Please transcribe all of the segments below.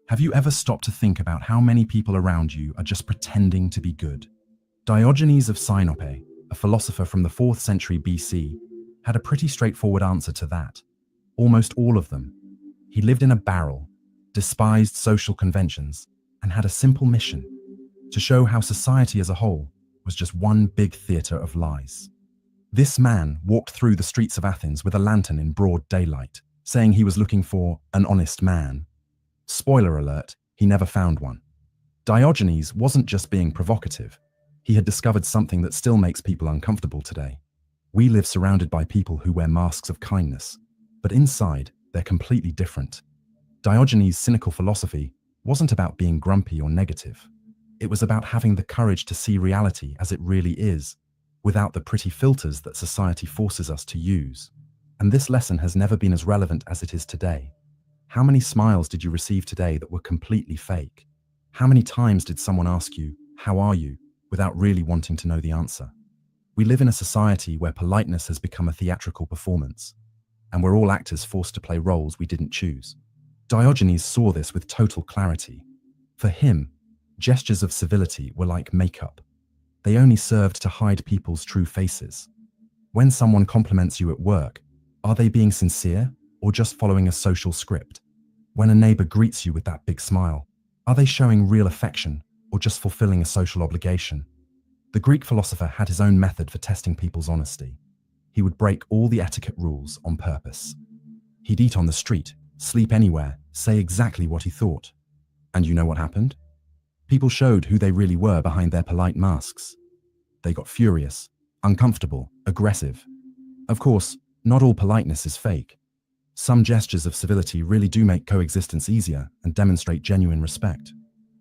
Have you ever stopped to think about how many people around you are just pretending to be good? Diogenes of Sinope, a philosopher from the 4th century BC, had a pretty straightforward answer to that. Almost all of them. He lived in a barrel, despised social conventions, and had a simple mission: to show how society as a whole was just one big theater of lies. This man walked through the streets of Athens with a lantern in broad daylight, saying he was looking for an honest man. Spoiler alert, he never found one. Diogenes wasn't just being provocative. He had discovered something that still makes people uncomfortable today. We live surrounded by people who wear masks of kindness, but inside, they're completely different. Diogenes' cynical philosophy wasn't about being grumpy or negative. It was about having the courage to see reality as it really is, without the pretty filters that society forces us to use. And this lesson has never been as relevant as it is today. How many smiles did you receive today that were completely fake? How many times did someone ask you, "How are you?" without really wanting to know the answer? We live in a society where politeness has become a theatrical performance, and we're all actors forced to play roles we didn't choose. Diogenes saw this with total clarity. For him, gestures of civility were like makeup. They only served to hide people's true faces. When someone compliments you at work, are they being sincere or just following a social script? When a neighbor greets you with that big smile, are they showing real affection or just fulfilling a social obligation? The Greek philosopher had his own method for testing people's honesty. He would break all the etiquette rules on purpose. He'd eat on the street, sleep anywhere, say exactly what he thought. And you know what happened? People showed who they really were behind their polite masks. They got furious, uncomfortable, aggressive. Of course, not all politeness is fake. Some gestures of civility really do make coexistence easier and demonstrate genuine respect.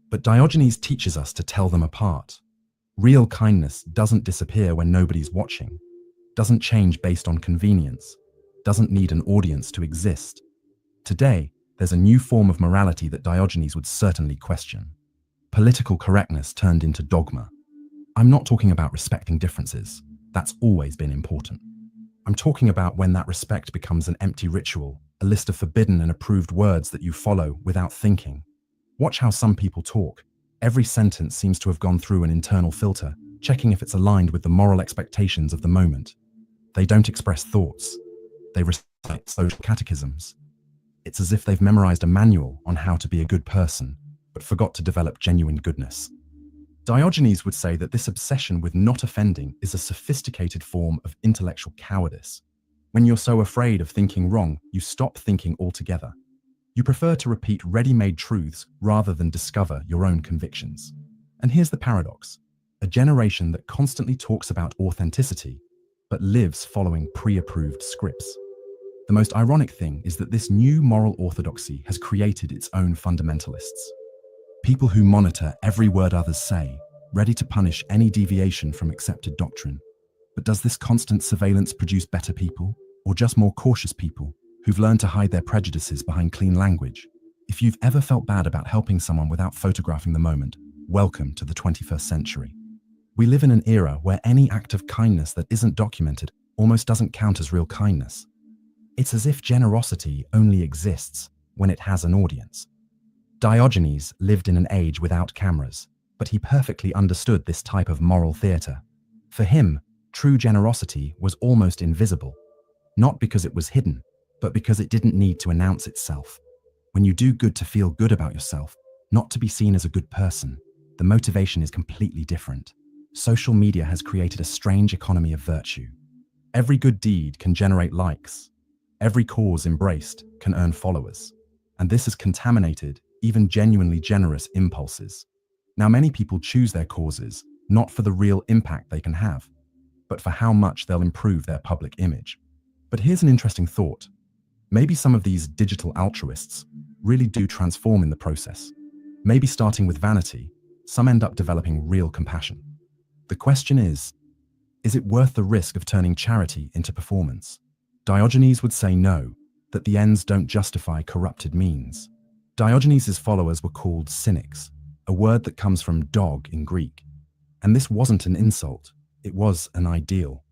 But Diogenes teaches us to tell them apart. Real kindness doesn't disappear when nobody's watching, doesn't change based on convenience, doesn't need an audience to exist. Today, there's a new form of morality that Diogenes would certainly question. Political correctness turned into dogma. I'm not talking about respecting differences. That's always been important. I'm talking about when that respect becomes an empty ritual, a list of forbidden and approved words that you follow without thinking. Watch how some people talk. Every sentence seems to have gone through an internal filter, checking if it's aligned with the moral expectations of the moment. They don't express thoughts. They recite social catechisms. It's as if they've memorized a manual on how to be a good person, but forgot to develop genuine goodness. Diogenes would say that this obsession with not offending is a sophisticated form of intellectual cowardice. When you're so afraid of thinking wrong, you stop thinking altogether. You prefer to repeat ready-made truths rather than discover your own convictions. And here's the paradox: a generation that constantly talks about authenticity, but lives following pre-approved scripts. The most ironic thing is that this new moral orthodoxy has created its own fundamentalists. People who monitor every word others say, ready to punish any deviation from accepted doctrine. But does this constant surveillance produce better people, or just more cautious people who've learned to hide their prejudices behind clean language? If you've ever felt bad about helping someone without photographing the moment, welcome to the 21st century. We live in an era where any act of kindness that isn't documented almost doesn't count as real kindness. It's as if generosity only exists when it has an audience. Diogenes lived in an age without cameras, but he perfectly understood this type of moral theater. For him, true generosity was almost invisible, not because it was hidden, but because it didn't need to announce itself. When you do good to feel good about yourself, not to be seen as a good person, the motivation is completely different. Social media has created a strange economy of virtue. Every good deed can generate likes. Every cause embraced can earn followers. And this has contaminated even genuinely generous impulses. Now, many people choose their causes not for the real impact they can have, but for how much they'll improve their public image. But here's an interesting thought. Maybe some of these digital altruists really do transform in the process. Maybe starting with vanity, some end up developing real compassion. The question is it worth the risk of turning charity into performance? Diogenes would say no, that the ends don't justify corrupted means. Diogenes' followers were called cynics, a word that comes from dog in Greek. And this wasn't an insult, it was an ideal.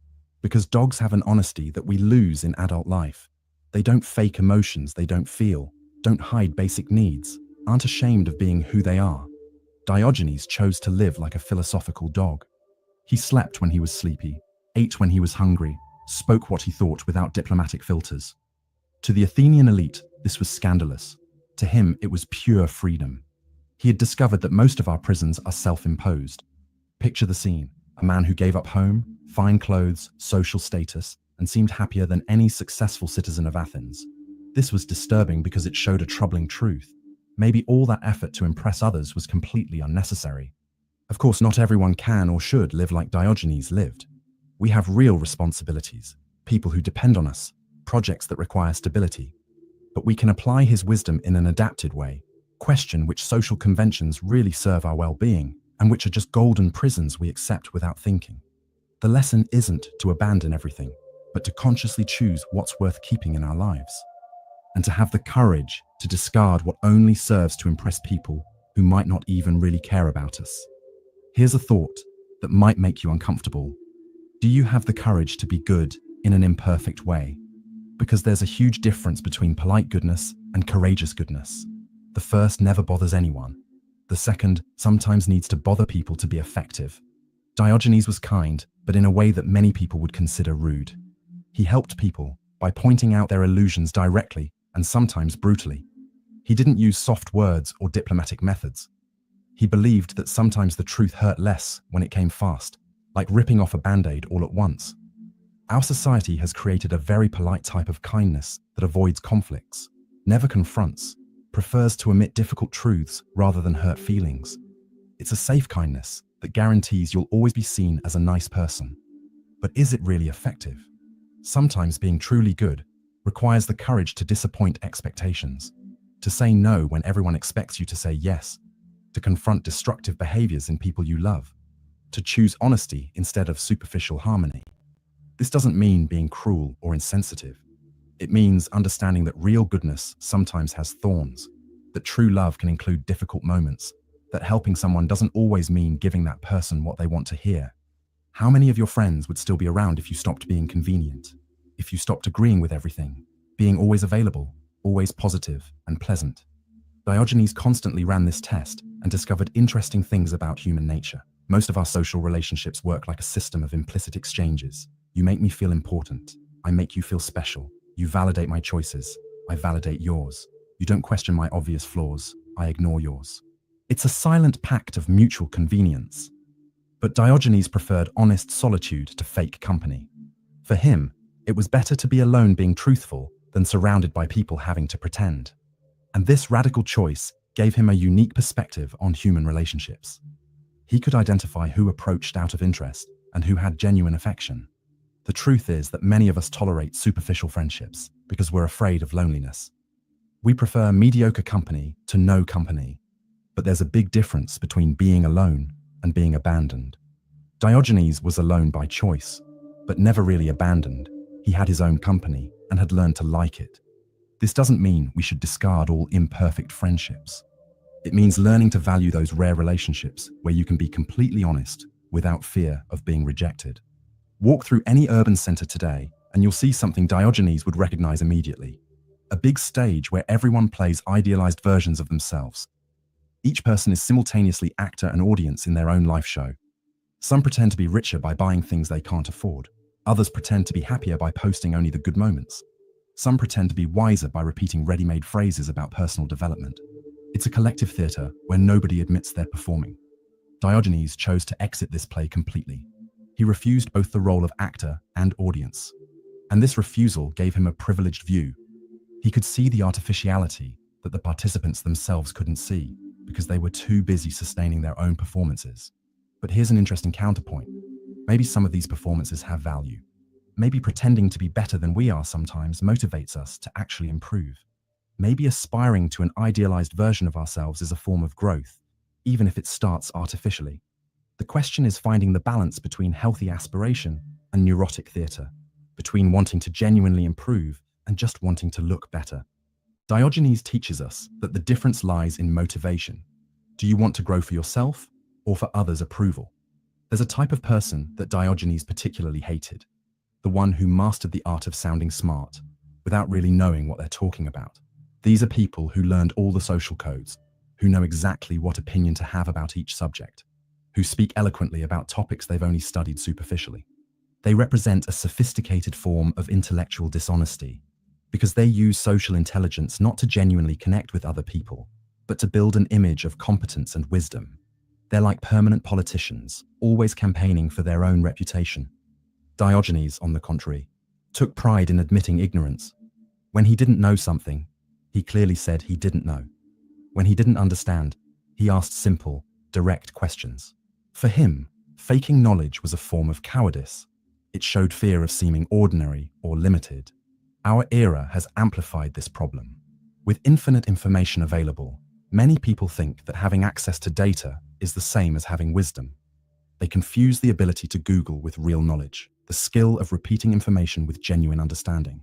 Because dogs have an honesty that we lose in adult life. They don't fake emotions they don't feel, don't hide basic needs, aren't ashamed of being who they are. Diogenes chose to live like a philosophical dog. He slept when he was sleepy, ate when he was hungry, spoke what he thought without diplomatic filters. To the Athenian elite, this was scandalous. To him, it was pure freedom. He had discovered that most of our prisons are self-imposed. Picture the scene: a man who gave up home, fine clothes, social status, and seemed happier than any successful citizen of Athens. This was disturbing because it showed a troubling truth. Maybe all that effort to impress others was completely unnecessary. Of course, not everyone can or should live like Diogenes lived. We have real responsibilities, people who depend on us, projects that require stability. But we can apply his wisdom in an adapted way, question which social conventions really serve our well-being, and which are just golden prisons we accept without thinking. The lesson isn't to abandon everything, but to consciously choose what's worth keeping in our lives. And to have the courage to discard what only serves to impress people who might not even really care about us. Here's a thought that might make you uncomfortable. Do you have the courage to be good in an imperfect way? Because there's a huge difference between polite goodness and courageous goodness. The first never bothers anyone. The second sometimes needs to bother people to be effective. Diogenes was kind, but in a way that many people would consider rude. He helped people by pointing out their illusions directly and sometimes brutally. He didn't use soft words or diplomatic methods. He believed that sometimes the truth hurt less when it came fast, like ripping off a band-aid all at once. Our society has created a very polite type of kindness that avoids conflicts, never confronts, prefers to omit difficult truths rather than hurt feelings. It's a safe kindness that guarantees you'll always be seen as a nice person. But is it really effective? Sometimes being truly good requires the courage to disappoint expectations, to say no when everyone expects you to say yes, to confront destructive behaviors in people you love, to choose honesty instead of superficial harmony. This doesn't mean being cruel or insensitive. It means understanding that real goodness sometimes has thorns, that true love can include difficult moments, that helping someone doesn't always mean giving that person what they want to hear. How many of your friends would still be around if you stopped being convenient? If you stopped agreeing with everything, being always available, always positive and pleasant? Diogenes constantly ran this test and discovered interesting things about human nature. Most of our social relationships work like a system of implicit exchanges. You make me feel important. I make you feel special. You validate my choices. I validate yours. You don't question my obvious flaws. I ignore yours. It's a silent pact of mutual convenience. But Diogenes preferred honest solitude to fake company. For him, it was better to be alone being truthful than surrounded by people having to pretend. And this radical choice gave him a unique perspective on human relationships. He could identify who approached out of interest and who had genuine affection. The truth is that many of us tolerate superficial friendships because we're afraid of loneliness. We prefer mediocre company to no company. But there's a big difference between being alone and being abandoned. Diogenes was alone by choice, but never really abandoned. He had his own company and had learned to like it. This doesn't mean we should discard all imperfect friendships. It means learning to value those rare relationships where you can be completely honest without fear of being rejected. Walk through any urban center today and you'll see something Diogenes would recognize immediately. A big stage where everyone plays idealized versions of themselves. Each person is simultaneously actor and audience in their own life show. Some pretend to be richer by buying things they can't afford. Others pretend to be happier by posting only the good moments. Some pretend to be wiser by repeating ready-made phrases about personal development. It's a collective theater where nobody admits they're performing. Diogenes chose to exit this play completely. He refused both the role of actor and audience. And this refusal gave him a privileged view. He could see the artificiality that the participants themselves couldn't see because they were too busy sustaining their own performances. But here's an interesting counterpoint. Maybe some of these performances have value. Maybe pretending to be better than we are sometimes motivates us to actually improve. Maybe aspiring to an idealized version of ourselves is a form of growth, even if it starts artificially. The question is finding the balance between healthy aspiration and neurotic theater, between wanting to genuinely improve and just wanting to look better. Diogenes teaches us that the difference lies in motivation. Do you want to grow for yourself or for others' approval? There's a type of person that Diogenes particularly hated, the one who mastered the art of sounding smart without really knowing what they're talking about. These are people who learned all the social codes, who know exactly what opinion to have about each subject, who speak eloquently about topics they've only studied superficially. They represent a sophisticated form of intellectual dishonesty because they use social intelligence not to genuinely connect with other people, but to build an image of competence and wisdom. They're like permanent politicians, always campaigning for their own reputation. Diogenes, on the contrary, took pride in admitting ignorance. When he didn't know something, he clearly said he didn't know. When he didn't understand, he asked simple, direct questions. For him, faking knowledge was a form of cowardice. It showed fear of seeming ordinary or limited. Our era has amplified this problem. With infinite information available, many people think that having access to data is the same as having wisdom. They confuse the ability to Google with real knowledge, the skill of repeating information with genuine understanding.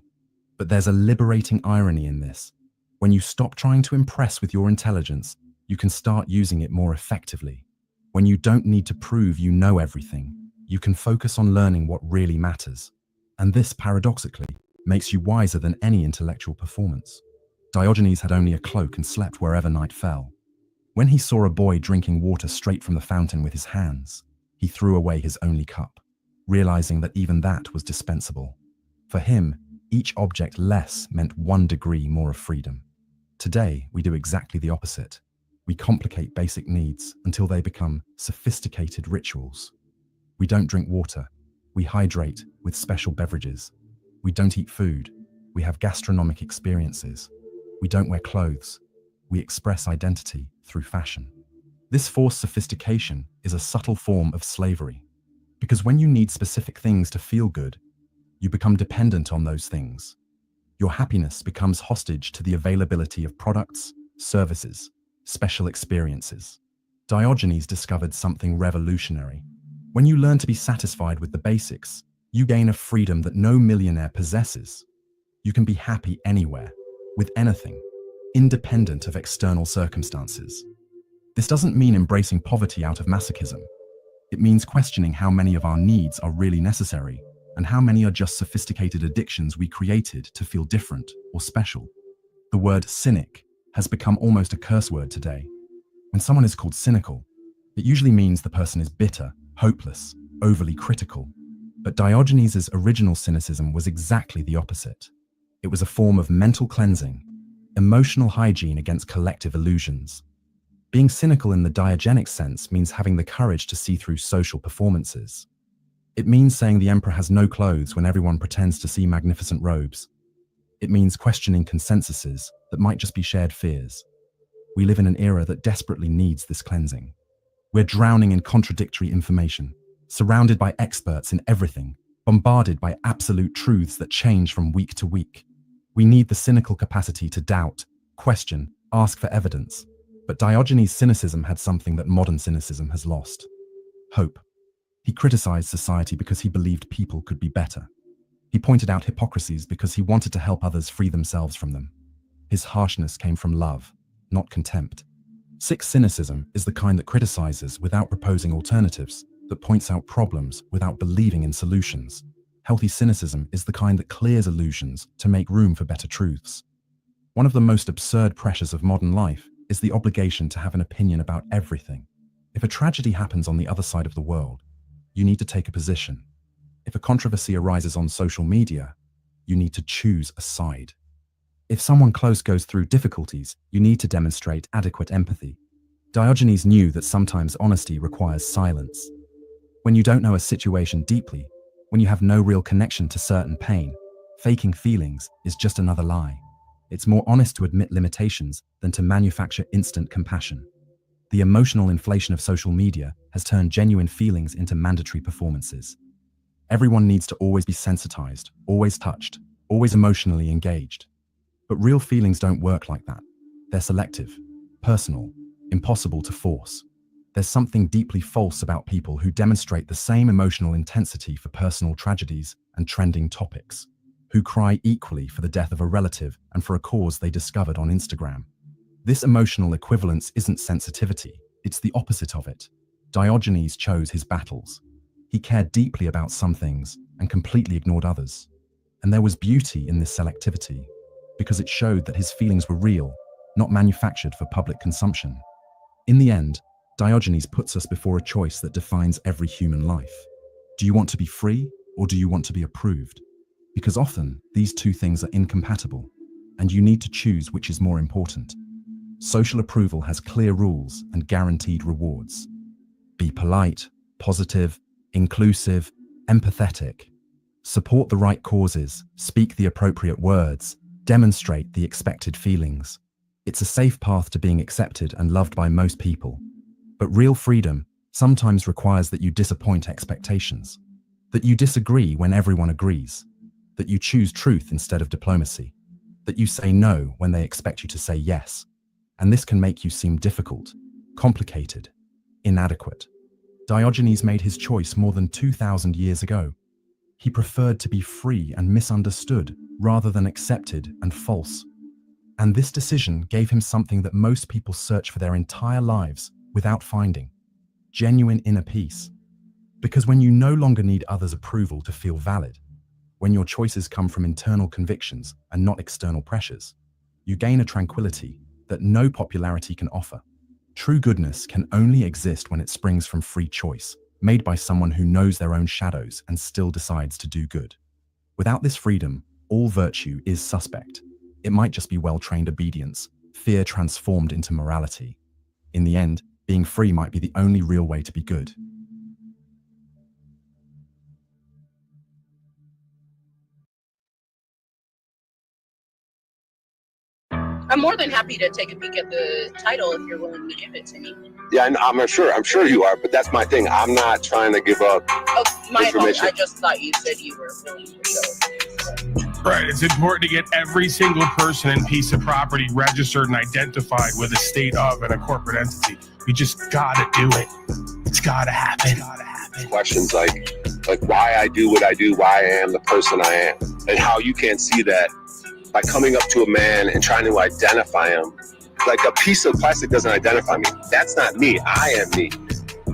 But there's a liberating irony in this. When you stop trying to impress with your intelligence, you can start using it more effectively. When you don't need to prove you know everything, you can focus on learning what really matters. And this, paradoxically, makes you wiser than any intellectual performance. Diogenes had only a cloak and slept wherever night fell. When he saw a boy drinking water straight from the fountain with his hands, he threw away his only cup, realizing that even that was dispensable. For him, each object less meant 1 degree more of freedom. Today, we do exactly the opposite. We complicate basic needs until they become sophisticated rituals. We don't drink water. We hydrate with special beverages. We don't eat food. We have gastronomic experiences. We don't wear clothes. We express identity through fashion. This forced sophistication is a subtle form of slavery, because when you need specific things to feel good, you become dependent on those things. Your happiness becomes hostage to the availability of products, services, special experiences. Diogenes discovered something revolutionary. When you learn to be satisfied with the basics, you gain a freedom that no millionaire possesses. You can be happy anywhere, with anything, independent of external circumstances. This doesn't mean embracing poverty out of masochism. It means questioning how many of our needs are really necessary and how many are just sophisticated addictions we created to feel different or special. The word cynic has become almost a curse word today. When someone is called cynical, it usually means the person is bitter, hopeless, overly critical. But Diogenes' original cynicism was exactly the opposite. It was a form of mental cleansing, emotional hygiene against collective illusions. Being cynical in the Diogenic sense means having the courage to see through social performances. It means saying the emperor has no clothes when everyone pretends to see magnificent robes. It means questioning consensuses that might just be shared fears. We live in an era that desperately needs this cleansing. We're drowning in contradictory information, surrounded by experts in everything, bombarded by absolute truths that change from week to week. We need the cynical capacity to doubt, question, ask for evidence. But Diogenes' cynicism had something that modern cynicism has lost: hope. He criticized society because he believed people could be better. He pointed out hypocrisies because he wanted to help others free themselves from them. His harshness came from love, not contempt. Sick cynicism is the kind that criticizes without proposing alternatives, that points out problems without believing in solutions. Healthy cynicism is the kind that clears illusions to make room for better truths. One of the most absurd pressures of modern life is the obligation to have an opinion about everything. If a tragedy happens on the other side of the world, you need to take a position. If a controversy arises on social media, you need to choose a side. If someone close goes through difficulties, you need to demonstrate adequate empathy. Diogenes knew that sometimes honesty requires silence. When you don't know a situation deeply, when you have no real connection to certain pain, faking feelings is just another lie. It's more honest to admit limitations than to manufacture instant compassion. The emotional inflation of social media has turned genuine feelings into mandatory performances. Everyone needs to always be sensitized, always touched, always emotionally engaged. But real feelings don't work like that. They're selective, personal, impossible to force. There's something deeply false about people who demonstrate the same emotional intensity for personal tragedies and trending topics, who cry equally for the death of a relative and for a cause they discovered on Instagram. This emotional equivalence isn't sensitivity, it's the opposite of it. Diogenes chose his battles. He cared deeply about some things and completely ignored others. And there was beauty in this selectivity, because it showed that his feelings were real, not manufactured for public consumption. In the end, Diogenes puts us before a choice that defines every human life. Do you want to be free, or do you want to be approved? Because often, these two things are incompatible, and you need to choose which is more important. Social approval has clear rules and guaranteed rewards. Be polite, positive, inclusive, empathetic. Support the right causes, speak the appropriate words, demonstrate the expected feelings. It's a safe path to being accepted and loved by most people. But real freedom sometimes requires that you disappoint expectations, that you disagree when everyone agrees, that you choose truth instead of diplomacy, that you say no when they expect you to say yes. And this can make you seem difficult, complicated, inadequate. Diogenes made his choice more than 2,000 years ago. He preferred to be free and misunderstood rather than accepted and false. And this decision gave him something that most people search for their entire lives without finding: genuine inner peace. Because when you no longer need others' approval to feel valid, when your choices come from internal convictions and not external pressures, you gain a tranquility that no popularity can offer. True goodness can only exist when it springs from free choice, made by someone who knows their own shadows and still decides to do good. Without this freedom, all virtue is suspect. It might just be well-trained obedience, fear transformed into morality. In the end, being free might be the only real way to be good. I'm more than happy to take a peek at the title if you're willing to give it to me. Yeah, I'm sure you are, but that's my thing. I'm not trying to give up My information. fault. I just thought you said you were willing to show. Right. It's important to get every single person and piece of property registered and identified with a state of and a corporate entity. We just gotta do it. It's gotta happen. Questions like why I do what I do, why I am the person I am, and how you can't see that by coming up to a man and trying to identify him. Like a piece of plastic doesn't identify me. That's not me. I am me.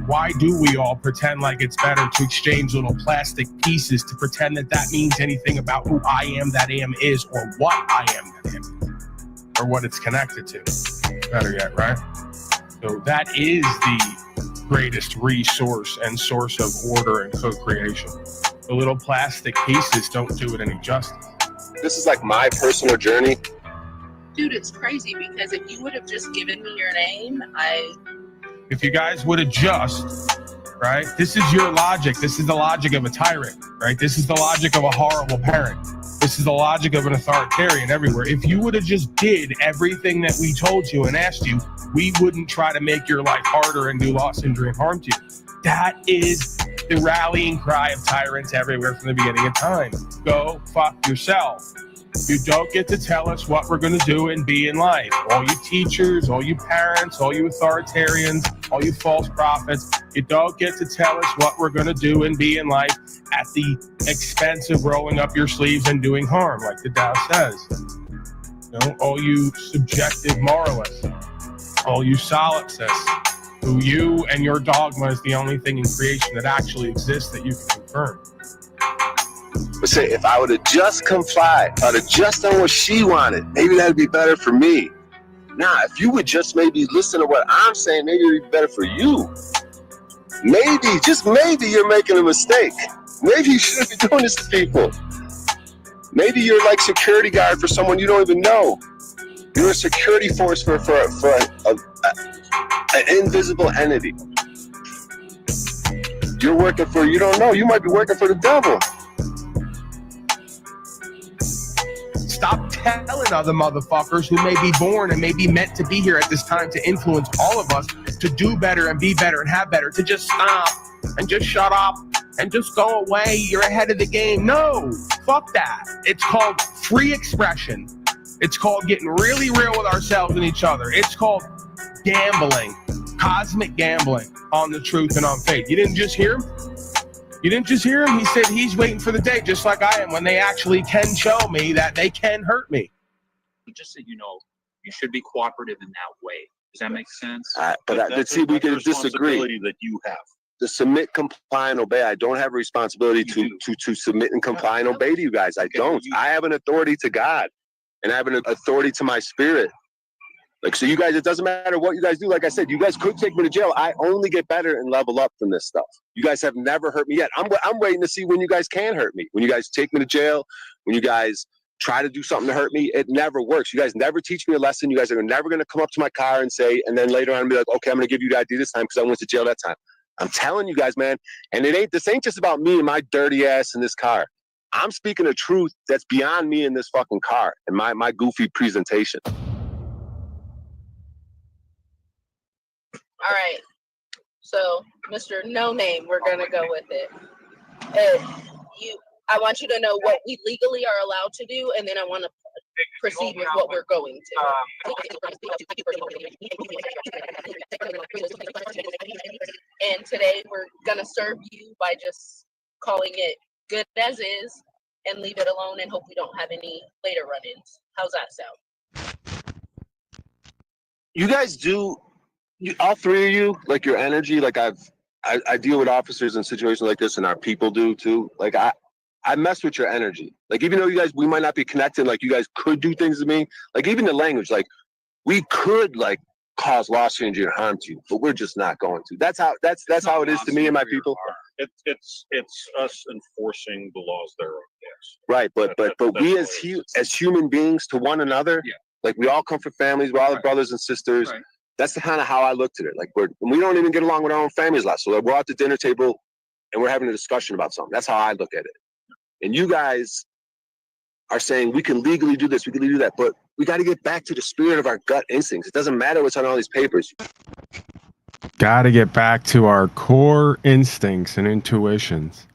Why do we all pretend like it's better to exchange little plastic pieces to pretend that that means anything about who I am, that am is, or what I am, that am, or what it's connected to? Better yet, right? So that is the greatest resource and source of order and co-creation. The little plastic pieces don't do it any justice. This is like my personal journey. Dude, it's crazy because if you would have just given me your name, If you guys would adjust, right? This is your logic. This is the logic of a tyrant, right? This is the logic of a horrible parent. This is the logic of an authoritarian everywhere. If you would have just did everything that we told you and asked you, we wouldn't try to make your life harder and do loss, injury, and harm to you. That is the rallying cry of tyrants everywhere from the beginning of time. Go fuck yourself. You don't get to tell us what we're going to do and be in life. All you teachers, all you parents, all you authoritarians, all you false prophets, you don't get to tell us what we're going to do and be in life at the expense of rolling up your sleeves and doing harm, like the Tao says. You know, all you subjective moralists, all you solipsists, who you and your dogma is the only thing in creation that actually exists that you can confirm. But say, if I would have just complied, if I would have just done what she wanted, maybe that'd be better for me. Nah, if you would just maybe listen to what I'm saying, maybe it'd be better for you. Maybe, just maybe you're making a mistake. Maybe you shouldn't be doing this to people. Maybe you're like security guard for someone you don't even know. You're a security force for an invisible entity. You're working for, you don't know, you might be working for the devil. Stop telling other motherfuckers who may be born and may be meant to be here at this time to influence all of us to do better and be better and have better, to just stop and just shut up and just go away. You're ahead of the game. No, fuck that. It's called free expression. It's called getting really real with ourselves and each other. It's called gambling, cosmic gambling on the truth and on faith. You didn't just hear him? You didn't just hear him? He said he's waiting for the day, just like I am, when they actually can show me that they can hurt me. Just so you know, you should be cooperative in that way. Does that make sense? See, we can disagree. That you have. To submit, comply, and obey. I don't have a responsibility to submit and comply and obey to you guys. I don't. I have an authority to God, and I have an authority to my spirit. Like, so you guys, it doesn't matter what you guys do. Like I said, you guys could take me to jail. I only get better and level up from this stuff. You guys have never hurt me yet. I'm waiting to see when you guys can hurt me. When you guys take me to jail, when you guys try to do something to hurt me, it never works. You guys never teach me a lesson. You guys are never going to come up to my car and say, and then later on be like, okay, I'm going to give you the ID this time because I went to jail that time. I'm telling you guys, man. And this ain't just about me and my dirty ass in this car. I'm speaking a truth that's beyond me in this fucking car and my goofy presentation. All right. So, Mr. No Name, we're gonna go with it. I want you to know what we legally are allowed to do, and then I want to proceed with what we're going to. And today we're gonna serve you by just calling it good as is and leave it alone, and hope we don't have any later run-ins. How's that sound? You guys do. All three of you, like your energy, like I deal with officers in situations like this, and our people do too. Like I mess with your energy. Like, even though you guys, we might not be connected, like you guys could do things to me. Like, even the language, like we could like cause loss, injury, or harm to you, but we're just not going to. That's how it is to me and my people. It's us enforcing the laws thereof. Yes. Right, but we as human beings to one another, like we all come from families, we're all brothers and sisters. Right. That's the kind of how I looked at it. Like we don't even get along with our own families a lot. So we're at the dinner table and we're having a discussion about something. That's how I look at it. And you guys are saying we can legally do this, we can legally do that, but we got to get back to the spirit of our gut instincts. It doesn't matter what's on all these papers. Got to get back to our core instincts and intuitions.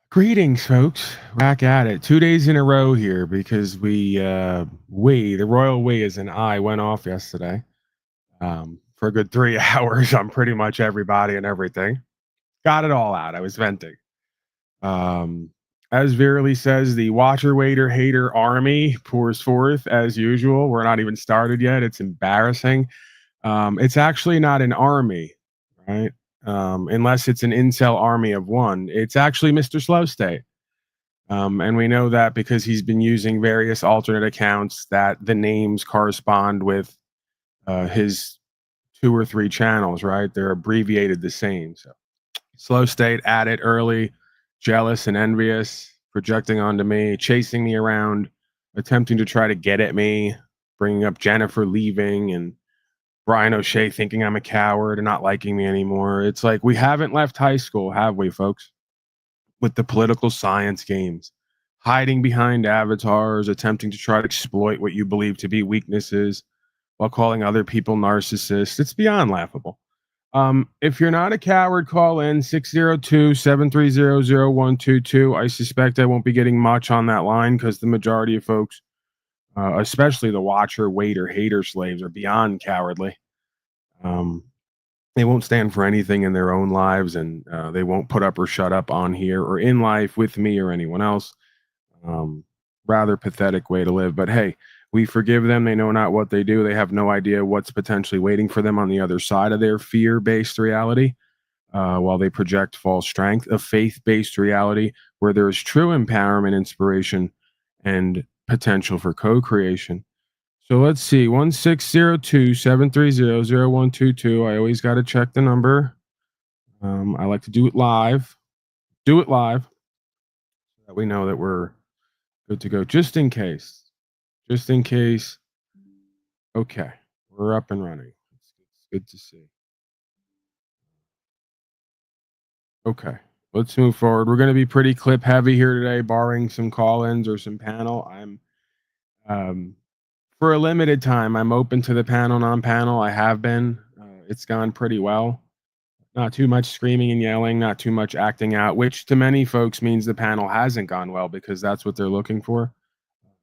Greetings, folks. Back at it. 2 days in a row here because the royal we as an I went off yesterday. For a good 3 hours on pretty much everybody and everything. Got it all out. I was venting. As Verily says, the watcher, waiter, hater army pours forth as usual. We're not even started yet. It's embarrassing. It's actually not an army, right? Unless it's an incel army of one. It's actually Mr. Slow State. And we know that because he's been using various alternate accounts that the names correspond with his 2 or 3 channels, right? They're abbreviated the same. So Slow State at it early, jealous and envious, projecting onto me, chasing me around, attempting to try to get at me, bringing up Jennifer leaving and Brian O'Shea thinking I'm a coward and not liking me anymore. It's like we haven't left high school, have we, folks? With the political science games, hiding behind avatars, attempting to try to exploit what you believe to be weaknesses while calling other people narcissists. It's beyond laughable. If you're not a coward, call in 602-730-0122. I suspect I won't be getting much on that line because the majority of folks, especially the watcher, waiter, hater slaves, are beyond cowardly. They won't stand for anything in their own lives, and they won't put up or shut up on here or in life with me or anyone else. Rather pathetic way to live. But hey, we forgive them. They know not what they do. They have no idea what's potentially waiting for them on the other side of their fear-based reality, while they project false strength, a faith-based reality where there is true empowerment, inspiration, and potential for co-creation. So let's see, 1602-730-0122. I always got to check the number. I like to do it live. So that we know that we're good to go, just in case. Okay, we're up and running. It's good to see. Okay, let's move forward. We're going to be pretty clip heavy here today, barring some call-ins or some panel. I'm for a limited time, I'm open to the panel, non-panel. I have been. It's gone pretty well. Not too much screaming and yelling, not too much acting out, which to many folks means the panel hasn't gone well because that's what they're looking for.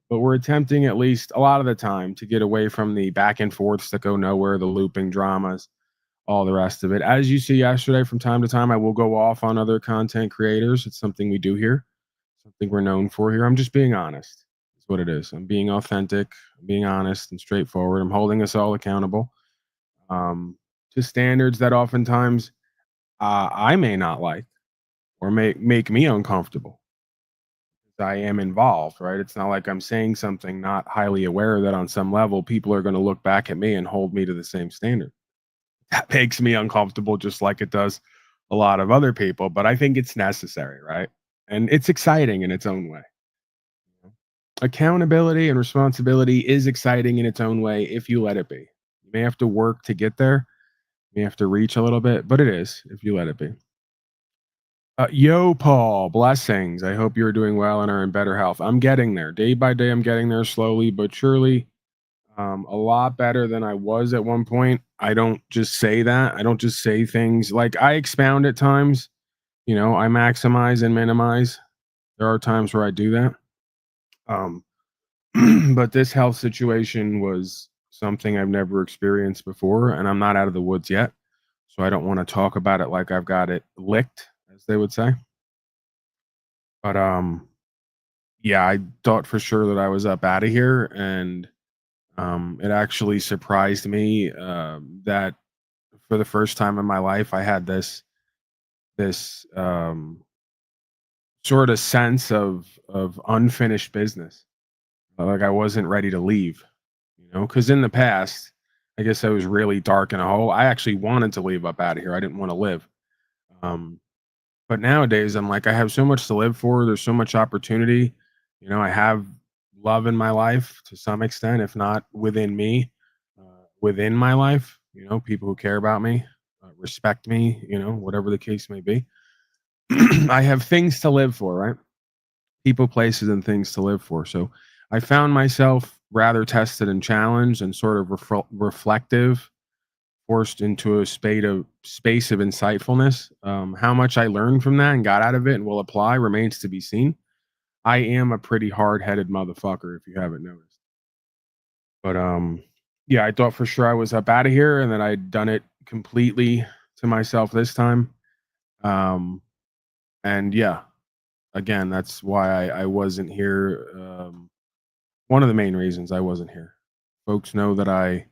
But we're attempting, at least a lot of the time, to get away from the back and forths that go nowhere, the looping dramas, all the rest of it. As you see yesterday, from time to time, I will go off on other content creators. It's something we do here, something we're known for here. I'm just being honest. That's what it is. I'm being authentic, I'm being honest and straightforward. I'm holding us all accountable. to standards that oftentimes I may not like or make me uncomfortable. I am involved, right? It's not like I'm saying something not highly aware that on some level people are going to look back at me and hold me to the same standard. That makes me uncomfortable, just like it does a lot of other people, but I think it's necessary, right? And it's exciting in its own way. Accountability and responsibility is exciting in its own way if you let it be. You may have to work to get there. You may have to reach a little bit, but it is if you let it be. Yo, Paul, blessings. I hope you're doing well and are in better health. I'm getting there. Day by day, I'm getting there slowly but surely. A lot better than I was at one point. I don't just say that. I don't just say things like I expound at times. I maximize and minimize. There are times where I do that. But this health situation was something I've never experienced before, and I'm not out of the woods yet. So I don't want to talk about it like I've got it licked, as they would say. But yeah, I thought for sure that I was up out of here, and it actually surprised me that for the first time in my life, I had this sort of sense of unfinished business. Like I wasn't ready to leave, because in the past, I guess I was really dark in a hole. I actually wanted to leave up out of here. I didn't want to live. But nowadays, I'm like, I have so much to live for. There's so much opportunity. I have love in my life to some extent, if not within me, within my life. People who care about me, respect me. Whatever the case may be. I have things to live for, right? People, places, and things to live for. So I found myself rather tested and challenged and sort of reflective, forced into a space of insightfulness. How much I learned from that and got out of it and will apply remains to be seen. I am a pretty hard-headed motherfucker, if you haven't noticed. But yeah, I thought for sure I was up out of here and that I'd done it completely to myself this time. And yeah, again, that's why I wasn't here. One of the main reasons I wasn't here. Folks know that I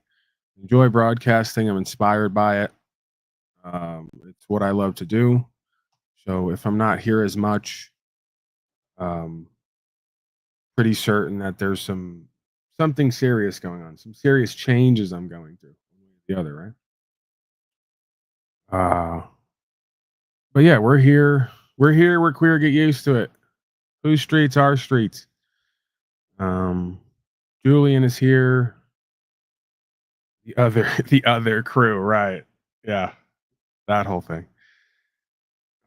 enjoy broadcasting. I'm inspired by it. It's what I love to do. So if I'm not here as much, pretty certain that there's something serious going on, some serious changes I'm going through. The other, right? But yeah, we're here. We're here. We're queer. Get used to it. Whose streets? Our streets. Julian is here. The other crew, right? Yeah, that whole thing.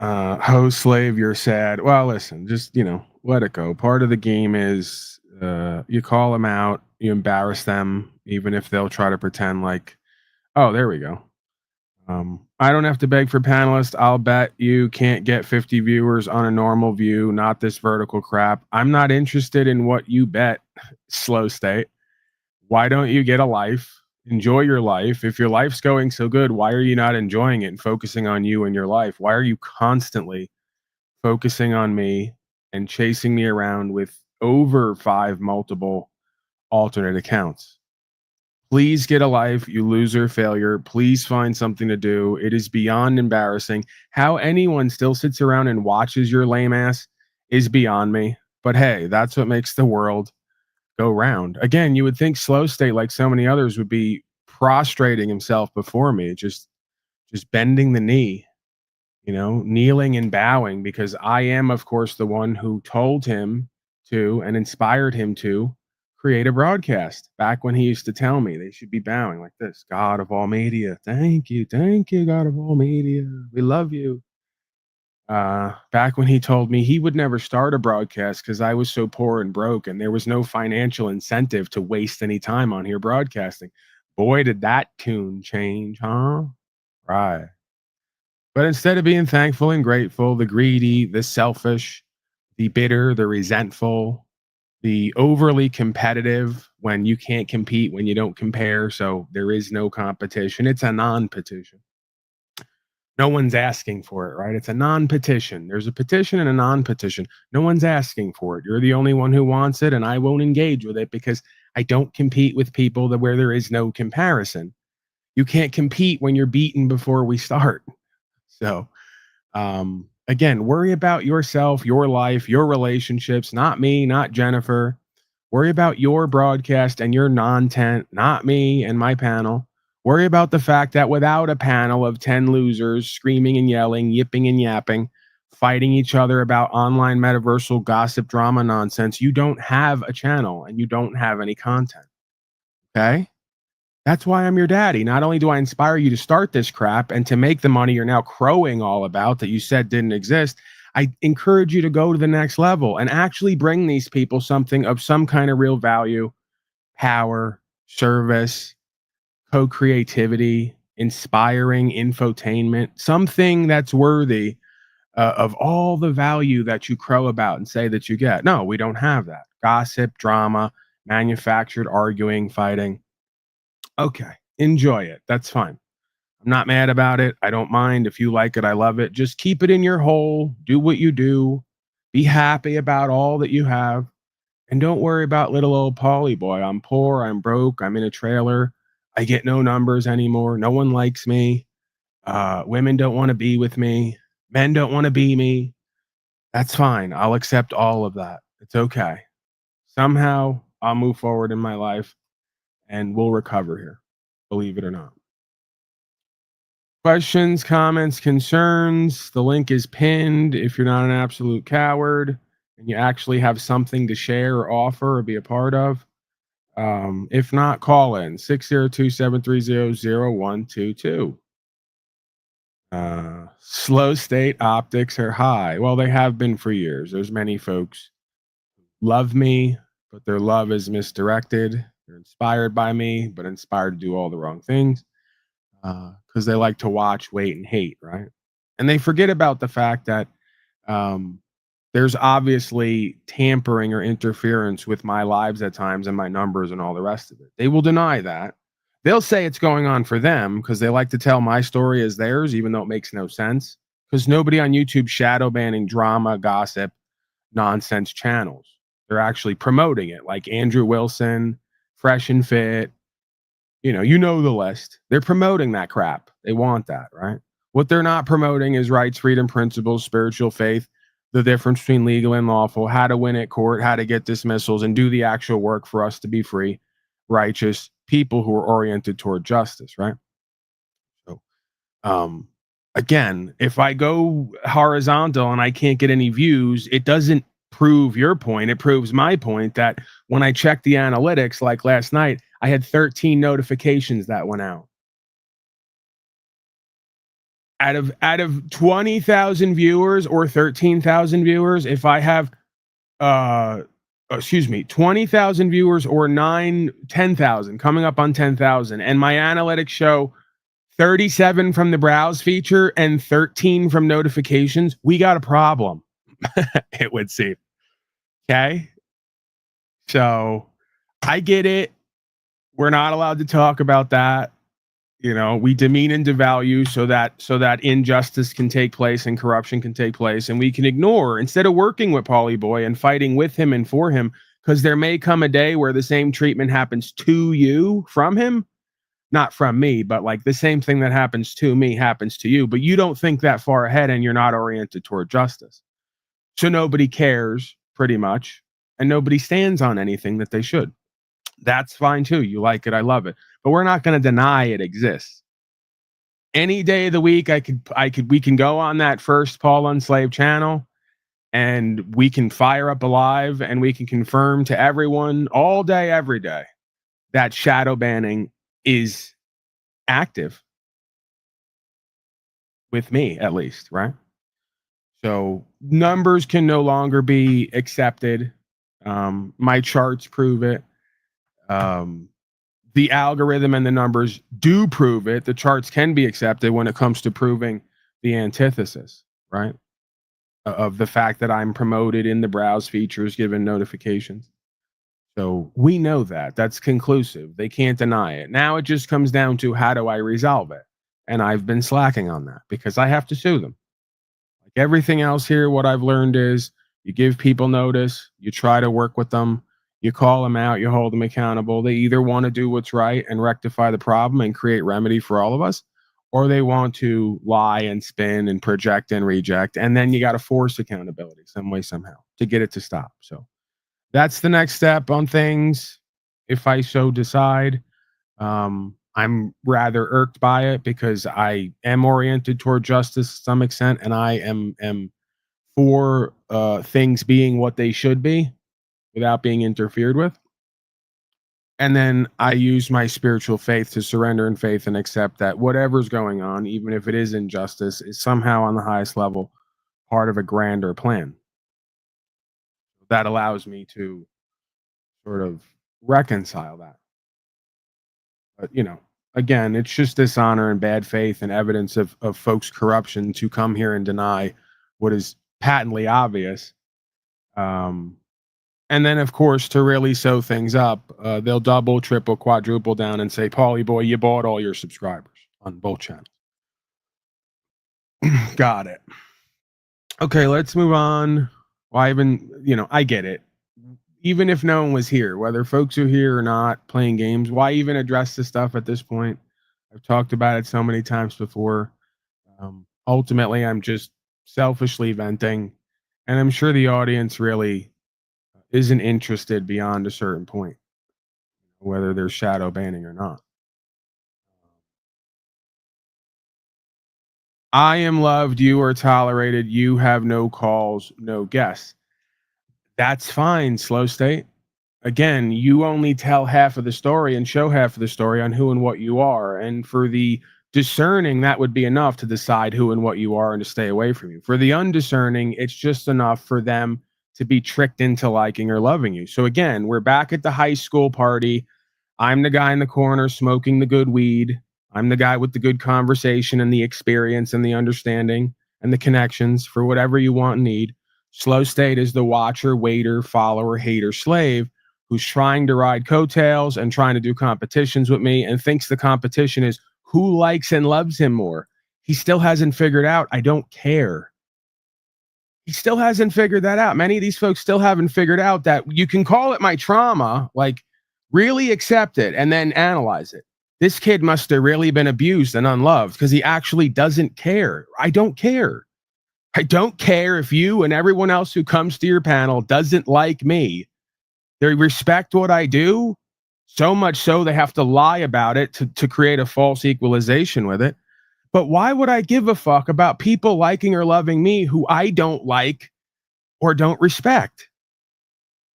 Host slave, you're sad. Well, listen, just let it go. Part of the game is you call them out, you embarrass them, even if they'll try to pretend like, oh, there we go. I don't have to beg for panelists. I'll bet you can't get 50 viewers on a normal view, not this vertical crap. I'm not interested in what you bet, slow state. Why don't you get a life? Enjoy your life. If your life's going so good, why are you not enjoying it and focusing on you and your life? Why are you constantly focusing on me and chasing me around with over 5 multiple alternate accounts? Please get a life, you loser, failure. Please find something to do. It is beyond embarrassing. How anyone still sits around and watches your lame ass is beyond me. But hey, that's what makes the world go round. Again, you would think slow state, like so many others, would be prostrating himself before me, just bending the knee, kneeling and bowing, because I am, of course, the one who told him to and inspired him to create a broadcast back when he used to tell me they should be bowing like this. God of all media, thank you, God of all media, we love you. Back when he told me he would never start a broadcast because I was so poor and broke and there was no financial incentive to waste any time on here broadcasting. Boy, did that tune change, huh? Right. But instead of being thankful and grateful, the greedy, the selfish, the bitter, the resentful, the overly competitive, when you can't compete, when you don't compare, so there is no competition. It's a non-petition. No one's asking for it, right? It's a non-petition. There's a petition and a non-petition. No one's asking for it. You're the only one who wants it, and I won't engage with it because I don't compete with people where there is no comparison. You can't compete when you're beaten before we start. So, again, worry about yourself, your life, your relationships, not me, not Jennifer. Worry about your broadcast and your non-tent, not me and my panel. Worry about the fact that without a panel of 10 losers screaming and yelling, yipping and yapping, fighting each other about online metaversal gossip drama nonsense, you don't have a channel and you don't have any content. Okay? That's why I'm your daddy. Not only do I inspire you to start this crap and to make the money you're now crowing all about that you said didn't exist, I encourage you to go to the next level and actually bring these people something of some kind of real value, power, service, co-creativity, inspiring infotainment, something that's worthy of all the value that you crow about and say that you get. No, we don't have that. Gossip, drama, manufactured arguing, fighting. Okay, enjoy it. That's fine. I'm not mad about it. I don't mind. If you like it, I love it. Just keep it in your hole. Do what you do. Be happy about all that you have. And don't worry about little old Paulie boy. I'm poor. I'm broke. I'm in a trailer. I get no numbers anymore. No one likes me. Women don't want to be with me. Men don't want to be me. That's fine. I'll accept all of that. It's okay. Somehow I'll move forward in my life and we'll recover here. Believe it or not. Questions, comments, concerns. The link is pinned if you're not an absolute coward and you actually have something to share or offer or be a part of. If not, call in 602-730-0122. Slow state optics are high. Well, they have been for years. There's many folks love me, but their love is misdirected. They're inspired by me, but inspired to do all the wrong things because they like to watch, wait, and hate, right? And they forget about the fact that there's obviously tampering or interference with my lives at times and my numbers and all the rest of it. They will deny that. They'll say it's going on for them because they like to tell my story as theirs, even though it makes no sense. Because nobody on YouTube shadow banning drama, gossip, nonsense channels. They're actually promoting it, like Andrew Wilson, Fresh and Fit. You know the list. They're promoting that crap. They want that, right? What they're not promoting is rights, freedom, principles, spiritual faith, the difference between legal and lawful, how to win at court, how to get dismissals, and do the actual work for us to be free, righteous people who are oriented toward justice, right? So, again, if I go horizontal and I can't get any views, it doesn't prove your point. It proves my point that when I check the analytics, like last night, I had 13 notifications that went out. Out of 20,000 viewers or 13,000 viewers, if I have 20,000 viewers or 10,000, coming up on 10,000, and my analytics show 37 from the browse feature and 13 from notifications, we got a problem. It would seem. Okay. So I get it. We're not allowed to talk about that. We demean and devalue so that injustice can take place and corruption can take place, and we can ignore instead of working with Paulie Boy and fighting with him and for him, because there may come a day where the same treatment happens to you from him, not from me, but like the same thing that happens to me happens to you, but you don't think that far ahead and you're not oriented toward justice. So nobody cares pretty much, and nobody stands on anything that they should. That's fine too. You like it, I love it. But we're not going to deny it exists. Any day of the week, we can go on that first Paul Unslaved channel and we can fire up a live and we can confirm to everyone all day, every day that shadow banning is active with me, at least, right? So numbers can no longer be accepted. My charts prove it. The algorithm and the numbers do prove it. The charts can be accepted when it comes to proving the antithesis, right? Of the fact that I'm promoted in the browse features, given notifications. So we know that. That's conclusive. They can't deny it. Now it just comes down to how do I resolve it? And I've been slacking on that because I have to sue them. Like everything else here, what I've learned is you give people notice, you try to work with them, You call them out, you hold them accountable. They either want to do what's right and rectify the problem and create remedy for all of us, or they want to lie and spin and project and reject. And then you got to force accountability some way, somehow to get it to stop. So that's the next step on things, if I so decide. I'm rather irked by it because I am oriented toward justice to some extent, and I am for things being what they should be without being interfered with. And then I use my spiritual faith to surrender in faith and accept that whatever's going on, even if it is injustice, is somehow on the highest level part of a grander plan. That allows me to sort of reconcile that. But, again, it's just dishonor and bad faith and evidence of folks' corruption to come here and deny what is patently obvious. And then, of course, to really sew things up, they'll double, triple, quadruple down and say, Paulie boy, you bought all your subscribers on both channels. Got it. Okay, let's move on. Why even, I get it. Even if no one was here, whether folks are here or not playing games, why even address this stuff at this point? I've talked about it so many times before. Ultimately, I'm just selfishly venting, and I'm sure the audience really isn't interested beyond a certain point, whether there's shadow banning or not. I am loved, you are tolerated, you have no calls, no guests. That's fine, slow state. Again, you only tell half of the story and show half of the story on who and what you are. And for the discerning, that would be enough to decide who and what you are and to stay away from you. For the undiscerning, it's just enough for them to be tricked into liking or loving you. So again, we're back at the high school party. I'm the guy in the corner smoking the good weed. I'm the guy with the good conversation and the experience and the understanding and the connections for whatever you want and need. Slow state is the watcher, waiter, follower, hater, slave who's trying to ride coattails and trying to do competitions with me and thinks the competition is who likes and loves him more. He still hasn't figured out, I don't care. He still hasn't figured that out. Many of these folks still haven't figured out that you can call it my trauma, like really accept it and then analyze it. This kid must have really been abused and unloved because he actually doesn't care. I don't care. I don't care if you and everyone else who comes to your panel doesn't like me. They respect what I do, so much so they have to lie about it to create a false equalization with it. But why would I give a fuck about people liking or loving me who I don't like or don't respect?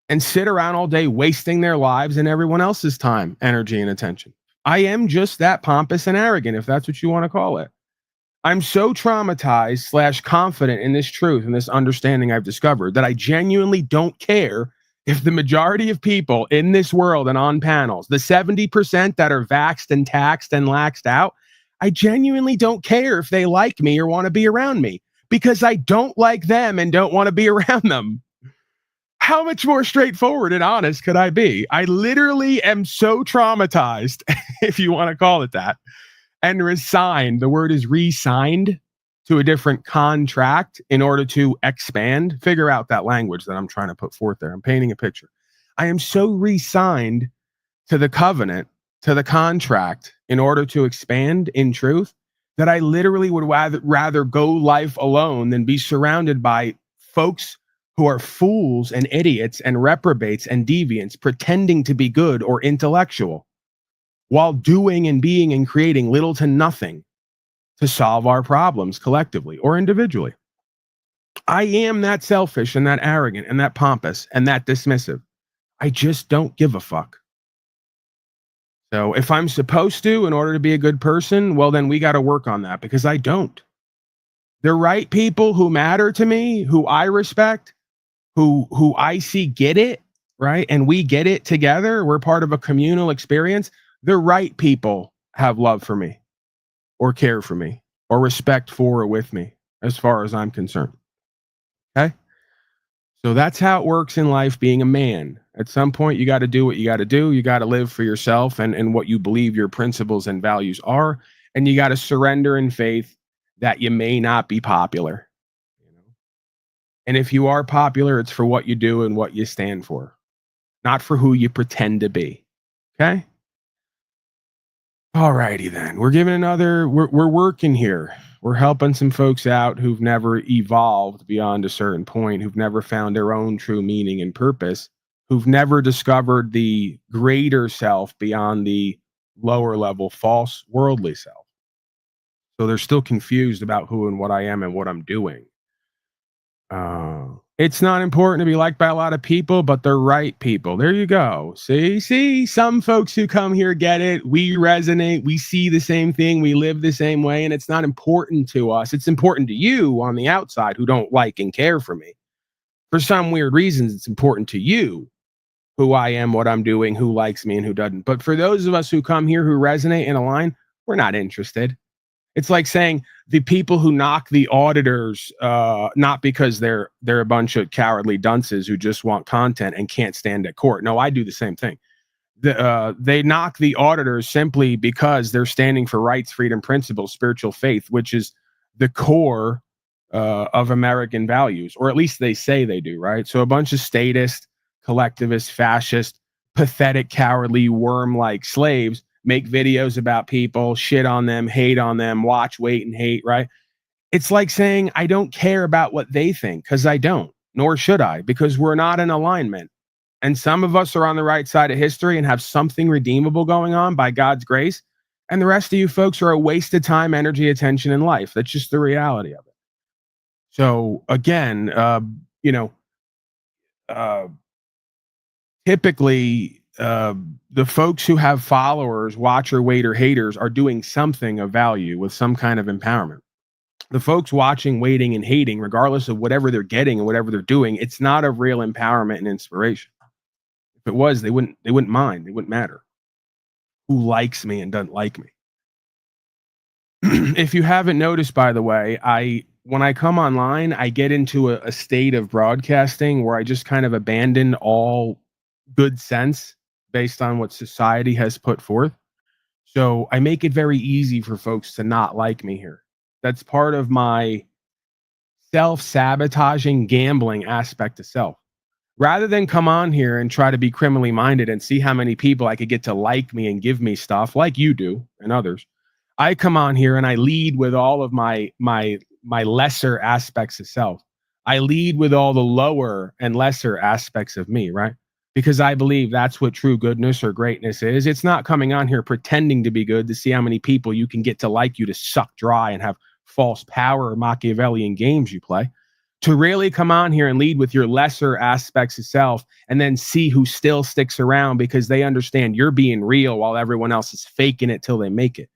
And sit around all day wasting their lives and everyone else's time, energy, and attention. I am just that pompous and arrogant, if that's what you want to call it. I'm so traumatized / confident in this truth and this understanding I've discovered that I genuinely don't care if the majority of people in this world and on panels, the 70% that are vaxxed and taxed and laxed out, I genuinely don't care if they like me or want to be around me because I don't like them and don't want to be around them. How much more straightforward and honest could I be? I literally am so traumatized, if you want to call it that, and resigned. The word is re-signed to a different contract in order to expand. Figure out that language that I'm trying to put forth there. I'm painting a picture. I am so re-signed to the covenant, to the contract in order to expand in truth that I literally would rather go life alone than be surrounded by folks who are fools and idiots and reprobates and deviants pretending to be good or intellectual while doing and being and creating little to nothing to solve our problems collectively or individually. I am that selfish and that arrogant and that pompous and that dismissive. I just don't give a fuck. So if I'm supposed to, in order to be a good person, well, then we got to work on that because I don't. The right people who matter to me, who I respect, who I see get it, right? And we get it together. We're part of a communal experience. The right people have love for me or care for me or respect for or with me as far as I'm concerned. Okay? So that's how it works in life being a man. At some point, you got to do what you got to do. You got to live for yourself and what you believe your principles and values are. And you got to surrender in faith that you may not be popular. And if you are popular, it's for what you do and what you stand for. not for who you pretend to be. Okay? All righty then. We're working here. We're helping some folks out who've never evolved beyond a certain point, who've never found their own true meaning and purpose, who've never discovered the greater self beyond the lower level false worldly self. So they're still confused about who and what I am and what I'm doing. It's not important to be liked by a lot of people, but the right people. There you go. See, some folks who come here get it. We resonate. We see the same thing. We live the same way. And it's not important to us. It's important to you on the outside who don't like and care for me. For some weird reasons, it's important to you who I am, what I'm doing, who likes me and who doesn't. But for those of us who come here who resonate and align, we're not interested. It's like saying the people who knock the auditors, not because they're a bunch of cowardly dunces who just want content and can't stand at court. No, I do the same thing. They knock the auditors simply because they're standing for rights, freedom, principles, spiritual faith, which is the core of American values, or at least they say they do, right? So a bunch of statist, collectivist, fascist, pathetic, cowardly, worm-like slaves make videos about people, shit on them, hate on them, watch, wait, and hate, right? It's like saying, I don't care about what they think, because I don't, nor should I, because we're not in alignment. And some of us are on the right side of history and have something redeemable going on by God's grace. And the rest of you folks are a waste of time, energy, attention, and life. That's just the reality of it. So again, typically, the folks who have followers, watcher, waiter, haters are doing something of value with some kind of empowerment. The folks watching, waiting, and hating, regardless of whatever they're getting and whatever they're doing, it's not of real empowerment and inspiration. If it was, they wouldn't mind. It wouldn't matter who likes me and doesn't like me. If you haven't noticed, by the way, when I come online, I get into a state of broadcasting where I just kind of abandon all good sense based on what society has put forth. So I make it very easy for folks to not like me here. That's part of my self-sabotaging, gambling aspect of self. Rather than come on here and try to be criminally minded and see how many people I could get to like me and give me stuff like you do and others, I come on here and I lead with all of my lesser aspects of self. I lead with all the lower and lesser aspects of me, right? Because I believe that's what true goodness or greatness is. It's not coming on here pretending to be good to see how many people you can get to like you to suck dry and have false power or Machiavellian games you play. To really come on here and lead with your lesser aspects of self and then see who still sticks around because they understand you're being real while everyone else is faking it till they make it.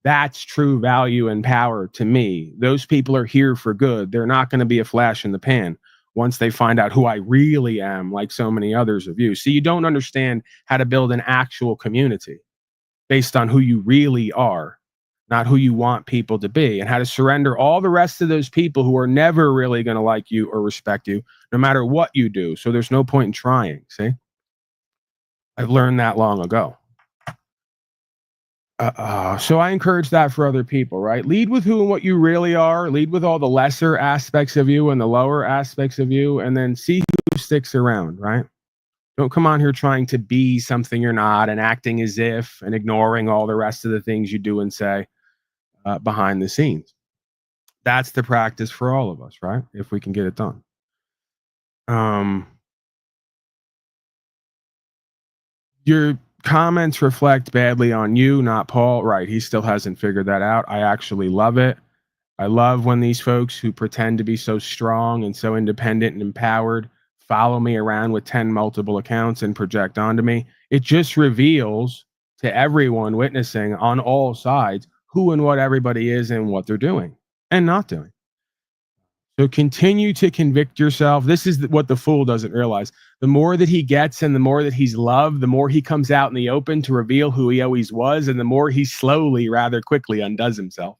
That's true value and power to me. Those people are here for good. They're not going to be a flash in the pan once they find out who I really am, like so many others of you. So you don't understand how to build an actual community based on who you really are, not who you want people to be, and how to surrender all the rest of those people who are never really going to like you or respect you, no matter what you do. So there's no point in trying, see? I've learned that long ago. So I encourage that for other people, right? Lead with who and what you really are. Lead with all the lesser aspects of you and the lower aspects of you, and then see who sticks around, right? Don't come on here trying to be something you're not and acting as if and ignoring all the rest of the things you do and say behind the scenes. That's the practice for all of us, right? If we can get it done. Your comments reflect badly on you, not Paul. Right. He still hasn't figured that out. I actually love it. I love when these folks who pretend to be so strong and so independent and empowered follow me around with 10 multiple accounts and project onto me. It just reveals to everyone witnessing on all sides who and what everybody is and what they're doing and not doing. So continue to convict yourself. This is what the fool doesn't realize. The more that he gets and the more that he's loved, the more he comes out in the open to reveal who he always was, and the more he slowly, rather quickly, undoes himself.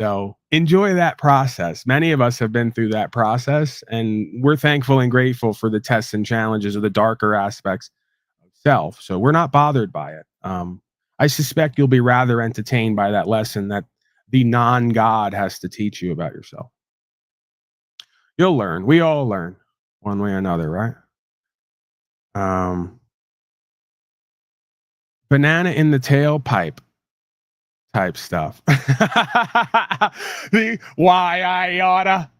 So enjoy that process. Many of us have been through that process, and we're thankful and grateful for the tests and challenges of the darker aspects of self. So we're not bothered by it. I suspect you'll be rather entertained by that lesson that the non-God has to teach you about yourself. You'll learn. We all learn one way or another, right? Banana in the tailpipe type stuff. The why I oughta.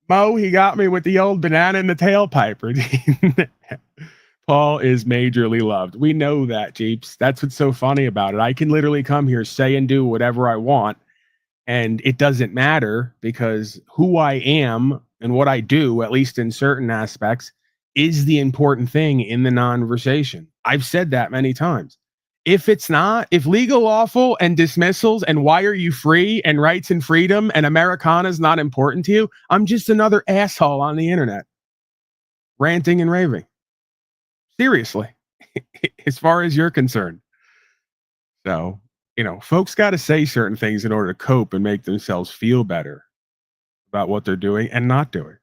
Mo, he got me with the old banana in the tailpipe routine. Paul is majorly loved. We know that, Jeeps. That's what's so funny about it. I can literally come here, say and do whatever I want, and it doesn't matter because who I am and what I do, at least in certain aspects, is the important thing in the conversation. I've said that many times. If it's not, if legal, lawful, and dismissals, and why are you free, and rights and freedom, and Americana is not important to you, I'm just another asshole on the internet, ranting and raving. Seriously, as far as you're concerned. So, folks got to say certain things in order to cope and make themselves feel better about what they're doing and not doing.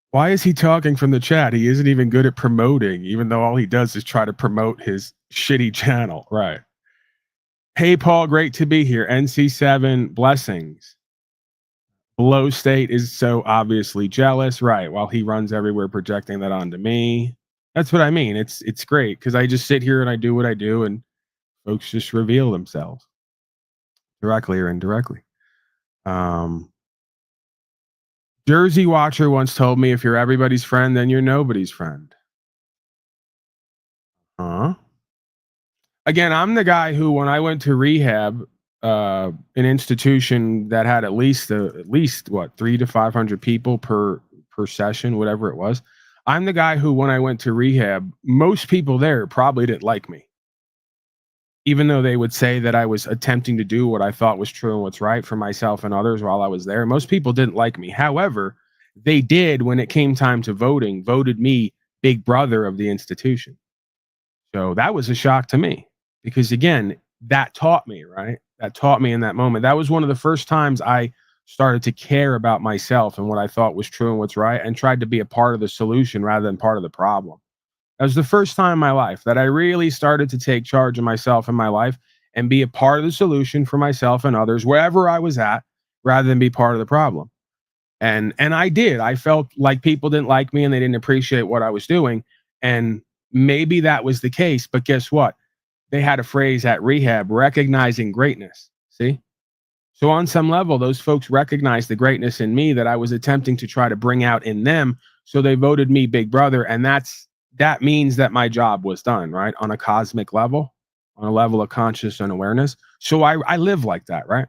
Why is he talking from the chat? He isn't even good at promoting, even though all he does is try to promote his shitty channel. Right. Hey, Paul, great to be here. NC7, blessings. Blow State is so obviously jealous. Right. While he runs everywhere projecting that onto me. That's what I mean. It's great because I just sit here and I do what I do and folks just reveal themselves directly or indirectly. Jersey Watcher once told me, if you're everybody's friend, then you're nobody's friend. Again, I'm the guy who, when I went to rehab, an institution that had at least what, 300 to 500 people per session, whatever it was. I'm the guy who, when I went to rehab, most people there probably didn't like me. Even though they would say that I was attempting to do what I thought was true and what's right for myself and others while I was there, most people didn't like me. However, they did, when it came time to voting, voted me big brother of the institution. So that was a shock to me because, again, that taught me, right? That taught me in that moment. That was one of the first times I started to care about myself and what I thought was true and what's right and tried to be a part of the solution rather than part of the problem. That was the first time in my life that I really started to take charge of myself and my life and be a part of the solution for myself and others wherever I was at, rather than be part of the problem. And I did. I felt like people didn't like me and they didn't appreciate what I was doing. And maybe that was the case, but guess what? They had a phrase at rehab, recognizing greatness. See? So on some level, those folks recognized the greatness in me that I was attempting to try to bring out in them. So they voted me big brother. And that means that my job was done, right? On a cosmic level, on a level of conscious and awareness. So I live like that, right?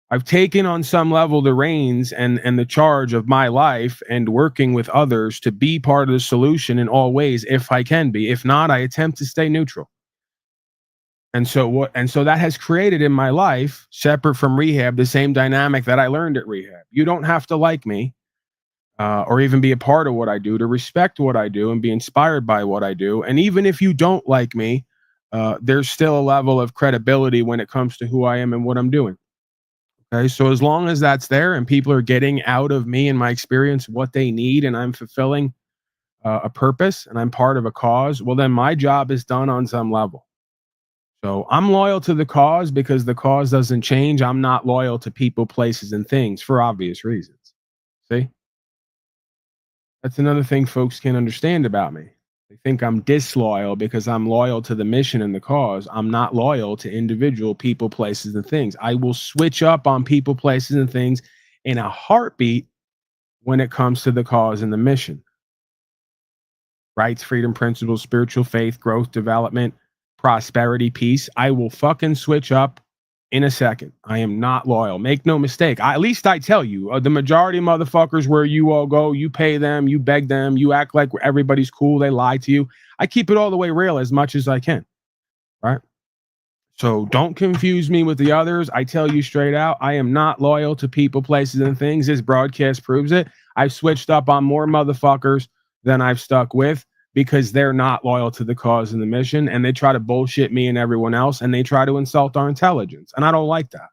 I've taken on some level the reins and the charge of my life and working with others to be part of the solution in all ways, if I can be. If not, I attempt to stay neutral. And so that has created in my life, separate from rehab, the same dynamic that I learned at rehab. You don't have to like me. Or even be a part of what I do, to respect what I do and be inspired by what I do. And even if you don't like me, there's still a level of credibility when it comes to who I am and what I'm doing. Okay, so as long as that's there and people are getting out of me and my experience what they need, and I'm fulfilling a purpose and I'm part of a cause, well, then my job is done on some level. So I'm loyal to the cause because the cause doesn't change. I'm not loyal to people, places, and things for obvious reasons. See? That's another thing folks can understand about me. They think I'm disloyal because I'm loyal to the mission and the cause. I'm not loyal to individual people, places, and things. I will switch up on people, places, and things in a heartbeat when it comes to the cause and the mission. Rights, freedom, principles, spiritual faith, growth, development, prosperity, peace. I will fucking switch up in a second. I am not loyal. Make no mistake. At least I tell you, the majority of motherfuckers where you all go, you pay them, you beg them, you act like everybody's cool, they lie to you. I keep it all the way real as much as I can, right? So don't confuse me with the others. I tell you straight out, I am not loyal to people, places, and things. This broadcast proves it. I've switched up on more motherfuckers than I've stuck with, because they're not loyal to the cause and the mission, and they try to bullshit me and everyone else, and they try to insult our intelligence. And I don't like that.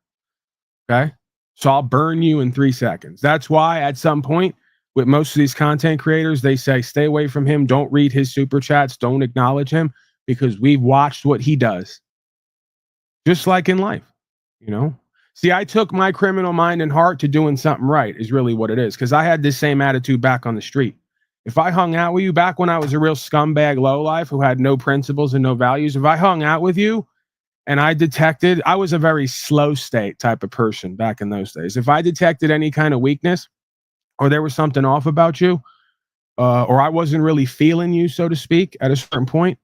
Okay? So I'll burn you in 3 seconds. That's why at some point with most of these content creators, they say, stay away from him. Don't read his super chats. Don't acknowledge him, because we've watched what he does. Just like in life, See, I took my criminal mind and heart to doing something right is really what it is. Because I had this same attitude back on the street. If I hung out with you back when I was a real scumbag lowlife who had no principles and no values, if I hung out with you and I detected, I was a very slow state type of person back in those days. If I detected any kind of weakness or there was something off about you, or I wasn't really feeling you, so to speak, at a certain point,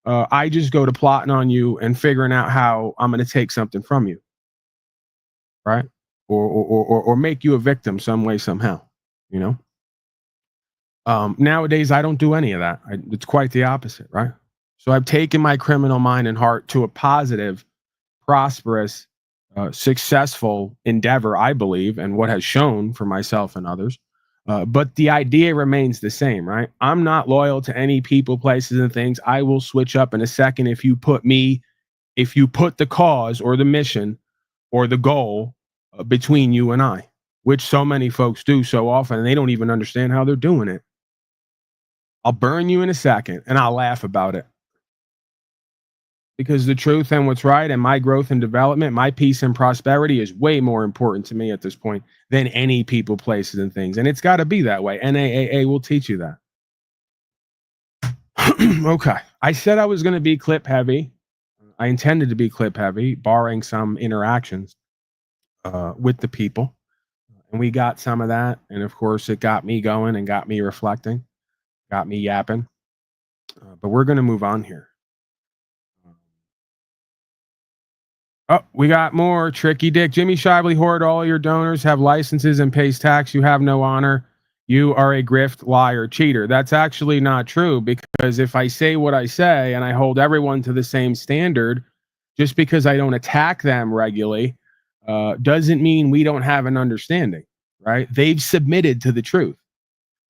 I just go to plotting on you and figuring out how I'm going to take something from you, right? Or make you a victim some way, somehow, you know? Nowadays, I don't do any of that. It's quite the opposite, right? So I've taken my criminal mind and heart to a positive, prosperous, successful endeavor, I believe, and what has shown for myself and others. But the idea remains the same, right? I'm not loyal to any people, places, and things. I will switch up in a second if you put the cause or the mission or the goal between you and I, which so many folks do so often, and they don't even understand how they're doing it. I'll burn you in a second and I'll laugh about it. Because the truth and what's right and my growth and development, my peace and prosperity is way more important to me at this point than any people, places, and things. And it's got to be that way. NAAA will teach you that. Okay. I said I was going to be clip heavy. I intended to be clip heavy, barring some interactions with the people. And we got some of that. And of course, it got me going and got me reflecting, got me yapping. But we're going to move on here. Oh, we got more. Tricky Dick. Jimmy Shively Hoard, all your donors have licenses and pays tax. You have no honor. You are a grift, liar, cheater. That's actually not true, because if I say what I say and I hold everyone to the same standard, just because I don't attack them regularly, doesn't mean we don't have an understanding, right? They've submitted to the truth.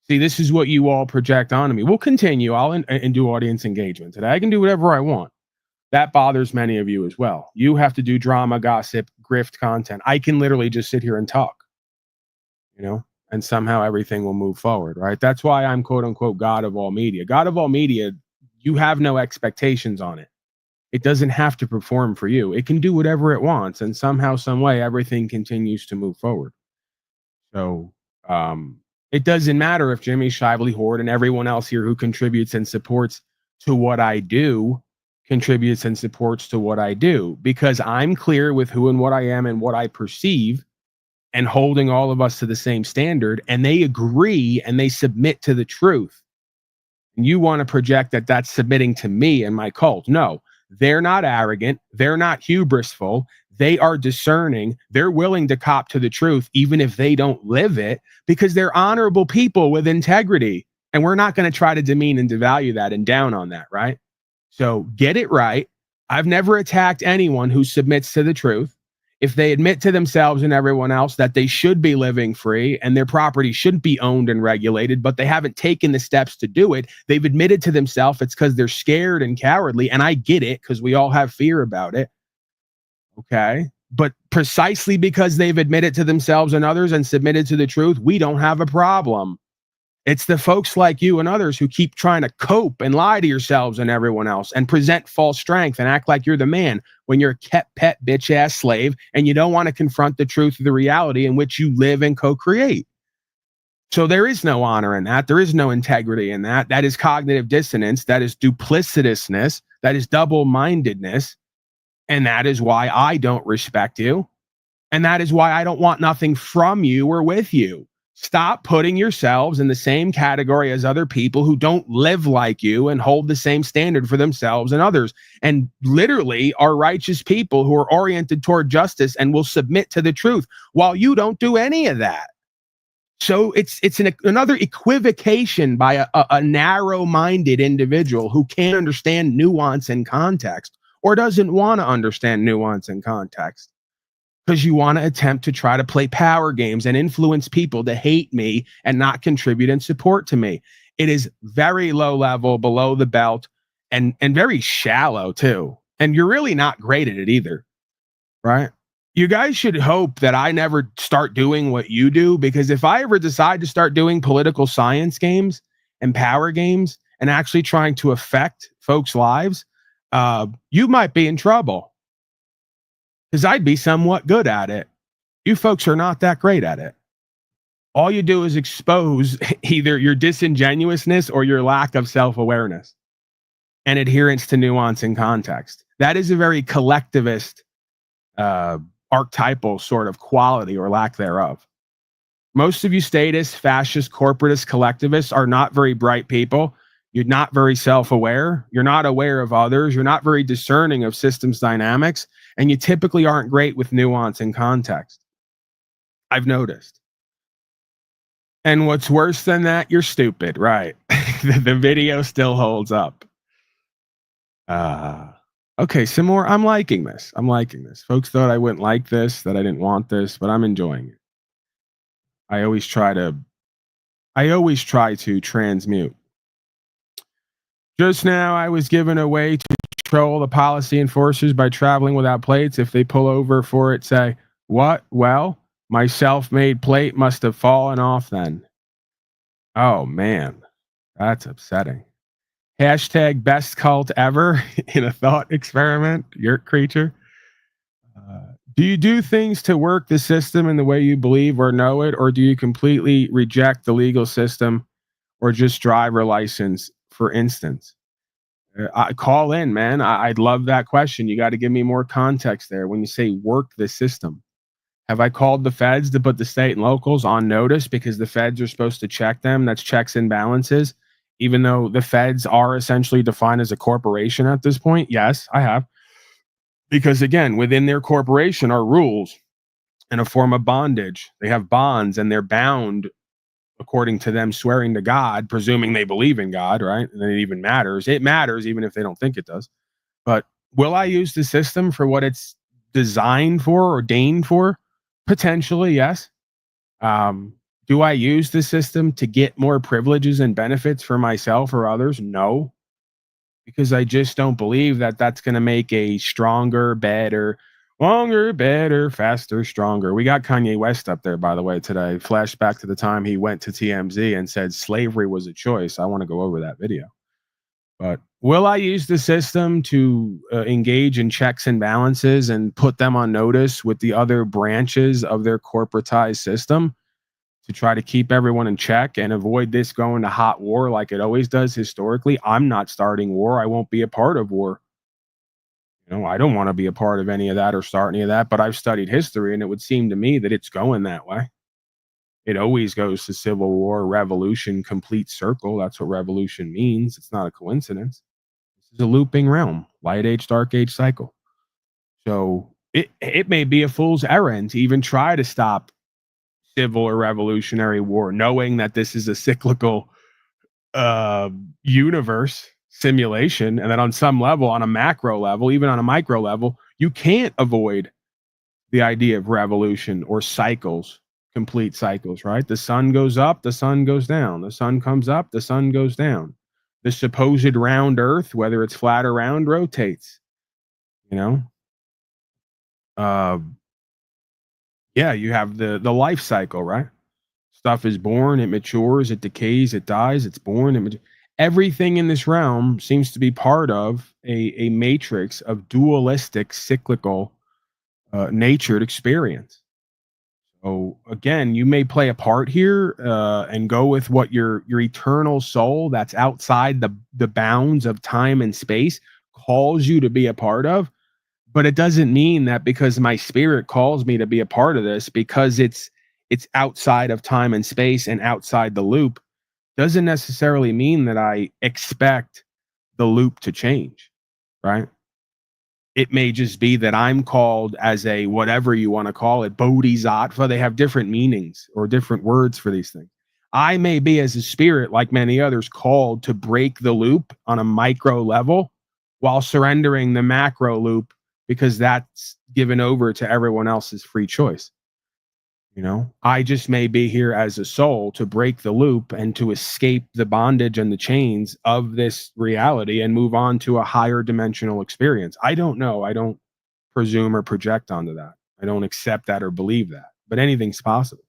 See, this is what you all project onto me. We'll continue. I'll do audience engagement today. I can do whatever I want. That bothers many of you as well. You have to do drama, gossip, grift content. I can literally just sit here and talk, you know, and somehow everything will move forward, right? That's why I'm quote unquote God of all media. God of all media, you have no expectations on it. It doesn't have to perform for you. It can do whatever it wants, and somehow, some way, everything continues to move forward. So it doesn't matter if Jimmy Shively Hoard and everyone else here who contributes and supports to what I do contributes and supports to what I do, because I'm clear with who and what I am and what I perceive, and holding all of us to the same standard, and they agree and they submit to the truth. And you want to project that that's submitting to me and my cult. No, they're not arrogant. They're not hubrisful. They are discerning. They're willing to cop to the truth, even if they don't live it, because they're honorable people with integrity. And we're not going to try to demean and devalue that and down on that, right? So get it right. I've never attacked anyone who submits to the truth. If they admit to themselves and everyone else that they should be living free and their property shouldn't be owned and regulated, but they haven't taken the steps to do it, they've admitted to themselves it's because they're scared and cowardly. And I get it, because we all have fear about it. Okay. But precisely because they've admitted to themselves and others and submitted to the truth, we don't have a problem. It's the folks like you and others who keep trying to cope and lie to yourselves and everyone else and present false strength and act like you're the man when you're a kept pet bitch ass slave and you don't want to confront the truth of the reality in which you live and co-create. So there is no honor in that. There is no integrity in that. That is cognitive dissonance. That is duplicitousness. That is double-mindedness. And that is why I don't respect you. And that is why I don't want nothing from you or with you. Stop putting yourselves in the same category as other people who don't live like you and hold the same standard for themselves and others, and literally are righteous people who are oriented toward justice and will submit to the truth, while you don't do any of that. So it's another equivocation by a narrow-minded individual who can't understand nuance and context, or doesn't want to understand nuance and context. Because you want to attempt to try to play power games and influence people to hate me and not contribute and support to me. It is very low level, below the belt, and very shallow too. And you're really not great at it either, right? You guys should hope that I never start doing what you do, because if I ever decide to start doing political science games and power games and actually trying to affect folks' lives, you might be in trouble. Because I'd be somewhat good at it. You folks are not that great at it. all you do is expose either your disingenuousness or your lack of self-awareness and adherence to nuance and context. That is a very collectivist, archetypal sort of quality or lack thereof. Most of you statists, fascists, corporatists, collectivists are not very bright people. You're not very self-aware. You're not aware of others. You're not very discerning of systems dynamics. And you typically aren't great with nuance and context. I've noticed. And what's worse than that, you're stupid, right? The video still holds up. Okay, some more. I'm liking this. Folks thought I wouldn't like this, that I didn't want this, but I'm enjoying it. I always try to transmute. Just now, I was given a way to control the policy enforcers by traveling without plates. If they pull over for it, say, what? Well, my self-made plate must have fallen off then. Oh, man. That's upsetting. Hashtag best cult ever in a thought experiment. Yurt creature. Do you do things to work the system in the way you believe or know it, or do you completely reject the legal system or just driver license, for instance? Call in, man. I'd love that question. You got to give me more context there. When you say work the system, have I called the feds to put the state and locals on notice because the feds are supposed to check them? That's checks and balances. Even though the feds are essentially defined as a corporation at this point. Yes, I have. Because again, within their corporation are rules and a form of bondage. They have bonds and they're bound according to them swearing to God, presuming they believe in God, right? And it even matters. It matters even if they don't think it does. But will I use the system for what it's designed for, ordained for? Potentially, yes. Do I use the system to get more privileges and benefits for myself or others? No. Because I just don't believe that that's going to make a stronger, better, longer, better, faster, stronger. We got Kanye West up there, by the way, today. Flashback to the time he went to TMZ and said slavery was a choice. I want to go over that video. But will I use the system to engage in checks and balances and put them on notice with the other branches of their corporatized system to try to keep everyone in check and avoid this going to hot war like it always does historically? I'm not starting war. I won't be a part of war. You know, I don't want to be a part of any of that or start any of that, but I've studied history and it would seem to me that it's going that way. It always goes to civil war, revolution, complete circle. That's what revolution means. It's not a coincidence. This is a looping realm, light age, dark age cycle. So it may be a fool's errand to even try to stop civil or revolutionary war, knowing that this is a cyclical universe simulation, and that on some level, on a macro level, even on a micro level, you can't avoid the idea of revolution or cycles, complete cycles, right? The sun goes up, the sun goes down. The sun comes up, the sun goes down. The supposed round earth, whether it's flat or round, rotates, you know? Yeah, you have the life cycle, right? Stuff is born, it matures, it decays, it dies, it's born, everything in this realm seems to be part of a matrix of dualistic, cyclical, natured experience. So again, you may play a part here and go with what your eternal soul that's outside the bounds of time and space calls you to be a part of. But it doesn't mean that because my spirit calls me to be a part of this, because it's outside of time and space and outside the loop, doesn't necessarily mean that I expect the loop to change, right? It may just be that I'm called as a, whatever you want to call it, bodhisattva. They have different meanings or different words for these things. I may be, as a spirit, like many others, called to break the loop on a micro level while surrendering the macro loop, because that's given over to everyone else's free choice. You know, I just may be here as a soul to break the loop and to escape the bondage and the chains of this reality and move on to a higher dimensional experience. I don't know. I don't presume or project onto that. I don't accept that or believe that, but anything's possible.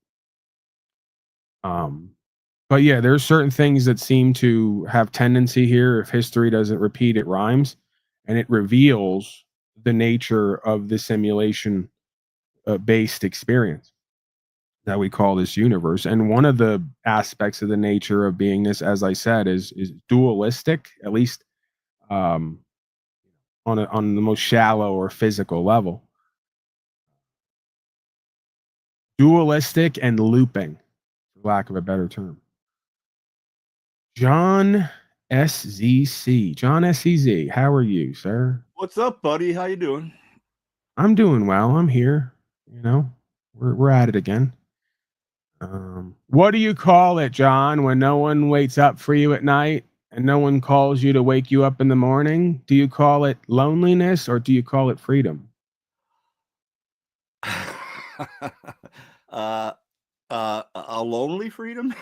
But yeah, there's certain things that seem to have tendency here. If history doesn't repeat, it rhymes, and it reveals the nature of the simulation based experience. that we call this universe. And one of the aspects of the nature of beingness, as I said, is dualistic, at least on the most shallow or physical level. Dualistic and looping, for lack of a better term. John SZC. John SCZ, how are you, sir? What's up, buddy? How you doing? I'm doing well. I'm here. You know, we're at it again. What do you call it, John, when no one waits up for you at night and no one calls you to wake you up in the morning? Do you call it loneliness or do you call it freedom? A lonely freedom?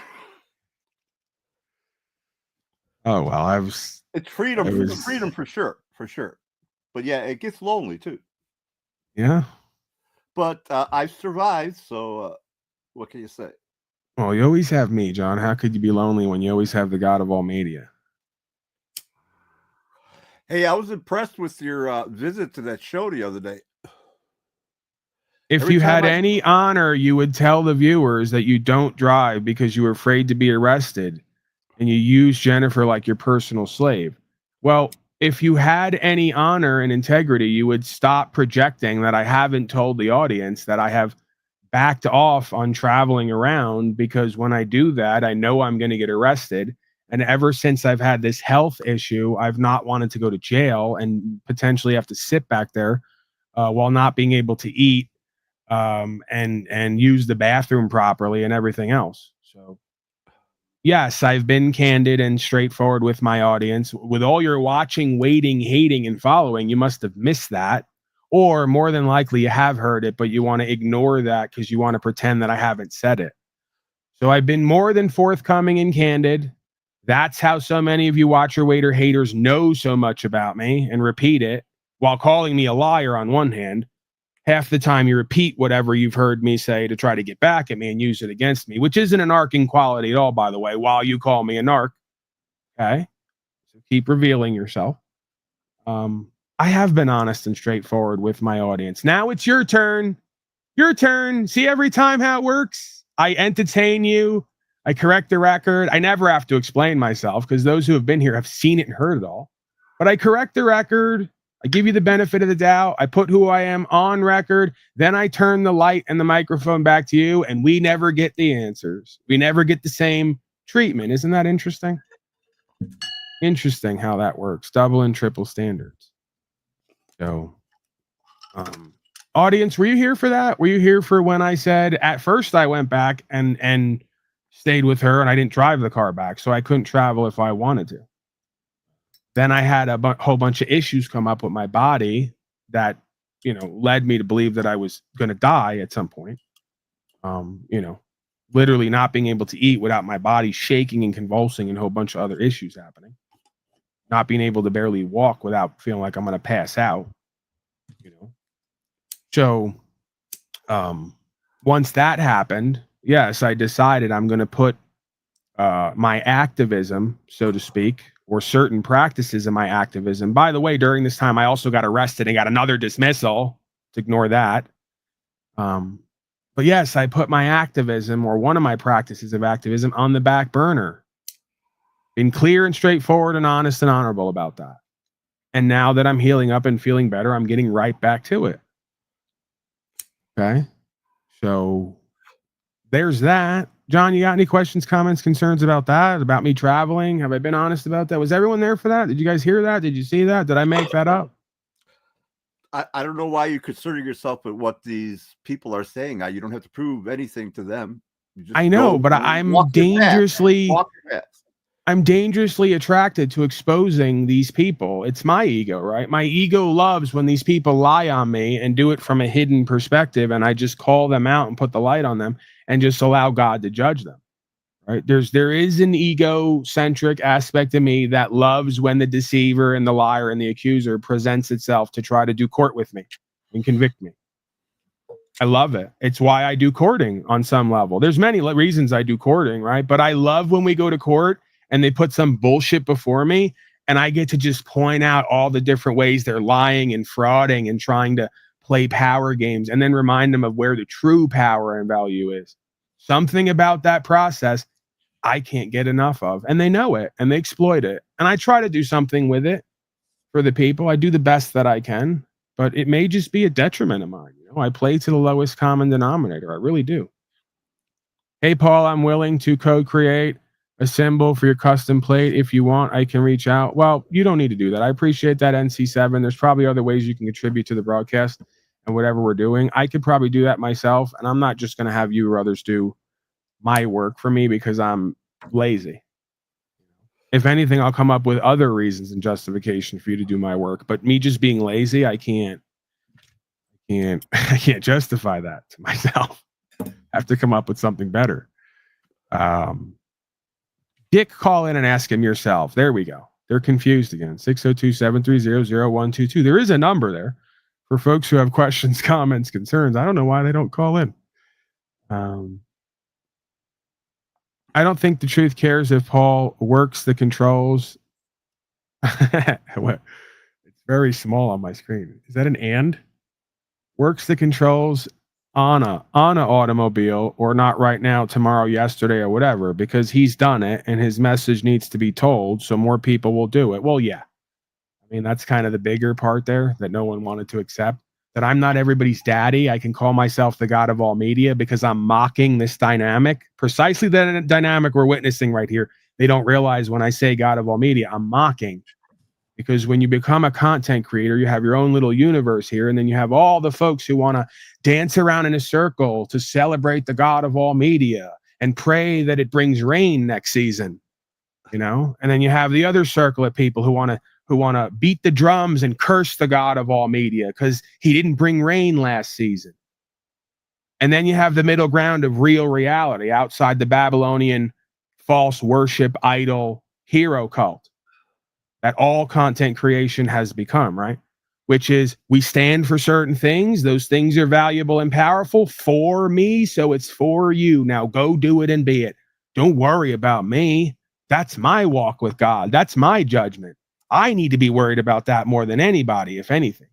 Oh well, it's freedom. Freedom for sure, But yeah, it gets lonely too. Yeah. But I've survived, so what can you say? Well, you always have me, John. How could you be lonely when you always have the God of all media? Hey, I was impressed with your visit to that show the other day. If you had any honor, you would tell the viewers that you don't drive because you were afraid to be arrested and you use Jennifer like your personal slave. Well, if you had any honor and integrity, you would stop projecting that I haven't told the audience that I have backed off on traveling around, because when I do that, I know I'm going to get arrested. And ever since I've had this health issue, I've not wanted to go to jail and potentially have to sit back there while not being able to eat and use the bathroom properly and everything else. So yes, I've been candid and straightforward with my audience. With all your watching, waiting, hating, and following, you must have missed that. Or more than likely you have heard it, but you want to ignore that because you want to pretend that I haven't said it. So I've been more than forthcoming and candid. That's how so many of you watcher, waiter, haters know so much about me and repeat it while calling me a liar on one hand. Half the time you repeat whatever you've heard me say to try to get back at me and use it against me, which isn't a narking quality at all, by the way, while you call me a narc. Okay? So keep revealing yourself. I have been honest and straightforward with my audience. Now it's your turn. Your turn. See every time how it works? I entertain you. I correct the record. I never have to explain myself because those who have been here have seen it and heard it all. But I correct the record. I give you the benefit of the doubt. I put who I am on record. Then I turn the light and the microphone back to you, and we never get the answers. We never get the same treatment. Isn't that interesting? Interesting how that works. Double and triple standards. So, audience, were you here for that? Were you here for when I said at first I went back and stayed with her and I didn't drive the car back, so I couldn't travel if I wanted to. Then I had a whole bunch of issues come up with my body that, led me to believe that I was going to die at some point. Literally not being able to eat without my body shaking and convulsing and a whole bunch of other issues happening. Not being able to barely walk without feeling like I'm going to pass out. So once that happened, yes, I decided I'm going to put my activism, so to speak, or certain practices of my activism. By the way, during this time, I also got arrested and got another dismissal. To ignore that. But yes, I put my activism, or one of my practices of activism, on the back burner. Been clear and straightforward and honest and honorable about that. And now that I'm healing up and feeling better, I'm getting right back to it. Okay. So there's that. John, you got any questions, comments, concerns about that? About me traveling? Have I been honest about that? Was everyone there for that? Did you guys hear that? Did you see that? Did I make that up? I don't know why you're concerning yourself with what these people are saying. You don't have to prove anything to them. I know, but I'm dangerously attracted to exposing these people. It's my ego, right? My ego loves when these people lie on me and do it from a hidden perspective, and I just call them out and put the light on them and just allow God to judge them. Right? There is an egocentric aspect of me that loves when the deceiver and the liar and the accuser presents itself to try to do court with me and convict me. I love it. It's why I do courting on some level. There's many reasons I do courting, right? But I love when we go to court and they put some bullshit before me and I get to just point out all the different ways they're lying and frauding and trying to play power games, and then remind them of where the true power and value is. Something about that process I can't get enough of. And they know it and they exploit it. And I try to do something with it for the people. I do the best that I can, but it may just be a detriment of mine. You know, I play to the lowest common denominator. I really do. Hey, Paul, I'm willing to co-create a symbol for your custom plate. If you want, I can reach out. Well, you don't need to do that. I appreciate that, NC7. There's probably other ways you can contribute to the broadcast and whatever we're doing. I could probably do that myself, and I'm not just going to have you or others do my work for me because I'm lazy. If anything, I'll come up with other reasons and justification for you to do my work. But me just being lazy, I can't justify that to myself. I have to come up with something better. Dick, call in and ask him yourself. There we go. They're confused again. 602-730-0122. There is a number there for folks who have questions, comments, concerns. I don't know why they don't call in. I don't think the truth cares if Paul works the controls. It's very small on my screen. Is that an and? Works the controls on a automobile, or not right now, tomorrow, yesterday, or whatever, because he's done it and his message needs to be told so more people will do it. Well, yeah. I mean, that's kind of the bigger part there that no one wanted to accept. That I'm not everybody's daddy. I can call myself the God of all media because I'm mocking this dynamic. Precisely the dynamic we're witnessing right here. They don't realize when I say God of all media, I'm mocking. Because when you become a content creator, you have your own little universe here, and then you have all the folks who want to dance around in a circle to celebrate the God of all media and pray that it brings rain next season, you know? And then you have the other circle of people who want to beat the drums and curse the God of all media because he didn't bring rain last season. And then you have the middle ground of real reality outside the Babylonian false worship idol hero cult that all content creation has become, right? Which is, we stand for certain things. Those things are valuable and powerful for me, so it's for you. Now go do it and be it. Don't worry about me. That's my walk with God. That's my judgment. I need to be worried about that more than anybody, if anything.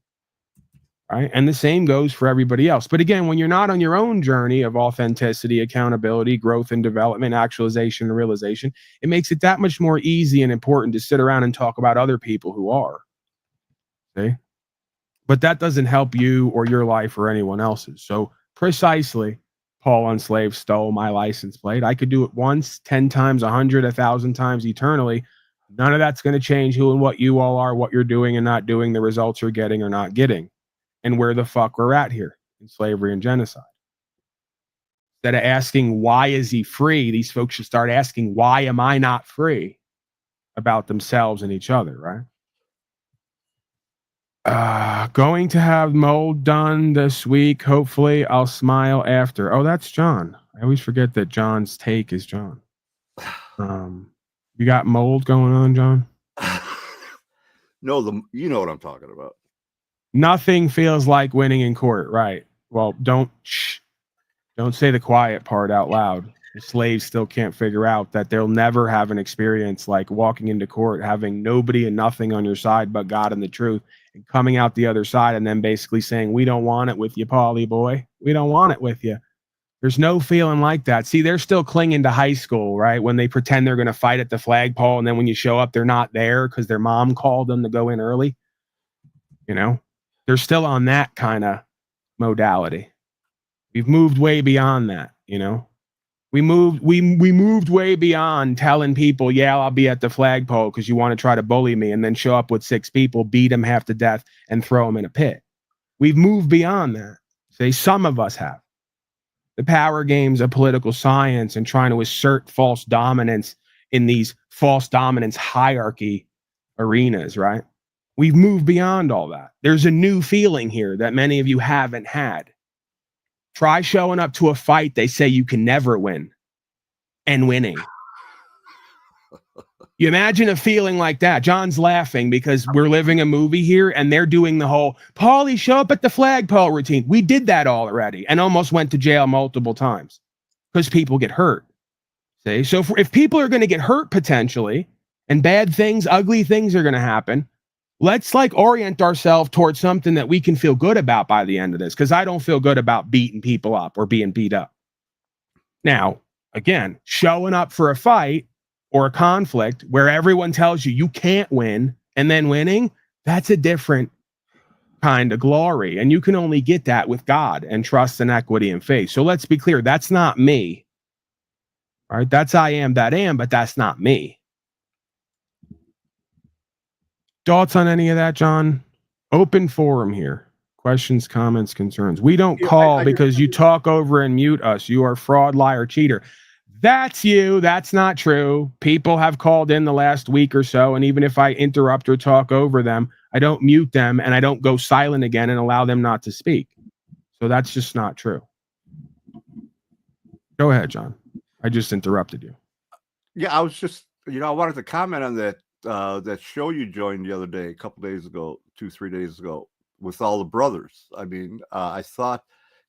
Right? And the same goes for everybody else. But again, when you're not on your own journey of authenticity, accountability, growth and development, actualization and realization, it makes it that much more easy and important to sit around and talk about other people who are. See? But that doesn't help you or your life or anyone else's. So precisely, Paul Enslaved stole my license plate. I could do it once, 10 times, 100, 1,000 times eternally. None of that's going to change who and what you all are, what you're doing and not doing, the results you're getting or not getting. And where the fuck we're at here in slavery and genocide. Instead of asking, why is he free? These folks should start asking, why am I not free? About themselves and each other, right? Going to have mold done this week. Hopefully I'll smile after. Oh, that's John. I always forget that John's take is John. You got mold going on, John? No, you know what I'm talking about. Nothing feels like winning in court, right? Well, don't say the quiet part out loud. The slaves still can't figure out that they'll never have an experience like walking into court, having nobody and nothing on your side but God and the truth, and coming out the other side and then basically saying, we don't want it with you, Paulie boy. We don't want it with you. There's no feeling like that. See, they're still clinging to high school, right? When they pretend they're going to fight at the flagpole, and then when you show up, they're not there because their mom called them to go in early. You know? They're still on that kind of modality. We've moved way beyond that, you know. We moved way beyond telling people, yeah, I'll be at the flagpole because you want to try to bully me, and then show up with 6 people, beat them half to death, and throw them in a pit. We've moved beyond that. Say some of us have. The power games of political science and trying to assert false dominance in these false dominance hierarchy arenas, right? We've moved beyond all that. There's a new feeling here that many of you haven't had. Try showing up to a fight they say you can never win and winning. You imagine a feeling like that. John's laughing because we're living a movie here and they're doing the whole, Paulie, show up at the flagpole routine. We did that all already and almost went to jail multiple times because people get hurt. See? So if people are going to get hurt potentially and bad things, ugly things are going to happen, let's orient ourselves towards something that we can feel good about by the end of this, because I don't feel good about beating people up or being beat up. Now, again, showing up for a fight or a conflict where everyone tells you you can't win and then winning, that's a different kind of glory. And you can only get that with God and trust and equity and faith. So let's be clear, that's not me. All right, that's I am that am, but that's not me. Thoughts on any of that, John? Open forum here. Questions, comments, concerns. We don't call because you talk over and mute us. You are fraud, liar, cheater. That's you. That's not true. People have called in the last week or so, and even if I interrupt or talk over them, I don't mute them and I don't go silent again and allow them not to speak. So that's just not true. Go ahead, John. I just interrupted you. Yeah, I was just, I wanted to comment on that that show you joined the other day, a couple days ago, 2-3 days ago, with all the brothers. I mean, I thought,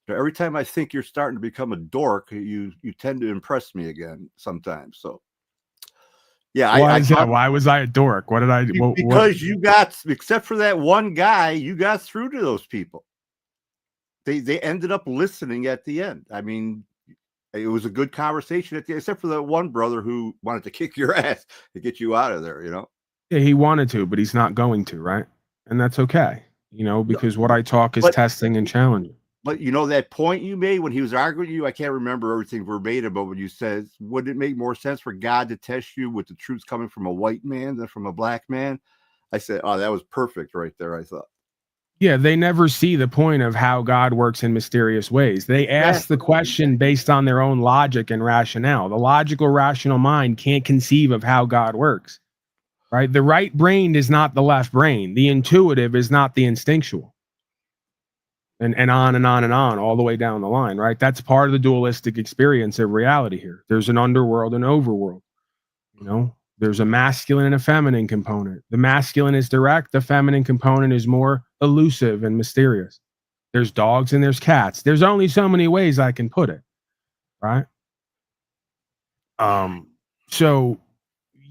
every time I think you're starting to become a dork, you tend to impress me again sometimes. So, yeah, Why was I a dork? What did I do? Because you got, except for that one guy, you got through to those people. They ended up listening at the end. I mean, it was a good conversation at the end, except for that one brother who wanted to kick your ass to get you out of there, Yeah, he wanted to, but he's not going to, right? And that's okay, because what I talk is testing and challenging. But that point you made when he was arguing with you, I can't remember everything verbatim, but when you said, would it make more sense for God to test you with the truth coming from a white man than from a black man? I said, oh, that was perfect right there, I thought. Yeah, they never see the point of how God works in mysterious ways. They ask the question based on their own logic and rationale. The logical, rational mind can't conceive of how God works, right? The right brain is not the left brain. The intuitive is not the instinctual. And on and on and on, all the way down the line, right? That's part of the dualistic experience of reality here. There's an underworld and overworld, There's a masculine and a feminine component. The masculine is direct. The feminine component is more elusive and mysterious. There's dogs and there's cats. There's only so many ways I can put it, right? So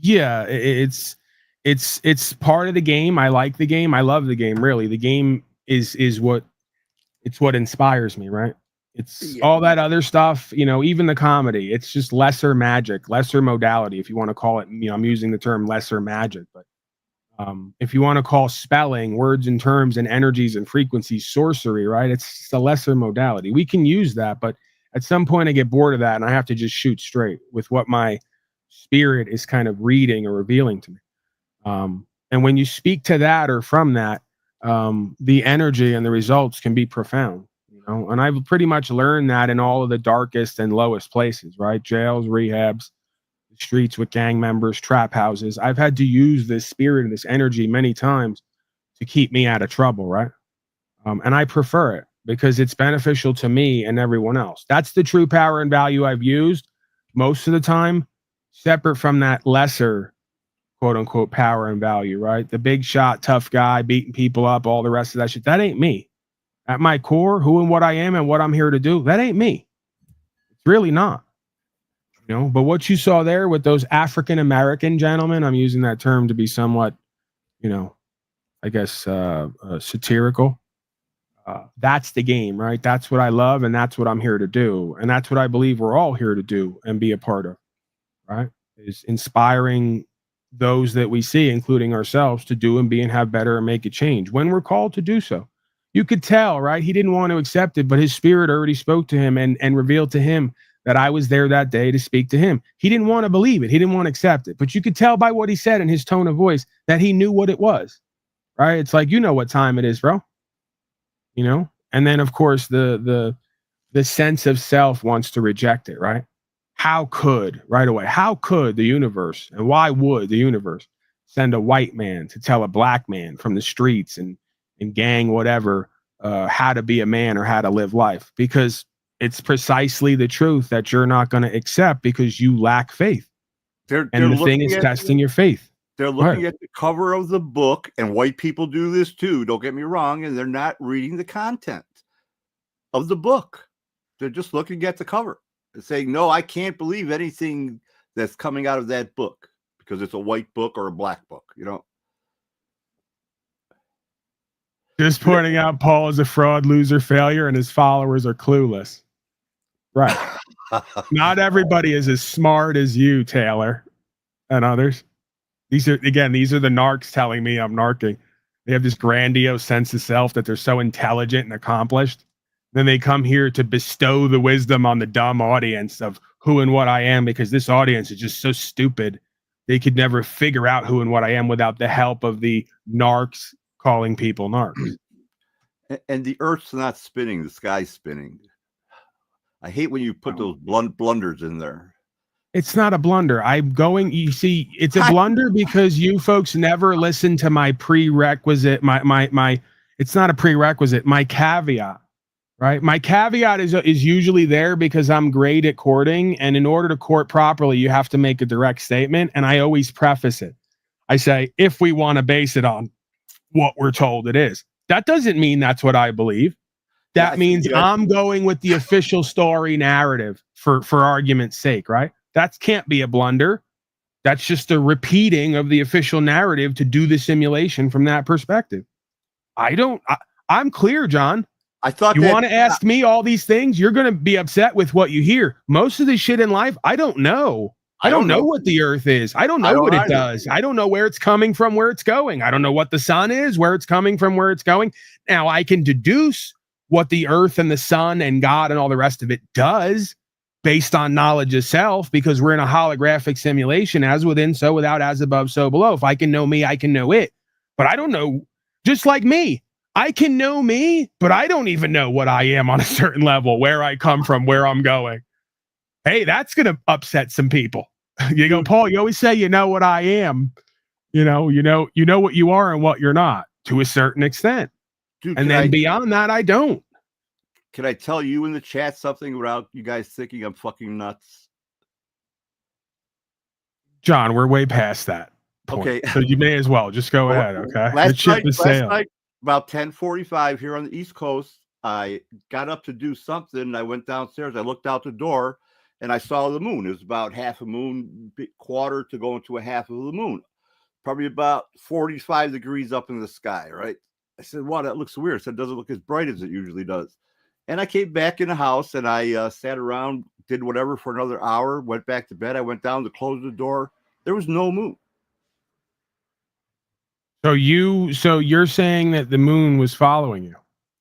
yeah, it's part of the game. I like the game. I love the game. Really, the game is what inspires me, right? It's all that other stuff, even the comedy. It's just lesser magic, lesser modality, if you want to call it. I'm using the term lesser magic, but if you want to call spelling, words and terms and energies and frequencies sorcery, right? It's just a lesser modality. We can use that, but at some point I get bored of that and I have to just shoot straight with what my spirit is kind of reading or revealing to me. And when you speak to that or from that, the energy and the results can be profound, and I've pretty much learned that in all of the darkest and lowest places, right? Jails, rehabs, the streets with gang members, trap houses. I've had to use this spirit and this energy many times to keep me out of trouble, right? And I prefer it because it's beneficial to me and everyone else. That's the true power and value I've used most of the time, separate from that lesser quote unquote power and value, right? The big shot, tough guy, beating people up, all the rest of that shit. That ain't me. At my core, who and what I am and what I'm here to do, that ain't me. It's really not. But what you saw there with those African American gentlemen, I'm using that term to be somewhat, I guess, satirical. That's the game, right? That's what I love, and that's what I'm here to do. And that's what I believe we're all here to do and be a part of, right? Is inspiring those that we see, including ourselves, to do and be and have better and make a change when we're called to do so. You could tell, right? He didn't want to accept it, but his spirit already spoke to him and revealed to him that I was there that day to speak to him. He didn't want to believe it. He didn't want to accept it, but you could tell by what he said and his tone of voice that he knew what it was, right? It's like, what time it is, bro. And then of course the sense of self wants to reject it, right? How could the universe, and why would the universe send a white man to tell a black man from the streets and gang whatever how to be a man or how to live life? Because it's precisely the truth that you're not going to accept because you lack faith. And the thing is testing your faith. They're looking at the cover of the book, and white people do this too, don't get me wrong, and they're not reading the content of the book. They're just looking at the cover and saying, no, I can't believe anything that's coming out of that book because it's a white book or a black book, Just pointing out Paul is a fraud, loser, failure, and his followers are clueless. Right. Not everybody is as smart as you, Taylor, and others. These are the narcs telling me I'm narking. They have this grandiose sense of self that they're so intelligent and accomplished. Then they come here to bestow the wisdom on the dumb audience of who and what I am, because this audience is just so stupid. They could never figure out who and what I am without the help of the narcs calling people narcs. And the earth's not spinning, the sky's spinning. I hate when you put those blunders in there. It's not a blunder. You see, it's a blunder because you folks never listen to my prerequisite, my it's not a prerequisite, my caveat, right? My caveat is usually there because I'm great at courting, and in order to court properly, you have to make a direct statement, and I always preface it. I say, if we want to base it on what we're told it is. That doesn't mean that's what I believe. That means I'm going with the official story narrative for argument's sake, right? That can't be a blunder. That's just a repeating of the official narrative to do the simulation from that perspective. I'm clear, John. I thought you want to ask me all these things, you're going to be upset with what you hear. Most of the shit in life, I don't know. I don't know what the earth is. I don't know what it does. I don't know where it's coming from, where it's going. I don't know what the sun is, where it's coming from, where it's going. Now I can deduce what the earth and the sun and God and all the rest of it does based on knowledge of self, because we're in a holographic simulation, as within, so without, as above, so below. If I can know me, I can know it. But I don't know, just like me. I can know me, but I don't even know what I am on a certain level, where I come from, where I'm going. Hey, that's going to upset some people. You go, Paul, you always say, you know what I am. You know what you are and what you're not, to a certain extent. Dude, and then beyond that, I don't. Can I tell you in the chat something without you guys thinking I'm fucking nuts? John, we're way past that point. Okay. So you may as well just go ahead, okay? Last night, about 10:45 here on the East Coast, I got up to do something. I went downstairs. I looked out the door, and I saw the moon. It was about half a moon, quarter to go into a half of the moon. Probably about 45 degrees up in the sky, right? I said, wow, that looks weird. I said, it doesn't look as bright as it usually does. And I came back in the house, and I sat around, did whatever for another hour, went back to bed. I went down to close the door. There was no moon. So you're saying that the moon was following you?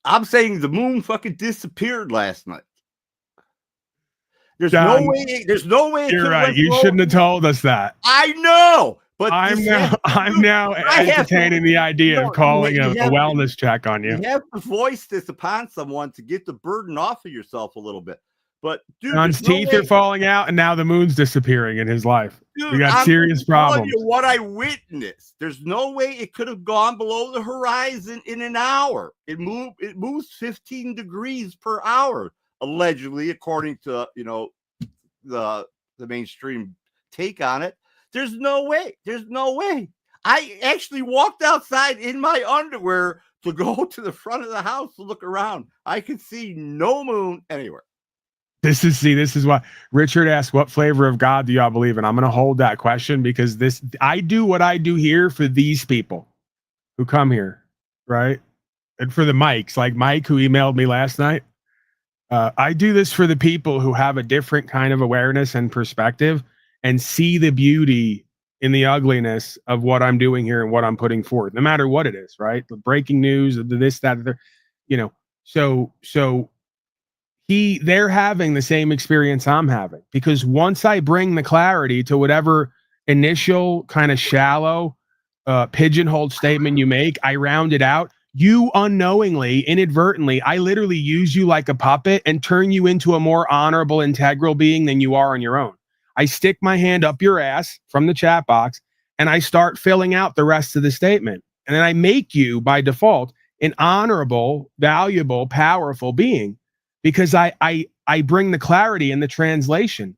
I'm saying the moon fucking disappeared last night. There's John, no way. There's no way. You're right. You shouldn't have told us that. I know, but I'm now entertaining the idea of calling a wellness check on you. You have to voice this upon someone to get the burden off of yourself a little bit. But dude, John's teeth are falling out, and now the moon's disappearing in his life. Dude, we got serious problems. You what I witnessed. There's no way it could have gone below the horizon in an hour. It moves 15 degrees per hour, allegedly, according to the mainstream take on it. There's no way. There's no way. I actually walked outside in my underwear to go to the front of the house to look around. I could see no moon anywhere. This is why Richard asked, what flavor of God do y'all believe in? I'm going to hold that question because I do what I do here for these people who come here, right? And for the Mikes, like Mike, who emailed me last night. I do this for the people who have a different kind of awareness and perspective and see the beauty in the ugliness of what I'm doing here and what I'm putting forth, no matter what it is, right? The breaking news, this, that, so they're having the same experience I'm having, because once I bring the clarity to whatever initial kind of shallow pigeonholed statement you make, I round it out. You unknowingly, inadvertently, I literally use you like a puppet and turn you into a more honorable, integral being than you are on your own. I stick my hand up your ass from the chat box and I start filling out the rest of the statement. And then I make you, by default, an honorable, valuable, powerful being, because I bring the clarity in the translation.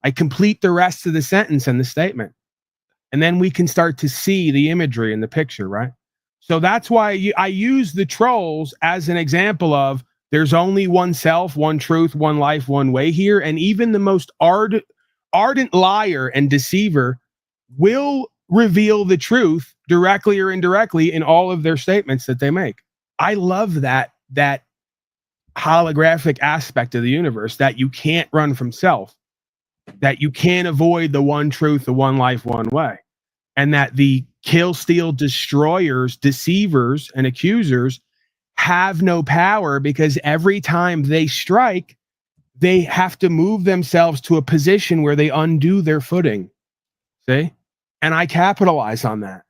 I complete the rest of the sentence and the statement. And then we can start to see the imagery in the picture, right? So that's why I use the trolls as an example of there's only one self, one truth, one life, one way here. And even the most ardent liar and deceiver will reveal the truth directly or indirectly in all of their statements that they make. I love that holographic aspect of the universe, that you can't run from self, that you can't avoid the one truth, the one life, one way, and that the kill, steal, destroyers, deceivers, and accusers have no power, because every time they strike, they have to move themselves to a position where they undo their footing. See? And I capitalize on that.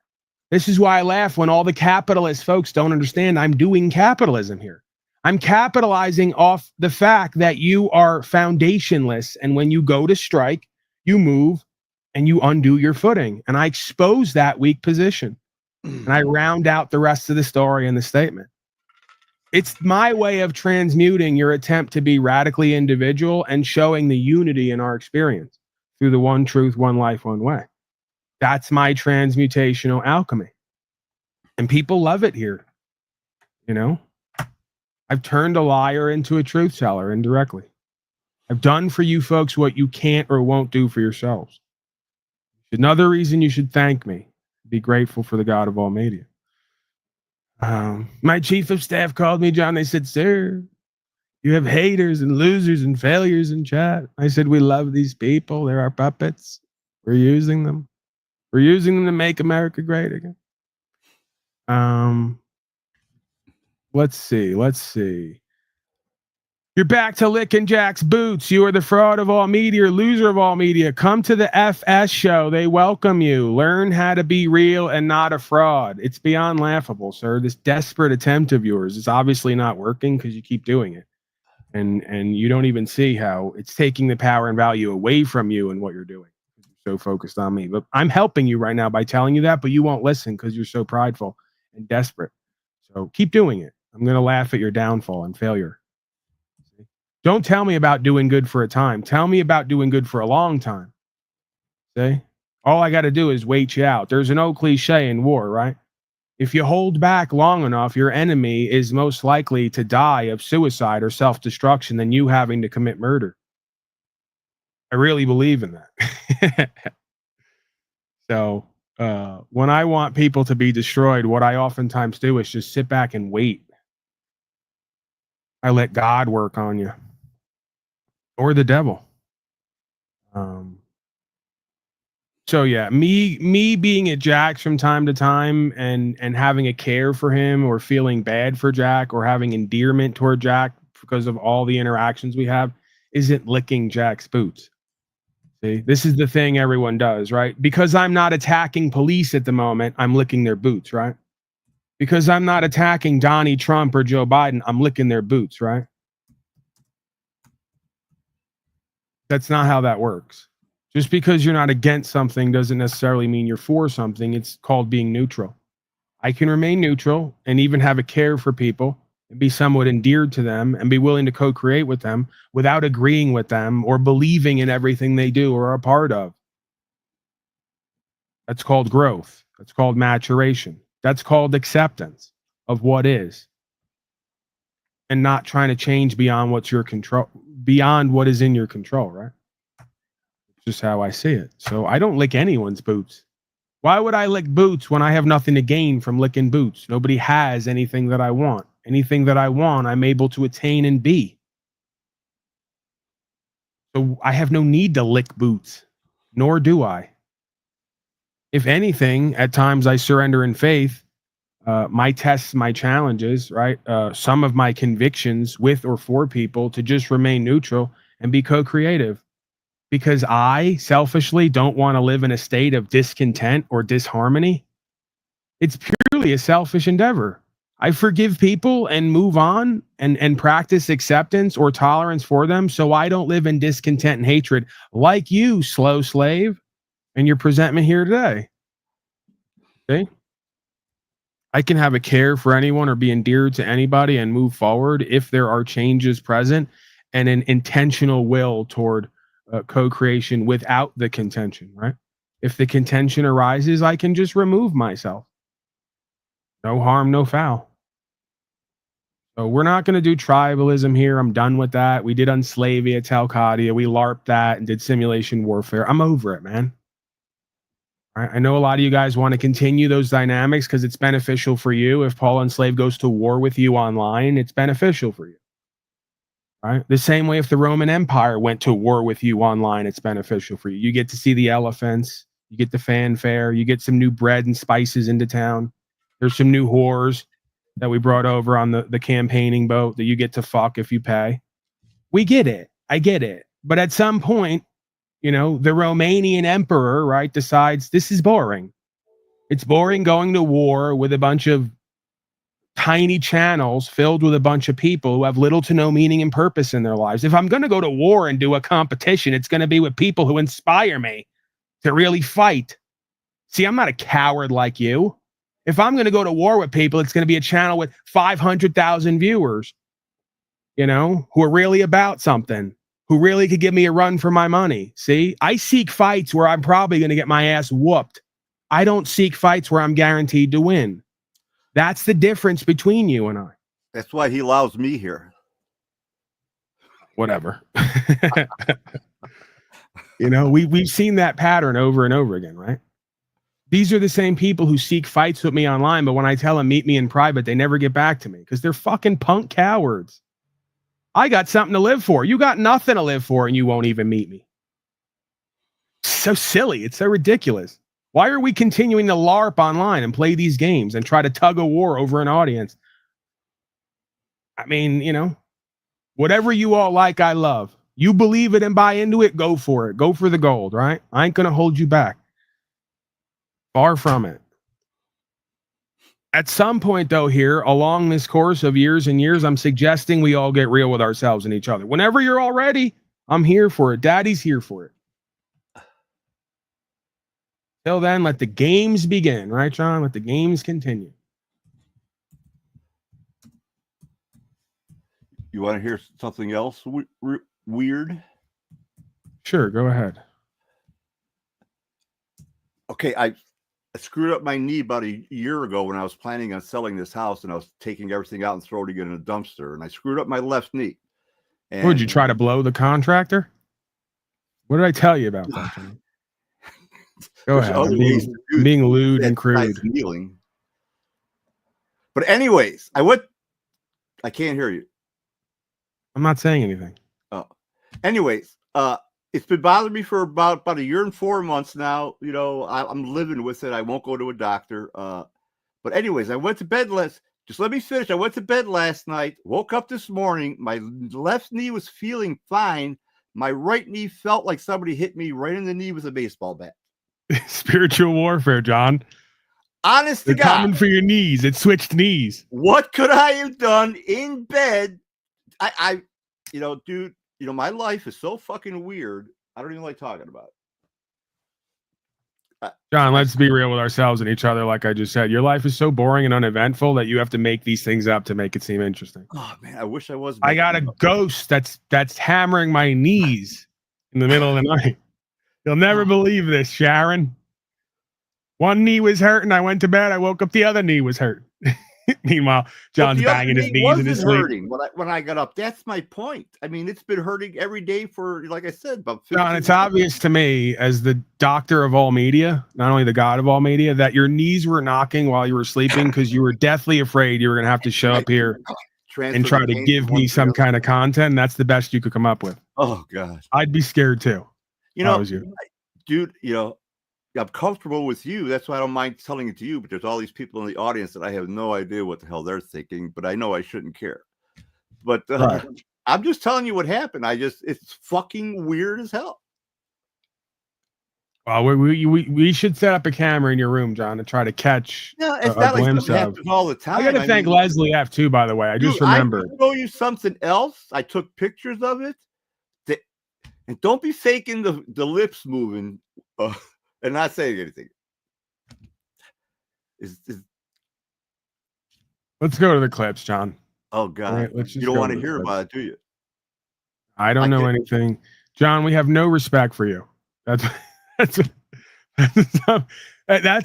This is why I laugh when all the capitalist folks don't understand I'm doing capitalism here. I'm capitalizing off the fact that you are foundationless, and when you go to strike, you move and you undo your footing. And I expose that weak position. And I round out the rest of the story in the statement. It's my way of transmuting your attempt to be radically individual and showing the unity in our experience through the one truth, one life, one way. That's my transmutational alchemy. And people love it here. You know, I've turned a liar into a truth teller indirectly. I've done for you folks what you can't or won't do for yourselves. Another reason you should thank me. Be grateful for the God of all media. My chief of staff called me, John. They said, sir, you have haters and losers and failures in chat. I said, we love these people. They're our puppets. We're using them. We're using them to make America great again. Let's see. You're back to licking Jack's boots. You are the fraud of all media, or loser of all media. Come to the FS show. They welcome you. Learn how to be real and not a fraud. It's beyond laughable, sir. This desperate attempt of yours is obviously not working because you keep doing it. And you don't even see how it's taking the power and value away from you and what you're doing. You're so focused on me. But I'm helping you right now by telling you that, but you won't listen because you're so prideful and desperate. So keep doing it. I'm going to laugh at your downfall and failure. Don't tell me about doing good for a time. Tell me about doing good for a long time. See? All I got to do is wait you out. There's an old cliche in war, right? If you hold back long enough, your enemy is most likely to die of suicide or self-destruction than you having to commit murder. I really believe in that. So when I want people to be destroyed, what I oftentimes do is just sit back and wait. I let God work on you. Or the devil. So yeah, me being at Jack's from time to time and having a care for him, or feeling bad for Jack, or having endearment toward Jack because of all the interactions we have, isn't licking Jack's boots. See, this is the thing everyone does, right? Because I'm not attacking police at the moment, I'm licking their boots, right? Because I'm not attacking Donnie Trump or Joe Biden, I'm licking their boots, right? That's not how that works. Just because you're not against something doesn't necessarily mean you're for something. It's called being neutral. I can remain neutral and even have a care for people and be somewhat endeared to them and be willing to co-create with them without agreeing with them or believing in everything they do or are a part of. That's called growth. That's called maturation. That's called acceptance of what is, and not trying to change beyond what's your control, beyond what is in your control, right? It's just how I see it. So I don't lick anyone's boots. Why would I lick boots when I have nothing to gain from licking boots? Nobody has anything that I want. Anything that I want, I'm able to attain and be. So I have no need to lick boots, nor do I. If anything, at times I surrender in faith. My tests, my challenges, right? Some of my convictions with or for people to just remain neutral and be co-creative, because I selfishly don't want to live in a state of discontent or disharmony. It's purely a selfish endeavor. I forgive people and move on and practice acceptance or tolerance for them, so I don't live in discontent and hatred like you, slow slave, and your presentment here today. See? I can have a care for anyone or be endeared to anybody and move forward if there are changes present and an intentional will toward co-creation without the contention, right? If the contention arises, I can just remove myself. No harm, no foul. So we're not going to do tribalism here. I'm done with that. We did Unslavia, Talcadia. We LARPed that and did simulation warfare. I'm over it, man. I know a lot of you guys want to continue those dynamics because it's beneficial for you. If Paul Unslave goes to war with you online, it's beneficial for you. right? The same way if the Roman Empire went to war with you online, it's beneficial for you. You get to see the elephants, you get the fanfare, you get some new bread and spices into town. There's some new whores that we brought over on the campaigning boat that you get to fuck if you pay. We get it. I get it. But at some point, the Romanian emperor, right, decides this is boring. It's boring going to war with a bunch of tiny channels filled with a bunch of people who have little to no meaning and purpose in their lives. If I'm going to go to war and do a competition, it's going to be with people who inspire me to really fight. See, I'm not a coward like you. If I'm going to go to war with people, it's going to be a channel with 500,000 viewers, who are really about something, who really could give me a run for my money. See, I seek fights where I'm probably going to get my ass whooped. I don't seek fights where I'm guaranteed to win. That's the difference between you and I. That's why he allows me here. Whatever. We've seen that pattern over and over again, right? These are the same people who seek fights with me online, but when I tell them meet me in private, they never get back to me because they're fucking punk cowards. I got something to live for. You got nothing to live for, and you won't even meet me. So silly. It's so ridiculous. Why are we continuing to LARP online and play these games and try to tug a war over an audience? I mean, whatever you all like, I love. You believe it and buy into it, go for it. Go for the gold, right? I ain't going to hold you back. Far from it. At some point, though, here, along this course of years and years, I'm suggesting we all get real with ourselves and each other. Whenever you're all ready, I'm here for it. Daddy's here for it. Till then, let the games begin, right, John? Let the games continue. You want to hear something else weird? Sure, go ahead. Okay, I screwed up my knee about a year ago when I was planning on selling this house, and I was taking everything out and throwing it in a dumpster, and I screwed up my left knee. And Would you try to blow the contractor? What did I tell you about that, John? Go ahead. I'm being lewd and crude. Kneeling. But anyways, I can't hear you. I'm not saying anything. Oh. Anyways, it's been bothering me for about a year and 4 months now. I'm living with it. I won't go to a doctor. But anyways, I went to bed just let me finish. I went to bed last night, woke up this morning. My left knee was feeling fine. My right knee felt like somebody hit me right in the knee with a baseball bat. Spiritual warfare, John. Honest to God. Coming for your knees. It switched knees. What could I have done in bed? Dude, my life is so fucking weird. I don't even like talking about it. John, let's be real with ourselves and each other. Like I just said, your life is so boring and uneventful that you have to make these things up to make it seem interesting. Oh man, I wish I was. I got a ghost that's hammering my knees in the middle of the night. You'll never believe this, Sharon. One knee was hurt, and I went to bed. I woke up, the other knee was hurt. Meanwhile, John's banging his knees in his sleep. Hurting when I got up. That's my point. I mean, it's been hurting every day for, like I said, about 15 John, it's obvious to me, as the doctor of all media, not only the god of all media, that your knees were knocking while you were sleeping because you were deathly afraid you were going to have to show up here and try to give me some kind of content. And that's the best you could come up with. Oh, gosh. I'd be scared, too. Dude, I'm comfortable with you. That's why I don't mind telling it to you. But there's all these people in the audience that I have no idea what the hell they're thinking. But I know I shouldn't care. But right. I'm just telling you what happened. It's fucking weird as hell. Well, we should set up a camera in your room, John, and try to catch it's a not glimpse like of. All the time. I got to thank Leslie F. too, by the way. I just remembered. I show you something else. I took pictures of it. And don't be faking the lips moving and not saying anything. Let's go to the clips, John. Oh, God. Right, you don't want to hear about it, do you? I don't know anything. John, we have no respect for you. That's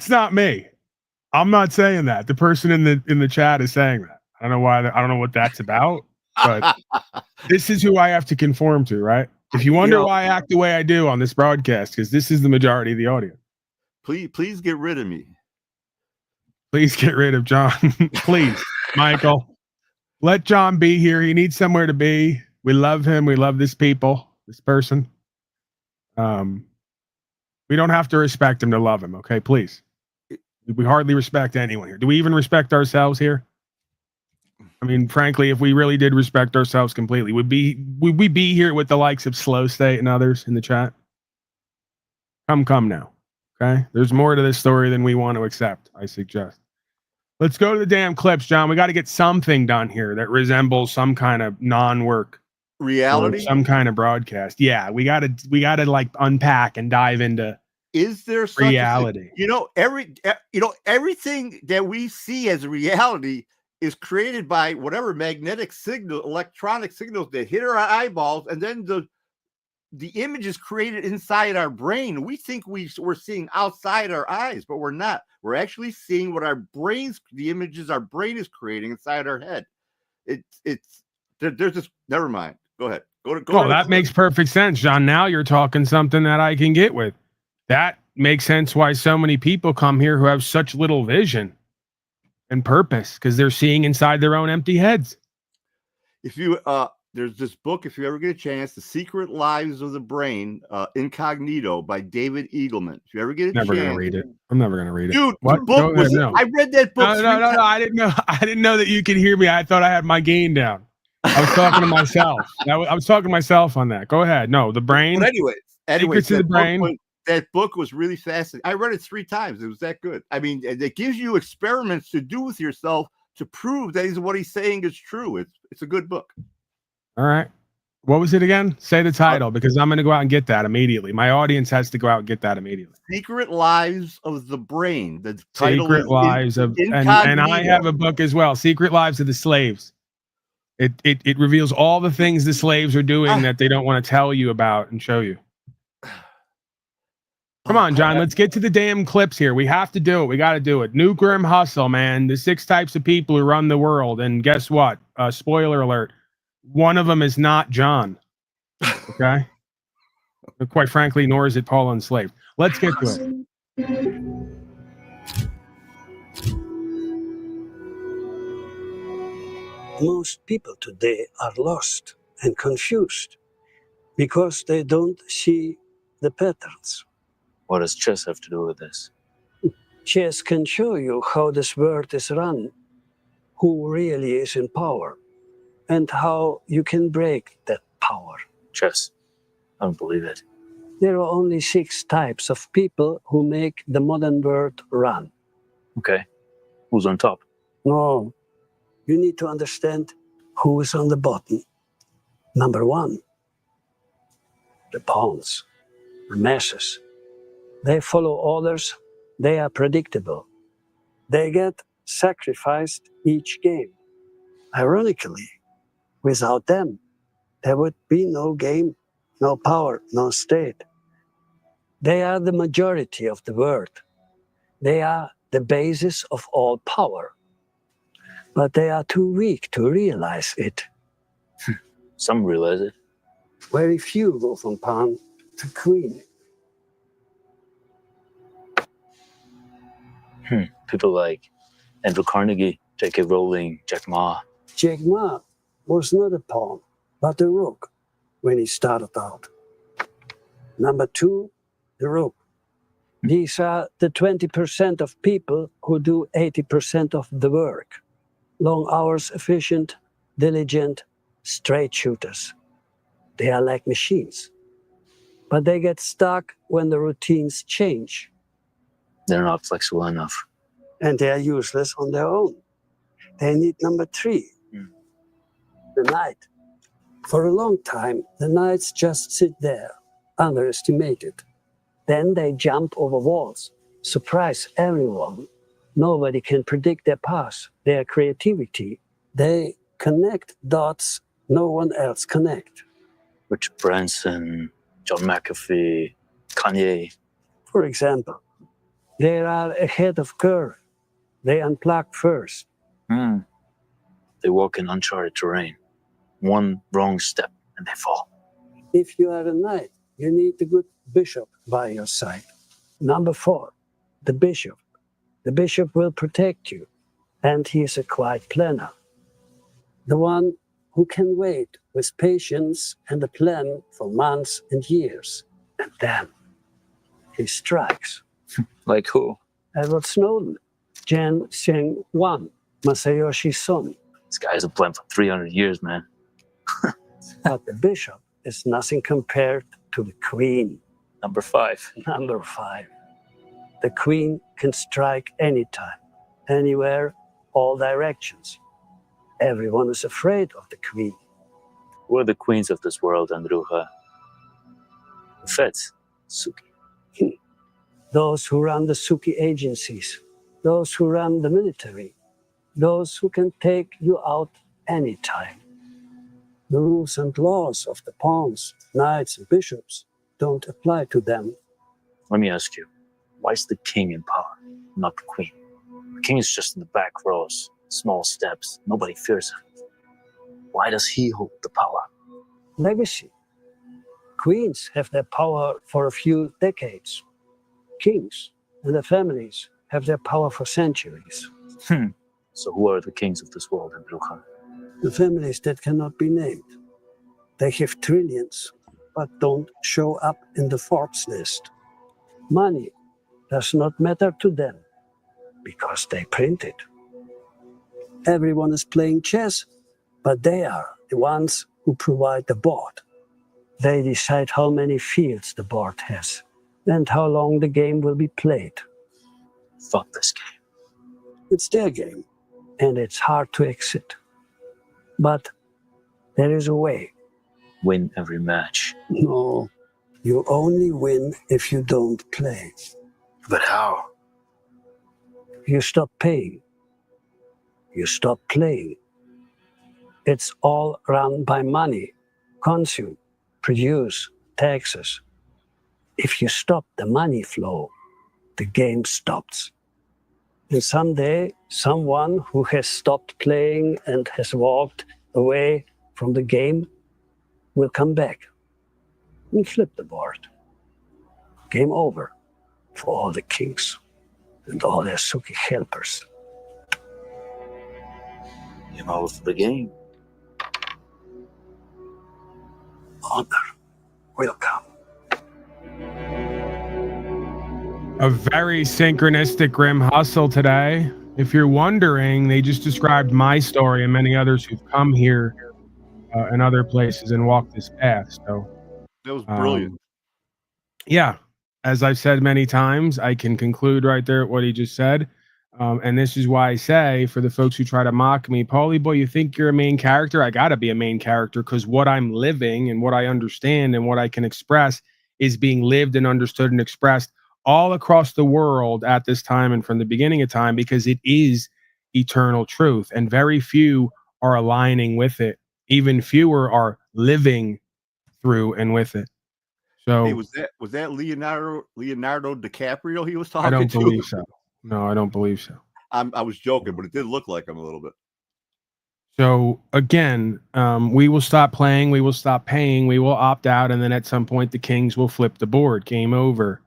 not me. I'm not saying that. The person in the chat is saying that. I don't know why. I don't know what that's about. But this is who I have to conform to, right? If you wonder why I act the way I do on this broadcast, because this is the majority of the audience. Please get rid of me. Please get rid of John. Please, Michael. Let John be here. He needs somewhere to be. We love him. We love this person. We don't have to respect him to love him. Okay, please. We hardly respect anyone here. Do we even respect ourselves here? I mean, frankly, if we really did respect ourselves completely, would we be here with the likes of Slow State and others in the chat? Come now. Okay? There's more to this story than we want to accept, I suggest. Let's go to the damn clips, John. We got to get something done here that resembles some kind of non-work reality, some kind of broadcast. Yeah, we got to like unpack and dive into is there such reality. Everything that we see as reality is created by whatever magnetic signal, electronic signals that hit our eyeballs, and then the image is created inside our brain. We think we're seeing outside our eyes, but we're not. We're actually seeing what the images our brain is creating inside our head. There's just, never mind. Go ahead. That makes perfect sense, John. Now you're talking something that I can get with. That makes sense why so many people come here who have such little vision and purpose, because they're seeing inside their own empty heads. If you there's this book, if you ever get a chance, The Secret Lives of the Brain, Incognito by David Eagleman. If you ever get a chance. I'm never gonna read it. Dude, what? I read that book. No. I didn't know that you could hear me. I thought I had my gain down. I was talking to myself. I was talking to myself on that. Go ahead. No, the brain. But anyways, to the brain. That book was really fascinating. I read it 3 times. It was that good. I mean, it gives you experiments to do with yourself to prove that what he's saying is true. It's a good book. All right. What was it again? Say the title, because I'm going to go out and get that immediately. My audience has to go out and get that immediately. Secret Lives of the Brain. The title Secret Lives of, and I have a book as well. Secret Lives of the Slaves. It reveals all the things the slaves are doing that they don't want to tell you about and show you. Come on, John. Let's get to the damn clips here. We have to do it. We got to do it. Nuclear hustle, man. The 6 types of people who run the world. And guess what? Spoiler alert. One of them is not John. Okay? Quite frankly, nor is it Paul Enslaved. Let's get to it. Most people today are lost and confused because they don't see the patterns. What does chess have to do with this? Chess can show you how this world is run, who really is in power, and how you can break that power. Chess? I don't believe it. There are only 6 types of people who make the modern world run. Okay. Who's on top? No, you need to understand who is on the bottom. Number 1, the pawns, the masses. They follow orders. They are predictable. They get sacrificed each game. Ironically, without them, there would be no game, no power, no state. They are the majority of the world. They are the basis of all power. But they are too weak to realize it. Some realize it. Very few go from pawn to queen. People like Andrew Carnegie, J.K. Rowling, Jack Ma. Jack Ma was not a pawn, but a rook when he started out. Number 2, the rook. These are the 20% of people who do 80% of the work. Long hours, efficient, diligent, straight shooters. They are like machines. But they get stuck when the routines change. They're not flexible enough. And they are useless on their own. They need number 3, the knight. For a long time, the knights just sit there, underestimated. Then they jump over walls, surprise everyone. Nobody can predict their path, their creativity. They connect dots no one else connect. Richard Branson, John McAfee, Kanye. For example, they are ahead of curve. They unplug first. They walk in uncharted terrain. One wrong step and they fall. If you are a knight, you need a good bishop by your side. Number 4, the bishop. The bishop will protect you, and he is a quiet planner. The one who can wait with patience and a plan for months and years. And then he strikes. Like who? Edward Snowden, Jan Cheng-wan, Masayoshi Son. This guy has a plan for 300 years, man. But the bishop is nothing compared to the queen. Number 5. Number 5. The queen can strike anytime, anywhere, all directions. Everyone is afraid of the queen. Who are the queens of this world, Andruja? The feds, Suki. Those who run the Suki agencies, those who run the military, those who can take you out anytime. The rules and laws of the pawns, knights, and bishops don't apply to them. Let me ask you, why is the king in power, not the queen? The king is just in the back rows, small steps, nobody fears him. Why does he hold the power? Legacy. Queens have their power for a few decades. Kings and their families have their power for centuries. So who are the kings of this world, Andruja? The families that cannot be named. They have trillions, but don't show up in the Forbes list. Money does not matter to them because they print it. Everyone is playing chess, but they are the ones who provide the board. They decide how many fields the board has and how long the game will be played. Fuck this game. It's their game, and it's hard to exit. But there is a way. Win every match. No, you only win if you don't play. But how? You stop paying. You stop playing. It's all run by money. Consume, produce, taxes. If you stop the money flow, the game stops. And someday, someone who has stopped playing and has walked away from the game will come back and flip the board. Game over for all the kings and all their Suki helpers. Game over for the game. Honor will come. A very synchronistic Grim Hustle today. If you're wondering, they just described my story and many others who've come here and other places and walked this path. So That was brilliant. Yeah, as I've said many times, I can conclude right there at what he just said. And this is why I say, for the folks who try to mock me, Paulie boy, you think you're a main character? I got to be a main character because what I'm living and what I understand and what I can express is being lived and understood and expressed all across the world at this time and from the beginning of time, because it is eternal truth. And very few are aligning with it. Even fewer are living through and with it. So Hey, was that Leonardo DiCaprio he was talking I don't to? believe so. No, I don't believe so. I was joking, but it did look like him a little bit. So again, we will stop playing, we will stop paying, we will opt out, and then at some point the Kings will flip the board. Game over.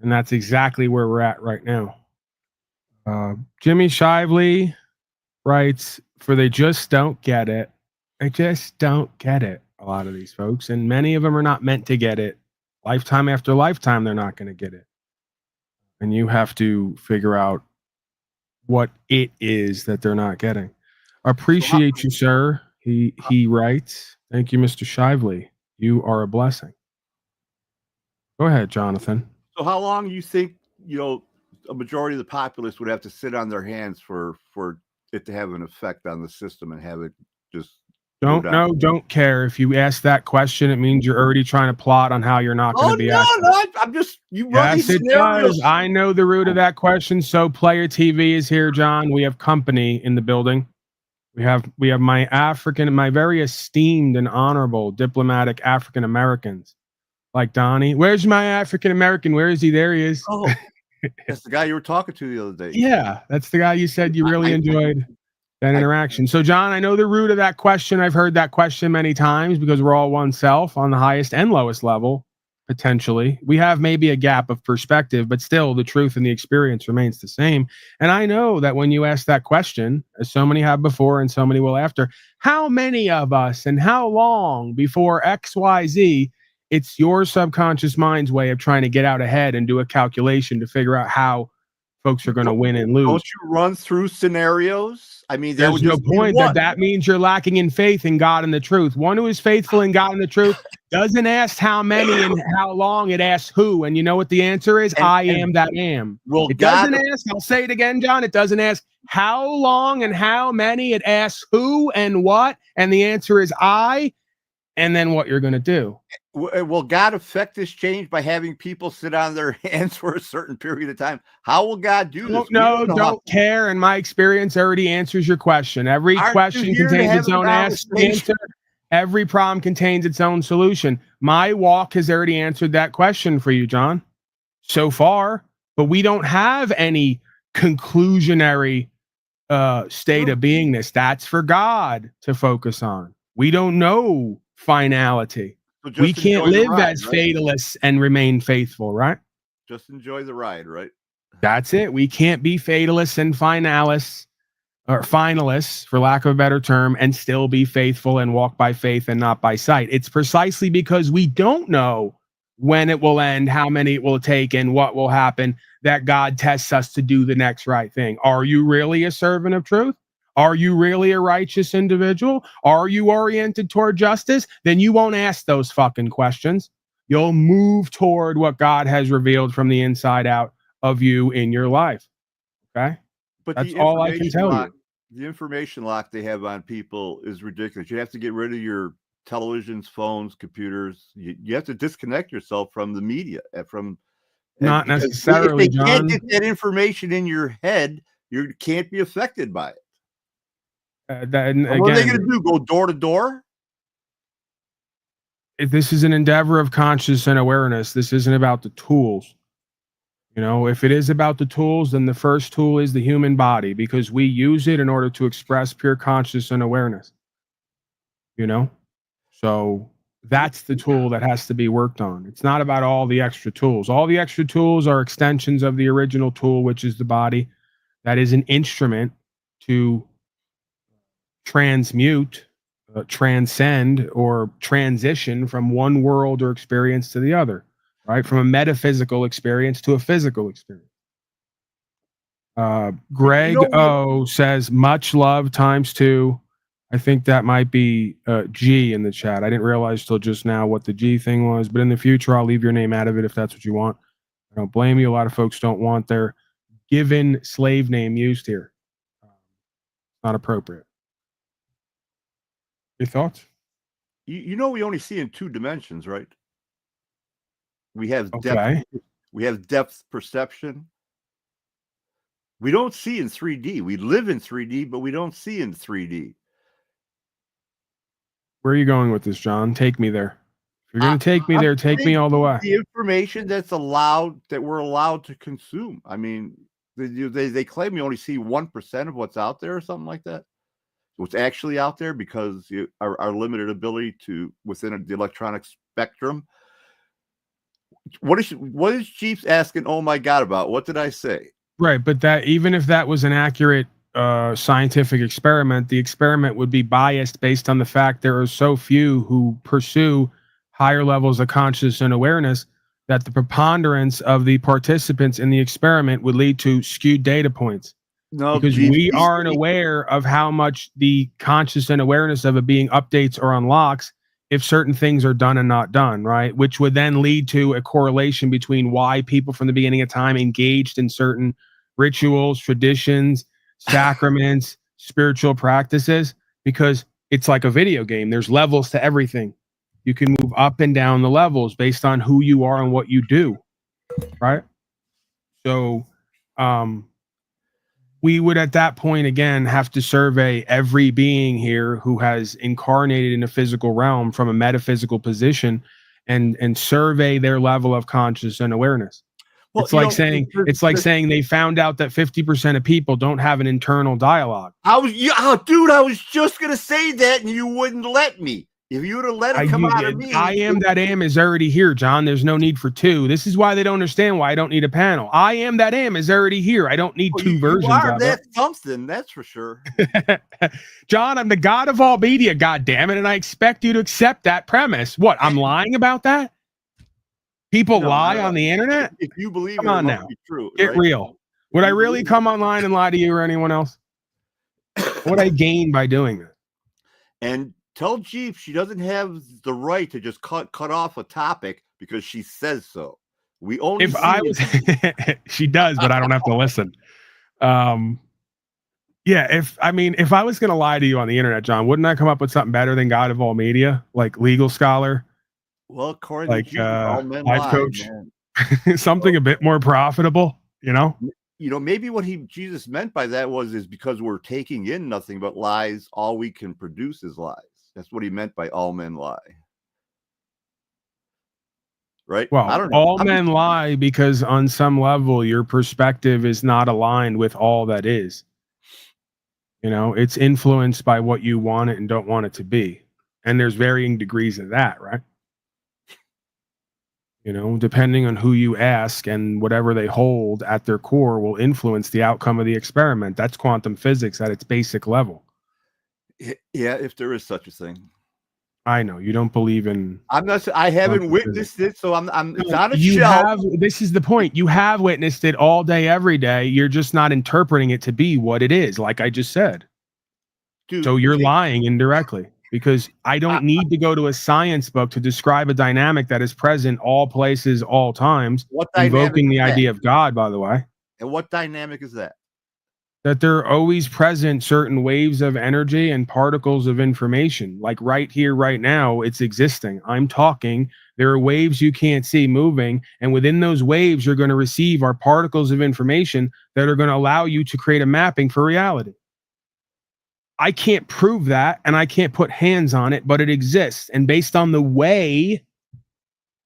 And that's exactly where we're at right now. Jimmy Shively writes, for they just don't get it. They just don't get it, a lot of these folks. And many of them are not meant to get it. Lifetime after lifetime, they're not going to get it. And you have to figure out what it is that they're not getting. Appreciate you, sir. He writes, thank you, Mr. Shively. You are a blessing. Go ahead, Jonathan. So how long do you think, a majority of the populace would have to sit on their hands for it to have an effect on the system and have it just don't care. If you ask that question, it means you're already trying to plot on how you're not going to be acting. No, I'm just, you run these scenarios. Does. I know the root of that question. So Player TV is here, John. We have company in the building. We have my very esteemed and honorable diplomatic African Americans, like Donnie. Where's my African American? Where is he? There he is. Oh, that's the guy you were talking to the other day. Yeah, that's the guy you said you really enjoyed that interaction. So, John, I know the root of that question. I've heard that question many times because we're all oneself on the highest and lowest level. potentially. We have maybe a gap of perspective, but still the truth and the experience remains the same. And I know that when you ask that question, as so many have before and so many will after, how many of us and how long before XYZ, it's your subconscious mind's way of trying to get out ahead and do a calculation to figure out how folks are going to win and lose. Don't you run through scenarios? I mean, that There's would no just be point. one. That means you're lacking in faith in God and the truth. One who is faithful in God and the truth doesn't ask how many and how long, it asks who. And you know what the answer is? I am that am. It doesn't ask, I'll say it again, John, it doesn't ask how long and how many, it asks who and what, and the answer is I, and then what you're going to do. Will God affect this change by having people sit on their hands for a certain period of time? How will God do this? No, don't care. And my experience already answers your question. Every question contains its own answer. Every problem contains its own solution. My walk has already answered that question for you, John, so far. But we don't have any conclusionary state of beingness. That's for God to focus on. We don't know finality. So we can't live as fatalists and remain faithful, right? Just enjoy the ride, right? That's it. We can't be fatalists and finalists, or finalists, for lack of a better term, and still be faithful and walk by faith and not by sight. It's precisely because we don't know when it will end, how many it will take, and what will happen that God tests us to do the next right thing. Are you really a servant of truth? Are you really a righteous individual? Are you oriented toward justice? Then you won't ask those fucking questions. You'll move toward what God has revealed from the inside out of you in your life. Okay? But that's all I can tell you. The information lock they have on people is ridiculous. You have to get rid of your televisions, phones, computers. You have to disconnect yourself from the media. Not necessarily, if they John. can't get that information in your head, you can't be affected by it. What are they going to do? Go door to door? If this is an endeavor of conscious and awareness, this isn't about the tools. You know, if it is about the tools, then the first tool is the human body, because we use it in order to express pure conscious and awareness. You know, so that's the tool that has to be worked on. It's not about all the extra tools. All the extra tools are extensions of the original tool, which is the body. That is an instrument to transmute, transcend, or transition from one world or experience to the other, right? From a metaphysical experience to a physical experience. Greg O says, much love ×2. I think that might be G in the chat. I didn't realize till just now what the G thing was, but in the future, I'll leave your name out of it if that's what you want. I don't blame you. A lot of folks don't want their given slave name used here. Not appropriate. Your thoughts? You know, we only see in 2 dimensions, right? We have depth. We have depth perception. We don't see in 3D. We live in 3D, but we don't see in 3D. Where are you going with this, John? Take me there. If you're going to take me there, take me all the way. The information that's allowed, that we're allowed to consume. I mean, they claim we only see 1% of what's out there or something like that. What's actually out there, because our limited ability to within the electronic spectrum. What is Jeeps asking? Oh my God! About what did I say? Right, but that, even if that was an accurate scientific experiment, the experiment would be biased based on the fact there are so few who pursue higher levels of conscious and awareness that the preponderance of the participants in the experiment would lead to skewed data points. No, because we aren't aware of how much the conscious and awareness of it being updates or unlocks if certain things are done and not done, right? Which would then lead to a correlation between why people from the beginning of time engaged in certain rituals, traditions, sacraments, spiritual practices, because it's like a video game. There's levels to everything. You can move up and down the levels based on who you are and what you do, right? So, we would at that point again have to survey every being here who has incarnated in a physical realm from a metaphysical position and survey their level of conscious and awareness. Well, it's like saying they found out that 50% of people don't have an internal dialogue. I was just going to say that and you wouldn't let me. If you would have let it come out of me, I am that am is already here, John. There's no need for two. This is why they don't understand why I don't need a panel. I am that am is already here. I don't need two versions you are of that it. something, that's for sure. John, I'm the God of all media, God damn it, and I expect you to accept that premise. What? I'm lying about that? People lie on the internet? If you believe Come it, on it must now. be true. Get right? real. Would I really come online and lie to you or anyone else? What would I gain by doing that? And tell Jeep she doesn't have the right to just cut off a topic because she says so. We only If I was she does, but I don't have to listen. Yeah, if I was gonna lie to you on the internet, John, wouldn't I come up with something better than God of all media, like legal scholar, well, according like to Jesus, all men life lie, coach, man. something a bit more profitable, you know? You know, maybe what Jesus meant by that is because we're taking in nothing but lies, all we can produce is lies. That's what he meant by all men lie. Right? Well, I don't know. all men lie because on some level your perspective is not aligned with all that is. You know, it's influenced by what you want it and don't want it to be. And there's varying degrees of that, right? You know, depending on who you ask and whatever they hold at their core will influence the outcome of the experiment. That's quantum physics at its basic level. Yeah, if there is such a thing. I know you don't believe in. I'm not. I haven't witnessed it, so I'm. It's on a shelf. This is the point. You have witnessed it all day, every day. You're just not interpreting it to be what it is, like I just said. Dude, so you're lying indirectly. Because I don't need to go to a science book to describe a dynamic that is present all places, all times, invoking the idea of God, by the way. And what dynamic is that? That there are always present certain waves of energy and particles of information. Like right here, right now, it's existing. I'm talking. There are waves you can't see moving. And within those waves, you're going to receive are particles of information that are going to allow you to create a mapping for reality. I can't prove that and I can't put hands on it, but it exists. And based on the way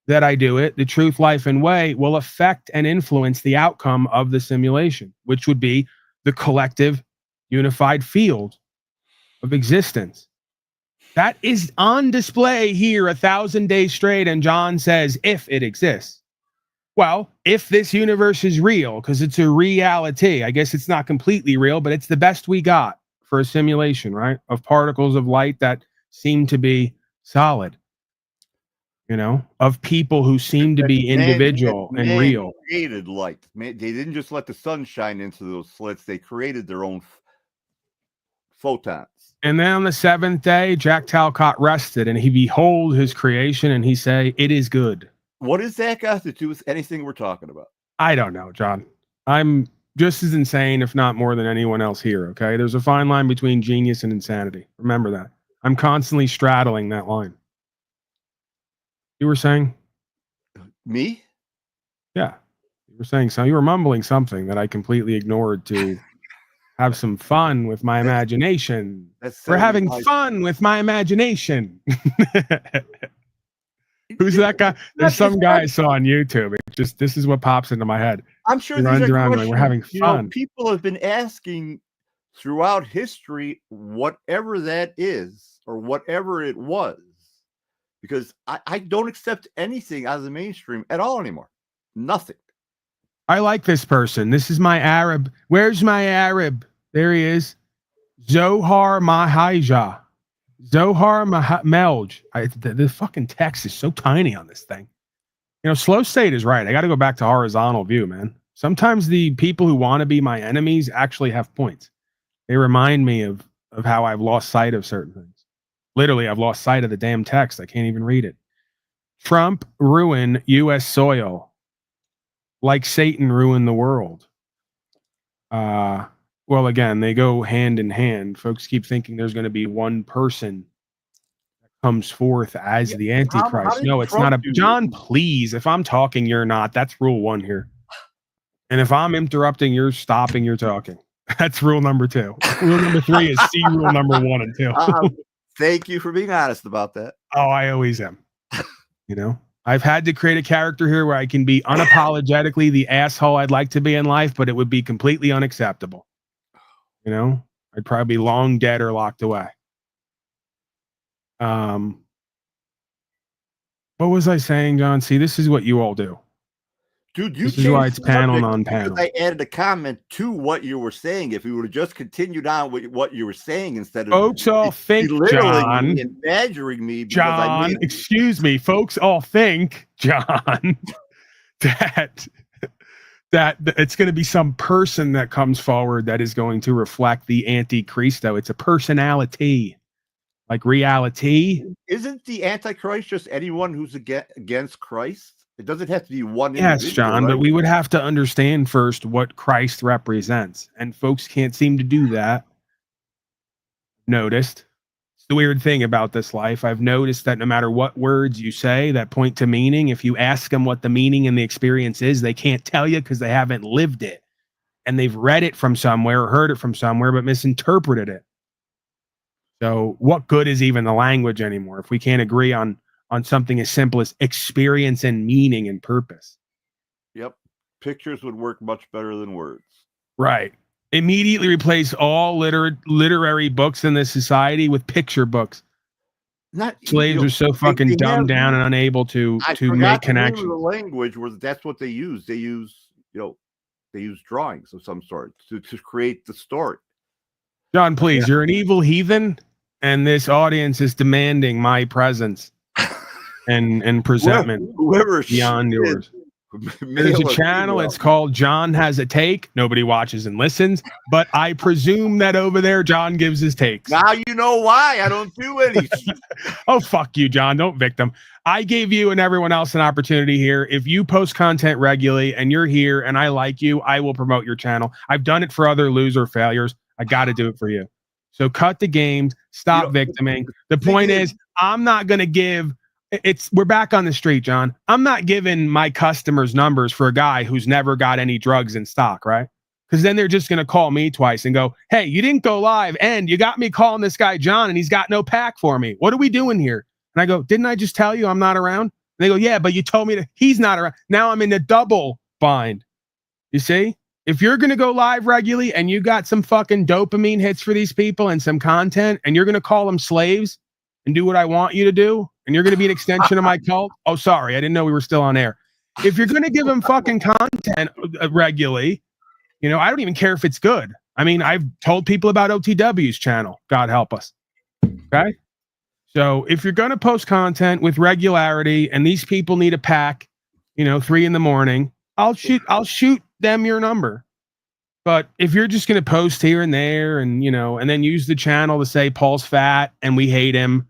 that I do it, the truth, life, and way will affect and influence the outcome of the simulation, which would be the collective unified field of existence. That is on display here 1,000 days straight. And John says, if it exists. Well, if this universe is real, because it's a reality, I guess it's not completely real, but it's the best we got for a simulation, right? Of particles of light that seem to be solid, you know, of people who seem to be individual and real. Created light. They didn't just let the sun shine into those slits. They created their own photons. And then on the seventh day, Jack Talcott rested and he behold his creation and he say, it is good. What does that got to do with anything we're talking about? I don't know, John. I'm just as insane, if not more than anyone else here, okay? There's a fine line between genius and insanity. Remember that. I'm constantly straddling that line. You were saying? Me? Yeah. You were saying so. You were mumbling something that I completely ignored to have some fun with my imagination. We're having fun with my imagination. Who's that guy? There's some guy I saw on YouTube. This is what pops into my head. I'm sure he runs around like we're having fun. People have been asking throughout history, whatever that is, or whatever it was, because I don't accept anything out of the mainstream at all anymore. Nothing. I like this person. This is my Arab. Where's my Arab? There he is. Zohar Mahija. Zohar Melj. The fucking text is so tiny on this thing. You know, Slow State is right. I got to go back to horizontal view, man. Sometimes the people who want to be my enemies actually have points. They remind me of how I've lost sight of certain things. Literally, I've lost sight of the damn text. I can't even read it. Trump ruin U.S. soil like Satan ruined the world. Well, again, they go hand in hand. Folks keep thinking there's going to be one person that comes forth as the Antichrist. No, it's not. John, please, if I'm talking, you're not. That's rule one here. And if I'm interrupting, you're stopping, you're talking. That's rule number 2. Rule number 3 is see rule number 1 and 2. Thank you for being honest about that. Oh, I always am. You know, I've had to create a character here where I can be unapologetically the asshole I'd like to be in life, but it would be completely unacceptable. You know, I'd probably be long dead or locked away. What was I saying, John? See, this is what you all do. Dude, you This is why changed it's the panel, subject non-panel. because I added a comment to what you were saying. If you would have just continued on with what you were saying instead of Folks all think, belittling John, me and badgering me because I John, made excuse me, folks all think, John, that it's going to be some person that comes forward that is going to reflect the Antichristo. It's a personality, like reality. Isn't the Antichrist just anyone who's against Christ? It doesn't have to be one Yes, individual, John, right? but we would have to understand first what Christ represents. And folks can't seem to do that. Noticed. It's the weird thing about this life. I've noticed that no matter what words you say that point to meaning, if you ask them what the meaning and the experience is, they can't tell you because they haven't lived it. And they've read it from somewhere or heard it from somewhere, but misinterpreted it. So what good is even the language anymore if we can't agree on something as simple as experience and meaning and purpose? Yep. Pictures would work much better than words. Right. Immediately replace all literary books in this society with picture books. Slaves are so fucking dumbed down and unable to make connections. The language where that's what they use. They use, they use drawings of some sort to create the story. John, please, you're an evil heathen, and this audience is demanding my presence and presentment beyond yours. There's a channel, it's called John Has a Take. Nobody watches and listens, but I presume that over there, John gives his takes. Now you know why I don't do anything. Oh, fuck you, John. Don't victim. I gave you and everyone else an opportunity here. If you post content regularly and you're here and I like you, I will promote your channel. I've done it for other loser failures. I got to do it for you. So cut the games. Stop victiming. The point is, I'm not going to give... We're back on the street, John. I'm not giving my customers numbers for a guy who's never got any drugs in stock, right? Because then they're just going to call me twice and go, hey, you didn't go live and you got me calling this guy John and he's got no pack for me. What are we doing here? And I go, didn't I just tell you I'm not around? And they go, yeah, but you told me he's not around. Now I'm in a double bind. You see? If you're going to go live regularly and you got some fucking dopamine hits for these people and some content and you're going to call them slaves and do what I want you to do, and you're going to be an extension of my cult. Oh, sorry. I didn't know we were still on air. If you're going to give them fucking content regularly, I don't even care if it's good. I mean, I've told people about OTW's channel. God help us. Okay. So if you're going to post content with regularity and these people need a pack, 3 a.m, I'll shoot them your number. But if you're just going to post here and there and, and then use the channel to say Paul's fat and we hate him,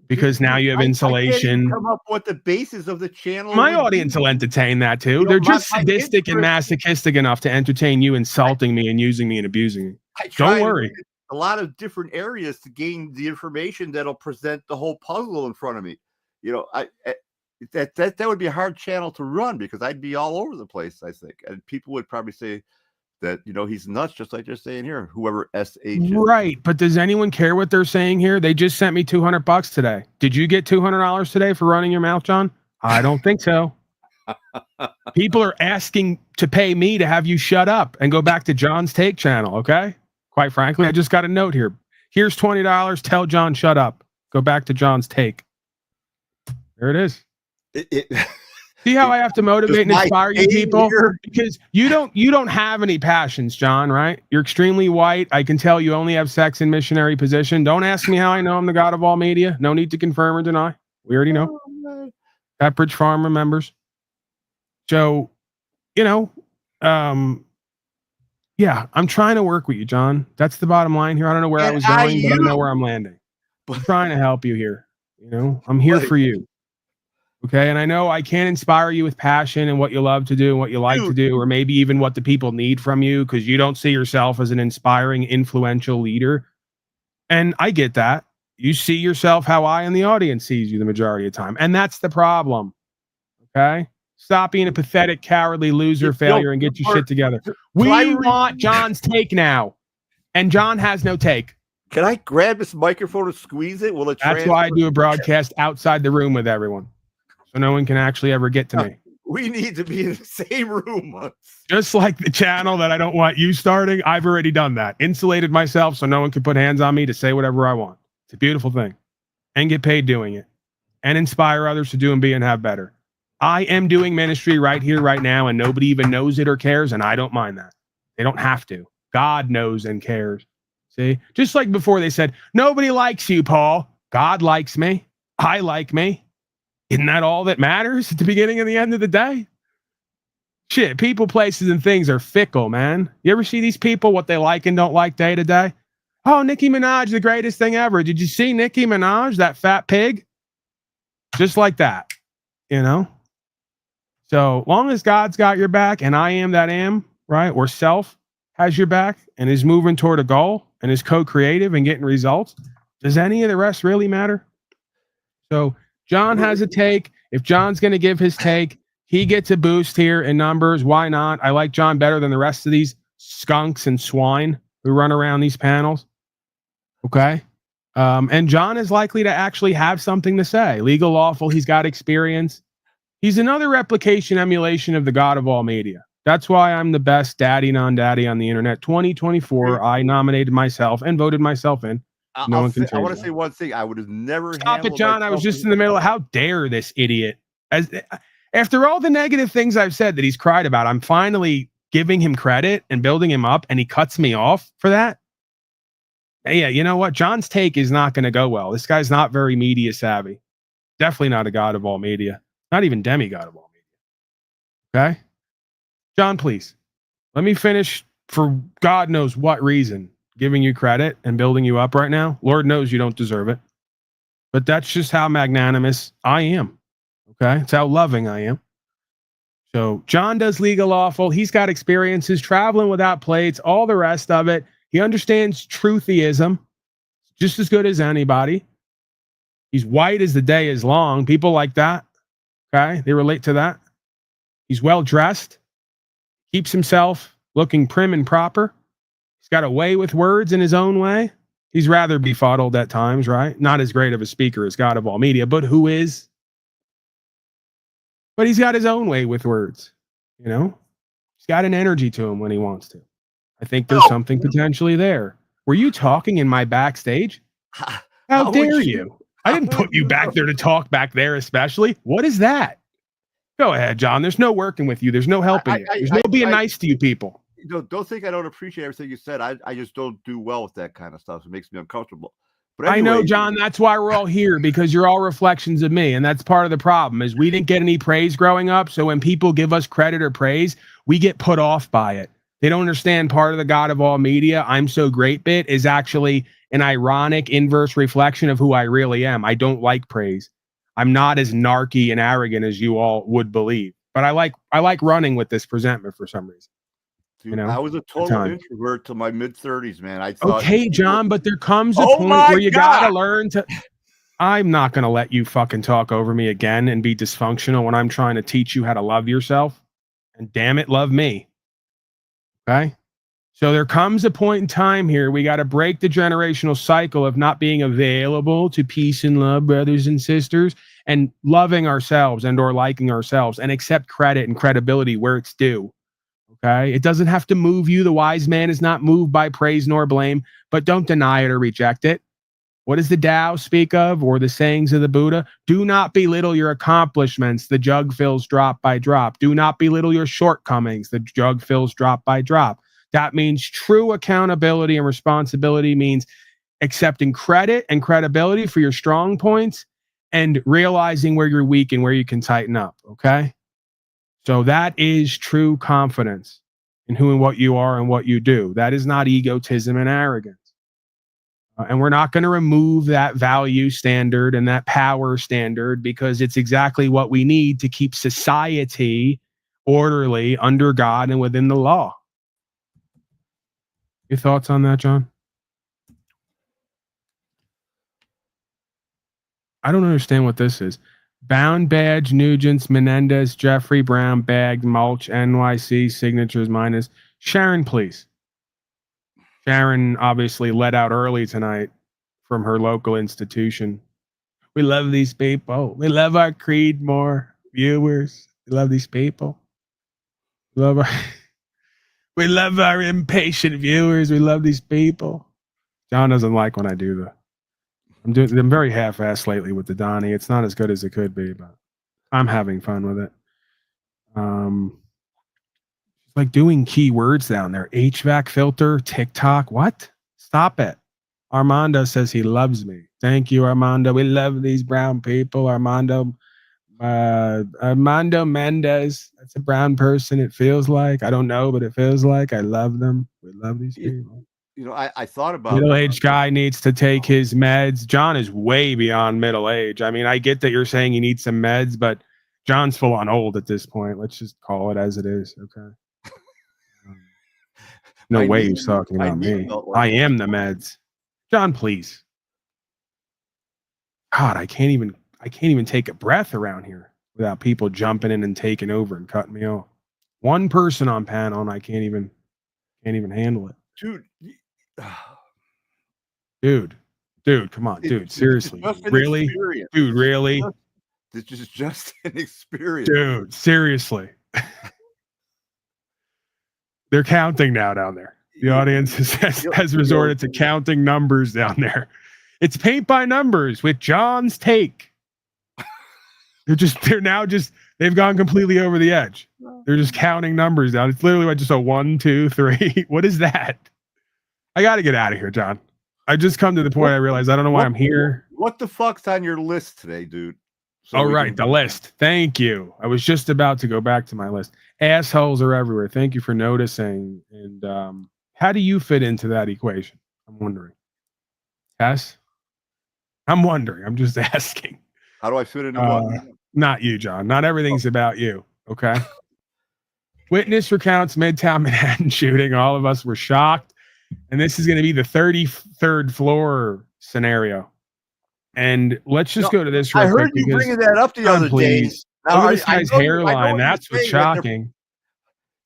because now you have insulation. I can't come up with the basis of the channel. My audience will entertain that too. They're just sadistic and masochistic enough to entertain you insulting me and using me and abusing me. Don't worry. A lot of different areas to gain the information that'll present the whole puzzle in front of me. That would be a hard channel to run because I'd be all over the place, I think. And people would probably say that, he's nuts, just like they're saying here, whoever SH is. Right. But does anyone care what they're saying here? They just sent me $200 today. Did you get $200 today for running your mouth, John? I don't think so. People are asking to pay me to have you shut up and go back to John's Take channel. Okay. Quite frankly, I just got a note here. Here's $20. Tell John, shut up. Go back to John's Take. There it is. See how I have to motivate and inspire you people? Because you don't have any passions, John, right? You're extremely white. I can tell you only have sex in missionary position. Don't ask me how I know I'm the God of all media. No need to confirm or deny. We already know. Pepperidge Farm remembers. So, yeah, I'm trying to work with you, John. That's the bottom line here. I don't know where I was going, but I know where I'm landing. I'm trying to help you here. I'm here for you. Okay, and I know I can't inspire you with passion and what you love to do and what you like to do, or maybe even what the people need from you, because you don't see yourself as an inspiring, influential leader. And I get that. You see yourself how I and the audience sees you the majority of the time. And that's the problem. Okay? Stop being a pathetic, cowardly loser, failure, and get your shit together. We want John's take now. And John has no take. Can I grab this microphone and squeeze it? Will it? That's why I do a broadcast outside the room with everyone. So no one can actually ever get to me. We need to be in the same room once. Just like the channel that I don't want you starting, I've already done that. Insulated myself so no one can put hands on me to say whatever I want. It's a beautiful thing. And get paid doing it. and inspire others to do and be and have better. I am doing ministry right here, right now, and nobody even knows it or cares, and I don't mind that. They don't have to. God knows and cares. See? Just like before they said, nobody likes you, Paul. God likes me. I like me. Isn't that all that matters at the beginning and the end of the day? Shit, people, places, and things are fickle, man. You ever see these people, what they like and don't like day to day? Oh, Nicki Minaj, the greatest thing ever. Did you see Nicki Minaj, that fat pig? Just like that, you know? So long as God's got your back and I am that am, right? Or self has your back and is moving toward a goal and is co-creative and getting results, does any of the rest really matter? So John has a take. If John's going to give his take, he gets a boost here in numbers. Why not? I like John better than the rest of these skunks and swine who run around these panels. Okay. And John is likely to actually have something to say. Legal, lawful. He's got experience. He's another replication, emulation of the God of all media. That's why I'm the best daddy, non-daddy on the internet. 2024, I nominated myself and voted myself in. I one can want change to that. say one thing. I would have never Stop it, John. I was myself just in the middle of, how dare this idiot? After all the negative things I've said that he's cried about, I'm finally giving him credit and building him up, and he cuts me off for that. Yeah, you know what? John's take is not going to go well. This guy's not very media savvy. Definitely not a God of all media. Not even demigod of all media. Okay? John, please. Let me finish for God knows what reason, giving you credit and building you up right now. Lord knows you don't deserve it. But that's just how magnanimous I am. Okay? It's how loving I am. So John does legal lawful. He's got experiences traveling without plates, all the rest of it. He understands trutheism just as good as anybody. He's white as the day is long. People like that. Okay? They relate to that. He's well dressed. Keeps himself looking prim and proper. He's got a way with words in his own way. He's rather befuddled at times, right? Not as great of a speaker as God of all media, but who is? But he's got his own way with words, you know? He's got an energy to him when he wants to. I think there's something potentially there. Were you talking in my backstage? How dare you? I didn't put you back there to talk back there especially. What is that? Go ahead, John. There's no working with you. There's no helping you. There's no being nice to you people. Don't think I don't appreciate everything you said. I just don't do well with that kind of stuff. It makes me uncomfortable. But anyway, I know, John, that's why we're all here, because you're all reflections of me. And that's part of the problem is we didn't get any praise growing up. So when people give us credit or praise, we get put off by it. They don't understand part of the God of all media, I'm so great bit, is actually an ironic inverse reflection of who I really am. I don't like praise. I'm not as narky and arrogant as you all would believe. But I like running with this presentment for some reason. Dude, you know, I was a total introvert till my mid-30s, man. I thought, okay, John, but there comes a point where you gotta learn to. I'm not gonna let you fucking talk over me again and be dysfunctional when I'm trying to teach you how to love yourself. And damn it, love me. Okay? So there comes a point in time here we got to break the generational cycle of not being available to peace and love, brothers and sisters, and loving ourselves and or liking ourselves, and accept credit and credibility where it's due. Okay? It doesn't have to move you. The wise man is not moved by praise nor blame, but don't deny it or reject it. What does the Tao speak of, or the sayings of the Buddha? Do not belittle your accomplishments. The jug fills drop by drop. Do not belittle your shortcomings. The jug fills drop by drop. That means true accountability and responsibility means accepting credit and credibility for your strong points and realizing where you're weak and where you can tighten up. Okay? So that is true confidence in who and what you are and what you do. That is not egotism and arrogance. And we're not going to remove that value standard and that power standard, because it's exactly what we need to keep society orderly under God and within the law. Your thoughts on that, John? I don't understand what this is. Bound, Badge, Nugents, Menendez, Jeffrey, Brown, Bagged, Mulch, NYC, signatures minus. Sharon, please. Sharon obviously let out early tonight from her local institution. We love these people. We love our creed more. Viewers, we love these people. We love our impatient viewers. We love these people. John doesn't like when I do I'm very half-assed lately with the Donnie. It's not as good as it could be, but I'm having fun with it. Like doing keywords down there. HVAC filter, TikTok. What? Stop it. Armando says he loves me. Thank you, Armando. We love these brown people. Armando Mendez. That's a brown person. It feels like. I don't know, but it feels like. I love them. We love these people. You know, I thought about Middle-aged guy needs to take his meds. John is way beyond middle age. I mean, I get that you're saying you need some meds, but John's full on old at this point. Let's just call it as it is. Okay. No way he's talking about me. I am the meds. John, please. God, I can't even take a breath around here without people jumping in and taking over and cutting me off. One person on panel and I can't even handle it. Dude, come on, dude, seriously. Really? Dude, really? This is just an experience. Dude, seriously. They're counting now down there. The audience has resorted to counting numbers down there. It's paint by numbers with John's take. They've gone completely over the edge. They're just counting numbers down. It's literally like just a 1, 2, 3. What is that? I got to get out of here, John. I just come to the point I realize I don't know why I'm here. What the fuck's on your list today, dude? All right, the list. Thank you. I was just about to go back to my list. Assholes are everywhere. Thank you for noticing. And how do you fit into that equation? I'm wondering. Cass? I'm wondering. I'm just asking. How do I fit into what? Not you, John. Not everything's about you. Okay. Witness recounts Midtown Manhattan shooting. All of us were shocked. And this is going to be the 33rd floor scenario. And let's just go to this real quick. I heard you bringing that up the other day. Look at this guy's hairline. That's what's shocking.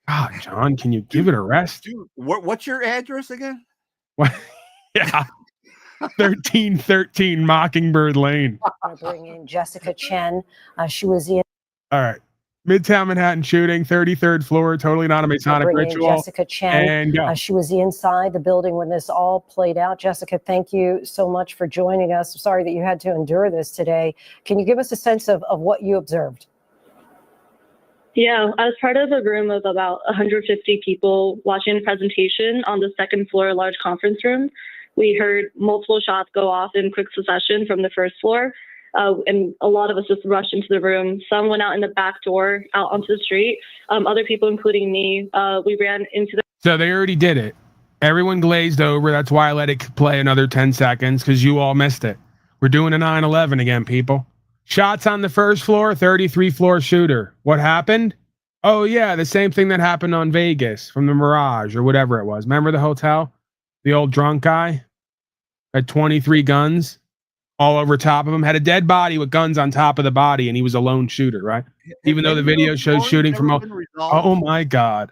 God, John, can you give it a rest? Dude, what's your address again? What? Yeah. 1313 Mockingbird Lane. I'm bring in Jessica Chen. She was in. All right. Midtown Manhattan shooting, 33rd floor, totally not a Masonic ritual. Jessica Chen. And she was inside the building when this all played out. Jessica, thank you so much for joining us. I'm sorry that you had to endure this today. Can you give us a sense of what you observed? Yeah, I was part of a room of about 150 people watching a presentation on the second floor large conference room. We heard multiple shots go off in quick succession from the first floor. And a lot of us just rushed into the room. Some went out in the back door, out onto the street. Other people, including me, we ran into the... So they already did it. Everyone glazed over. That's why I let it play another 10 seconds, because you all missed it. We're doing a 9/11 again, people. Shots on the first floor, 33 floor shooter. What happened? Oh, yeah, the same thing that happened on Vegas from the Mirage or whatever it was. Remember the hotel? The old drunk guy had 23 guns all over top of him, had a dead body with guns on top of the body, and he was a lone shooter, right? Even though the video shows shooting from... Oh, my God.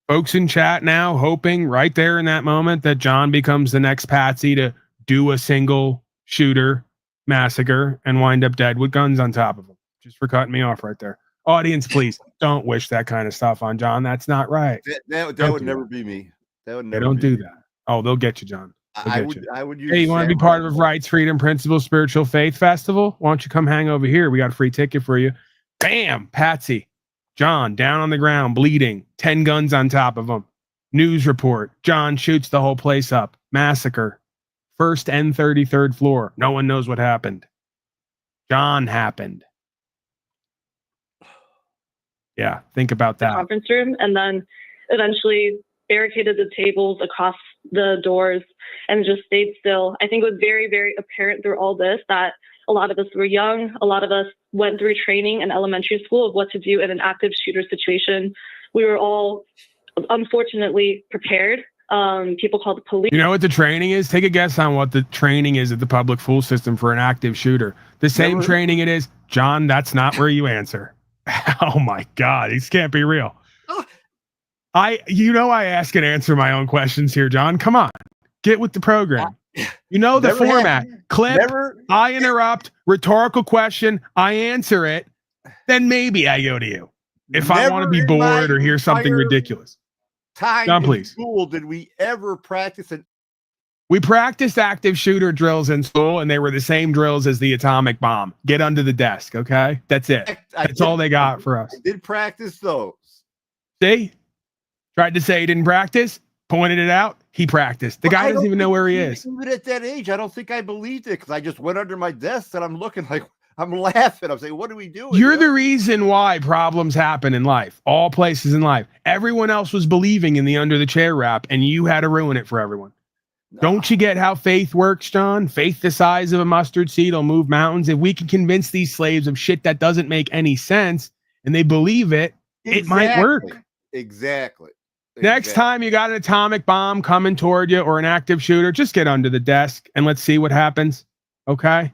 Folks in chat now hoping right there in that moment that John becomes the next patsy to do a single shooter massacre and wind up dead with guns on top of him. Just for cutting me off right there. Audience, please don't wish that kind of stuff on John. That's not right. That would never be me. That would never. They don't do that. Oh, they'll get you, John. I would use. Hey, you want to be part of Rights, Freedom, Principles, Spiritual Faith Festival? Why don't you come hang over here? We got a free ticket for you. Bam, Patsy. John down on the ground, bleeding. 10 guns on top of him. News report. John shoots the whole place up. Massacre. First and 33rd floor. No one knows what happened. John happened. Yeah, think about that. Conference room, and then eventually barricaded the tables across the doors and just stayed still. I think it was very, very apparent through all this that a lot of us were young. A lot of us went through training in elementary school of what to do in an active shooter situation. We were all, unfortunately, prepared. People called the police. You know what the training is? Take a guess on what the training is at the public school system for an active shooter. The same training it is. John, that's not where you answer. Oh my God, these can't be real. I ask and answer my own questions here, John. Come on, get with the program. You know the format. Clip, I interrupt, rhtorical question, I answer it, then maybe I go to you. If I want to be bored or hear something ridiculous. Time John, please. in school did we ever practice it? We practiced active shooter drills in school, and they were the same drills as the atomic bomb. Get under the desk, okay? That's it. That's all they got for us. I did practice those. See? Tried to say he didn't practice, pointed it out. He practiced. The guy doesn't even know where he is. Even at that age, I don't think I believed it because I just went under my desk and I'm looking like I'm laughing. I'm saying, what are we doing? You're the reason why problems happen in life, all places in life. Everyone else was believing in the under the chair rap, and you had to ruin it for everyone. No. Don't you get how faith works, John? Faith the size of a mustard seed will move mountains. If we can convince these slaves of shit that doesn't make any sense and they believe it, it might work. Exactly. Next time you got an atomic bomb coming toward you or an active shooter, just get under the desk and let's see what happens. Okay?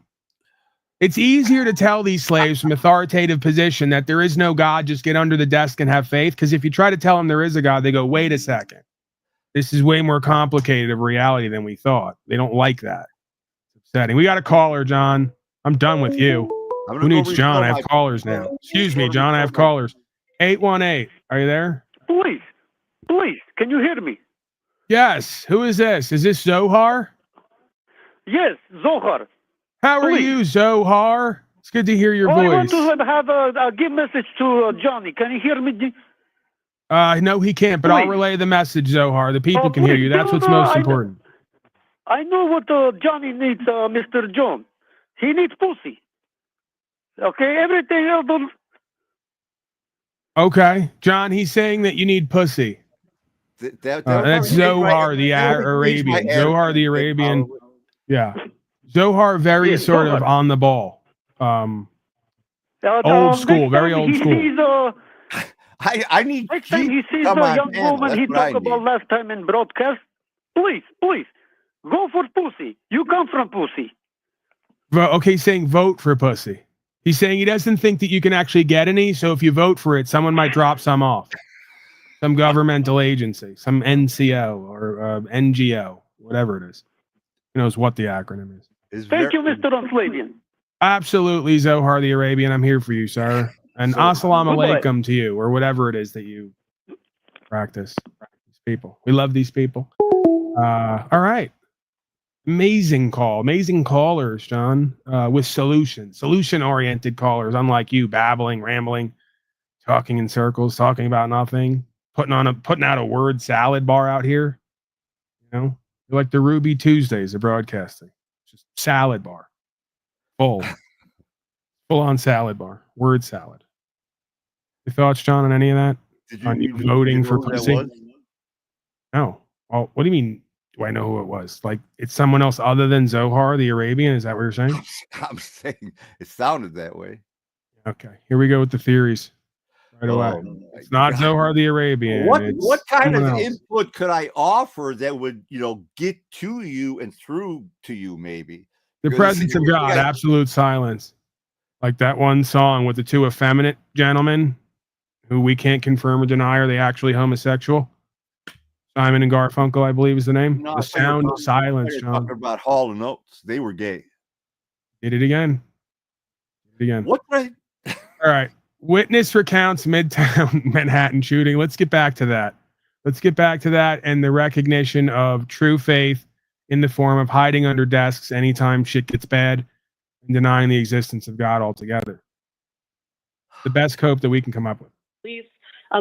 It's easier to tell these slaves from authoritative position that there is no God, just get under the desk and have faith. Because if you try to tell them there is a God, they go, wait a second. This is way more complicated of reality than we thought. They don't like that. It's upsetting. We got a caller, John. I'm done with you. Who needs John? I have callers now. Excuse me, John. I have callers. 818. Are you there? Please, can you hear me? Yes. Who is this? Is this Zohar? Yes, Zohar. How are you, Zohar? It's good to hear your voice. I want to have a give message to Johnny. Can you hear me? No, he can't, but I'll relay the message, Zohar. The people can hear you. That's what's most important. I know what Johnny needs, Mr. John. He needs pussy. Okay, everything else. Okay, John, he's saying that you need pussy. That's Zohar the Arabian. Zohar the Arabian. Yeah. Zohar very sort of on the ball. Old school, very old school. I need. Next time he sees a young woman he talked about last time in broadcast, please, go for pussy. You come from pussy. Okay, he's saying vote for pussy. He's saying he doesn't think that you can actually get any, so if you vote for it, someone might drop some off. Some governmental agency, some NCO or NGO, whatever it is. Who knows what the acronym is. Thank you, Mr. Unslavian. Absolutely, Zohar the Arabian. I'm here for you, sir. And assalamu alaikum to you, or whatever it is that you practice. These people. We love these people. All right. Amazing call. Amazing callers, John, with solution-oriented callers, unlike you, babbling, rambling, talking in circles, talking about nothing, putting out a word salad bar out here. You know, you're like the Ruby Tuesdays of broadcasting. Just salad bar. Full on salad bar. Word salad. Your thoughts, John, on any of that? On you voting for pussy? No. Oh, what do you mean? Do I know who it was? Like, it's someone else other than Zohar the Arabian? Is that what you're saying? I'm saying it sounded that way. Okay, here we go with the theories. Right away. It's not Zohar the Arabian. What kind of input could I offer that would, get to you and through to you, maybe? The presence of God, absolute silence. Like that one song with the two effeminate gentlemen who we can't confirm or deny are they actually homosexual. Simon and Garfunkel, I believe, is the name. No, the sound of silence, John. Talking about Hall and Oates. They were gay. Did it again. What? All right. Witness recounts Midtown Manhattan shooting. Let's get back to that. And the recognition of true faith in the form of hiding under desks anytime shit gets bad and denying the existence of God altogether. The best cope that we can come up with.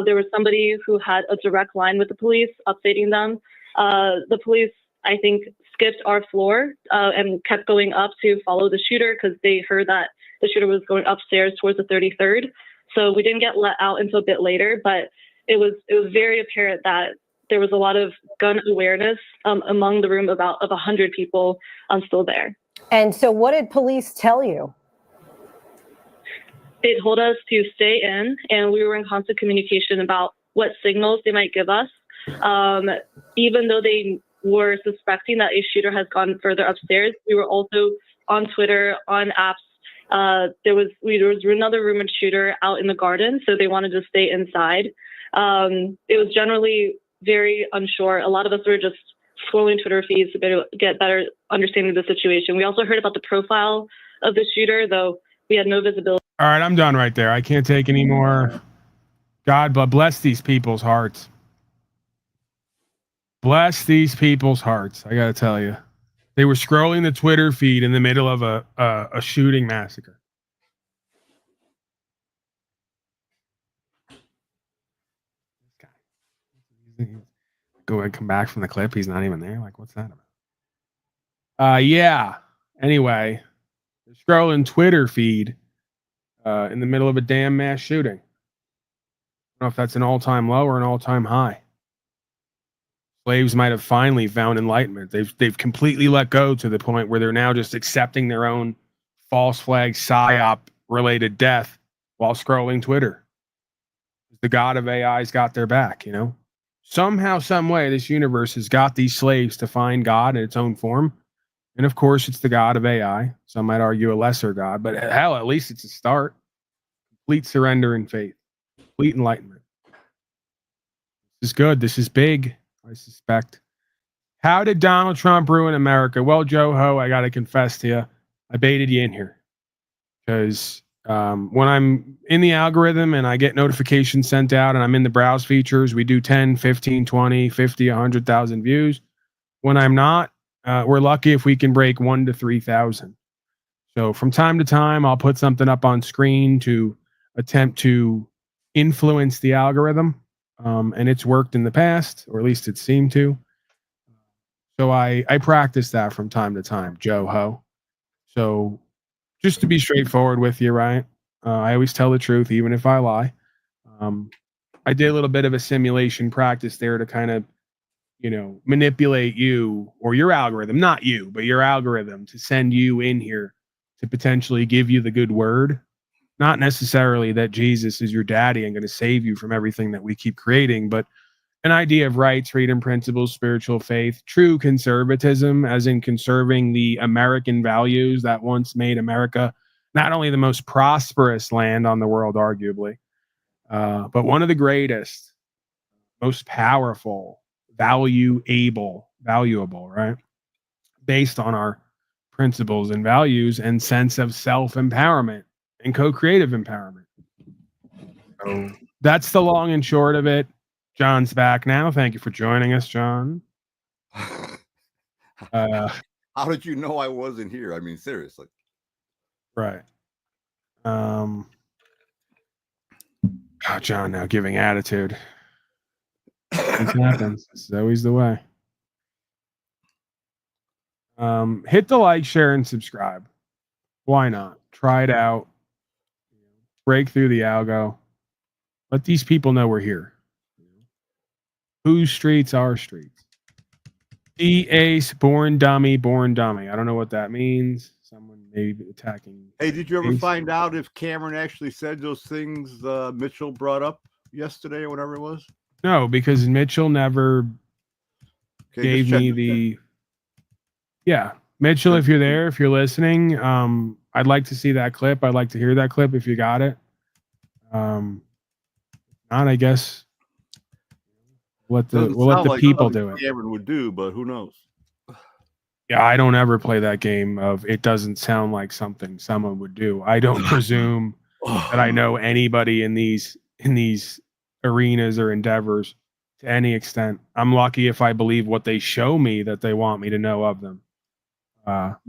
There was somebody who had a direct line with the police, updating them. The police, I think, skipped our floor and kept going up to follow the shooter because they heard that the shooter was going upstairs towards the 33rd. So we didn't get let out until a bit later, but it was very apparent that there was a lot of gun awareness among the room of 100 people still there. And so what did police tell you? They told us to stay in, and we were in constant communication about what signals they might give us. Even though they were suspecting that a shooter has gone further upstairs, we were also on Twitter, on apps. There was another rumored shooter out in the garden, so they wanted to stay inside. It was generally very unsure. A lot of us were just scrolling Twitter feeds to get better understanding of the situation. We also heard about the profile of the shooter, though we had no visibility. All right, I'm done right there. I can't take any more. God bless these people's hearts. Bless these people's hearts. I got to tell you. They were scrolling the Twitter feed in the middle of a shooting massacre. Go and come back from the clip. He's not even there. Like, what's that about? Yeah. Anyway, they're scrolling Twitter feed in the middle of a damn mass shooting. I don't know if that's an all-time low or an all-time high. Slaves might have finally found enlightenment. They've completely let go to the point where they're now just accepting their own false flag psyop related death while scrolling Twitter. The god of AI's got their back, you know. Somehow, some way, this universe has got these slaves to find God in its own form. And of course, it's the god of AI. Some might argue a lesser god, but hell, at least it's a start. Complete surrender and faith. Complete enlightenment. This is good. This is big, I suspect. How did Donald Trump ruin America? Well, Joe Ho, I got to confess to you, I baited you in here. Because when I'm in the algorithm and I get notifications sent out and I'm in the browse features, we do 10, 15, 20, 50, 100,000 views. When I'm not, we're lucky if we can break 1 to 3,000. So from time to time, I'll put something up on screen to attempt to influence the algorithm. And it's worked in the past, or at least it seemed to. So I practice that from time to time, Joe Ho. So just to be straightforward with you, right? I always tell the truth, even if I lie. I did a little bit of a simulation practice there to kind of, you know, manipulate you or your algorithm, not you, but your algorithm to send you in here to potentially give you the good word. Not necessarily that Jesus is your daddy and going to save you from everything that we keep creating, but an idea of rights, freedom, principles, spiritual faith, true conservatism, as in conserving the American values that once made America not only the most prosperous land on the world, arguably, but one of the greatest, most powerful, valuable, right? Based on our principles and values and sense of self-empowerment and co-creative empowerment. So that's the long and short of it. John's back now. Thank you for joining us, John. How did you know I wasn't here? I mean, seriously. Right. John now giving attitude. This happens. This is always the way. Hit the like, share, and subscribe. Why not? Try it out. Break through the algo. Let these people know we're here. Whose streets are streets? Ace, born dummy. I don't know what that means. Someone may be attacking. Hey, did you ever Ace. find out if Cameron actually said those things Mitchell brought up yesterday or whatever it was? No, because Mitchell never gave me the. Yeah, Mitchell, if you're there, if you're listening, I'd like to see that clip. I'd like to hear that clip if you got it. Not, I guess. We'll let the people do it. Cameron would do, but who knows? Yeah, I don't ever play that game of it doesn't sound like something someone would do. I don't presume that I know anybody in these arenas or endeavors to any extent. I'm lucky if I believe what they show me that they want me to know of them.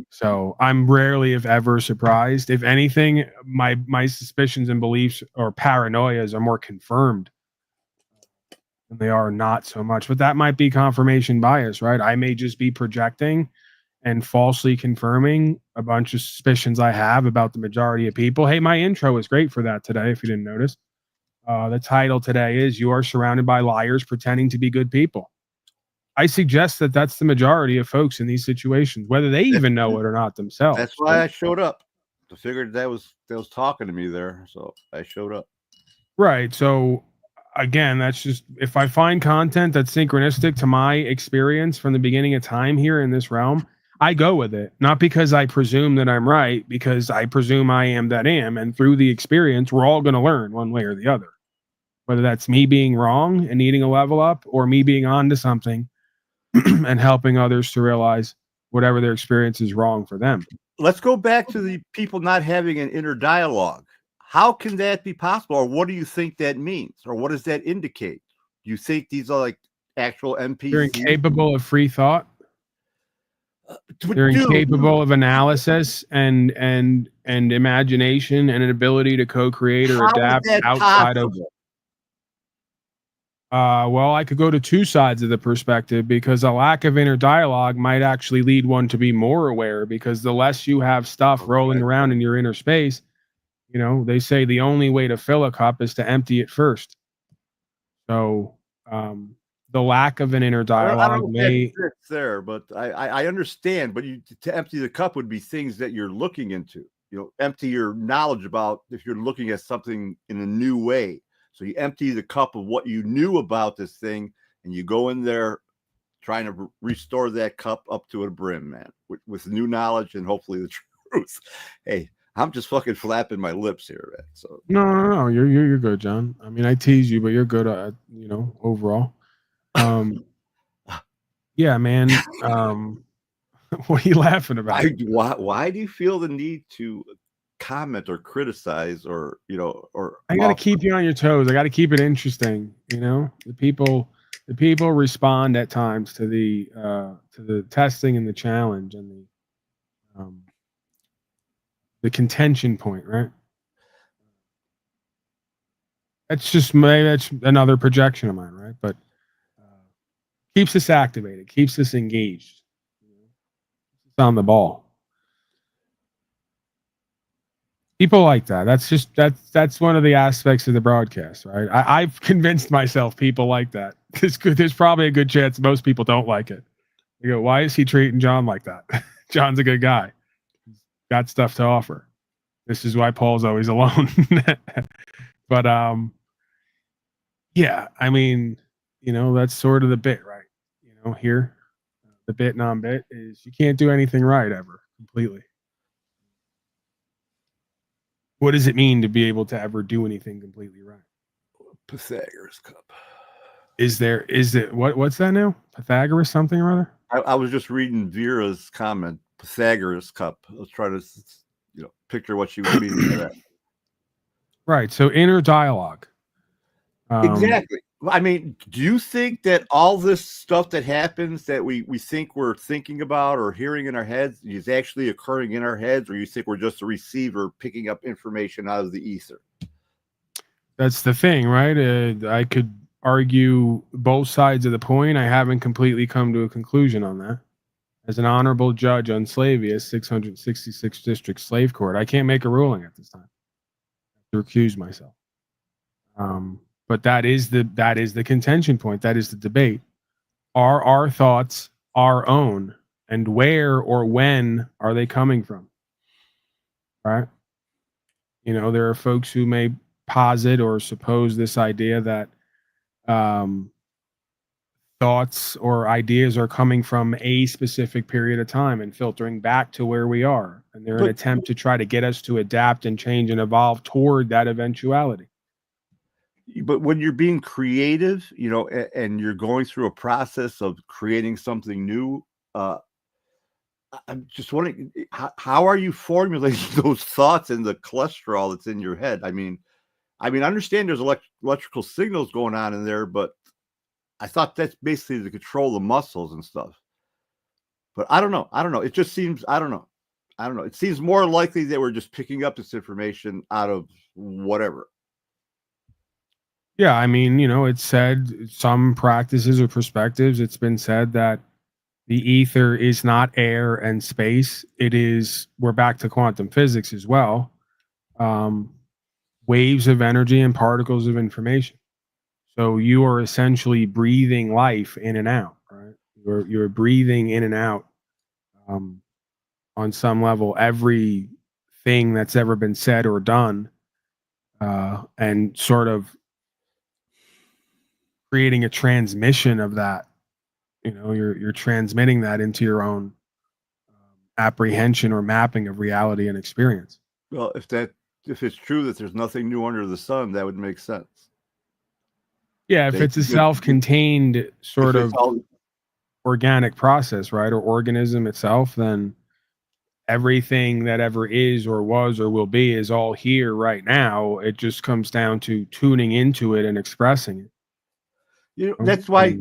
So I'm rarely, if ever, surprised. If anything, my suspicions and beliefs or paranoias are more confirmed than they are not so much. But that might be confirmation bias, right? I may just be projecting and falsely confirming a bunch of suspicions I have about the majority of people. Hey, my intro is great for that today, if you didn't notice. The title today is You Are Surrounded by Liars Pretending to Be Good People. I suggest that that's the majority of folks in these situations, whether they even know it or not themselves. That's why I showed up. I figured that was talking to me there, so I showed up. Right. So again, that's just if I find content that's synchronistic to my experience from the beginning of time here in this realm, I go with it. Not because I presume that I'm right, because I presume I am that am, and through the experience, we're all going to learn one way or the other. Whether that's me being wrong and needing a level up, or me being onto something and helping others to realize whatever their experience is wrong for them. Let's go back to the people not having an inner dialogue. How can that be possible? Or what do you think that means? Or what does that indicate? Do you think these are like actual NPCs? You're incapable of free thought? They're incapable of analysis and imagination and an ability to co-create or adapt outside of. Well, I could go to two sides of the perspective, because a lack of inner dialogue might actually lead one to be more aware, because the less you have stuff rolling around in your inner space, they say the only way to fill a cup is to empty it first. So the lack of an inner dialogue I don't know may if that fits there, but I understand. But to empty the cup would be things that you're looking into. Empty your knowledge about if you're looking at something in a new way. So you empty the cup of what you knew about this thing, and you go in there trying to restore that cup up to a brim, man, with new knowledge and hopefully the truth. Hey, I'm just fucking flapping my lips here, man. So no, you're good, John. I mean, I tease you, but you're good at overall. Yeah, man. What are you laughing about? Why do you feel the need to comment or criticize or I got to keep you on your toes. I got to keep it interesting. The people respond at times to the testing and the challenge and the contention point, right? That's another projection of mine, right? But keeps us activated, keeps us engaged, on the ball. People like that. That's one of the aspects of the broadcast, right? I've convinced myself people like that. There's probably a good chance most people don't like it. They go, why is he treating John like that? John's a good guy. He's got stuff to offer. This is why Paul's always alone. But yeah, I mean, that's sort of the bit, right? Here, the bit non-bit is you can't do anything right ever completely. What does it mean to be able to ever do anything completely right? Pythagoras cup. Is it what's that now? Pythagoras something or other? I was just reading Vera's comment, Pythagoras cup. I was trying to picture what she was meaning by that. Right. So inner dialogue. Exactly. I mean, do you think that all this stuff that happens that we think we're thinking about or hearing in our heads is actually occurring in our heads, or you think we're just a receiver picking up information out of the ether? That's the thing, right? I could argue both sides of the point. I haven't completely come to a conclusion on that. As an honorable judge on Slavia's 666 District Slave Court, I can't make a ruling at this time. I have to recuse myself. But that is the contention point. That is the debate. Are our thoughts our own, and where or when are they coming from? Right? There are folks who may posit or suppose this idea that thoughts or ideas are coming from a specific period of time and filtering back to where we are, and they're an attempt to try to get us to adapt and change and evolve toward that eventuality. But when you're being creative, and you're going through a process of creating something new, I'm just wondering, how are you formulating those thoughts and the cholesterol that's in your head? I mean, I understand there's electrical signals going on in there, but I thought that's basically to control the muscles and stuff. But I don't know. It just seems, I don't know. It seems more likely that we're just picking up this information out of whatever. Yeah, I mean, it's said, some practices or perspectives, it's been said that the ether is not air and space. We're back to quantum physics as well. Waves of energy and particles of information. So you are essentially breathing life in and out, right? You're breathing in and out on some level everything that's ever been said or done, and sort of creating a transmission of that. You're transmitting that into your own apprehension or mapping of reality and experience. Well, if it's true that there's nothing new under the sun, that would make sense. Yeah, if it's a self-contained sort of organic process, right, or organism itself, then everything that ever is or was or will be is all here right now. It just comes down to tuning into it and expressing it. That's why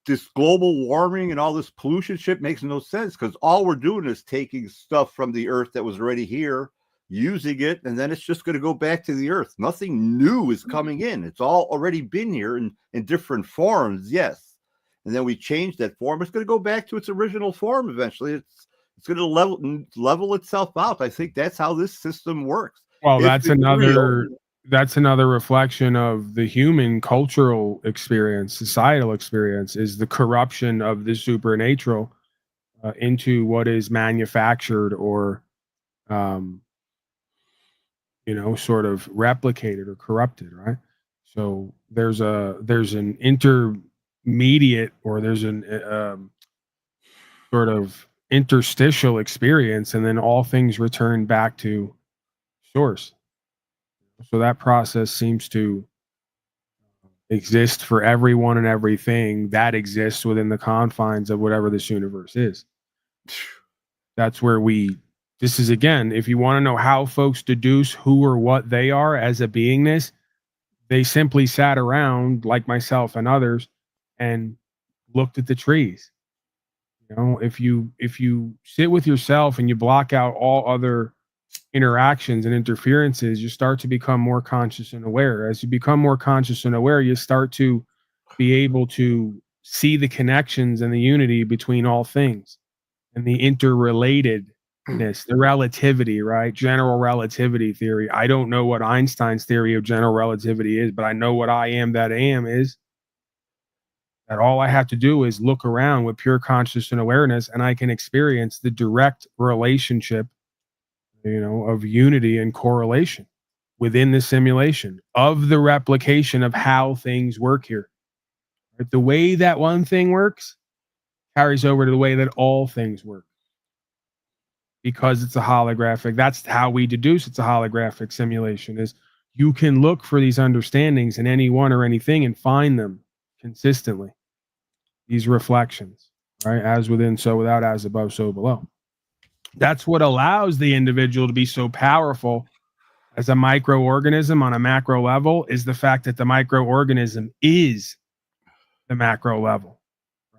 this global warming and all this pollution shit makes no sense, because all we're doing is taking stuff from the earth that was already here, using it, and then it's just going to go back to the earth. Nothing new is coming in. It's all already been here in different forms, yes. And then we change that form. It's going to go back to its original form eventually. It's going to level itself out. I think that's how this system works. Well, that's another reflection of the human cultural experience, societal experience, is the corruption of the supernatural into what is manufactured or, sort of replicated or corrupted, right? So there's an intermediate, or there's an sort of interstitial experience, and then all things return back to source. So that process seems to exist for everyone and everything that exists within the confines of whatever this universe is. That's where this is, again, if you want to know how folks deduce who or what they are as a beingness, they simply sat around, like myself and others, and looked at the trees. If you sit with yourself and you block out all other interactions and interferences, you start to become more conscious and aware. As you become more conscious and aware, you start to be able to see the connections and the unity between all things and the interrelatedness, the relativity, right? General relativity theory. I don't know what Einstein's theory of general relativity is, but I know what I am that am is. That all I have to do is look around with pure conscious and awareness, and I can experience the direct relationship, of unity and correlation within the simulation of the replication of how things work here. Right? The way that one thing works carries over to the way that all things work, because it's a holographic. That's how we deduce it's a holographic simulation, is you can look for these understandings in anyone or anything and find them consistently. These reflections, right? As within, so without, as above, so below. That's what allows the individual to be so powerful as a microorganism on a macro level, is the fact that the microorganism is the macro level,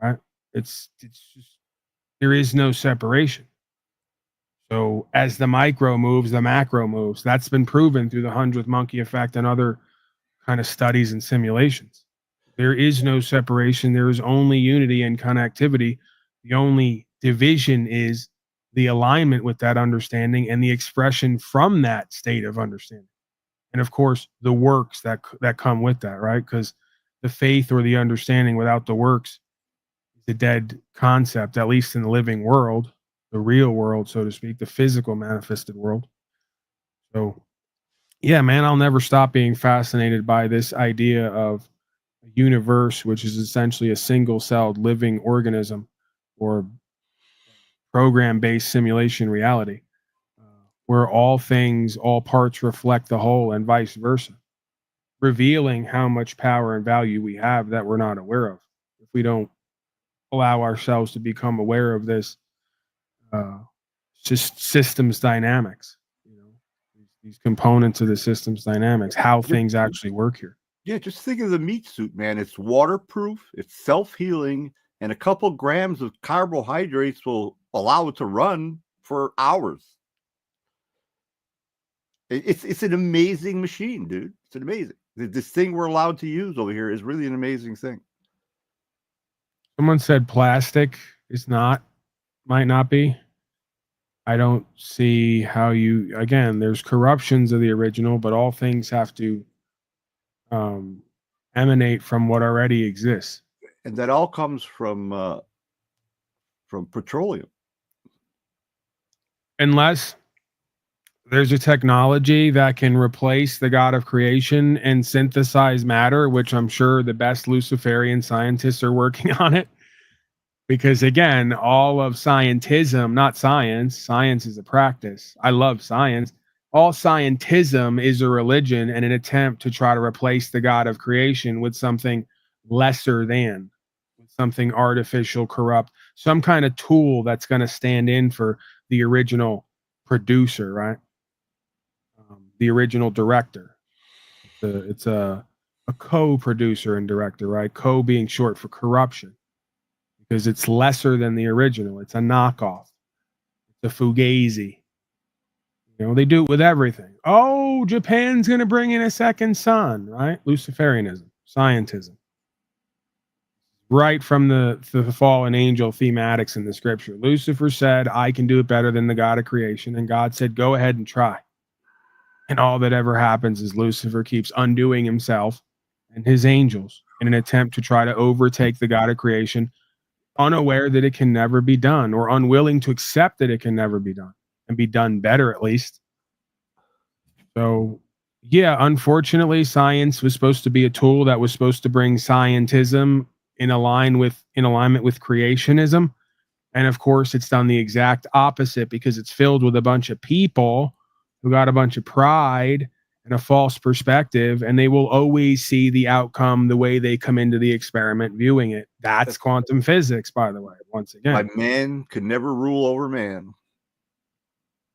right? It's just, there is no separation. So as the micro moves, the macro moves. That's been proven through the 100th monkey effect and other kind of studies and simulations. There is no separation. There is only unity and connectivity. The only division is the alignment with that understanding and the expression from that state of understanding. And of course, the works that come with that, right? Because the faith or the understanding without the works is a dead concept, at least in the living world, the real world, so to speak, the physical manifested world. So, yeah, man, I'll never stop being fascinated by this idea of a universe, which is essentially a single-celled living organism or program-based simulation reality, where all things, all parts reflect the whole and vice versa, revealing how much power and value we have that we're not aware of. If we don't allow ourselves to become aware of this just systems dynamics, these components of the systems dynamics, how things actually work here. Yeah, just think of the meat suit, man. It's waterproof, it's self-healing, and a couple grams of carbohydrates will allow it to run for hours. It's an amazing machine, dude. It's an amazing. This thing we're allowed to use over here is really an amazing thing. Someone said plastic is not, might not be. I don't see how you, again, there's corruptions of the original, but all things have to emanate from what already exists. And that all comes from petroleum. Unless there's a technology that can replace the God of creation and synthesize matter, which I'm sure the best Luciferian scientists are working on it. Because again, all of scientism, not science, science is a practice. I love science. All scientism is a religion and an attempt to try to replace the God of creation with something lesser than, with something artificial, corrupt, some kind of tool that's going to stand in for the original producer, right? The original director. It's a co-producer and director, right? Co being short for corruption. because it's lesser than the original. It's a knockoff. It's a fugazi. You know, they do it with everything. Oh, Japan's going to bring in a second sun, right? Luciferianism, scientism. Right from the fallen angel thematics in the scripture. Lucifer said, I can do it better than the God of creation. And God said, go ahead and try. And all that ever happens is Lucifer keeps undoing himself and his angels in an attempt to try to overtake the God of creation, unaware that it can never be done, or unwilling to accept that it can never be done and be done better, at least. So, yeah, unfortunately, science was supposed to be a tool that was supposed to bring scientism in alignment with creationism. And of course, it's done the exact opposite, because it's filled with a bunch of people who got a bunch of pride and a false perspective, and they will always see the outcome the way they come into the experiment viewing it. That's quantum physics, by the way, once again. My man could never rule over man.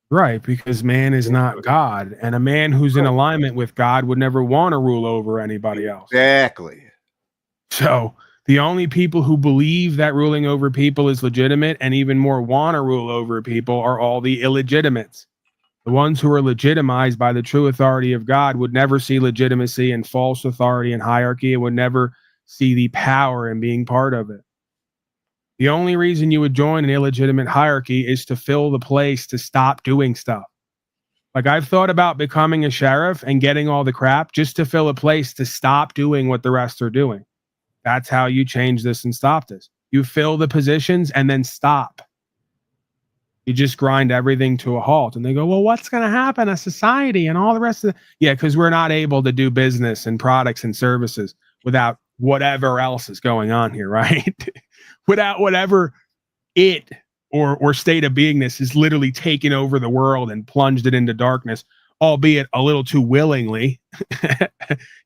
Right, because man is not God, and a man who's in alignment with God would never want to rule over anybody else. Exactly. So the only people who believe that ruling over people is legitimate and even more want to rule over people are all the illegitimates. The ones who are legitimized by the true authority of God would never see legitimacy in false authority and hierarchy, and would never see the power in being part of it. The only reason you would join an illegitimate hierarchy is to fill the place, to stop doing stuff. Like, I've thought about becoming a sheriff and getting all the crap just to fill a place, to stop doing what the rest are doing. That's how you change this and stop this. You fill the positions and then stop. You just grind everything to a halt. And they go, well, what's going to happen to society and all the rest of the... Yeah, because we're not able to do business and products and services without whatever else is going on here, right? Without whatever it or state of beingness is literally taken over the world and plunged it into darkness, albeit a little too willingly.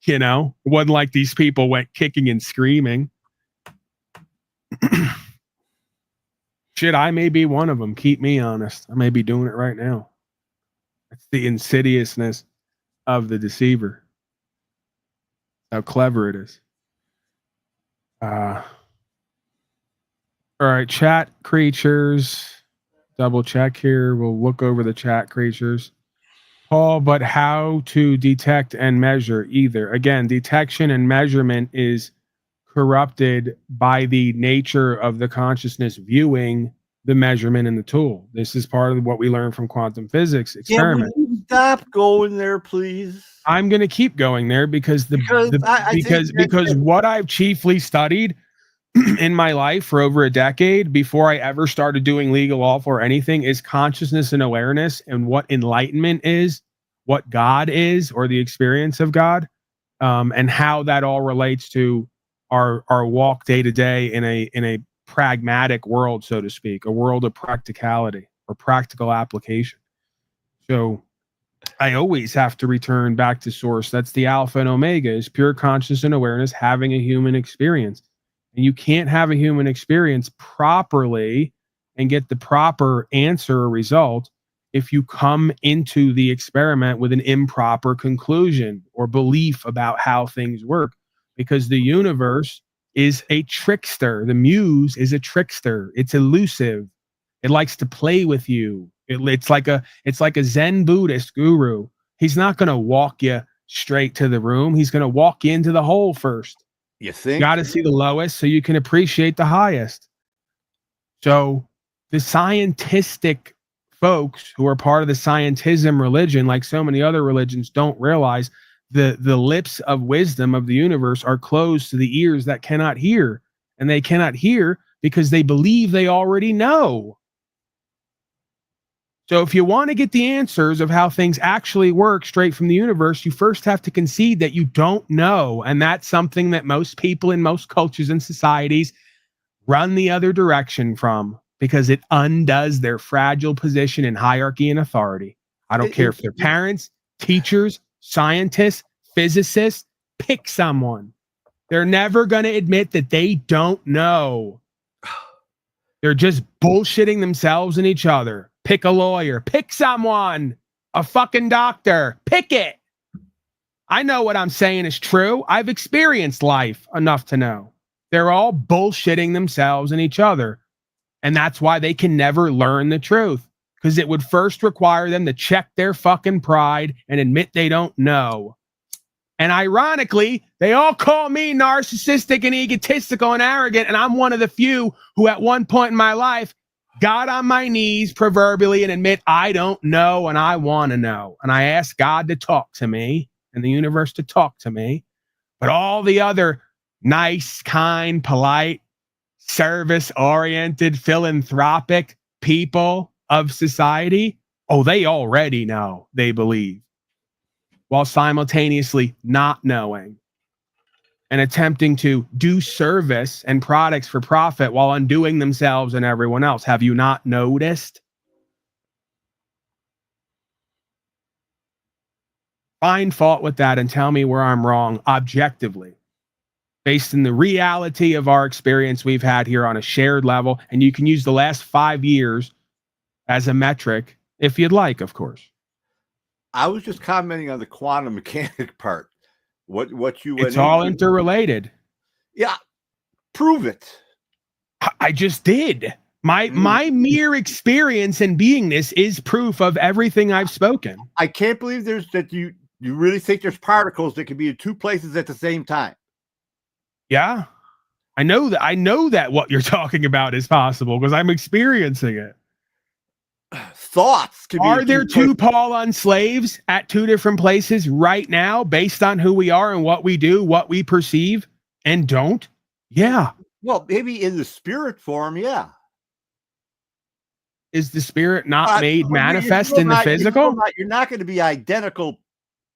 You know, it wasn't like these people went kicking and screaming. Shit, I may be one of them. Keep me honest. I may be doing it right now. That's the insidiousness of the deceiver. How clever it is. All right, chat creatures. Double check here. We'll look over the chat creatures. Paul, but how to detect and measure either? Again, detection and measurement is corrupted by the nature of the consciousness viewing the measurement in the tool. This is part of what we learned from quantum physics experiment. Yeah, will you stop going there, please? I'm going to keep going there because what I've chiefly studied in my life for over a decade before I ever started doing legal alpha or anything is consciousness and awareness, and what enlightenment is, what God is, or the experience of God, and how that all relates to our walk day to day in a pragmatic world, so to speak, a world of practicality or practical application. So I always have to return back to source. That's the alpha and omega, is pure consciousness and awareness having a human experience. And you can't have a human experience properly and get the proper answer or result if you come into the experiment with an improper conclusion or belief about how things work. Because the universe is a trickster. The muse is a trickster. It's elusive. It likes to play with you. It's like a Zen Buddhist guru. He's not going to walk you straight to the room. He's going to walk you into the hole first. You think? Got to see the lowest so you can appreciate the highest. So the scientistic folks who are part of the scientism religion, like so many other religions, don't realize the lips of wisdom of the universe are closed to the ears that cannot hear. And they cannot hear because they believe they already know. So if you want to get the answers of how things actually work straight from the universe, you first have to concede that you don't know. And that's something that most people in most cultures and societies run the other direction from, because it undoes their fragile position in hierarchy and authority. I don't care if they're parents, teachers, scientists, physicists, pick someone. They're never going to admit that they don't know. They're just bullshitting themselves and each other. Pick a lawyer. Pick someone. A fucking doctor. Pick it. I know what I'm saying is true. I've experienced life enough to know They're all bullshitting themselves and each other. And that's why they can never learn the truth, because it would first require them to check their fucking pride and admit they don't know. And ironically, they all call me narcissistic and egotistical and arrogant, and I'm one of the few who at one point in my life got on my knees proverbially and admit I don't know and I want to know. And I asked God to talk to me and the universe to talk to me. But all the other nice, kind, polite, service-oriented, philanthropic people of society, oh, they already know, they believe, while simultaneously not knowing and attempting to do service and products for profit while undoing themselves and everyone else. Have you not noticed? Find fault with that and tell me where I'm wrong objectively, based in the reality of our experience we've had here on a shared level. And you can use the last 5 years as a metric if you'd like, of course. I was just commenting on the quantum mechanic part. What you went It's all into. interrelated. Yeah, prove it. I just did. My mere experience and beingness is proof of everything I've spoken. I can't believe you really think there's particles that can be in two places at the same time. Yeah. I know that what you're talking about is possible because I'm experiencing it. Thoughts can be. Are there two Paul on slaves at two different places right now based on who we are and what we do, what we perceive and don't? Yeah. Well, maybe in the spirit form, yeah. Is the spirit not made manifest in the physical? You're not going to be identical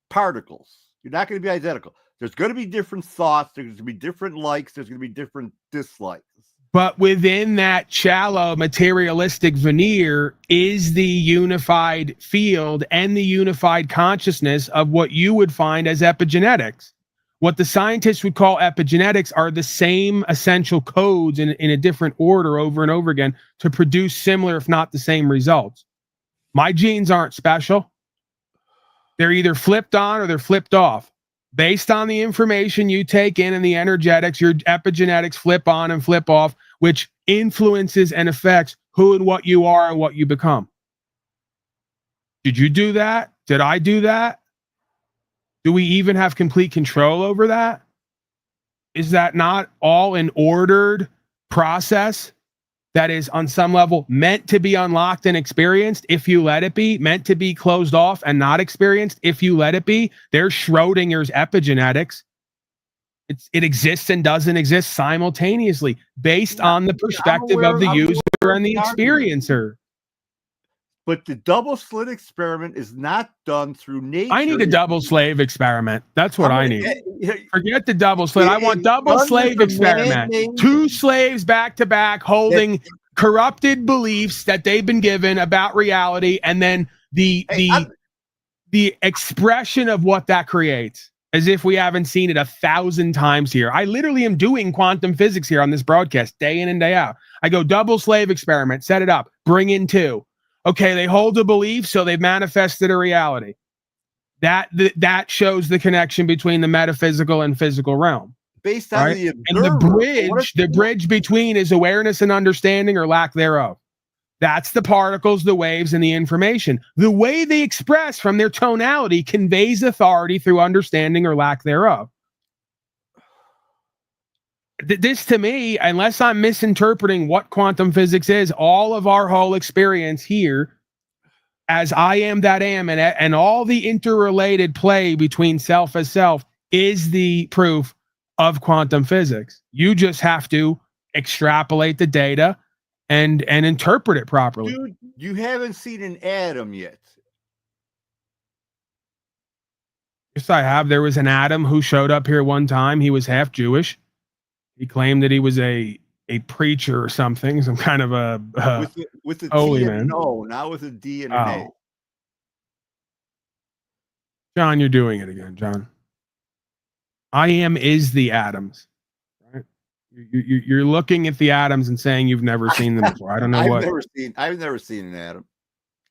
particles. You're not going to be identical. There's going to be different thoughts. There's going to be different likes. There's going to be different dislikes. But within that shallow materialistic veneer is the unified field and the unified consciousness of what you would find as epigenetics. What the scientists would call epigenetics are the same essential codes in a different order over and over again to produce similar, if not the same results. My genes aren't special. They're either flipped on or they're flipped off. Based on the information you take in and the energetics, your epigenetics flip on and flip off, which influences and affects who and what you are and what you become. Did you do that? Did I do that? Do we even have complete control over that? Is that not all an ordered process that is on some level meant to be unlocked and experienced if you let it be, meant to be closed off and not experienced if you let it be? There's Schrodinger's epigenetics. It exists and doesn't exist simultaneously based on the perspective of the user and the experiencer. But the double slit experiment is not done through nature. I need a double slave experiment. That's what I need. Forget the double slit. I want double slave experiment. Two slaves back to back holding corrupted beliefs that they've been given about reality, and then the expression of what that creates, as if we haven't seen it 1,000 times here. I literally am doing quantum physics here on this broadcast day in and day out. I go double slave experiment, set it up, bring in two. Okay, they hold a belief, so they've manifested a reality. That shows the connection between the metaphysical and physical realm. Based on the observer, and the bridge between is awareness and understanding or lack thereof. That's the particles, the waves, and the information. The way they express from their tonality conveys authority through understanding or lack thereof. This, to me, unless I'm misinterpreting what quantum physics is, all of our whole experience here as I am that am and all the interrelated play between self as self is the proof of quantum physics. You just have to extrapolate the data and interpret it properly. Dude, you haven't seen an atom yet. Yes, I have. There was an Adam who showed up here one time. He was half Jewish. He claimed that he was a preacher or something, some kind of a with a holy T man. and an O, not with a D and an A. John, you're doing it again, John. I am is the atoms. Right? You're looking at the atoms and saying you've never seen them before. I don't know what. I've never seen an atom.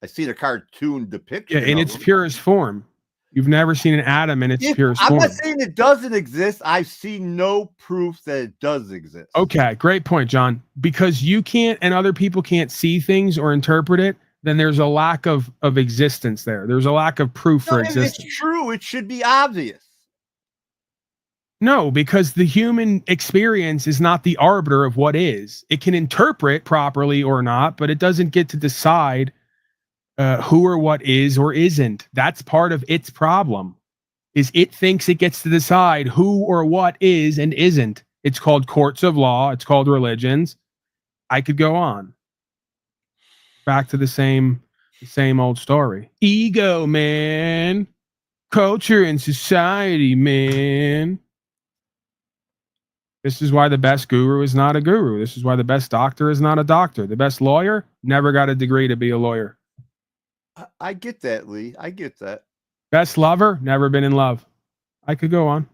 I've seen a cartoon depiction. Yeah, in its purest form. You've never seen an atom in its purest I'm form. not saying it doesn't exist. I've seen no proof that it does exist. Okay, great point, John. Because you can't and other people can't see things or interpret it, then there's a lack of existence there. There's a lack of proof for existence. If it's true, it should be obvious. No, because the human experience is not the arbiter of what is. It can interpret properly or not, but it doesn't get to decide who or what is or isn't. That's part of its problem. Is it thinks it gets to decide who or what is and isn't. It's called courts of law. It's called religions. I could go on. Back to the same old story. Ego, man. Culture and society, man. This is why the best guru is not a guru. This is why the best doctor is not a doctor. The best lawyer never got a degree to be a lawyer. I get that, Lee. I get that. Best lover, never been in love. I could go on.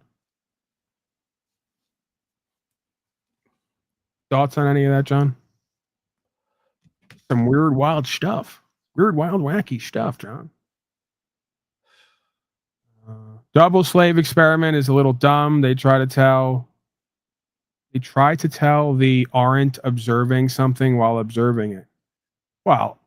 Thoughts on any of that, John? Some weird, wild stuff. Weird, wild, wacky stuff, John. Double slave experiment is a little dumb. They try to tell the aren't observing something while observing it. Well,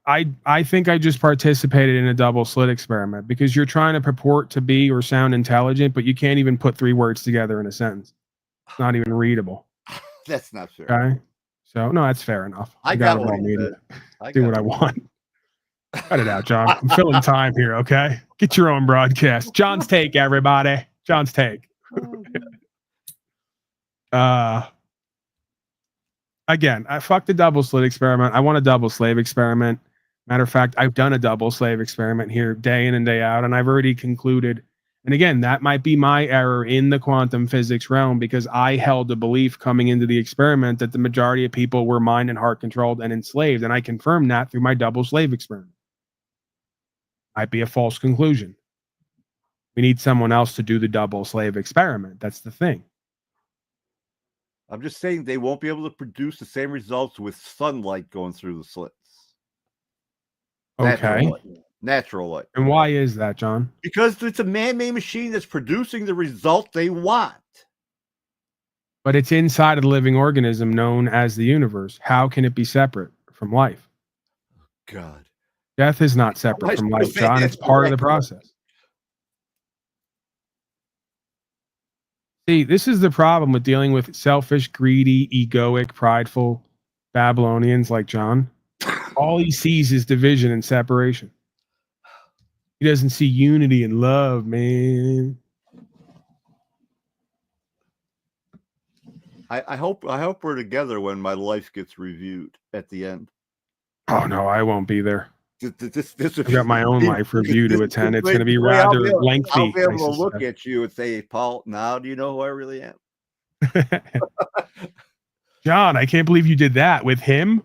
I think I just participated in a double slit experiment because you're trying to purport to be or sound intelligent, but you can't even put 3 words together in a sentence. It's not even readable. That's not fair. Okay. So no, that's fair enough. I got what what I you needed. said. Do what I want. Cut it out, John. I'm filling time here, okay? Get your own broadcast. John's take, everybody. John's take. Again, I fucked the double slit experiment. I want a double slave experiment. Matter of fact, I've done a double slave experiment here day in and day out, and I've already concluded. And again, that might be my error in the quantum physics realm because I held a belief coming into the experiment that the majority of people were mind and heart controlled and enslaved. And I confirmed that through my double slave experiment. Might be a false conclusion. We need someone else to do the double slave experiment. That's the thing. I'm just saying they won't be able to produce the same results with sunlight going through the slits. Okay. Natural light. And why is that, John? Because it's a man-made machine that's producing the result they want. But it's inside of the living organism known as the universe. How can it be separate from life? God. Death is not separate from life, John. It's part of the process. See, this is the problem with dealing with selfish, greedy, egoic, prideful Babylonians like John. All he sees is division and separation. He doesn't see unity and love, man. I hope we're together when my life gets reviewed at the end. Oh no, I won't be there. This I've got my own life review to attend. It's going to be rather lengthy. I'll be able to look at you and say, Paul, now do you know who I really am? John, I can't believe you did that with him.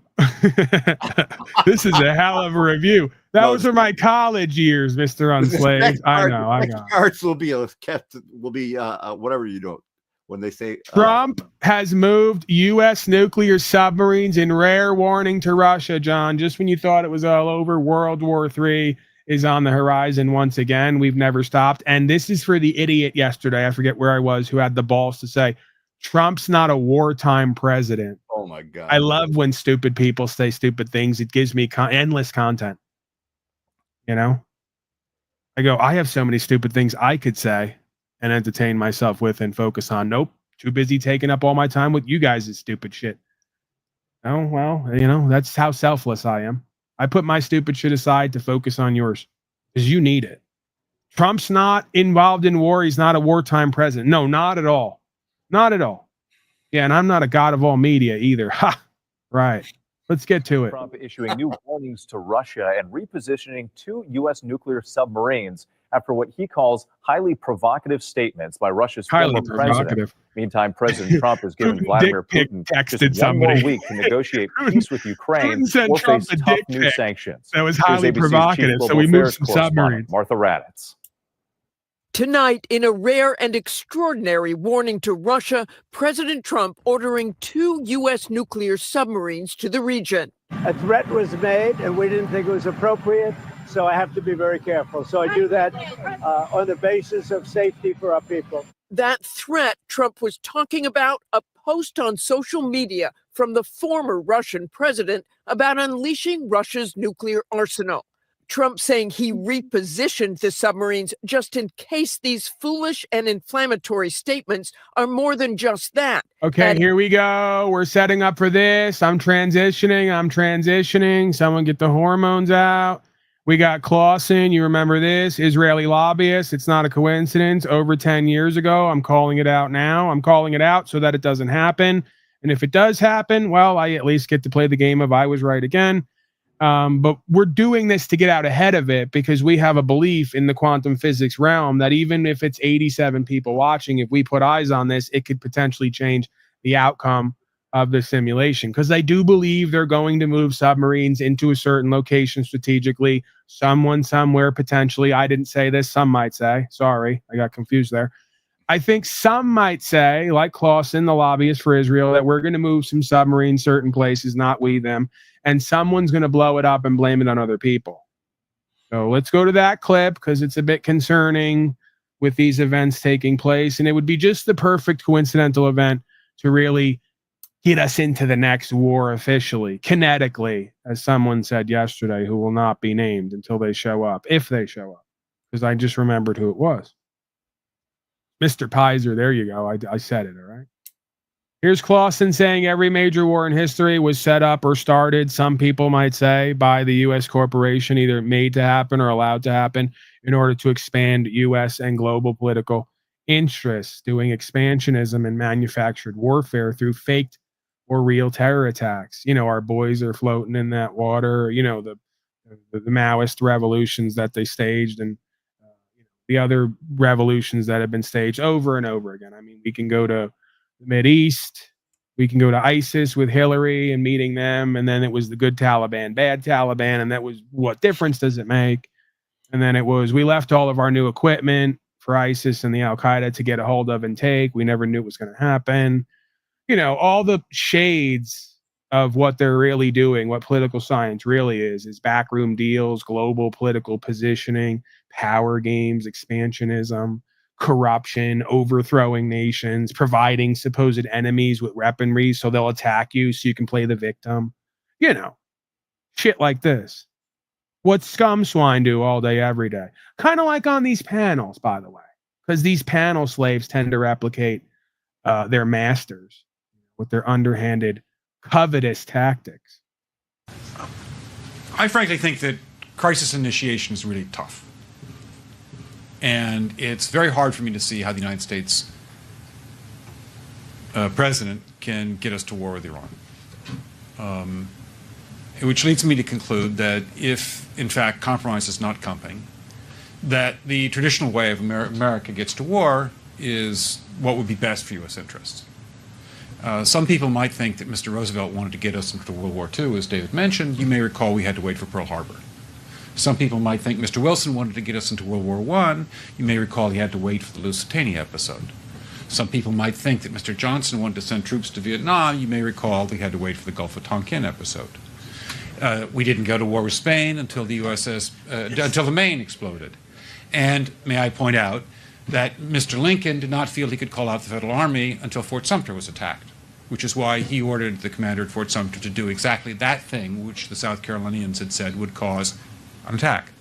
This is a hell of a review. Those are my college years, Mr. Unslaved. I know. Cards will be whatever you know. When they say Trump has moved U.S. nuclear submarines in rare warning to Russia, John. Just when you thought it was all over, World War III is on the horizon once again. We've never stopped. And this is for the idiot yesterday, I forget where I was, who had the balls to say, Trump's not a wartime president. Oh, my God. I love when stupid people say stupid things. It gives me endless content. You know? I go, I have so many stupid things I could say and entertain myself with and focus on. Nope. Too busy taking up all my time with you guys' stupid shit. Oh, well, you know, that's how selfless I am. I put my stupid shit aside to focus on yours because you need it. Trump's not involved in war. He's not a wartime president. No, not at all. Not at all. Yeah, and I'm not a god of all media either. Ha! Right. Let's get to it. Trump issuing new warnings to Russia and repositioning 2 U.S. nuclear submarines after what he calls highly provocative statements by Russia's former president. Meantime, President Trump has given Vladimir Putin just one more week to negotiate peace with Ukraine or face tough new sanctions. That was highly provocative, so we moved some submarines. Martha Raddatz. Tonight, in a rare and extraordinary warning to Russia, President Trump ordering 2 U.S. nuclear submarines to the region. A threat was made, and we didn't think it was appropriate. So I have to be very careful. So I do that on the basis of safety for our people. That threat Trump was talking about, a post on social media from the former Russian president about unleashing Russia's nuclear arsenal. Trump saying he repositioned the submarines just in case these foolish and inflammatory statements are more than just that. Okay, here we go. We're setting up for this. I'm transitioning. Someone get the hormones out. We got Clausen. You remember this? Israeli lobbyist. It's not a coincidence. Over 10 years ago. I'm calling it out now. I'm calling it out so that it doesn't happen. And if it does happen, well, I at least get to play the game of I was right again. But we're doing this to get out ahead of it because we have a belief in the quantum physics realm that even if it's 87 people watching, if we put eyes on this, it could potentially change the outcome of the simulation. Because I do believe they're going to move submarines into a certain location strategically, someone somewhere potentially. I didn't say this. Some might say. Sorry, I got confused there. I think some might say, like Clausen, the lobbyist for Israel, that we're going to move some submarines certain places, not we, them. And someone's going to blow it up and blame it on other people. So let's go to that clip because it's a bit concerning with these events taking place. And it would be just the perfect coincidental event to really get us into the next war officially, kinetically, as someone said yesterday, who will not be named until they show up, if they show up, because I just remembered who it was. Mr. Pizer, there you go. I said it, all right? Here's Clausen saying every major war in history was set up or started, some people might say, by the U.S. corporation, either made to happen or allowed to happen in order to expand U.S. and global political interests, doing expansionism and manufactured warfare through faked or real terror attacks. You know, our boys are floating in that water, you know, the Maoist revolutions that they staged and the other revolutions that have been staged over and over again. I mean, we can go to the Mideast, we can go to ISIS with Hillary and meeting them, and then it was the good Taliban, bad Taliban, and that was what difference does it make? And then it was we left all of our new equipment for ISIS and the Al-Qaeda to get a hold of and take. We never knew it was going to happen. You know, all the shades of what they're really doing, what political science really is backroom deals, global political positioning, power games, expansionism, corruption, overthrowing nations, providing supposed enemies with weaponry so they'll attack you so you can play the victim. You know, shit like this. What scum swine do all day, every day. Kind of like on these panels, by the way, because these panel slaves tend to replicate their masters with their underhanded, covetous tactics. I frankly think that crisis initiation is really tough. And it's very hard for me to see how the United States president can get us to war with Iran. Which leads me to conclude that if, in fact, compromise is not coming, that the traditional way of America gets to war is what would be best for U.S. interests. Some people might think that Mr. Roosevelt wanted to get us into World War II, as David mentioned. You may recall we had to wait for Pearl Harbor. Some people might think Mr. Wilson wanted to get us into World War I. You may recall he had to wait for the Lusitania episode. Some people might think that Mr. Johnson wanted to send troops to Vietnam. You may recall he had to wait for the Gulf of Tonkin episode. We didn't go to war with Spain until the until the Maine exploded. And may I point out that Mr. Lincoln did not feel he could call out the Federal Army until Fort Sumter was attacked, which is why he ordered the commander at Fort Sumter to do exactly that thing which the South Carolinians had said would cause an attack.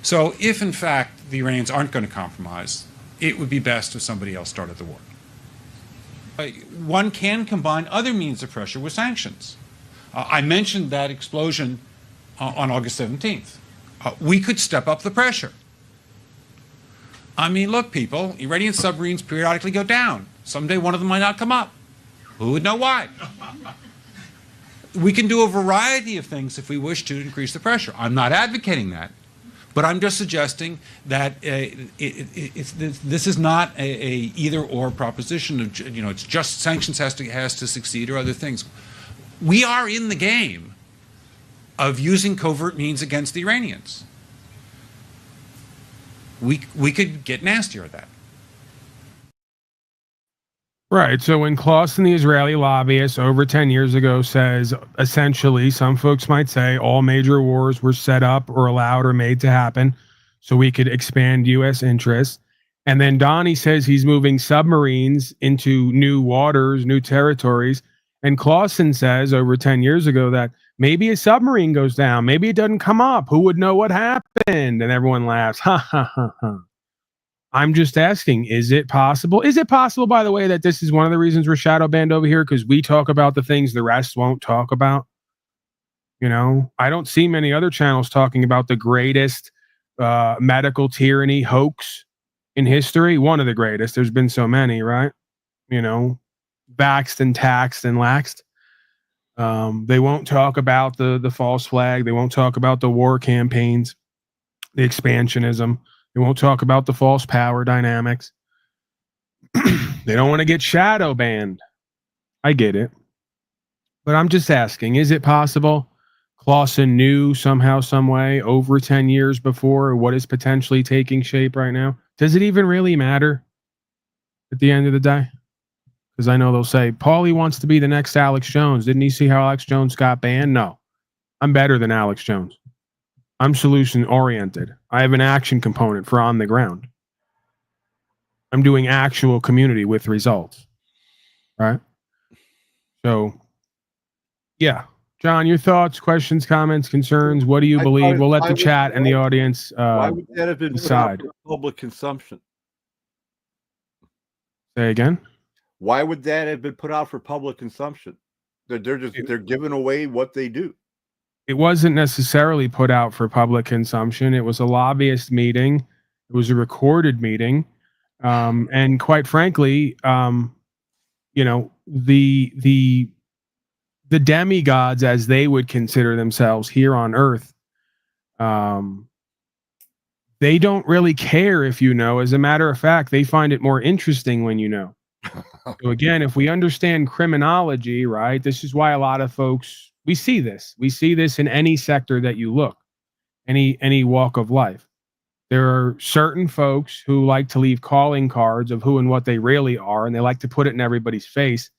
So if, in fact, the Iranians aren't going to compromise, it would be best if somebody else started the war. One can combine other means of pressure with sanctions. I mentioned that explosion on August 17th. We could step up the pressure. I mean, look, people, Iranian submarines periodically go down. Someday one of them might not come up. Who would know why? We can do a variety of things if we wish to increase the pressure. I'm not advocating that, but I'm just suggesting that this is not a either-or proposition. Of, you know, it's just sanctions has to succeed or other things. We are in the game of using covert means against the Iranians. We could get nastier at that. Right. So when Clausen, the Israeli lobbyist, over 10 years ago says, essentially, some folks might say all major wars were set up or allowed or made to happen so we could expand U.S. interests. And then Donnie says he's moving submarines into new waters, new territories. And Clausen says over 10 years ago that maybe a submarine goes down. Maybe it doesn't come up. Who would know what happened? And everyone laughs. Ha, ha, ha, ha. I'm just asking, is it possible? Is it possible, by the way, that this is one of the reasons we're shadow banned over here? Because we talk about the things the rest won't talk about. You know, I don't see many other channels talking about the greatest medical tyranny hoax in history. One of the greatest. There's been so many, right? You know, vaxxed and taxed and laxed. They won't talk about the false flag. They won't talk about the war campaigns, the expansionism. They won't talk about the false power dynamics. They don't want to get shadow banned. I get it. But I'm just asking, is it possible Clausen knew somehow, some way, over 10 years before what is potentially taking shape right now? Does it even really matter at the end of the day? Because I know they'll say, Paulie wants to be the next Alex Jones. Didn't he see how Alex Jones got banned? No. I'm better than Alex Jones. I'm solution oriented. I have an action component for on the ground. I'm doing actual community with results. Right? So, yeah. John, your thoughts, questions, comments, concerns. What do you believe? We'll let the chat and the audience why would that have been decide. put out for public consumption? Say again? Why would that have been put out for public consumption? They're giving away what they do. It wasn't necessarily put out for public consumption. It was a lobbyist meeting. It was a recorded meeting. And quite frankly, you know, the demigods, as they would consider themselves here on Earth, they don't really care if you know. As a matter of fact, they find it more interesting when you know. So again, if we understand criminology, right, this is why a lot of folks, we see this in any sector that you look, any walk of life. There are certain folks who like to leave calling cards of who and what they really are, and they like to put it in everybody's face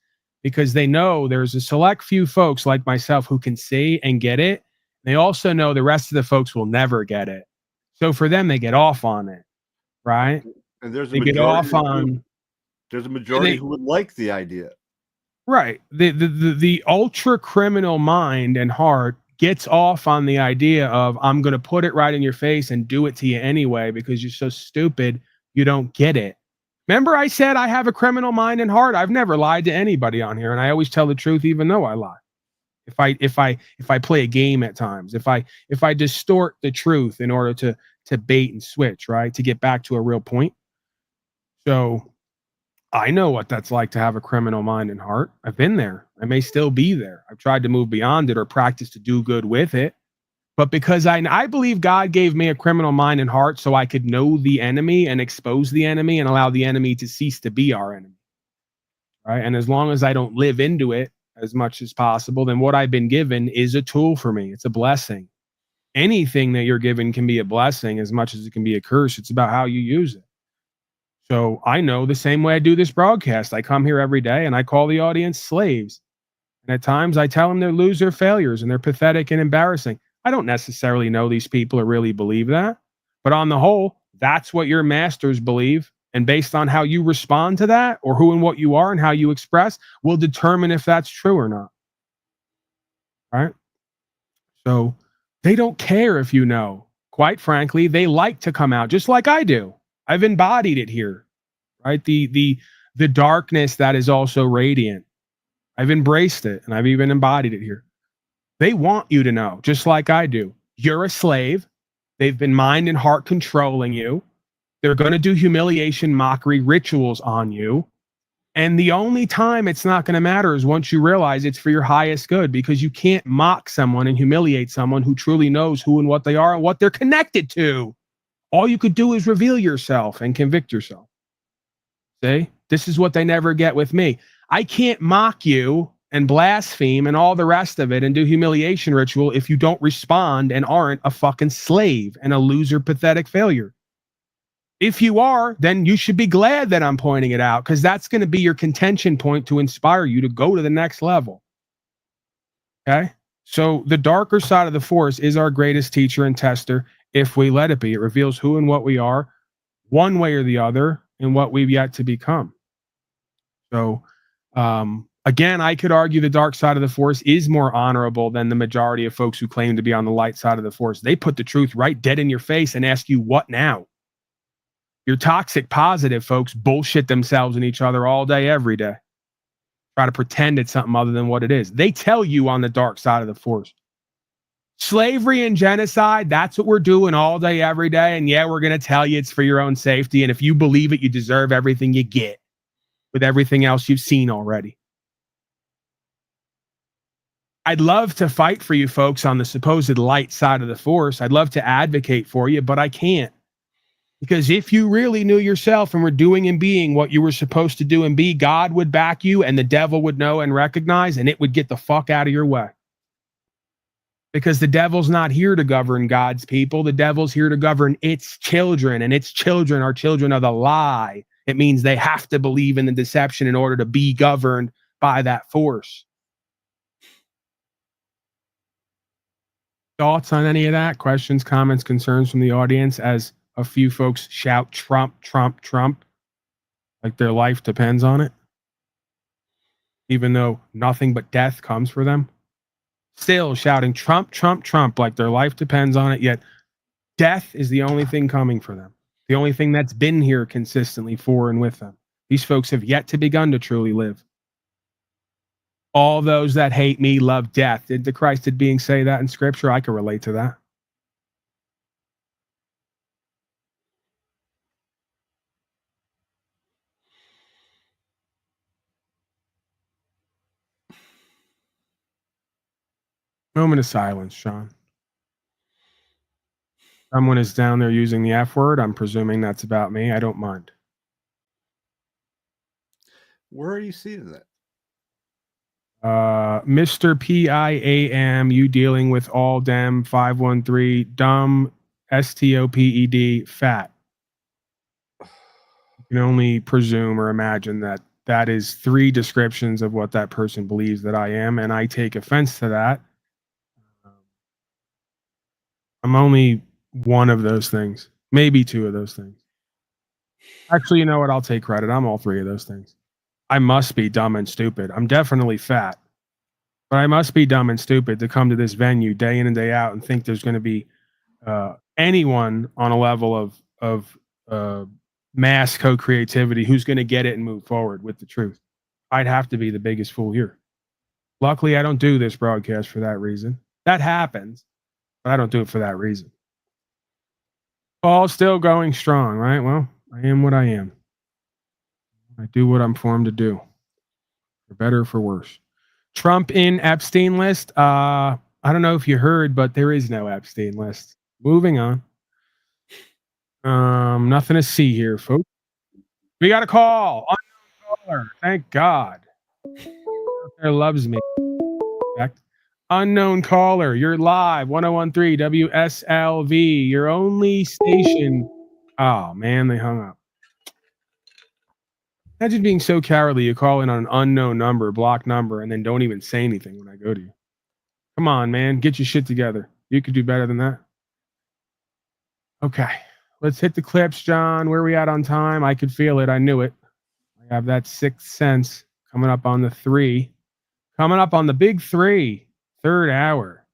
because they know there's a select few folks like myself who can see and get it. They also know the rest of the folks will never get it. So for them, they get off on it, right? And there's they get off on. There's a majority who would like the idea. Right. The ultra criminal mind and heart gets off on the idea of I'm going to put it right in your face and do it to you anyway because you're so stupid you don't get it. Remember I said I have a criminal mind and heart? I've never lied to anybody on here, and I always tell the truth even though I lie. If I play a game at times, if I distort the truth in order to bait and switch, right? To get back to a real point. So I know what that's like to have a criminal mind and heart. I've been there. I may still be there. I've tried to move beyond it or practice to do good with it. But because I believe God gave me a criminal mind and heart so I could know the enemy and expose the enemy and allow the enemy to cease to be our enemy. Right? And as long as I don't live into it as much as possible, then what I've been given is a tool for me. It's a blessing. Anything that you're given can be a blessing as much as it can be a curse. It's about how you use it. So I know the same way I do this broadcast. I come here every day and I call the audience slaves. And at times I tell them they're loser failures and they're pathetic and embarrassing. I don't necessarily know these people or really believe that. But on the whole, that's what your masters believe. And based on how you respond to that or who and what you are and how you express will determine if that's true or not. All right. So they don't care if you know. Quite frankly, they like to come out just like I do. I've embodied it here, right? The darkness that is also radiant. I've embraced it and I've even embodied it here. They want you to know, just like I do. You're a slave. They've been mind and heart controlling you. They're going to do humiliation, mockery, rituals on you. And the only time it's not going to matter is once you realize it's for your highest good, because you can't mock someone and humiliate someone who truly knows who and what they are and what they're connected to. All you could do is reveal yourself and convict yourself. See? This is what they never get with me. I can't mock you and blaspheme and all the rest of it and do humiliation ritual if you don't respond and aren't a fucking slave and a loser, pathetic failure. If you are, then you should be glad that I'm pointing it out, because that's going to be your contention point to inspire you to go to the next level. Okay? So the darker side of the Force is our greatest teacher and tester if we let it be. It reveals who and what we are, one way or the other, and what we've yet to become. So, again, I could argue the dark side of the Force is more honorable than the majority of folks who claim to be on the light side of the Force. They put the truth right dead in your face and ask you, what now? Your toxic positive folks bullshit themselves and each other all day, every day. Try to pretend it's something other than what it is. They tell you on the dark side of the Force. Slavery and genocide, that's what we're doing all day, every day. And yeah, we're going to tell you it's for your own safety. And if you believe it, you deserve everything you get with everything else you've seen already. I'd love to fight for you folks on the supposed light side of the Force. I'd love to advocate for you, but I can't. Because if you really knew yourself and were doing and being what you were supposed to do and be, God would back you and the devil would know and recognize, and it would get the fuck out of your way. Because the devil's not here to govern God's people. The devil's here to govern its children, and its children are children of the lie. It means they have to believe in the deception in order to be governed by that force. Thoughts on any of that? Questions, comments, concerns from the audience as a few folks shout Trump, Trump, Trump, like their life depends on it, even though nothing but death comes for them. Still shouting Trump, Trump, Trump, like their life depends on it, yet death is the only thing coming for them. The only thing that's been here consistently for and with them. These folks have yet to begun to truly live. All those that hate me love death. Did the Christed being say that in scripture? I can relate to that. Moment of silence, Sean. Someone is down there using the F word. I'm presuming that's about me. I don't mind. Where are you seeing that? Mr. PIAM, you dealing with all dem 513 dumb STOPED fat. You can only presume or imagine that that is 3 descriptions of what that person believes that I am, and I take offense to that. I'm only one of those things, maybe 2 of those things. Actually, you know what? I'll take credit. I'm all 3 of those things. I must be dumb and stupid. I'm definitely fat, but I must be dumb and stupid to come to this venue day in and day out and think there's going to be anyone on a level of mass co-creativity who's going to get it and move forward with the truth. I'd have to be the biggest fool here. Luckily, I don't do this broadcast for that reason. That happens, but I don't do it for that reason. Paul's still going strong, right? Well, I am what I am. I do what I'm formed to do, for better or for worse. Trump in Epstein list. I don't know if you heard, but there is no Epstein list. Moving on. Nothing to see here, folks. We got a call. Unknown caller. Thank God. There loves me. Unknown caller. You're live. 1013 WSLV. Your only station. Oh man, they hung up. Imagine being so cowardly you call in on an unknown number, block number, and then don't even say anything when I go to you. Come on, man. Get your shit together. You could do better than that. Okay. Let's hit the clips, John. Where are we at on time? I could feel it. I knew it. I have that 6th sense coming up on the 3. Coming up on the big 3. 3rd hour.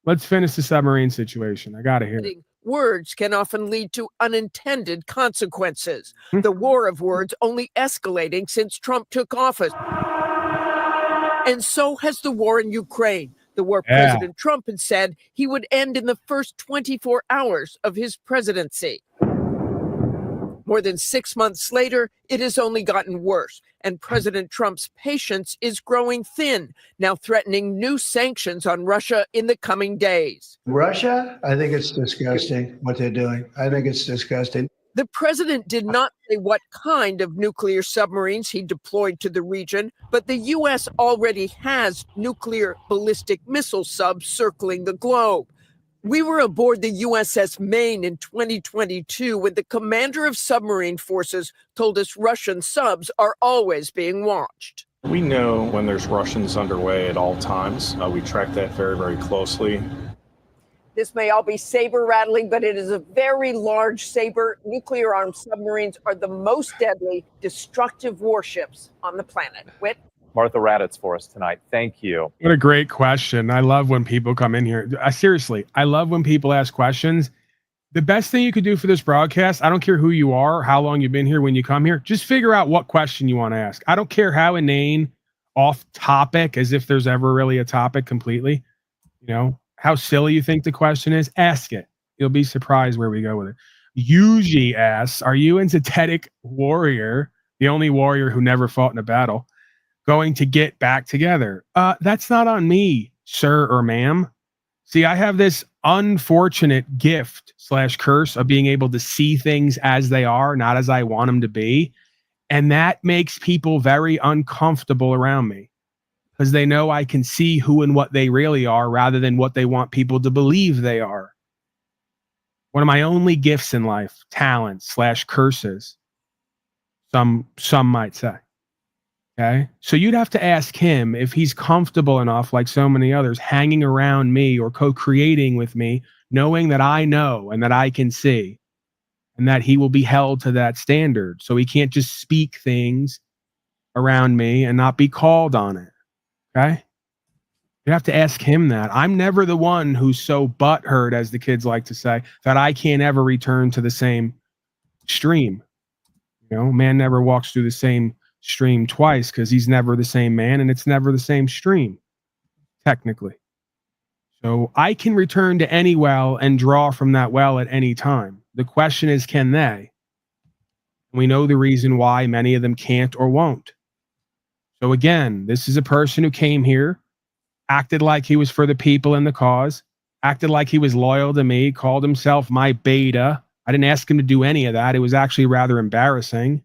Let's finish the submarine situation. I got to hear it. Words can often lead to unintended consequences. The war of words only escalating since Trump took office. And so has the war in Ukraine. The war President Trump had said he would end in the first 24 hours of his presidency. More than 6 months later, it has only gotten worse, and President Trump's patience is growing thin, now threatening new sanctions on Russia in the coming days. Russia? I think it's disgusting what they're doing. I think it's disgusting. The president did not say what kind of nuclear submarines he deployed to the region, but the U.S. already has nuclear ballistic missile subs circling the globe. We were aboard the USS Maine in 2022 when the commander of submarine forces told us Russian subs are always being watched. We know when there's Russians underway at all times. We track that very, very closely. This may all be saber rattling, but it is a very large saber. Nuclear armed submarines are the most deadly, destructive warships on the planet. Whit? Martha Raddatz for us tonight. Thank you. What a great question. I love when people come in here. Seriously, I love when people ask questions. The best thing you could do for this broadcast, I don't care who you are, how long you've been here, when you come here, just figure out what question you want to ask. I don't care how inane, off topic, as if there's ever really a topic completely. You know, how silly you think the question is, ask it. You'll be surprised where we go with it. Yuji asks, are you and Zetetic Warrior, the only warrior who never fought in a battle, going to get back together? That's not on me, sir or ma'am. See, I have this unfortunate gift / curse of being able to see things as they are, not as I want them to be. And that makes people very uncomfortable around me because they know I can see who and what they really are rather than what they want people to believe they are. One of my only gifts in life, talents / curses, some might say. Okay. So you'd have to ask him if he's comfortable enough, like so many others, hanging around me or co-creating with me, knowing that I know and that I can see and that he will be held to that standard. So he can't just speak things around me and not be called on it. Okay. You have to ask him that. I'm never the one who's so butthurt, as the kids like to say, that I can't ever return to the same stream. You know, man never walks through the same stream twice because he's never the same man and it's never the same stream, technically. So I can return to any well and draw from that well at any time. The question is, can they? We know the reason why many of them can't or won't. So again, this is a person who came here, acted like he was for the people and the cause, acted like he was loyal to me, called himself my beta. I didn't ask him to do any of that. It was actually rather embarrassing.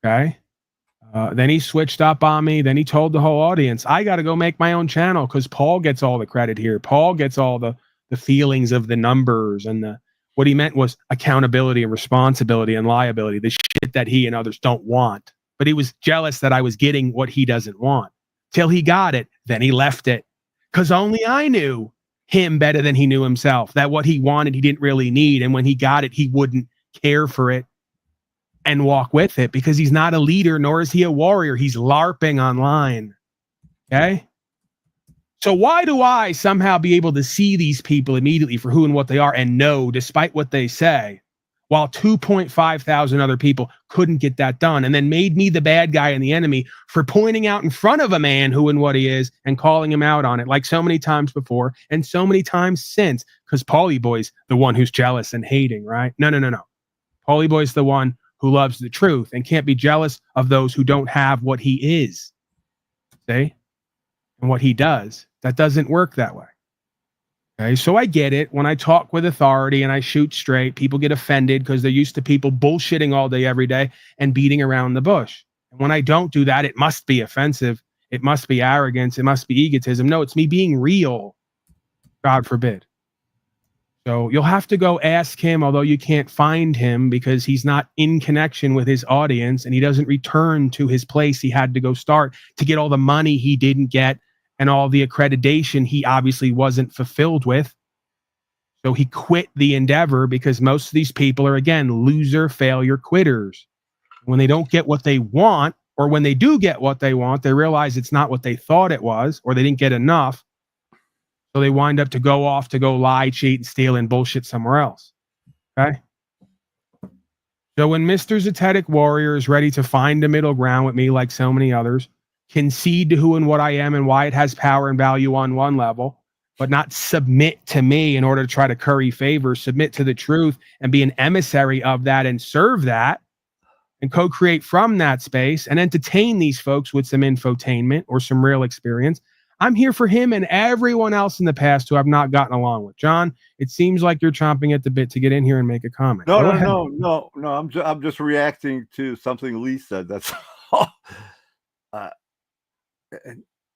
Okay. Then he switched up on me. Then he told the whole audience, I got to go make my own channel because Paul gets all the credit here. Paul gets all the feelings of the numbers and what he meant was accountability and responsibility and liability, the shit that he and others don't want. But he was jealous that I was getting what he doesn't want. Till he got it, then he left it. Because only I knew him better than he knew himself, that what he wanted he didn't really need. And when he got it, he wouldn't care for it and walk with it because he's not a leader, nor is he a warrior. He's LARPing online. Okay? So why do I somehow be able to see these people immediately for who and what they are and know, despite what they say, while 2.5 thousand other people couldn't get that done and then made me the bad guy and the enemy for pointing out in front of a man who and what he is and calling him out on it like so many times before and so many times since, because Paulie Boy's the one who's jealous and hating, right? No. Paulie Boy's the one who loves the truth and can't be jealous of those who don't have what he is. See? And what he does. That doesn't work that way. Okay, so I get it. When I talk with authority and I shoot straight, people get offended because they're used to people bullshitting all day, every day, and beating around the bush. And when I don't do that, it must be offensive. It must be arrogance. It must be egotism. No, it's me being real. God forbid. So you'll have to go ask him, although you can't find him because he's not in connection with his audience and he doesn't return to his place he had to go start to get all the money he didn't get and all the accreditation he obviously wasn't fulfilled with. So he quit the endeavor because most of these people are, again, loser, failure, quitters. When they don't get what they want, or when they do get what they want, they realize it's not what they thought it was, or they didn't get enough. So they wind up to go off to go lie, cheat, and steal and bullshit somewhere else. Okay? So when Mr. Zetetic Warrior is ready to find a middle ground with me like so many others, concede to who and what I am and why it has power and value on one level, but not submit to me in order to try to curry favor, submit to the truth and be an emissary of that and serve that and co-create from that space and entertain these folks with some infotainment or some real experience. I'm here for him and everyone else in the past who I've not gotten along with. John, it seems like you're chomping at the bit to get in here and make a comment. No. I'm just reacting to something Lee said. That's all.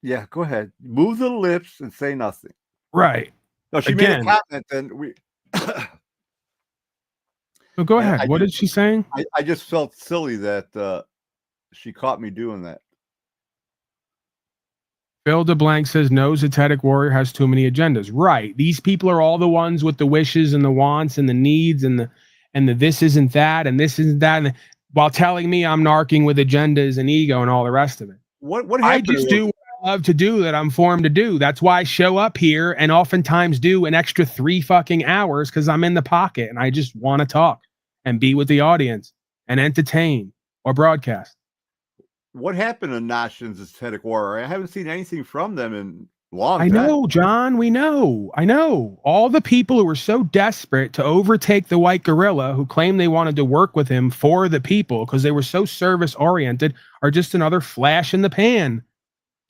Yeah, go ahead. Move the lips and say nothing. Right. No, she made a comment, and we. So go ahead. What is she saying? I just felt silly that she caught me doing that. Phil DeBlanc says, no, Zetetic Warrior has too many agendas. Right. These people are all the ones with the wishes and the wants and the needs and the this isn't that and this isn't that, and while telling me I'm narking with agendas and ego and all the rest of it. What I happened? just do what I love to do, that I'm formed to do. That's why I show up here and oftentimes do an extra 3 fucking hours, because I'm in the pocket and I just want to talk and be with the audience and entertain or broadcast. What happened to Nash and Zetetic Warrior? I haven't seen anything from them in a long time. I know, John. We know. I know. All the people who were so desperate to overtake the white gorilla, who claimed they wanted to work with him for the people because they were so service-oriented, are just another flash in the pan.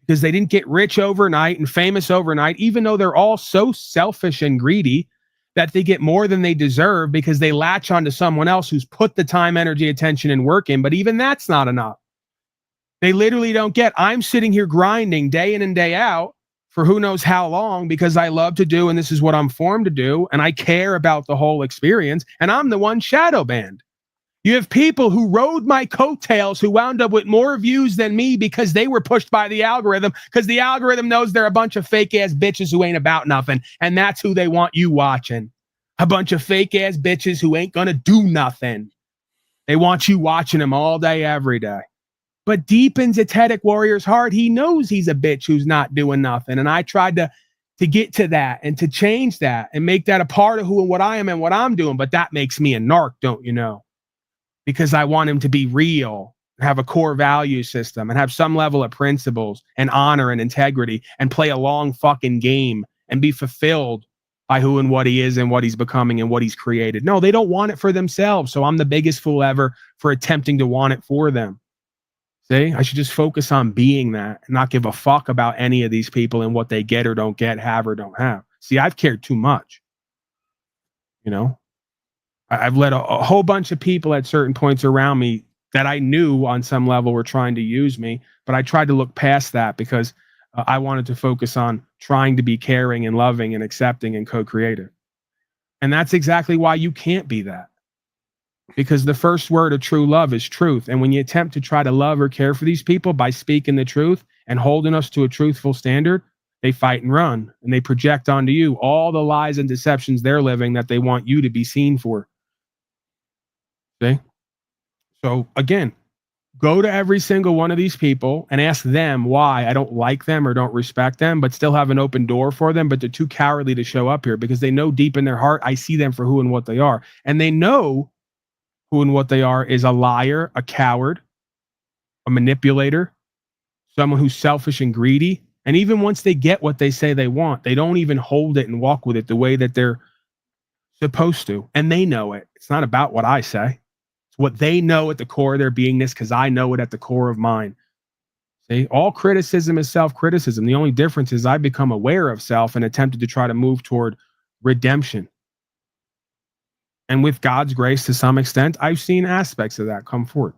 Because they didn't get rich overnight and famous overnight, even though they're all so selfish and greedy that they get more than they deserve because they latch onto someone else who's put the time, energy, attention, and work in. But even that's not enough. They literally don't get, I'm sitting here grinding day in and day out for who knows how long because I love to do, and this is what I'm formed to do, and I care about the whole experience, and I'm the one shadow banned. You have people who rode my coattails who wound up with more views than me because they were pushed by the algorithm, because the algorithm knows they're a bunch of fake-ass bitches who ain't about nothing, and that's who they want you watching. A bunch of fake-ass bitches who ain't gonna do nothing. They want you watching them all day, every day. But deep in Zetetic Warrior's heart, he knows he's a bitch who's not doing nothing. And I tried to get to that and to change that and make that a part of who and what I am and what I'm doing. But that makes me a narc, don't you know? Because I want him to be real, have a core value system, and have some level of principles and honor and integrity, and play a long fucking game and be fulfilled by who and what he is and what he's becoming and what he's created. No, they don't want it for themselves. So I'm the biggest fool ever for attempting to want it for them. See, I should just focus on being that and not give a fuck about any of these people and what they get or don't get, have or don't have. See, I've cared too much. You know, I've let a whole bunch of people at certain points around me that I knew on some level were trying to use me, but I tried to look past that because I wanted to focus on trying to be caring and loving and accepting and co-creative. And that's exactly why you can't be that. Because the first word of true love is truth. And when you attempt to try to love or care for these people by speaking the truth and holding us to a truthful standard, they fight and run, and they project onto you all the lies and deceptions they're living that they want you to be seen for. See? So again, go to every single one of these people and ask them why I don't like them or don't respect them, but still have an open door for them, but they're too cowardly to show up here because they know deep in their heart I see them for who and what they are. And they know who and what they are is a liar, a coward, a manipulator, someone who's selfish and greedy. And even once they get what they say they want, they don't even hold it and walk with it the way that they're supposed to. And they know it. It's not about what I say. It's what they know at the core of their beingness, because I know it at the core of mine. See, all criticism is self-criticism. The only difference is I become aware of self and attempted to try to move toward redemption. And with God's grace, to some extent, I've seen aspects of that come forth.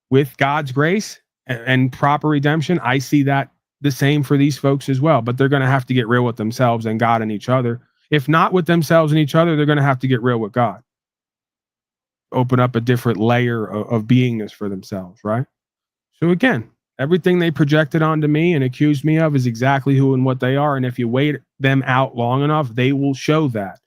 With God's grace and proper redemption, I see that the same for these folks as well. But they're going to have to get real with themselves and God and each other. If not with themselves and each other, they're going to have to get real with God. Open up a different layer of beingness for themselves, right? So again, everything they projected onto me and accused me of is exactly who and what they are. And if you wait them out long enough, they will show that.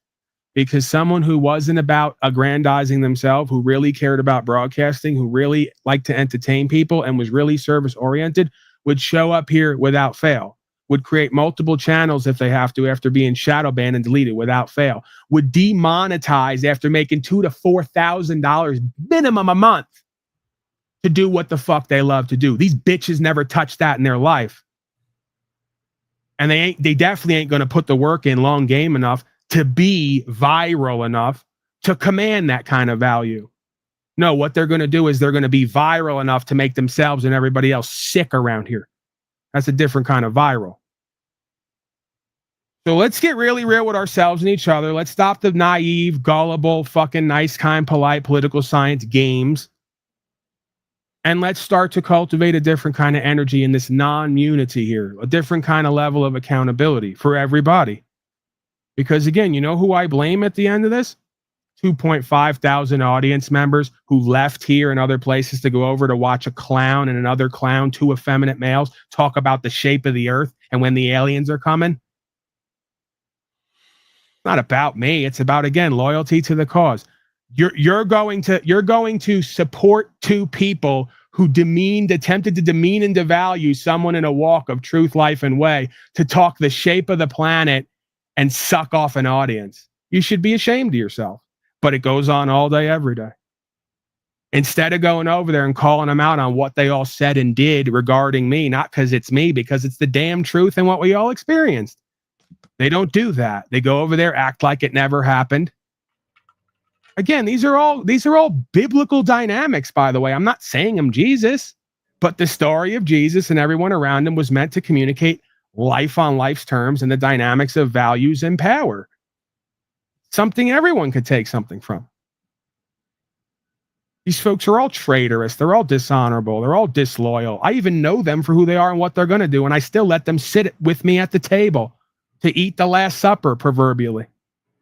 Because someone who wasn't about aggrandizing themselves, who really cared about broadcasting, who really liked to entertain people and was really service-oriented, would show up here without fail, would create multiple channels if they have to after being shadow banned and deleted without fail, would demonetize after making $2,000 to $4,000 minimum a month to do what the fuck they love to do. These bitches never touched that in their life. And they definitely ain't going to put the work in long game enough to be viral enough to command that kind of value. No, what they're going to do is they're going to be viral enough to make themselves and everybody else sick around here. That's a different kind of viral. So let's get really real with ourselves and each other. Let's stop the naive, gullible, fucking nice, kind, polite political science games. And let's start to cultivate a different kind of energy in this non-unity here, a different kind of level of accountability for everybody. Because again, you know who I blame at the end of this? 2.5 thousand audience members who left here and other places to go over to watch a clown and another clown, two effeminate males, talk about the shape of the earth and when the aliens are coming. It's not about me. It's about, again, loyalty to the cause. You're going to support two people who attempted to demean and devalue someone in a walk of truth, life, and way to talk the shape of the planet and suck off an audience. You should be ashamed of yourself. But it goes on all day, every day. Instead of going over there and calling them out on what they all said and did regarding me, not because it's me, because it's the damn truth and what we all experienced. They don't do that. They go over there, act like it never happened. Again, these are all biblical dynamics, by the way. I'm not saying I'm Jesus, but the story of Jesus and everyone around him was meant to communicate life on life's terms and the dynamics of values and power. Something everyone could take something from. These folks are all traitorous. They're all dishonorable. They're all disloyal. I even know them for who they are and what they're going to do, and I still let them sit with me at the table to eat the Last Supper, proverbially,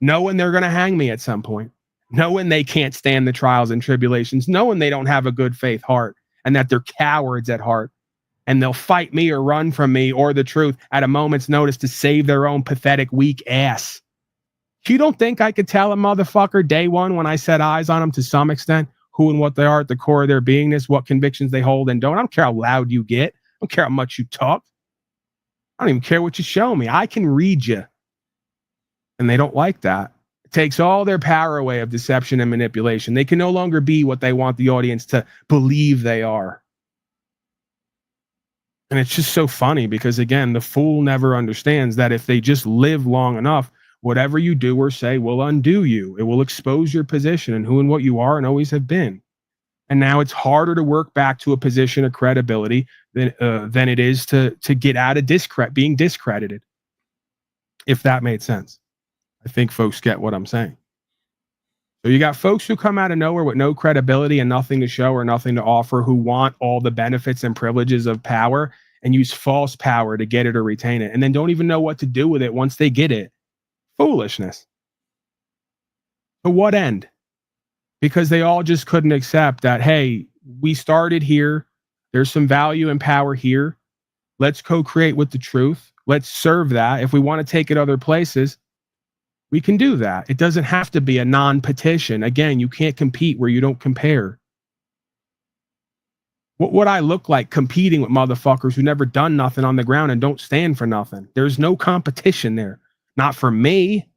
knowing they're going to hang me at some point, knowing they can't stand the trials and tribulations, knowing they don't have a good faith heart and that they're cowards at heart, and they'll fight me or run from me or the truth at a moment's notice to save their own pathetic, weak ass. You don't think I could tell a motherfucker day one when I set eyes on them to some extent who and what they are at the core of their beingness, what convictions they hold and don't? I don't care how loud you get. I don't care how much you talk. I don't even care what you show me. I can read you. And they don't like that. It takes all their power away of deception and manipulation. They can no longer be what they want the audience to believe they are. And it's just so funny because, again, the fool never understands that if they just live long enough, whatever you do or say will undo you. It will expose your position and who and what you are and always have been. And now it's harder to work back to a position of credibility than it is to get out of being discredited. If that made sense. I think folks get what I'm saying. So you got folks who come out of nowhere with no credibility and nothing to show or nothing to offer, who want all the benefits and privileges of power and use false power to get it or retain it, and then don't even know what to do with it once they get it. Foolishness. To what end? Because they all just couldn't accept that, hey, we started here. There's some value and power here. Let's co-create with the truth. Let's serve that. If we want to take it other places, we can do that. It doesn't have to be a non-petition. Again, you can't compete where you don't compare. What would I look like competing with motherfuckers who never done nothing on the ground and don't stand for nothing? There's no competition there. Not for me.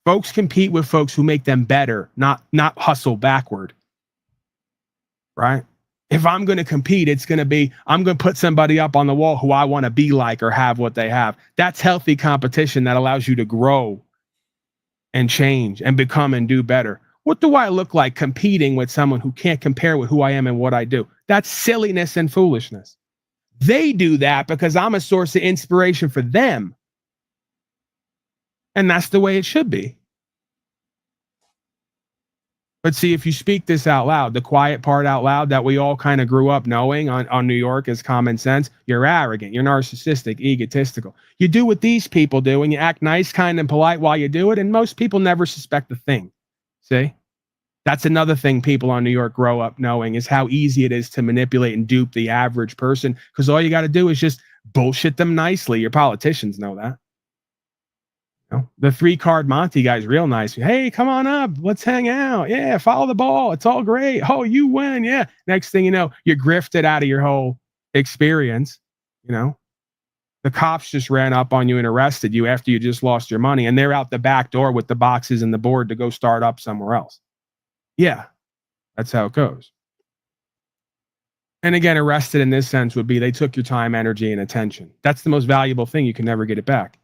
Folks compete with folks who make them better, not hustle backward. Right? If I'm going to compete, it's going to be, I'm going to put somebody up on the wall who I want to be like or have what they have. That's healthy competition that allows you to grow and change and become and do better. What do I look like competing with someone who can't compare with who I am and what I do? That's silliness and foolishness. They do that because I'm a source of inspiration for them. And that's the way it should be. But see, if you speak this out loud, the quiet part out loud that we all kind of grew up knowing on New York as common sense, you're arrogant, you're narcissistic, egotistical. You do what these people do and you act nice, kind, and polite while you do it, and most people never suspect a thing. See? That's another thing people on New York grow up knowing, is how easy it is to manipulate and dupe the average person, because all you got to do is just bullshit them nicely. Your politicians know that. You know, the 3-card Monty guy's real nice. Hey, come on up. Let's hang out. Yeah, follow the ball. It's all great. Oh, you win. Yeah. Next thing you know, you're grifted out of your whole experience. You know, the cops just ran up on you and arrested you after you just lost your money, and they're out the back door with the boxes and the board to go start up somewhere else. Yeah, that's how it goes. And again, arrested in this sense would be they took your time, energy, and attention. That's the most valuable thing. You can never get it back.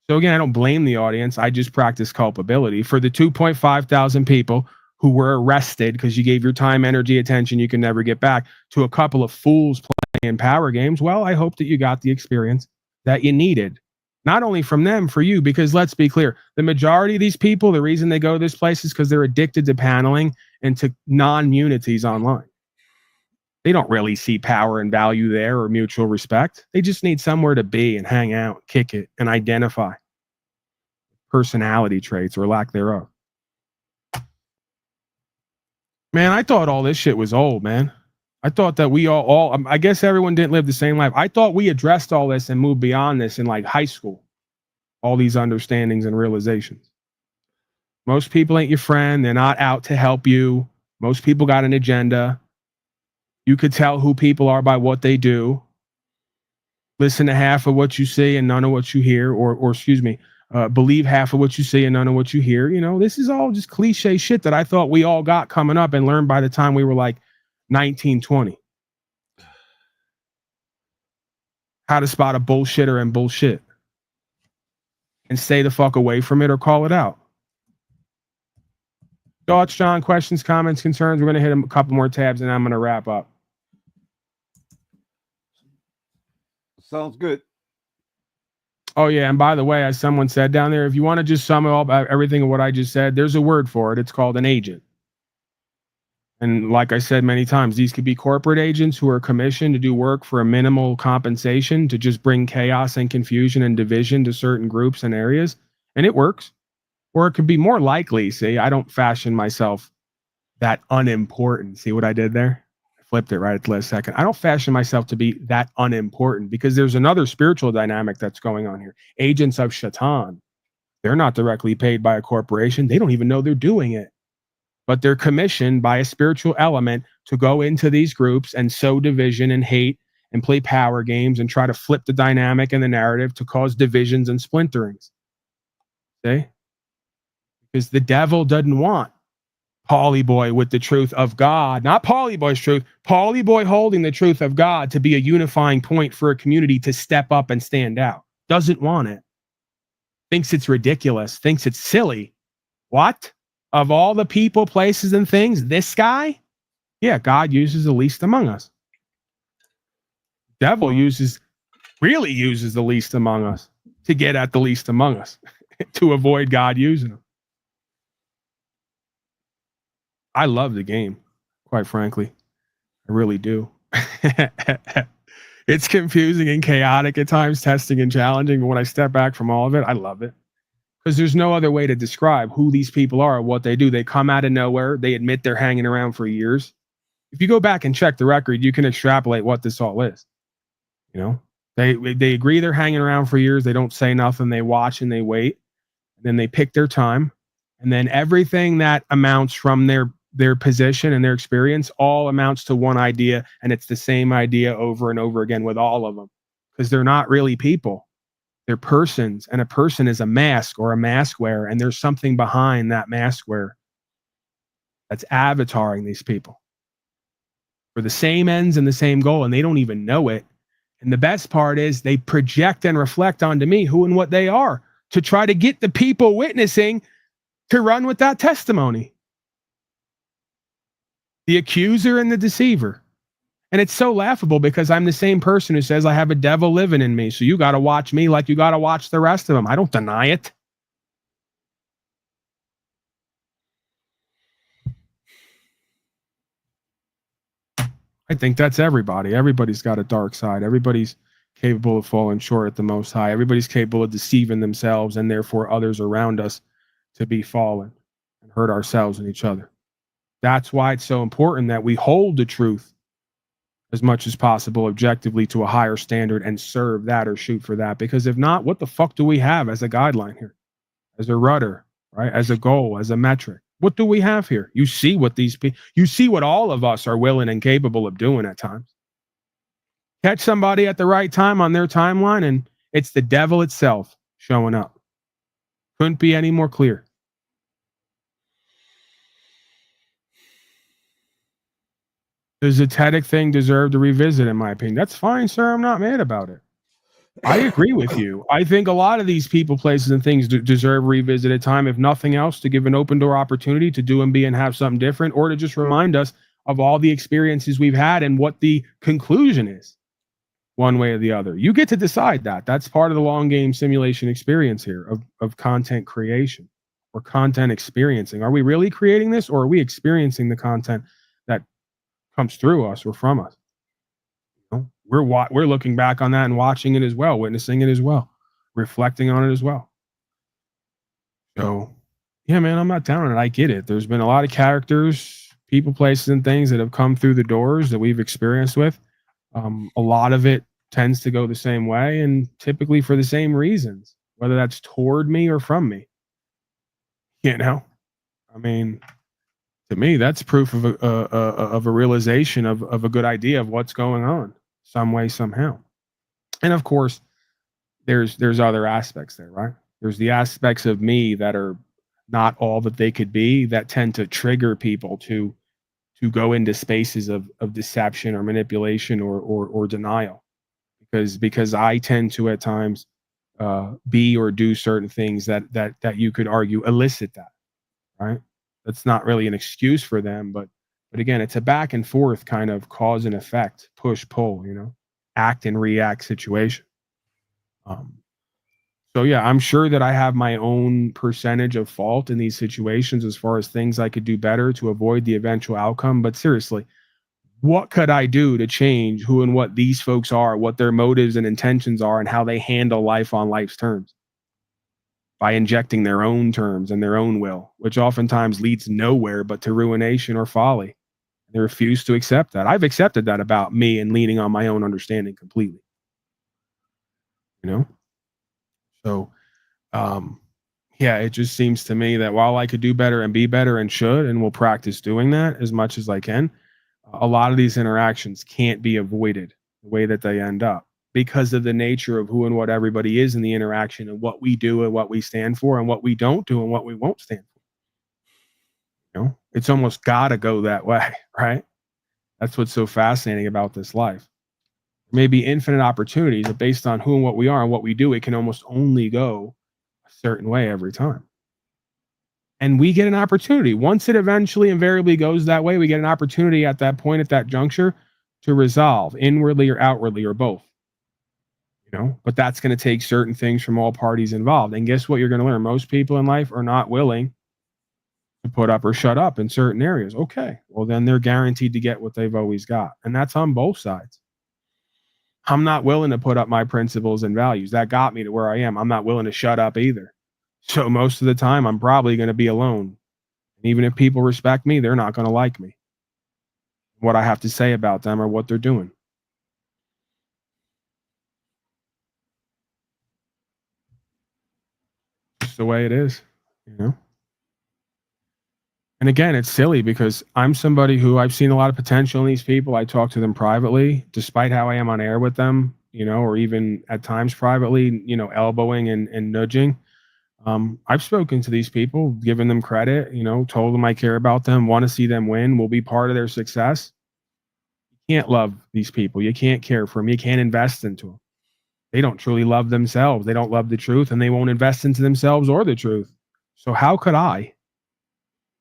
So again, I don't blame the audience. I just practice culpability. For the 2.5 thousand people who were arrested because you gave your time, energy, attention you can never get back to a couple of fools playing power games, well, I hope that you got the experience that you needed. Not only from them, for you, because let's be clear, the majority of these people, the reason they go to this place is because they're addicted to paneling and to non-munities online. They don't really see power and value there or mutual respect. They just need somewhere to be and hang out, kick it, and identify personality traits or lack thereof. Man, I thought all this shit was old, man. I thought that we all I guess everyone didn't live the same life. I thought we addressed all this and moved beyond this in like high school. All these understandings and realizations. Most people ain't your friend. They're not out to help you. Most people got an agenda. You could tell who people are by what they do. Listen to half of what you see and none of what you hear, or excuse me, believe half of what you see and none of what you hear. You know, this is all just cliche shit that I thought we all got coming up and learned by the time we were like 19, 20. How to spot a bullshitter and bullshit. And stay the fuck away from it or call it out. Thoughts, John? Questions, comments, concerns? We're going to hit a couple more tabs and I'm going to wrap up. Sounds good. Oh, yeah. And by the way, as someone said down there, if you want to just sum up everything of what I just said, there's a word for it. It's called an agent. And like I said many times, these could be corporate agents who are commissioned to do work for a minimal compensation to just bring chaos and confusion and division to certain groups and areas. And it works. Or it could be more likely, see, I don't fashion myself that unimportant. See what I did there? I flipped it right at the last second. I don't fashion myself to be that unimportant because there's another spiritual dynamic that's going on here. Agents of Shaitan. They're not directly paid by a corporation. They don't even know they're doing it. But they're commissioned by a spiritual element to go into these groups and sow division and hate and play power games and try to flip the dynamic and the narrative to cause divisions and splinterings. See? Because the devil doesn't want Paulie Boy with the truth of God, not Paulie Boy's truth, Paulie Boy holding the truth of God to be a unifying point for a community to step up and stand out. Doesn't want it. Thinks it's ridiculous, thinks it's silly. What? Of all the people, places, and things, this guy? Yeah, God uses the least among us. Devil really uses the least among us to get at the least among us, to avoid God using them. I love the game, quite frankly. I really do. It's confusing and chaotic at times, testing and challenging, but when I step back from all of it, I love it. Because there's no other way to describe who these people are, what they do. They come out of nowhere. They admit they're hanging around for years. If you go back and check the record, you can extrapolate what this all is. You know, they agree they're hanging around for years. They don't say nothing. They watch and they wait. And then they pick their time. And then everything that amounts from their position and their experience all amounts to one idea. And it's the same idea over and over again with all of them. Because they're not really people. They're persons, and a person is a mask or a mask wearer, and there's something behind that mask wearer that's avataring these people for the same ends and the same goal, and they don't even know it. And the best part is they project and reflect onto me who and what they are to try to get the people witnessing to run with that testimony. The accuser and the deceiver. And it's so laughable because I'm the same person who says I have a devil living in me. So you got to watch me like you got to watch the rest of them. I don't deny it. I think that's everybody. Everybody's got a dark side. Everybody's capable of falling short at the Most High. Everybody's capable of deceiving themselves and therefore others around us to be fallen and hurt ourselves and each other. That's why it's so important that we hold the truth as much as possible objectively to a higher standard and serve that or shoot for that. Because if not, what the fuck do we have as a guideline here? As a rudder, right? As a goal, as a metric. What do we have here? You see what you see what all of us are willing and capable of doing at times. Catch somebody at the right time on their timeline and it's the devil itself showing up. Couldn't be any more clear. Does the TEDx thing deserve to revisit, in my opinion? That's fine, sir. I'm not mad about it. I agree with you. I think a lot of these people, places, and things deserve revisited time, if nothing else, to give an open door opportunity to do and be and have something different, or to just remind us of all the experiences we've had and what the conclusion is, one way or the other. You get to decide that. That's part of the long game simulation experience here of content creation or content experiencing. Are we really creating this, or are we experiencing the content that comes through us or from us. You know, we're looking back on that and watching it as well, witnessing it as well, reflecting on it as well. So, yeah, man, I'm not down on it. I get it. There's been a lot of characters, people, places, and things that have come through the doors that we've experienced with. A lot of it tends to go the same way and typically for the same reasons, whether that's toward me or from me. You know, I mean, to me, that's proof of a realization of a good idea of what's going on, some way, somehow. And of course, there's other aspects there, right? There's the aspects of me that are not all that they could be that tend to trigger people to go into spaces of deception or manipulation or denial, because I tend to at times be or do certain things that you could argue elicit that, right? That's not really an excuse for them, but again, it's a back and forth kind of cause and effect, push pull, you know, act and react situation. So yeah, I'm sure that I have my own percentage of fault in these situations as far as things I could do better to avoid the eventual outcome. But seriously, what could I do to change who and what these folks are, what their motives and intentions are, and how they handle life on life's terms? By injecting their own terms and their own will, which oftentimes leads nowhere but to ruination or folly. They refuse to accept that. I've accepted that about me and leaning on my own understanding completely. You know? So, yeah, it just seems to me that while I could do better and be better and should and will practice doing that as much as I can, a lot of these interactions can't be avoided the way that they end up because of the nature of who and what everybody is in the interaction and what we do and what we stand for and what we don't do and what we won't stand for. You know, it's almost got to go that way, right? That's what's so fascinating about this life. There may be infinite opportunities, but based on who and what we are and what we do, it can almost only go a certain way every time. And we get an opportunity. Once it eventually invariably goes that way, we get an opportunity at that point, at that juncture, to resolve inwardly or outwardly or both. You know, but that's going to take certain things from all parties involved. And guess what you're going to learn? Most people in life are not willing to put up or shut up in certain areas. Okay, well, then they're guaranteed to get what they've always got. And that's on both sides. I'm not willing to put up my principles and values. That got me to where I am. I'm not willing to shut up either. So most of the time, I'm probably going to be alone. And even if people respect me, they're not going to like me, what I have to say about them or what they're doing. It's the way it is, you know? And again, it's silly because I'm somebody who I've seen a lot of potential in these people. I talk to them privately, despite how I am on air with them, you know, or even at times privately, you know, elbowing and nudging. I've spoken to these people, given them credit, you know, told them I care about them, want to see them win, will be part of their success. You can't love these people. You can't care for them. You can't invest into them. They don't truly love themselves. They don't love the truth, and they won't invest into themselves or the truth. So how could I?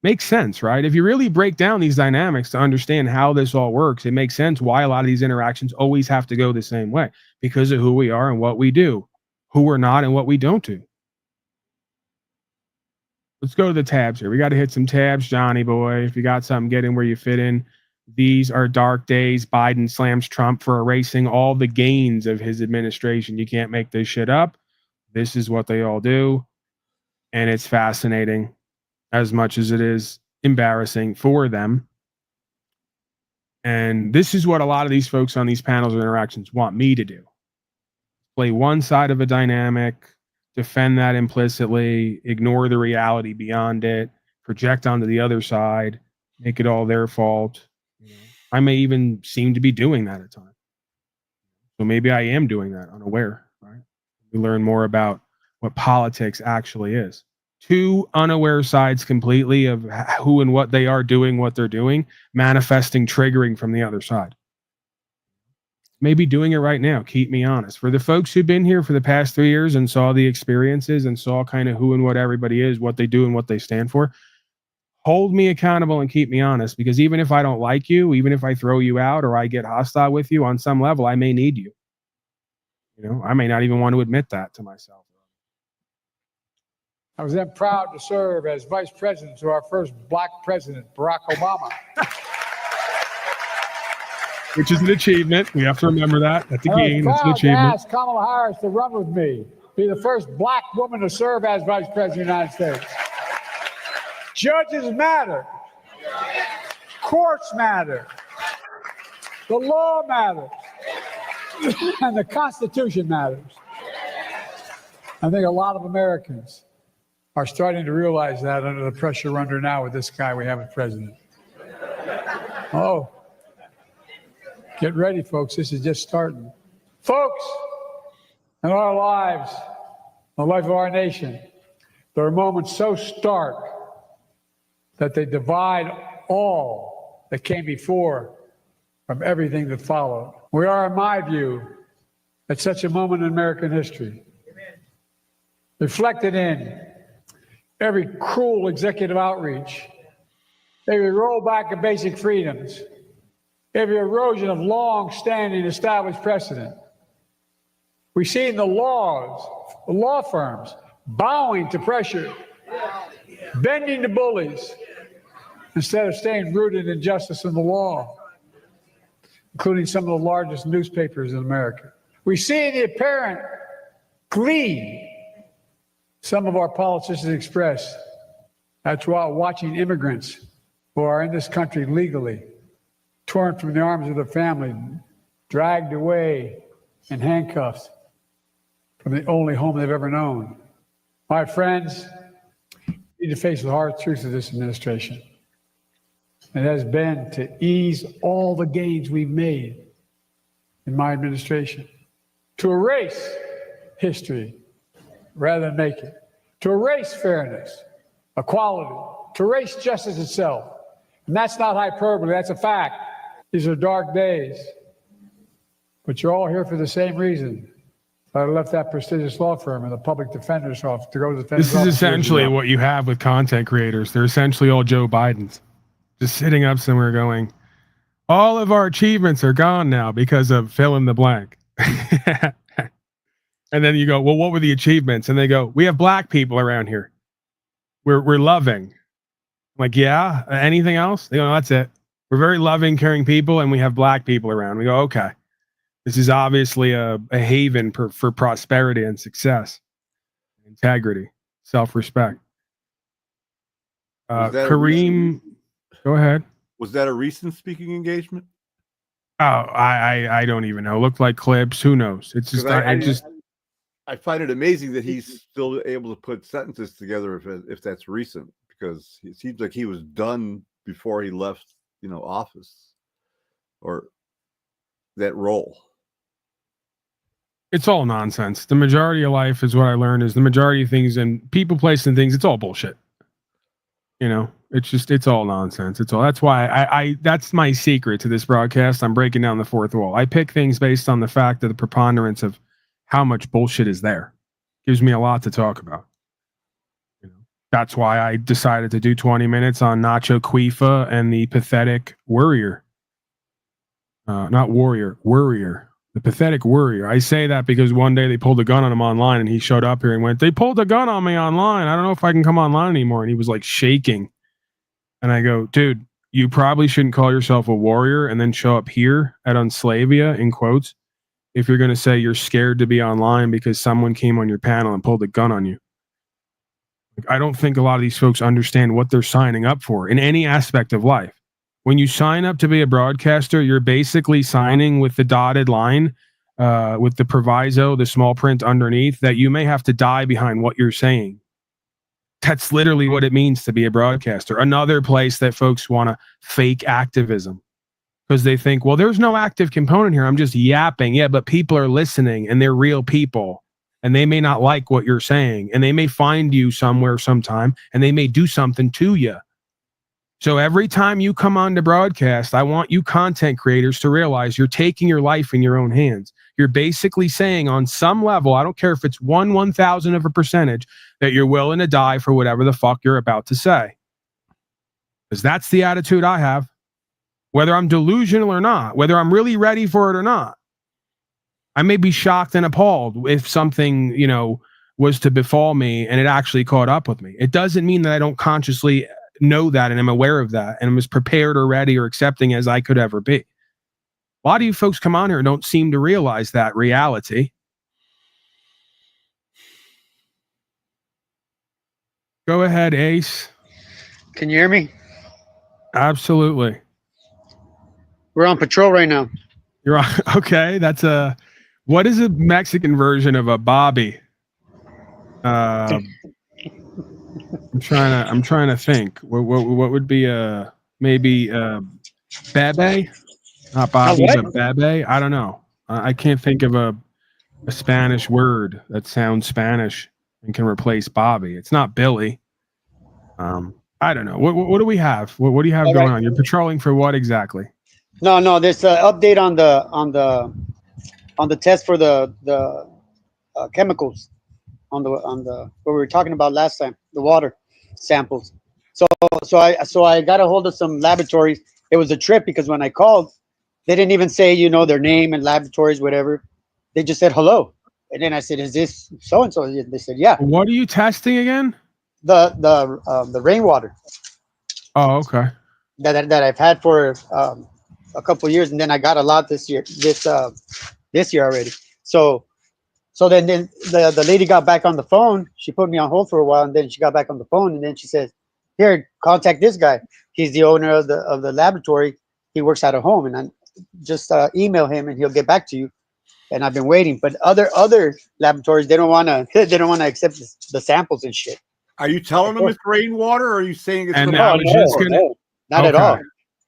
Makes sense, right? If you really break down these dynamics to understand how this all works, it makes sense why a lot of these interactions always have to go the same way, because of who we are and what we do, who we're not and what we don't do. Let's go to the tabs here. We got to hit some tabs, Johnny boy. If you got something, get in where you fit in. These are dark days. Biden slams Trump for erasing all the gains of his administration. You can't make this shit up. This is what they all do. And it's fascinating as much as it is embarrassing for them. And this is what a lot of these folks on these panels or interactions want me to do. Play one side of a dynamic, defend that implicitly, ignore the reality beyond it, project onto the other side, make it all their fault. You know, I may even seem to be doing that at times. So maybe I am doing that unaware, right? We learn more about what politics actually is. Two unaware sides completely of who and what they are doing, what they're doing, manifesting, triggering from the other side. Maybe doing it right now. Keep me honest. For the folks who've been here for the past 3 years and saw the experiences and saw kind of who and what everybody is, what they do and what they stand for, hold me accountable and keep me honest, because even if I don't like you, even if I throw you out or I get hostile with you on some level, I may need you. You know, I may not even want to admit that to myself. I was then proud to serve as vice president to our first black president, Barack Obama. which is an achievement. We have to remember that. That's a I was gain. That's an proud to achievement. ask Kamala Harris to run with me, be the first black woman to serve as Vice President of the United States. Judges matter. Courts matter. The law matters. And the Constitution matters. I think a lot of Americans are starting to realize that under the pressure we're under now with this guy we have as president. Oh, get ready, folks. This is just starting. Folks, in our lives, the life of our nation, there are moments so stark that they divide all that came before from everything that followed. We are, in my view, at such a moment in American history, reflected in every cruel executive outreach, every rollback of basic freedoms, every erosion of long-standing established precedent. We've seen the law firms bowing to pressure, bending to bullies, instead of staying rooted in justice and the law, including some of the largest newspapers in America. We see the apparent glee some of our politicians express. That's while watching immigrants who are in this country legally, torn from the arms of their family, dragged away in handcuffs from the only home they've ever known. My friends, we need to face the hard truth of this administration. It has been to ease all the gains we've made in my administration, to erase history rather than make it, to erase fairness, equality, to erase justice itself. And that's not hyperbole, that's a fact. These are dark days, but you're all here for the same reason. I left that prestigious law firm and the public defender's office to go to the defender's This is essentially what you have with content creators. They're essentially all Joe Bidens, just sitting up somewhere going, all of our achievements are gone now because of fill in the blank. And then you go, well, what were the achievements? And they go, we have black people around here. We're loving. I'm like, yeah, anything else? They go, no, that's it. We're very loving, caring people, and we have black people around. We go, okay. This is obviously a haven for prosperity and success, integrity, self-respect. Kareem, go ahead. Was that a recent speaking engagement? Oh, I don't even know. It looked like clips. Who knows? It's just I find it amazing that he's still able to put sentences together if that's recent, because it seems like he was done before he left, office or that role. It's all nonsense. The majority of life is what I learned is the majority of things and people, place, and things. It's all bullshit. It's all nonsense. That's why that's my secret to this broadcast. I'm breaking down the fourth wall. I pick things based on the fact of the preponderance of how much bullshit is there. Gives me a lot to talk about. That's why I decided to do 20 minutes on Nacho Quifa and the pathetic worrier. Not warrior, worrier. The pathetic worrier. I say that because one day they pulled a gun on him online and he showed up here and went, they pulled a gun on me online. I don't know if I can come online anymore. And he was like shaking. And I go, dude, you probably shouldn't call yourself a warrior and then show up here at Unslavia, in quotes, if you're going to say you're scared to be online because someone came on your panel and pulled a gun on you. I don't think a lot of these folks understand what they're signing up for in any aspect of life. When you sign up to be a broadcaster, you're basically signing with the dotted line, with the proviso, the small print underneath, that you may have to die behind what you're saying. That's literally what it means to be a broadcaster. Another place that folks want to fake activism because they think, well, there's no active component here. I'm just yapping. Yeah, but people are listening and they're real people. And they may not like what you're saying, and they may find you somewhere sometime, and they may do something to you. So every time you come on to broadcast, I want you content creators to realize you're taking your life in your own hands. You're basically saying on some level, I don't care if it's 1/1000 of a percentage, that you're willing to die for whatever the fuck you're about to say. Because that's the attitude I have. Whether I'm delusional or not, whether I'm really ready for it or not. I may be shocked and appalled if something, was to befall me and it actually caught up with me. It doesn't mean that I don't consciously know that and I'm aware of that and I'm as prepared or ready or accepting as I could ever be. A lot of you folks come on here and don't seem to realize that reality. Go ahead, Ace. Can you hear me? Absolutely. We're on patrol right now. You're on. Okay. That's what is a Mexican version of a Bobby? I'm trying to think. What would be maybe Bebe? Not Bobby, but Bebe. I don't know. I can't think of a Spanish word that sounds Spanish and can replace Bobby. It's not Billy. I don't know. What do we have? What do you have going on? You're patrolling for what exactly? No. There's an update on the test for the chemicals on the what we were talking about last time, the water samples. So I got a hold of some laboratories. It was a trip because when I called, they didn't even say their name and laboratories, whatever. They just said hello, and then I said, "Is this so and so?" They said, "Yeah." What are you testing again? The rainwater. Oh, okay. That I've had for a couple of years, and then I got a lot this year. This year already. So then the lady got back on the phone. She put me on hold for a while, and then she got back on the phone, and then she says, "Here, contact this guy. He's the owner of the laboratory. He works out of home, and I just email him, and he'll get back to you." And I've been waiting, but other laboratories, they don't want to accept the samples and shit. Are you telling them it's rainwater, or are you saying it's? Not at all.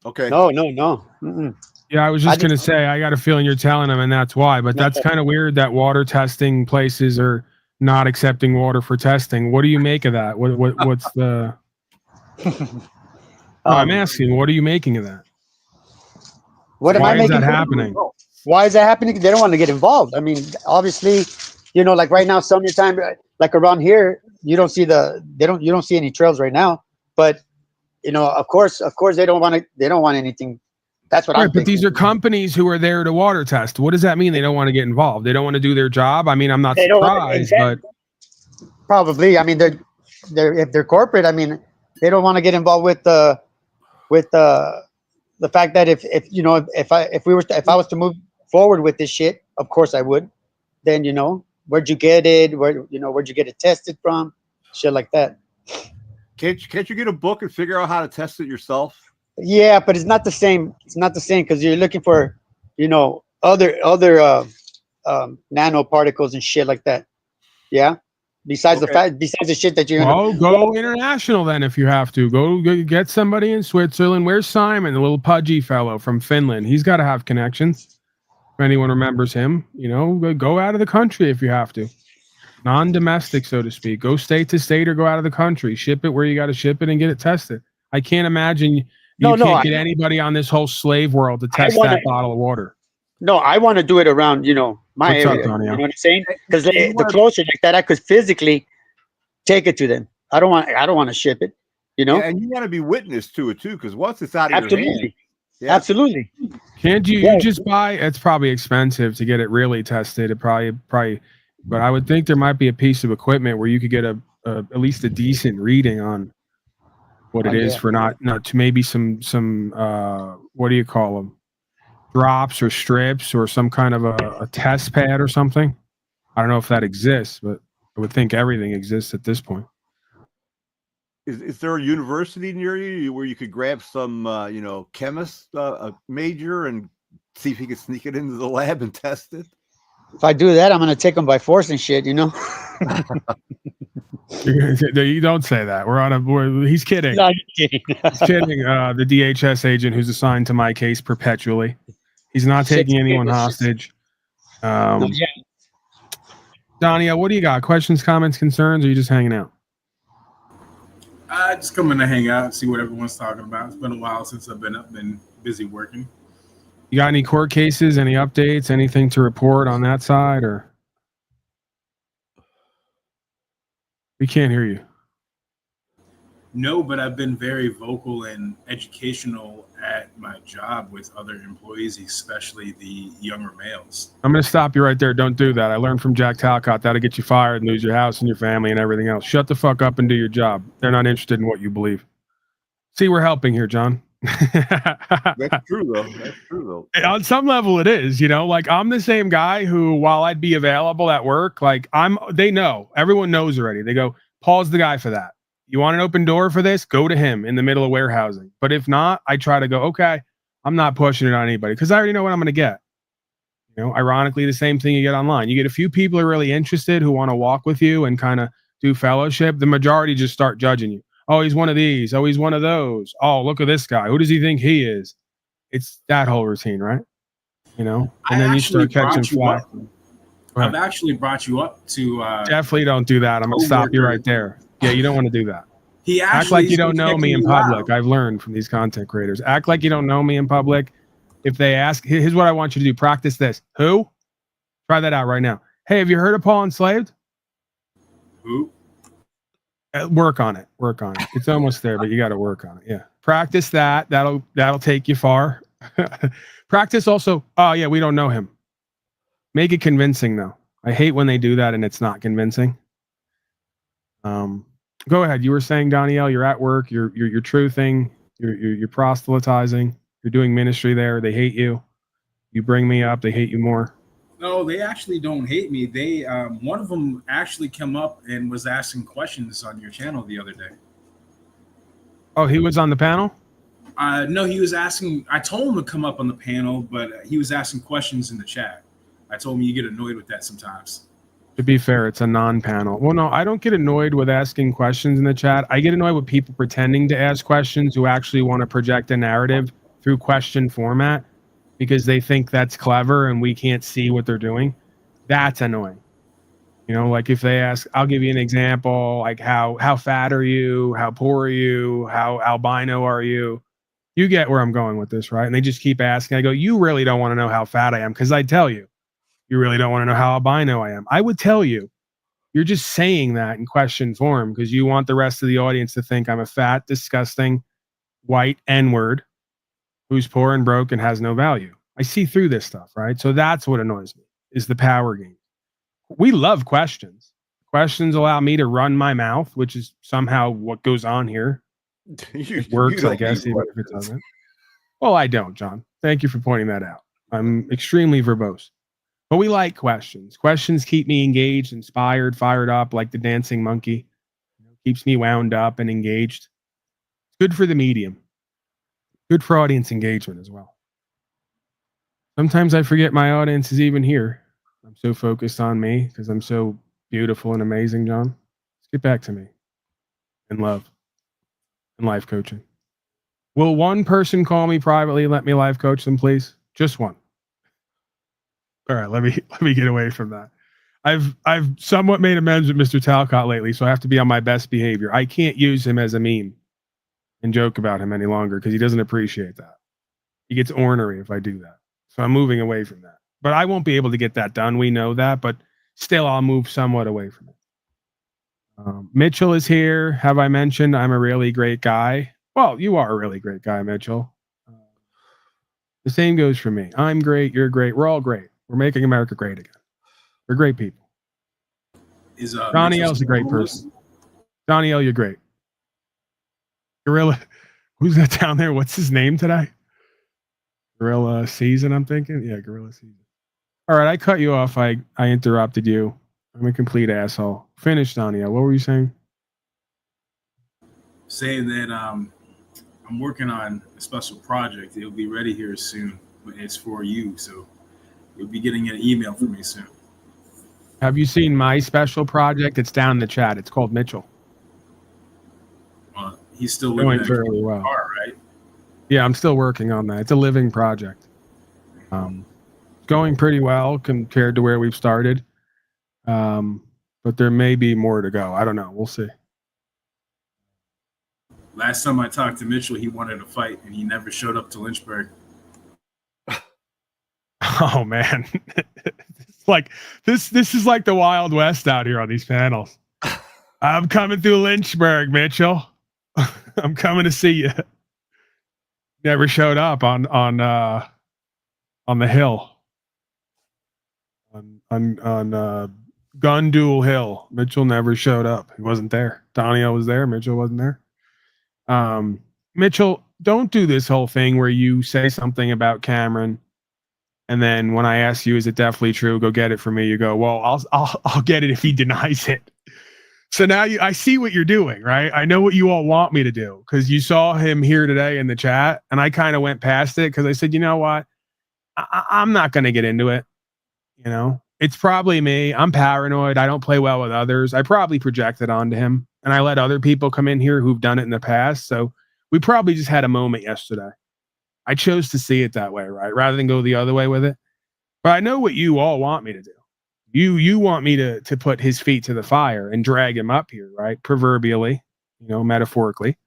Okay. No. Mm-mm. Yeah, I was just going to say, I got a feeling you're telling them, and that's why. But that's kind of weird that water testing places are not accepting water for testing. What do you make of that? What's the? I'm asking, what are you making of that? Why is that happening? Why is that happening? They don't want to get involved. I mean, obviously, like right now, summertime, like around here, you don't see any trails right now. But of course, they don't want anything. That's what I'm thinking. But these are companies who are there to water test. What does that mean? They don't want to get involved. They don't want to do their job. I mean, I'm not surprised, but probably. I mean, if they're corporate. I mean, they don't want to get involved with the fact that if I was to move forward with this shit, of course I would. Then where'd you get it? Where'd you get it tested from? Shit like that. Can't you get a book and figure out how to test it yourself? Yeah, but it's not the same. It's not the same because you're looking for other nanoparticles and shit like that. Yeah. Besides the shit that you're go international then if you have to. Go get somebody in Switzerland. Where's Simon, the little pudgy fellow from Finland? He's got to have connections. If anyone remembers him, go out of the country if you have to. Non-domestic, so to speak. Go state to state or go out of the country. Ship it where you got to ship it and get it tested. I can't imagine you can't get anybody on this whole slave world to test that bottle of water. No, I want to do it around, my What's area. up, Donnie? You know what I'm saying? Because the closer like that, I could physically take it to them. I don't want to ship it. Yeah, and you want to be witness to it too, because once it's out of your hand. Yeah. Absolutely. Can't you just buy? It's probably expensive to get it really tested. It probably, but I would think there might be a piece of equipment where you could get at least a decent reading on what it is for not to maybe some what do you call them? Drops or strips or some kind of a test pad or something. I don't know if that exists, but I would think everything exists at this point. Is there a university near you where you could grab some, chemist major and see if he could sneak it into the lab and test it? If I do that, I'm going to take them by force and shit, You don't say that. He's kidding. No, I'm kidding. He's kidding. The DHS agent who's assigned to my case perpetually. He's not taking anyone hostage. Donnie, what do you got? Questions, comments, concerns, or are you just hanging out? Just coming to hang out, see what everyone's talking about. It's been a while since I've been busy working. You got any court cases, any updates, anything to report on that side, or? We can't hear you. No, but I've been very vocal and educational at my job with other employees, especially the younger males. I'm going to stop you right there. Don't do that. I learned from Jack Talcott that'll get you fired and lose your house and your family and everything else. Shut the fuck up and do your job. They're not interested in what you believe. See, we're helping here, John. That's true though. That's true though. On some level it is, like I'm the same guy who, while I'd be available at work, like they know, everyone knows already. They go, Paul's the guy for that. You want an open door for this? Go to him in the middle of warehousing. But if not, I try to go, okay, I'm not pushing it on anybody because I already know what I'm going to get. Ironically, the same thing you get online. You get a few people who are really interested who want to walk with you and kind of do fellowship. The majority just start judging you. Oh, he's one of these. Oh, he's one of those. Oh, look at this guy. Who does he think he is? It's that whole routine, right? And then you start catching flack. I've actually brought you up to. Definitely don't do that. I'm going to stop you right there. Yeah, you don't want to do that. He act like you don't know me in public. I've learned from these content creators. Act like you don't know me in public. If they ask, here's what I want you to do. Practice this. Who? Try that out right now. Hey, have you heard of Paul Enslaved? Who? Work on it. Work on it. It's almost there, but you got to work on it. Yeah. Practice that. That'll take you far. Practice also. Oh yeah, we don't know him. Make it convincing though. I hate when they do that and it's not convincing. Go ahead. You were saying, Danielle, you're at work. You're truthing. You're proselytizing. You're doing ministry there. They hate you. You bring me up. They hate you more. No, they actually don't hate me. They one of them actually came up and was asking questions on your channel the other day. Oh, he was on the panel? No, he was asking. I told him to come up on the panel, but he was asking questions in the chat. I told him you get annoyed with that sometimes. To be fair, it's a non-panel. Well, no, I don't get annoyed with asking questions in the chat. I get annoyed with people pretending to ask questions who actually want to project a narrative through question format because they think that's clever and we can't see what they're doing. That's annoying. Like if they ask, I'll give you an example, like how fat are you? How poor are you? How albino are you? You get where I'm going with this, right? And they just keep asking. I go, you really don't want to know how fat I am because I tell you. You really don't want to know how albino I am. I would tell you. You're just saying that in question form because you want the rest of the audience to think I'm a fat, disgusting, white N-word who's poor and broke and has no value. I see through this stuff, right? So that's what annoys me, is the power game. We love questions. Questions allow me to run my mouth, which is somehow what goes on here. It works, I guess, even if it doesn't. Well, I don't, John. Thank you for pointing that out. I'm extremely verbose. But we like questions. Questions keep me engaged, inspired, fired up, like the dancing monkey. Keeps me wound up and engaged. It's good for the medium. Good for audience engagement as well. Sometimes I forget my audience is even here. I'm so focused on me because I'm so beautiful and amazing, John. Let's get back to me and love and life coaching. Will one person call me privately and let me life coach them, please? Just one. All right, let me get away from that. I've somewhat made amends with Mr. Talcott lately, so I have to be on my best behavior. I can't use him as a meme and joke about him any longer because he doesn't appreciate that. He gets ornery if I do that. So I'm moving away from that. But I won't be able to get that done. We know that, but still I'll move somewhat away from it. Mitchell is here. Have I mentioned I'm a really great guy? Well, you are a really great guy, Mitchell. The same goes for me. I'm great. You're great. We're all great. We're making America great again. We're great people. Danielle's a great person. Danielle, you're great. Gorilla, who's that down there? What's his name today? Gorilla Season, I'm thinking. Yeah, Gorilla Season. All right, I cut you off. I interrupted you. I'm a complete asshole. Finish, Danielle. What were you saying? Saying that I'm working on a special project. It'll be ready here soon. It's for you, so you'll be getting an email from me soon. Have you seen my special project? It's down in the chat. It's called Mitchell. He's still living fairly well. Car, right? Yeah, I'm still working on that. It's a living project. Going pretty well compared to where we've started. But there may be more to go. I don't know. We'll see. Last time I talked to Mitchell, he wanted to fight, and he never showed up to Lynchburg. Oh man, it's like this is like the Wild West out here on these panels. I'm coming through Lynchburg, Mitchell. I'm coming to see you. Never showed up on the hill. On Gun Duel Hill. Mitchell never showed up. He wasn't there. Danielle was there. Mitchell wasn't there. Mitchell, don't do this whole thing where you say something about Cameron, and then when I ask you, is it definitely true? Go get it for me. You go, well, I'll get it if he denies it. So now I see what you're doing, right? I know what you all want me to do because you saw him here today in the chat, and I kind of went past it because I said, you know what? I'm not going to get into it. You know, it's probably me. I'm paranoid. I don't play well with others. I probably projected onto him, and I let other people come in here who've done it in the past. So we probably just had a moment yesterday. I chose to see it that way, right? Rather than go the other way with it. But I know what you all want me to do. You want me to put his feet to the fire and drag him up here, right? Proverbially, you know, metaphorically.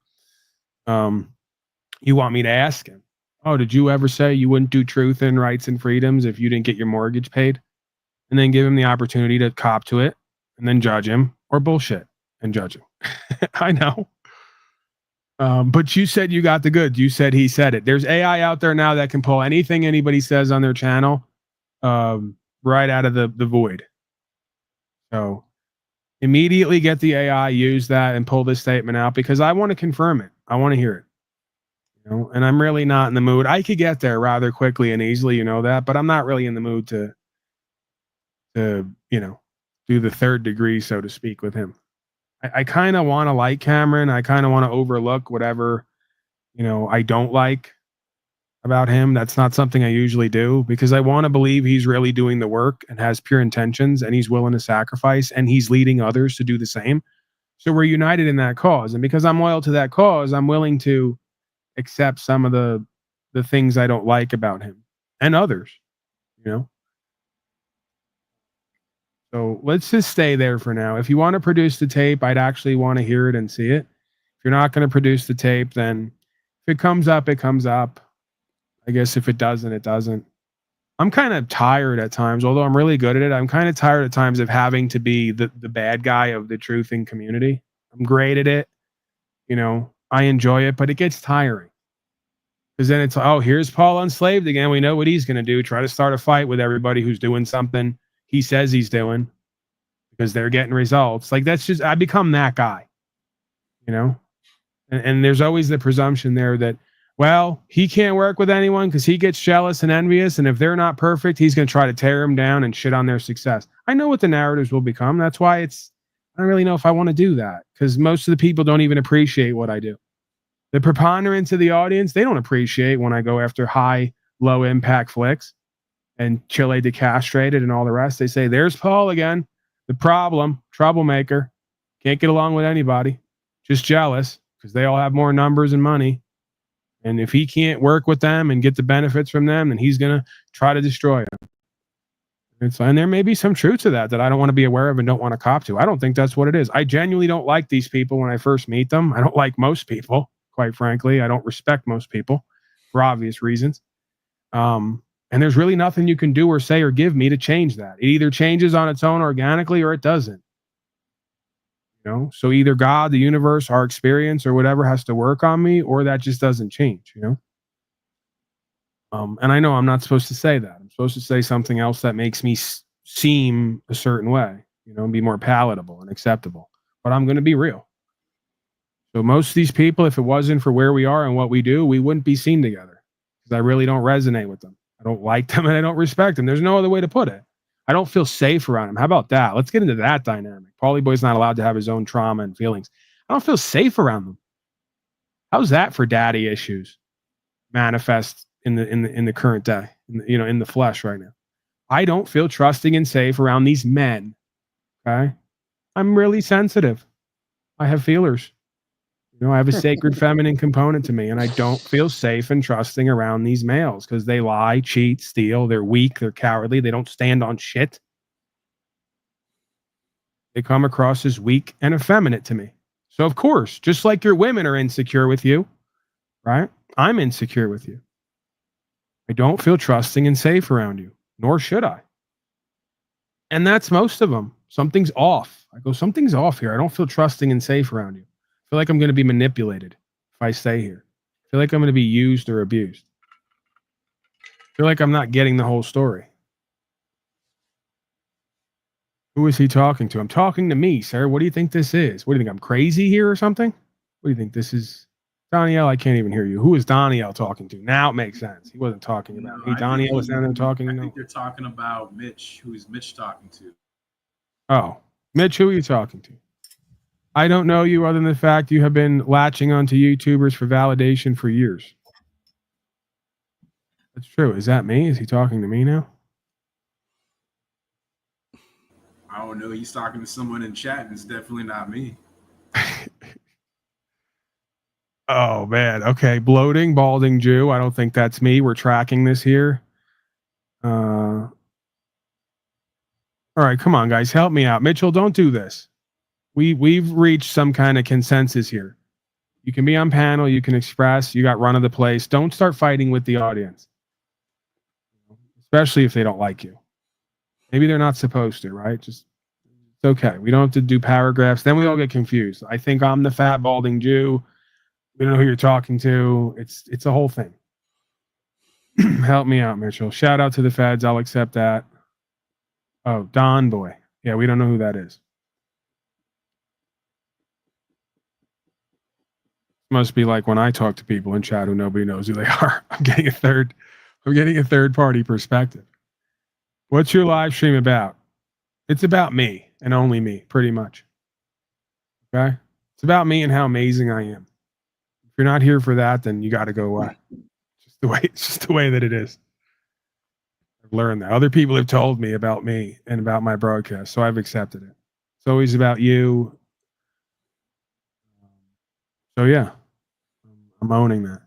You want me to ask him, oh, did you ever say you wouldn't do truth and rights and freedoms if you didn't get your mortgage paid? And then give him the opportunity to cop to it and then judge him, or bullshit and judge him. I know. But you said you got the goods. You said he said it. There's AI out there now that can pull anything anybody says on their channel right out of the void. So immediately get the AI, use that, and pull this statement out because I want to confirm it. I want to hear it. You know, and I'm really not in the mood. I could get there rather quickly and easily, you know that, but I'm not really in the mood to you know, do the third degree, so to speak, with him. I kind of want to like Cameron. I kind of want to overlook whatever, you know, I don't like about him. That's not something I usually do because I want to believe he's really doing the work and has pure intentions and he's willing to sacrifice and he's leading others to do the same. So we're united in that cause. And because I'm loyal to that cause, I'm willing to accept some of the things I don't like about him and others, you know? So let's just stay there for now. If you want to produce the tape, I'd actually want to hear it and see it. If you're not going to produce the tape, then if it comes up, it comes up. I guess if it doesn't, it doesn't. I'm kind of tired at times, although I'm really good at it. I'm kind of tired at times of having to be the bad guy of the truthing community. I'm great at it. You know, I enjoy it, but it gets tiring. Because then it's, oh, here's Paul enslaved again. We know what he's going to do. Try to start a fight with everybody who's doing something he says he's doing because they're getting results. Like, that's just, I become that guy, you know? And there's always the presumption there that, well, he can't work with anyone because he gets jealous and envious. And if they're not perfect, he's going to try to tear them down and shit on their success. I know what the narratives will become. That's why I don't really know if I want to do that because most of the people don't even appreciate what I do. The preponderance of the audience, they don't appreciate when I go after high, low impact flicks and Chile decastrated and all the rest. They say, there's Paul again. The problem, troublemaker, can't get along with anybody, just jealous because they all have more numbers and money. And if he can't work with them and get the benefits from them, then he's going to try to destroy them. And there may be some truth to that I don't want to be aware of and don't want to cop to. I don't think that's what it is. I genuinely don't like these people when I first meet them. I don't like most people, quite frankly. I don't respect most people for obvious reasons. And there's really nothing you can do or say or give me to change that. It either changes on its own organically or it doesn't. You know, so either God, the universe, our experience, or whatever has to work on me, or that just doesn't change, you know? And I know I'm not supposed to say that. I'm supposed to say something else that makes me seem a certain way, you know, and be more palatable and acceptable. But I'm going to be real. So most of these people, if it wasn't for where we are and what we do, we wouldn't be seen together because I really don't resonate with them. I don't like them and I don't respect them. There's no other way to put it. I don't feel safe around him. How about that? Let's get into that dynamic. Paulie Boy's not allowed to have his own trauma and feelings. I don't feel safe around them. How's that for daddy issues manifest in the current day, in the flesh right now? I don't feel trusting and safe around these men. Okay. I'm really sensitive. I have feelers. You know, I have a sacred feminine component to me, and I don't feel safe and trusting around these males because they lie, cheat, steal. They're weak. They're cowardly. They don't stand on shit. They come across as weak and effeminate to me. So, of course, just like your women are insecure with you, right? I'm insecure with you. I don't feel trusting and safe around you, nor should I. And that's most of them. Something's off. I go, something's off here. I don't feel trusting and safe around you. I feel like I'm going to be manipulated if I stay here. I feel like I'm going to be used or abused. I feel like I'm not getting the whole story. Who is he talking to? I'm talking to me, sir. What do you think this is? What do you think? I'm crazy here or something? What do you think? This is Danielle, I can't even hear you. Who is Danielle talking to? Now it makes sense. He wasn't talking about me. Danielle was down there talking. I think they're talking about Mitch. Who is Mitch talking to? Oh, Mitch, who are you talking to? I don't know you other than the fact you have been latching onto YouTubers for validation for years. That's true. Is that me? Is he talking to me now? I don't know. He's talking to someone in chat, and it's definitely not me. Oh, man. Okay. Bloating, balding Jew. I don't think that's me. We're tracking this here. All right. Come on, guys. Help me out. Mitchell, don't do this. We've reached some kind of consensus here. You can be on panel. You can express. You got run of the place. Don't start fighting with the audience, especially if they don't like you. Maybe they're not supposed to, right? Just it's okay. We don't have to do paragraphs. Then we all get confused. I think I'm the fat balding Jew. We don't know who you're talking to. It's a whole thing. Help me out, Mitchell. Shout out to the feds. I'll accept that. Oh, Don Boy. Yeah, we don't know who that is. Must be like when I talk to people in chat who nobody knows who they are. I'm getting a third party perspective. What's your live stream about? It's about me and only me, pretty much. Okay? It's about me and how amazing I am. If you're not here for that, then you got to go away. It's just the way that it is. I've learned that. Other people have told me about me and about my broadcast, so I've accepted it. It's always about you. So yeah, I'm owning that.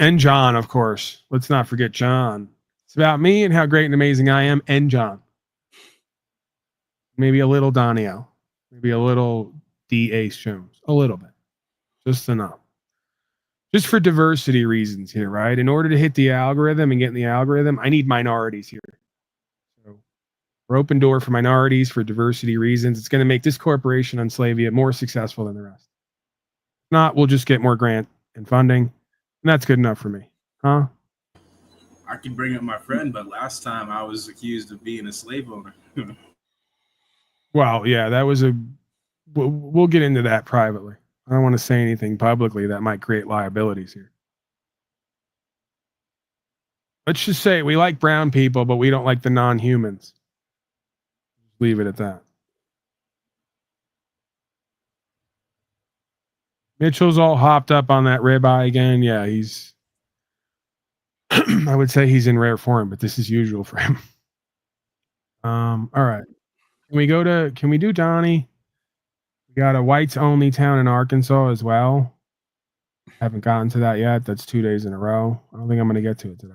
And John, of course. Let's not forget John. It's about me and how great and amazing I am, and John. Maybe a little Danielle. Maybe a little D. Ace Jones. A little bit. Just enough. Just for diversity reasons here, right? In order to hit the algorithm and get in the algorithm, I need minorities here. So we're open door for minorities for diversity reasons. It's going to make this corporation on Slavia more successful than the rest. If not, we'll just get more grant and funding. And that's good enough for me. Huh? I can bring up my friend, but last time I was accused of being a slave owner. Well, yeah, that was we'll get into that privately. I don't want to say anything publicly that might create liabilities here. Let's just say we like brown people, but we don't like the non-humans. Leave it at that. Mitchell's all hopped up on that ribeye again. Yeah, he's I would say he's in rare form, but this is usual for him. All right. Can we do Donnie? We got a whites only town in Arkansas as well. Haven't gotten to that yet. That's 2 days in a row. I don't think I'm going to get to it today.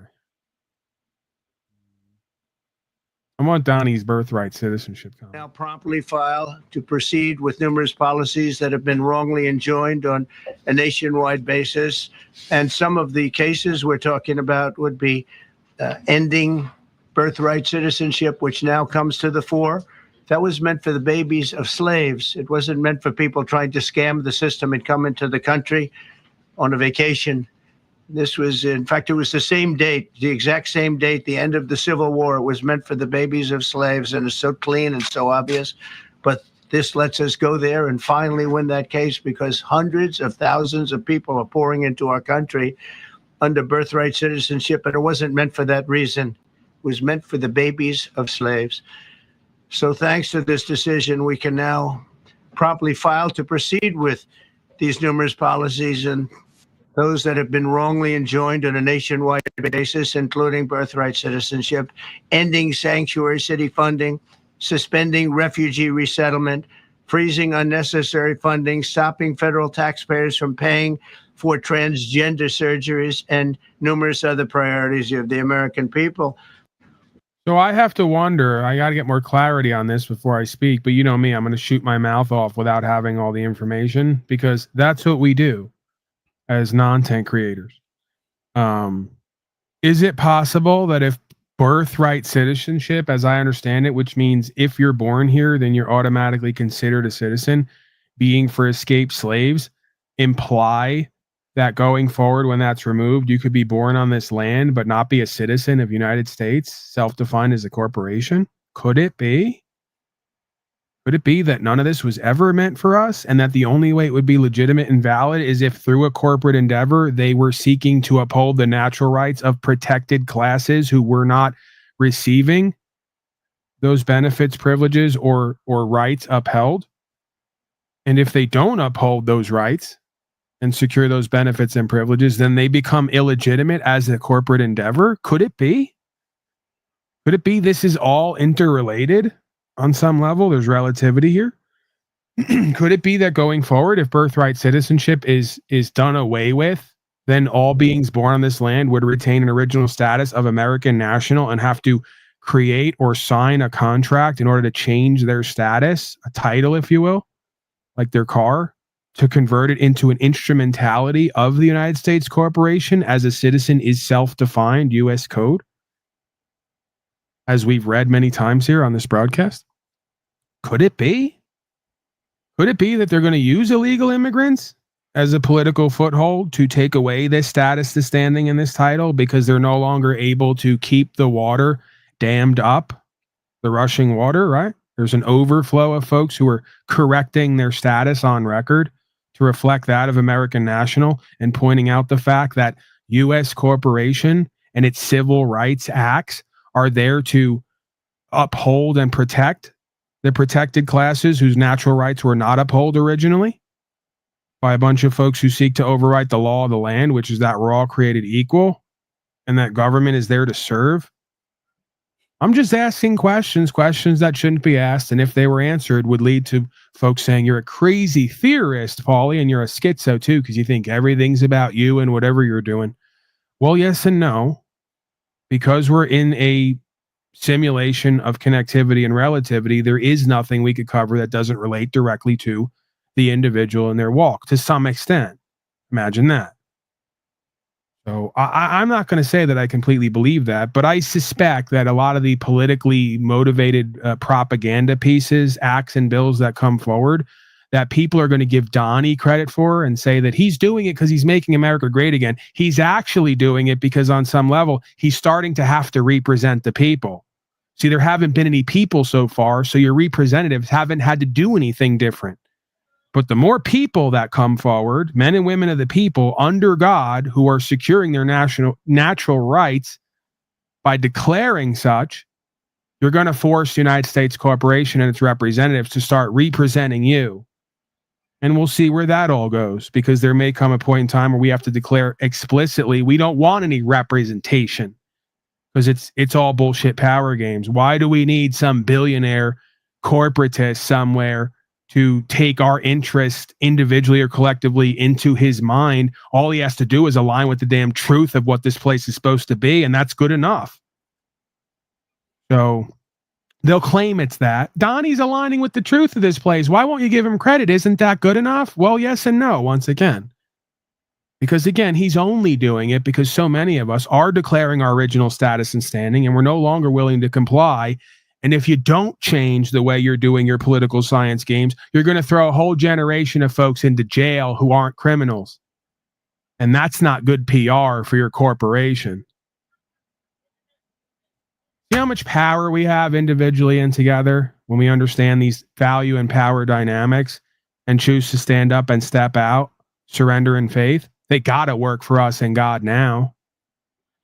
I want Donnie's birthright citizenship. Now promptly file to proceed with numerous policies that have been wrongly enjoined on a nationwide basis. And some of the cases we're talking about would be ending birthright citizenship, which now comes to the fore. That was meant for the babies of slaves. It wasn't meant for people trying to scam the system and come into the country on a vacation. This was, in fact, it was the same date, the exact same date, the end of the Civil War. It was meant for the babies of slaves, and it's so clean and so obvious. But this lets us go there and finally win that case because hundreds of thousands of people are pouring into our country under birthright citizenship, and it wasn't meant for that reason. It was meant for the babies of slaves. So thanks to this decision, we can now promptly file to proceed with these numerous policies and those that have been wrongly enjoined on a nationwide basis, including birthright citizenship, ending sanctuary city funding, suspending refugee resettlement, freezing unnecessary funding, stopping federal taxpayers from paying for transgender surgeries, and numerous other priorities of the American people. So I have to wonder, I got to get more clarity on this before I speak, but you know me, I'm going to shoot my mouth off without having all the information because that's what we do as content creators. Is it possible that if birthright citizenship, as I understand it, which means if you're born here, then you're automatically considered a citizen, being for escaped slaves, imply that going forward, when that's removed, you could be born on this land but not be a citizen of the United States, self-defined as a corporation? Could it be? Could it be that none of this was ever meant for us, and that the only way it would be legitimate and valid is if through a corporate endeavor they were seeking to uphold the natural rights of protected classes who were not receiving those benefits, privileges, or rights upheld? And if they don't uphold those rights and secure those benefits and privileges, then they become illegitimate as a corporate endeavor? Could it be? Could it be this is all interrelated on some level? There's relativity here. Could it be that going forward, if birthright citizenship is done away with, then all beings born on this land would retain an original status of American national and have to create or sign a contract in order to change their status, a title, if you will, like their car, to convert it into an instrumentality of the United States corporation as a citizen is self-defined U.S. code, as we've read many times here on this broadcast? Could it be? Could it be that they're going to use illegal immigrants as a political foothold to take away this status, this standing, and this title because they're no longer able to keep the water dammed up, the rushing water, right? There's an overflow of folks who are correcting their status on record to reflect that of American national and pointing out the fact that U.S. corporation and its civil rights acts are there to uphold and protect the protected classes whose natural rights were not upheld originally by a bunch of folks who seek to overwrite the law of the land, which is that we're all created equal and that government is there to serve. I'm just asking questions that shouldn't be asked, and if they were answered would lead to folks saying you're a crazy theorist, Paulie, and you're a schizo too because you think everything's about you and whatever you're doing. Well, yes and no, because we're in a simulation of connectivity and relativity. There is nothing we could cover that doesn't relate directly to the individual and their walk to some extent. Imagine that. So I'm not going to say that I completely believe that, but I suspect that a lot of the politically motivated propaganda pieces, acts, and bills that come forward that people are going to give Donnie credit for and say that he's doing it because he's making America great again. He's actually doing it because on some level, he's starting to have to represent the people. See, there haven't been any people so far, so your representatives haven't had to do anything different. But the more people that come forward, men and women of the people under God who are securing their natural rights by declaring such, you're going to force the United States corporation and its representatives to start representing you. And we'll see where that all goes, because there may come a point in time where we have to declare explicitly we don't want any representation because it's all bullshit power games. Why do we need some billionaire corporatist somewhere to take our interest individually or collectively into his mind? All he has to do is align with the damn truth of what this place is supposed to be, and that's good enough. So they'll claim it's that. Donnie's aligning with the truth of this place. Why won't you give him credit? Isn't that good enough? Well, yes and no, once again. Because again, he's only doing it because so many of us are declaring our original status and standing, and we're no longer willing to comply. And if you don't change the way you're doing your political science games, you're going to throw a whole generation of folks into jail who aren't criminals. And that's not good PR for your corporation. See how much power we have individually and together when we understand these value and power dynamics and choose to stand up and step out, surrender in faith? They got to work for us and God now.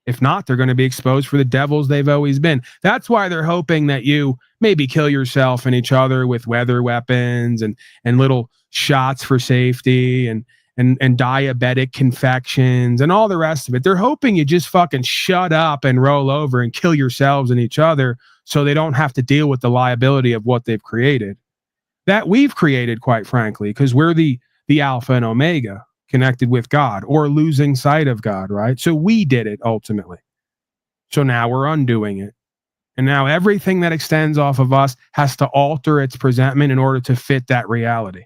If not, they're going to be exposed for the devils they've always been. That's why they're hoping that you maybe kill yourself and each other with weather weapons and little shots for safety and diabetic confections and all the rest of it. They're hoping you just fucking shut up and roll over and kill yourselves and each other so they don't have to deal with the liability of what they've created. That we've created, quite frankly, because we're the alpha and omega, connected with God or losing sight of God, right? So we did it ultimately. So now we're undoing it. And now everything that extends off of us has to alter its presentment in order to fit that reality.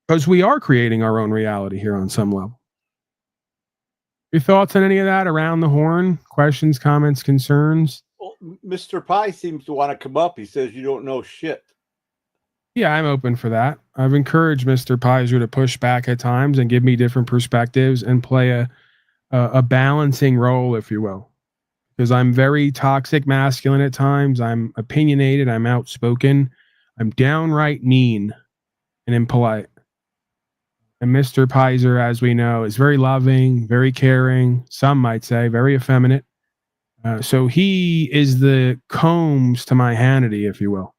Because we are creating our own reality here on some level. Your thoughts on any of that around the horn? Questions, comments, concerns? Well, Mr. Pie seems to want to come up. He says you don't know shit. Yeah, I'm open for that. I've encouraged Mr. Pizer to push back at times and give me different perspectives and play a balancing role, if you will. Because I'm very toxic masculine at times. I'm opinionated. I'm outspoken. I'm downright mean and impolite. And Mr. Pizer, as we know, is very loving, very caring, some might say very effeminate. So he is the Combs to my Hannity, if you will.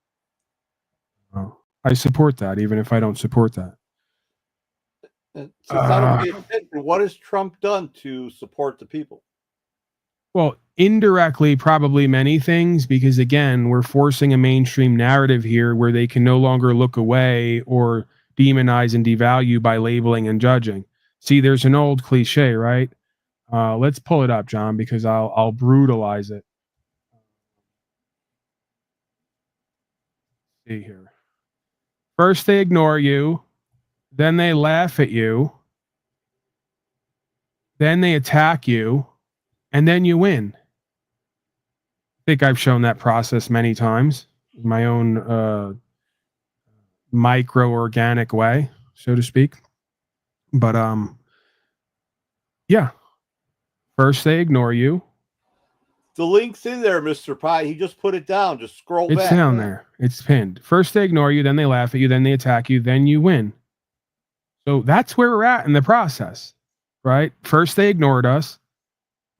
I support that, even if I don't support that. What has Trump done to support the people? Well, indirectly, probably many things, because again, we're forcing a mainstream narrative here where they can no longer look away or demonize and devalue by labeling and judging. See, there's an old cliche, right? Let's pull it up, John, because I'll brutalize it. See here. First they ignore you, then they laugh at you, then they attack you, and then you win. I think I've shown that process many times in my own micro-organic way, so to speak. But yeah. First they ignore you. The link's in there, Mr. Pie. He just put it down. Just scroll back. It's down there. It's pinned. First they ignore you, then they laugh at you, then they attack you, then you win. So that's where we're at in the process, right? First they ignored us,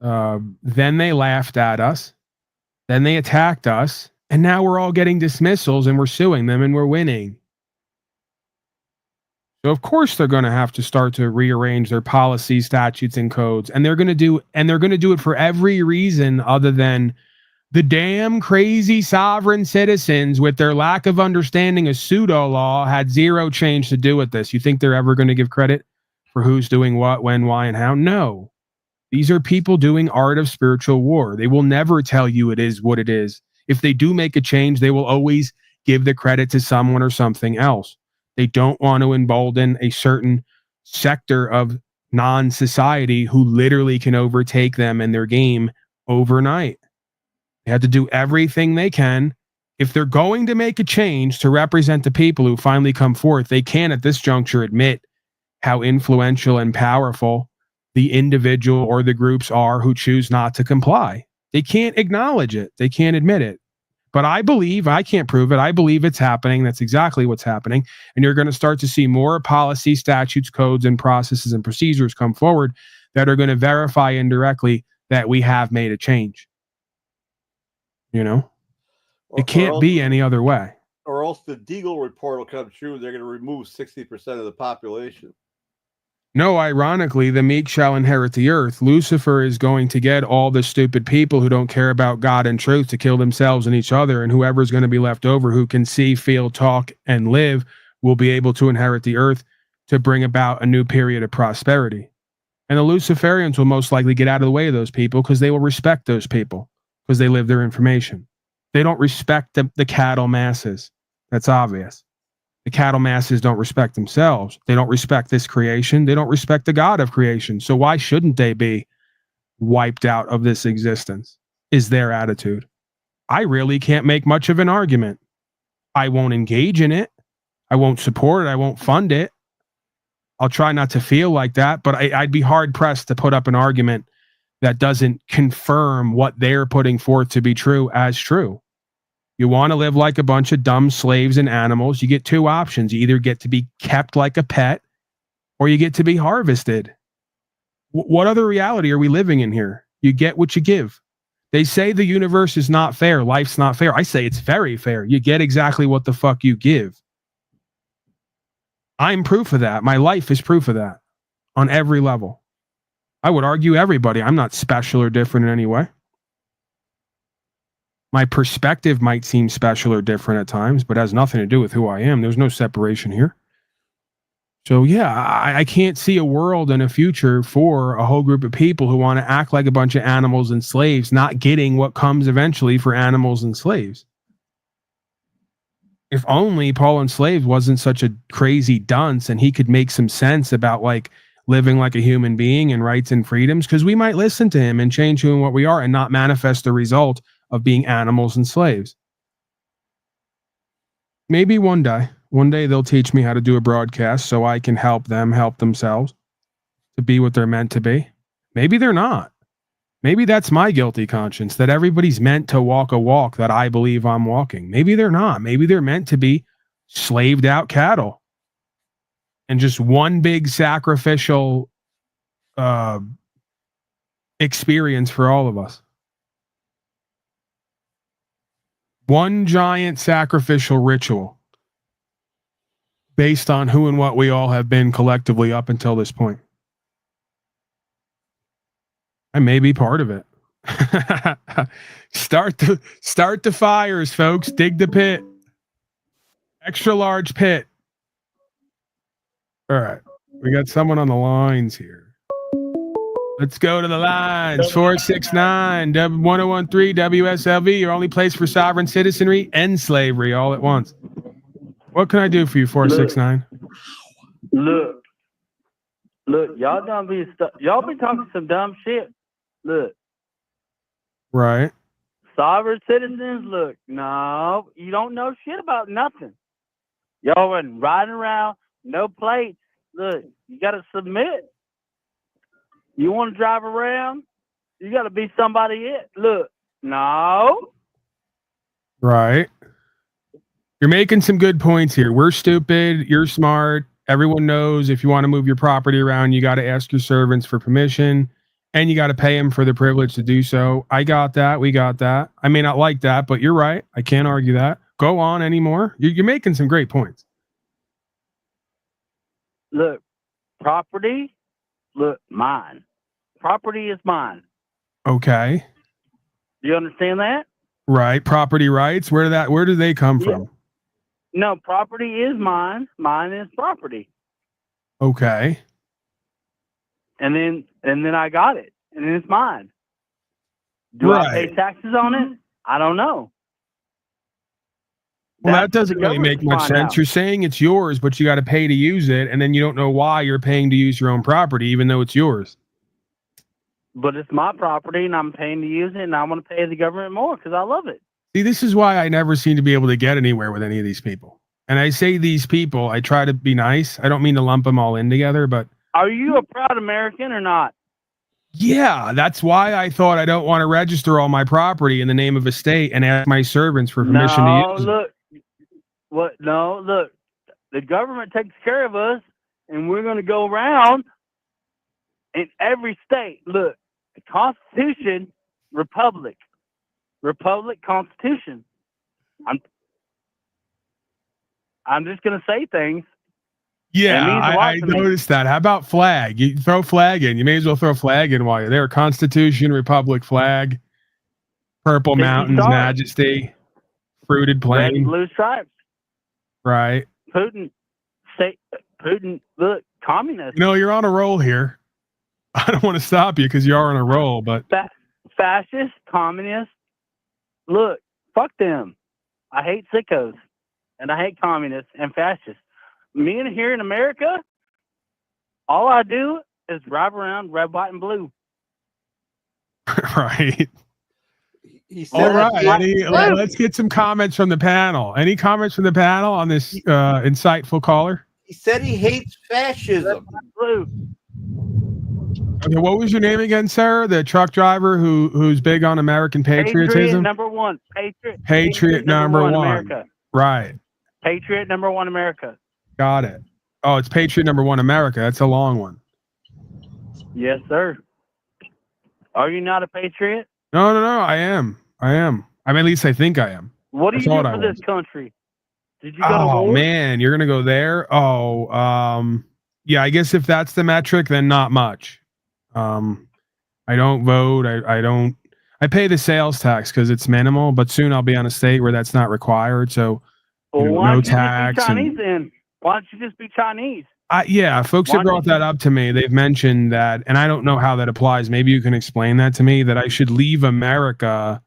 then they laughed at us, then they attacked us, and now we're all getting dismissals and we're suing them and we're winning. So of course they're going to have to start to rearrange their policies, statutes, and codes, and they're going to do it for every reason other than the damn crazy sovereign citizens with their lack of understanding of pseudo law had zero change to do with this. You think they're ever going to give credit for who's doing what, when, why, and how? No. These are people doing art of spiritual war. They will never tell you it is what it is. If they do make a change, they will always give the credit to someone or something else. They don't want to embolden a certain sector of non-society who literally can overtake them in their game overnight. They have to do everything they can. If they're going to make a change to represent the people who finally come forth, they can at this juncture admit how influential and powerful the individual or the groups are who choose not to comply. They can't acknowledge it. They can't admit it. But I believe, I can't prove it, I believe it's happening. That's exactly what's happening. And you're going to start to see more policy, statutes, codes, and processes and procedures come forward that are going to verify indirectly that we have made a change. You know? It can't be any other way. Or else the Deagle report will come true. They're going to remove 60% of the population. No, ironically, the meek shall inherit the earth. Lucifer is going to get all the stupid people who don't care about God and truth to kill themselves and each other, and whoever's going to be left over who can see, feel, talk, and live will be able to inherit the earth to bring about a new period of prosperity. And the Luciferians will most likely get out of the way of those people because they will respect those people because they live their information. They don't respect the cattle masses. That's obvious. The cattle masses don't respect themselves. They don't respect this creation. They don't respect the God of creation. So why shouldn't they be wiped out of this existence, is their attitude. I really can't make much of an argument. I won't engage in it. I won't support it. I won't fund it. I'll try not to feel like that, but I'd be hard-pressed to put up an argument that doesn't confirm what they're putting forth to be true as true. You want to live like a bunch of dumb slaves and animals, you get two options. You either get to be kept like a pet or you get to be harvested. What other reality are we living in here? You get what you give. They say the universe is not fair. Life's not fair. I say it's very fair. You get exactly what the fuck you give. I'm proof of that. My life is proof of that on every level. I would argue everybody. I'm not special or different in any way. My perspective might seem special or different at times, but has nothing to do with who I am. There's no separation here. So yeah, I can't see a world and a future for a whole group of people who want to act like a bunch of animals and slaves, not getting what comes eventually for animals and slaves. If only Paul Enslaved wasn't such a crazy dunce and he could make some sense about like living like a human being and rights and freedoms, because we might listen to him and change who and what we are and not manifest the result of being animals and slaves. Maybe one day they'll teach me how to do a broadcast so I can help them help themselves to be what they're meant to be. Maybe they're not. Maybe that's my guilty conscience, that everybody's meant to walk a walk that I believe I'm walking. Maybe they're not. Maybe they're meant to be slaved out cattle. And just one big sacrificial experience for all of us. One giant sacrificial ritual based on who and what we all have been collectively up until this point. I may be part of it. Start the fires, folks. Dig the pit. Extra large pit. All right. We got someone on the lines here. Let's go to the lines. 469 1013 WSLV, your only place for sovereign citizenry and slavery all at once. What can I do for you, 469? Look, y'all done be y'all be talking some dumb shit. Look, Right. sovereign citizens. Look, no, you don't know shit about nothing. Y'all been riding around, no plates. Look, you got to submit. You want to drive around? You got to be somebody it. Look, no. Right. You're making some good points here. We're stupid. You're smart. Everyone knows if you want to move your property around, you got to ask your servants for permission and you got to pay them for the privilege to do so. I got that. We got that. I may not like that, but you're right. I can't argue that. Go on anymore. You're making some great points. Look, property. Look, mine. Property is mine. Okay. Do you understand that? Right. Property rights. Where do they come from? No, property is mine. Mine is property. Okay. And then I got it. And then it's mine. Do I pay taxes on it? I don't know. Well, that doesn't really make much sense. You're saying it's yours, but you got to pay to use it, and then you don't know why you're paying to use your own property, even though it's yours. But it's my property, and I'm paying to use it, and I want to pay the government more because I love it. See, this is why I never seem to be able to get anywhere with any of these people. And I say these people, I try to be nice. I don't mean to lump them all in together, but Are you a proud American or not? yeah, that's why I thought I don't want to register all my property in the name of a state and ask my servants for permission to use it. Look. What? No, look. The government takes care of us, and we're going to go around in every state. Look, the Constitution, Republic, Constitution. I'm just going to say things. Yeah, I noticed that. How about flag? You throw flag in. You may as well throw flag in while you're there. Constitution, Republic, flag, Purple Mountains, Majesty, fruited Red and plain. blue stripes. Right. Putin, look, communist. You know, you're on a roll here. I don't want to stop you because you are on a roll, but Fascist, communist. Look, fuck them. I hate sickos, and I hate communists and fascists. Me and here in America, all I do is drive around red, white, and blue. right. All right. Let's get some comments from the panel. Any comments from the panel on this insightful caller? He said he hates fascism. Okay, what was your name again, sir? The truck driver who's big on American patriotism? Patriot number one. Patriot number one. America. Right. Patriot number one, America. Got it. Oh, it's Patriot number one, America. That's a long one. Yes, sir. Are you not a patriot? No. I am. I mean, at least I think I am. What do you do for this country? Did you go to war? Oh, man, you're going to go there? Oh, yeah, I guess if that's the metric, then not much. I don't vote. I pay the sales tax because it's minimal, but soon I'll be on a state where that's not required. So, no tax. Then? Why don't you just be Chinese? Yeah, folks have brought that up to me. They've mentioned that, and I don't know how that applies. Maybe you can explain that to me, that I should leave America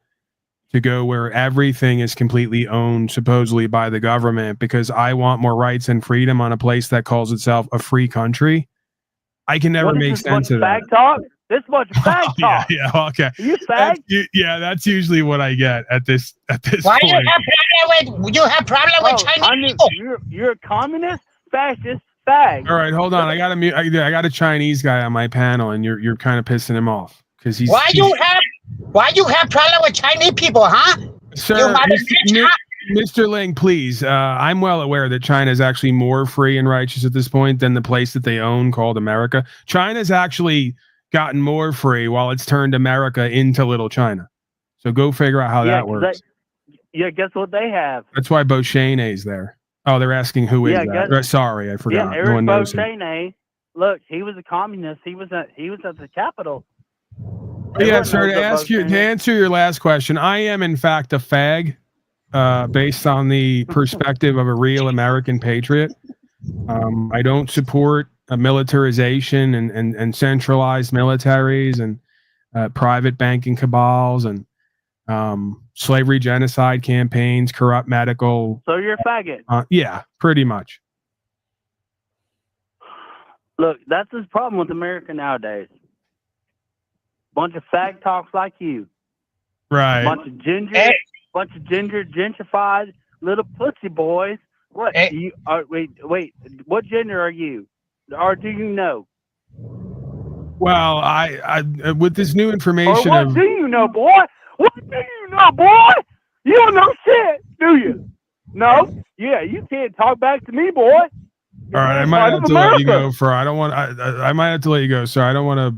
to go where everything is completely owned, supposedly by the government, because I want more rights and freedom on a place that calls itself a free country. I can never make sense of that. Talk? This much fag talk. Yeah, okay. You fag? That's usually what I get at this Why point. you have problem with Chinese people? You're a communist, fascist, fag. All right, hold on. I got a Chinese guy on my panel, and you're kind of pissing him off because he's. Why you have problem with Chinese people, huh? Sir, Mr. Ling, please. I'm well aware that China is actually more free and righteous at this point than the place that they own called America. China's actually gotten more free while it's turned America into Little China. So go figure out how that works. Guess what they have? That's why Beauchesne's there. Oh, they're asking who is that? Sorry, I forgot. Yeah, Eric no one knows him. Beauchesne. Look, he was a communist. He was at the Capitol. Yeah, sir. To answer your last question, I am in fact a fag, based on the perspective of a real American patriot. I don't support a militarization and centralized militaries and private banking cabals and slavery genocide campaigns, corrupt medical. So you're a faggot. Yeah, pretty much. Look, that's the problem with America nowadays. Bunch of fag talks like you. Right. Bunch of ginger, gentrified little pussy boys. What? You are, wait. What gender are you? Or do you know? Well, I with this new information. Or what do you know, boy? What do you know, boy? You don't know shit, do you? No? Yeah, you can't talk back to me, boy. All right, I might have to let you go, for I don't want. I might have to let you go, sir. I don't want to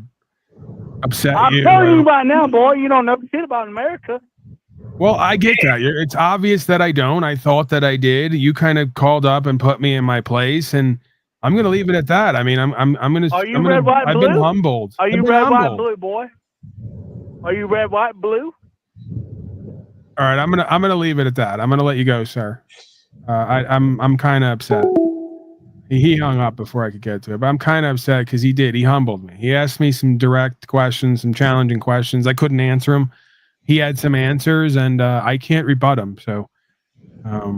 upset you. I'm telling you right now, boy, you don't know shit about America. Well, I get that. It's obvious that I don't. I thought that I did. You kind of called up and put me in my place, and I'm going to leave it at that. I mean, I'm going to. Are you red, white, blue? I've been humbled. Are you red, white, blue, boy? Are you red, white, blue? All right, I'm gonna leave it at that. I'm gonna let you go, sir. I'm kind of upset. He hung up before I could get to it, but I'm kind of upset because he humbled me. He asked me some direct questions, some challenging questions. I couldn't answer them. He had some answers, and I can't rebut them. So, yeah,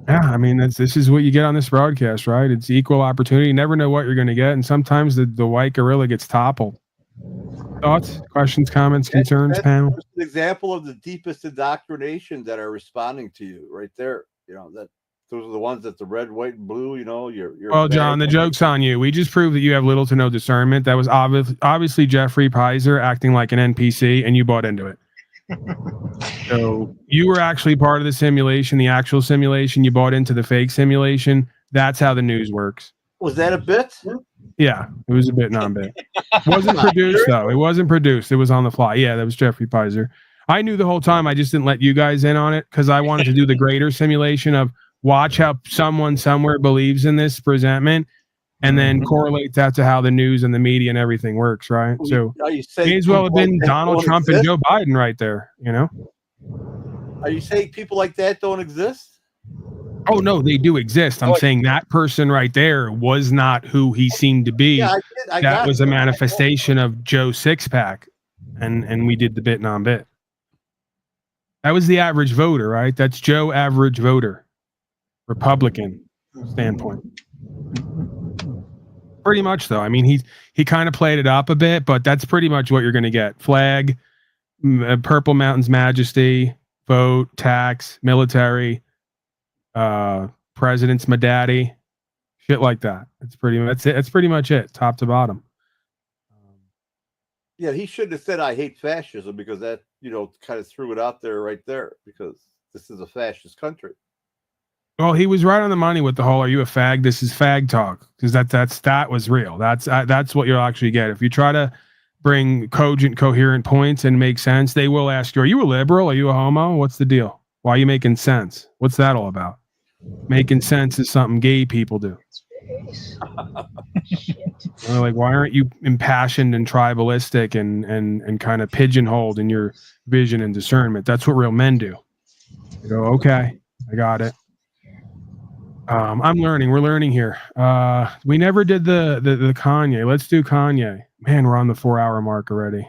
I mean, this is what you get on this broadcast, right? It's equal opportunity. You never know what you're going to get, and sometimes the white gorilla gets toppled. Thoughts, questions, comments, concerns, panel? That's an example of the deepest indoctrination that are responding to you right there. You know, that those are the ones that the red, white, and blue, you know, you're well, John, the joke's on you. We just proved that you have little to no discernment. That was obviously Jeffrey Pizer acting like an NPC, and you bought into it. So you were actually part of the simulation, the actual simulation. You bought into the fake simulation. That's how the news works. Was that a bit? Yeah, it was a bit non-bit. Wasn't produced though. It wasn't produced. It was on the fly. Yeah, that was Jeffrey Pizer. I knew the whole time. I just didn't let you guys in on it because I wanted to do the greater simulation of watch how someone somewhere believes in this presentment, and then correlate that to how the news and the media and everything works. Right. So may as well have been Donald Trump and Joe Biden right there. You know. Are you saying people like that don't exist? Oh, no, they do exist. I'm saying that person right there was not who he seemed to be. Yeah, that was a manifestation of Joe Sixpack, and we did the bit non-bit. That was the average voter, right? That's Joe average voter, Republican standpoint. Pretty much, though. I mean, he kind of played it up a bit, but that's pretty much what you're going to get. Flag, Purple Mountain's Majesty, vote, tax, military, president's my daddy, shit like that. That's it. That's pretty much it, top to bottom. Yeah, he shouldn't have said I hate fascism because that, you know, kind of threw it out there right there because this is a fascist country. Well, he was right on the money with the whole "Are you a fag?" This is fag talk because that was real. That's what you'll actually get if you try to bring cogent, coherent points and make sense. They will ask you, "Are you a liberal? Are you a homo? What's the deal? Why are you making sense? What's that all about?" Making sense is something gay people do. Like, why aren't you impassioned and tribalistic and kind of pigeonholed in your vision and discernment? That's what real men do. You go, okay, I got it. I'm learning. We're learning here. We never did the Kanye. Let's do Kanye. Man, we're on the 4-hour mark already.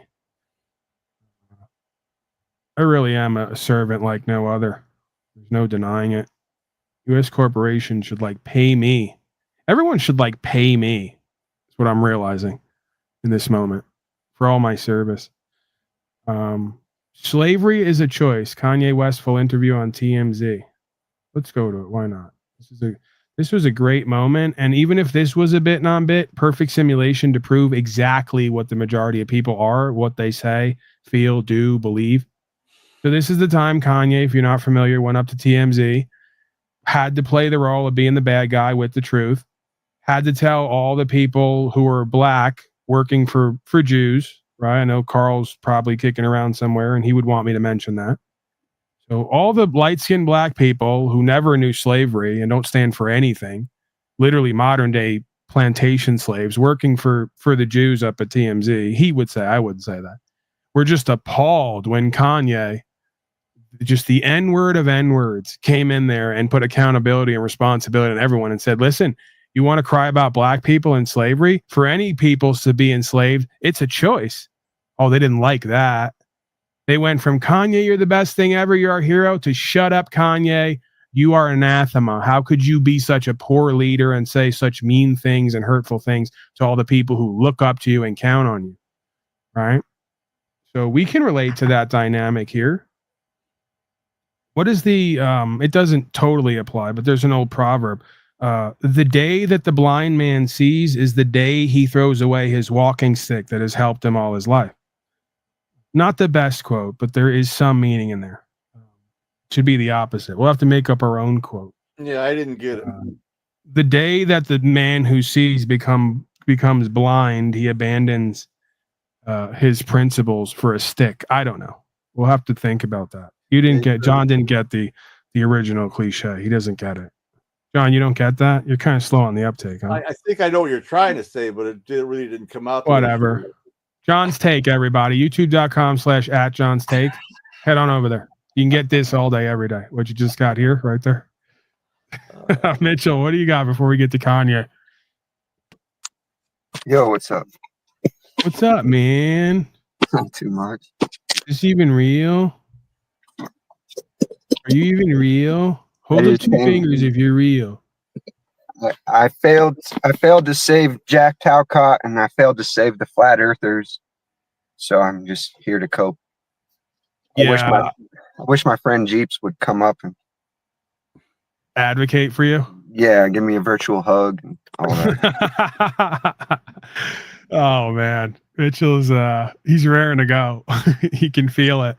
I really am a servant like no other. There's no denying it. U.S. corporations should pay me. Everyone should pay me. That's what I'm realizing in this moment for all my service. Slavery is a choice. Kanye West full interview on TMZ. Let's go to it. Why not? This was a great moment. And even if this was a bit non-bit, perfect simulation to prove exactly what the majority of people are, what they say, feel, do, believe. So this is the time Kanye, if you're not familiar, went up to TMZ, had to play the role of being the bad guy with the truth, had to tell all the people who were black working for Jews, right? I know Carl's probably kicking around somewhere and he would want me to mention that. So all the light-skinned black people who never knew slavery and don't stand for anything, literally modern day plantation slaves working for the Jews up at TMZ, he would say, I wouldn't say that. We're just appalled when Kanye, just the N-word of N-words, came in there and put accountability and responsibility on everyone and said, listen, you want to cry about black people and slavery? For any peoples to be enslaved, it's a choice. Oh, they didn't like that. They went from Kanye, you're the best thing ever, you're our hero, to shut up, Kanye, you are anathema. How could you be such a poor leader and say such mean things and hurtful things to all the people who look up to you and count on you? Right? So we can relate to that dynamic here. What is the, it doesn't totally apply, but there's an old proverb. The day that the blind man sees is the day he throws away his walking stick that has helped him all his life. Not the best quote, but there is some meaning in there. Should be the opposite. We'll have to make up our own quote. Yeah, I didn't get it. The day that the man who sees becomes blind, he abandons his principles for a stick. I don't know. We'll have to think about that. John didn't get the original cliche. He doesn't get it. John, you don't get that? You're kind of slow on the uptake, huh? I think I know what you're trying to say, but it really didn't come out. Whatever. John's Take, everybody. YouTube.com/@John's Take. Head on over there. You can get this all day, every day. What you just got here, right there. Mitchell, what do you got before we get to Kanye? Yo, what's up? What's up, man? Not too much. Is this even real? Are you even real? Hold up 2 fingers if you're real. I failed to save Jack Talcott, and I failed to save the flat earthers. So I'm just here to cope. I wish my friend Jeeps would come up and advocate for you. Yeah, give me a virtual hug and all that. Oh man, Mitchell's he's raring to go. He can feel it.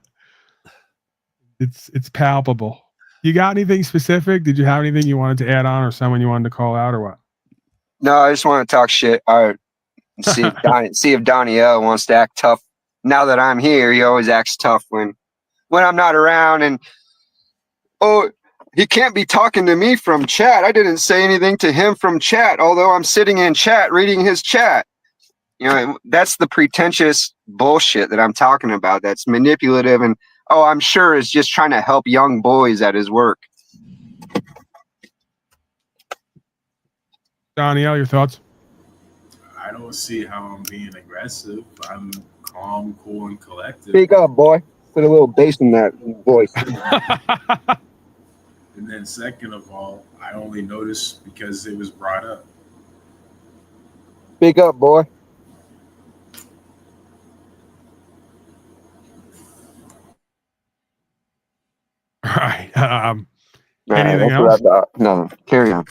It's palpable. You got anything specific? Did you have anything you wanted to add on, or someone you wanted to call out, or what? No, I just want to talk shit. See if Danielle wants to act tough. Now that I'm here, he always acts tough when I'm not around. And he can't be talking to me from chat. I didn't say anything to him from chat, although I'm sitting in chat reading his chat. You know, that's the pretentious bullshit that I'm talking about. That's manipulative and I'm sure is just trying to help young boys at his work. Danielle, your thoughts? I don't see how I'm being aggressive. I'm calm, cool, and collected. Speak up, boy. Put a little bass in that voice. And then second of all, I only noticed because it was brought up. Speak up, boy. All right. Anything else? No, carry on.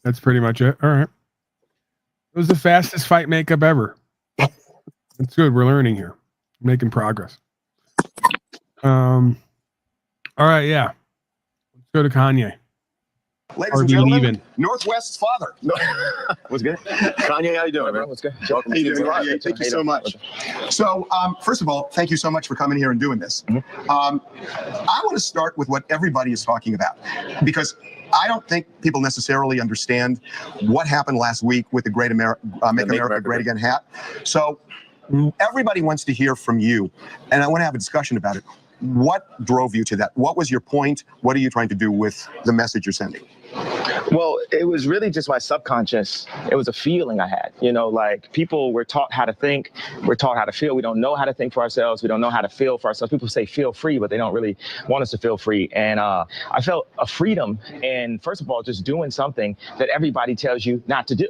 That's pretty much it. All right. It was the fastest fight makeup ever. It's good. We're learning here. Making progress. All right. Yeah. Let's go to Kanye. Ladies and gentlemen, Northwest's father. What's good? Kanye, how you doing, man? What's good? Welcome. Thank you so much. So, first of all, thank you so much for coming here and doing this. I want to start with what everybody is talking about, because I don't think people necessarily understand what happened last week with the Make America Great Again hat. So everybody wants to hear from you, and I want to have a discussion about it. What drove you to that? What was your point? What are you trying to do with the message you're sending? Well, it was really just my subconscious. It was a feeling I had, like people were taught how to think, we're taught how to feel. We don't know how to think for ourselves. We don't know how to feel for ourselves. People say feel free, but they don't really want us to feel free. And I felt a freedom in, first of all, just doing something that everybody tells you not to do.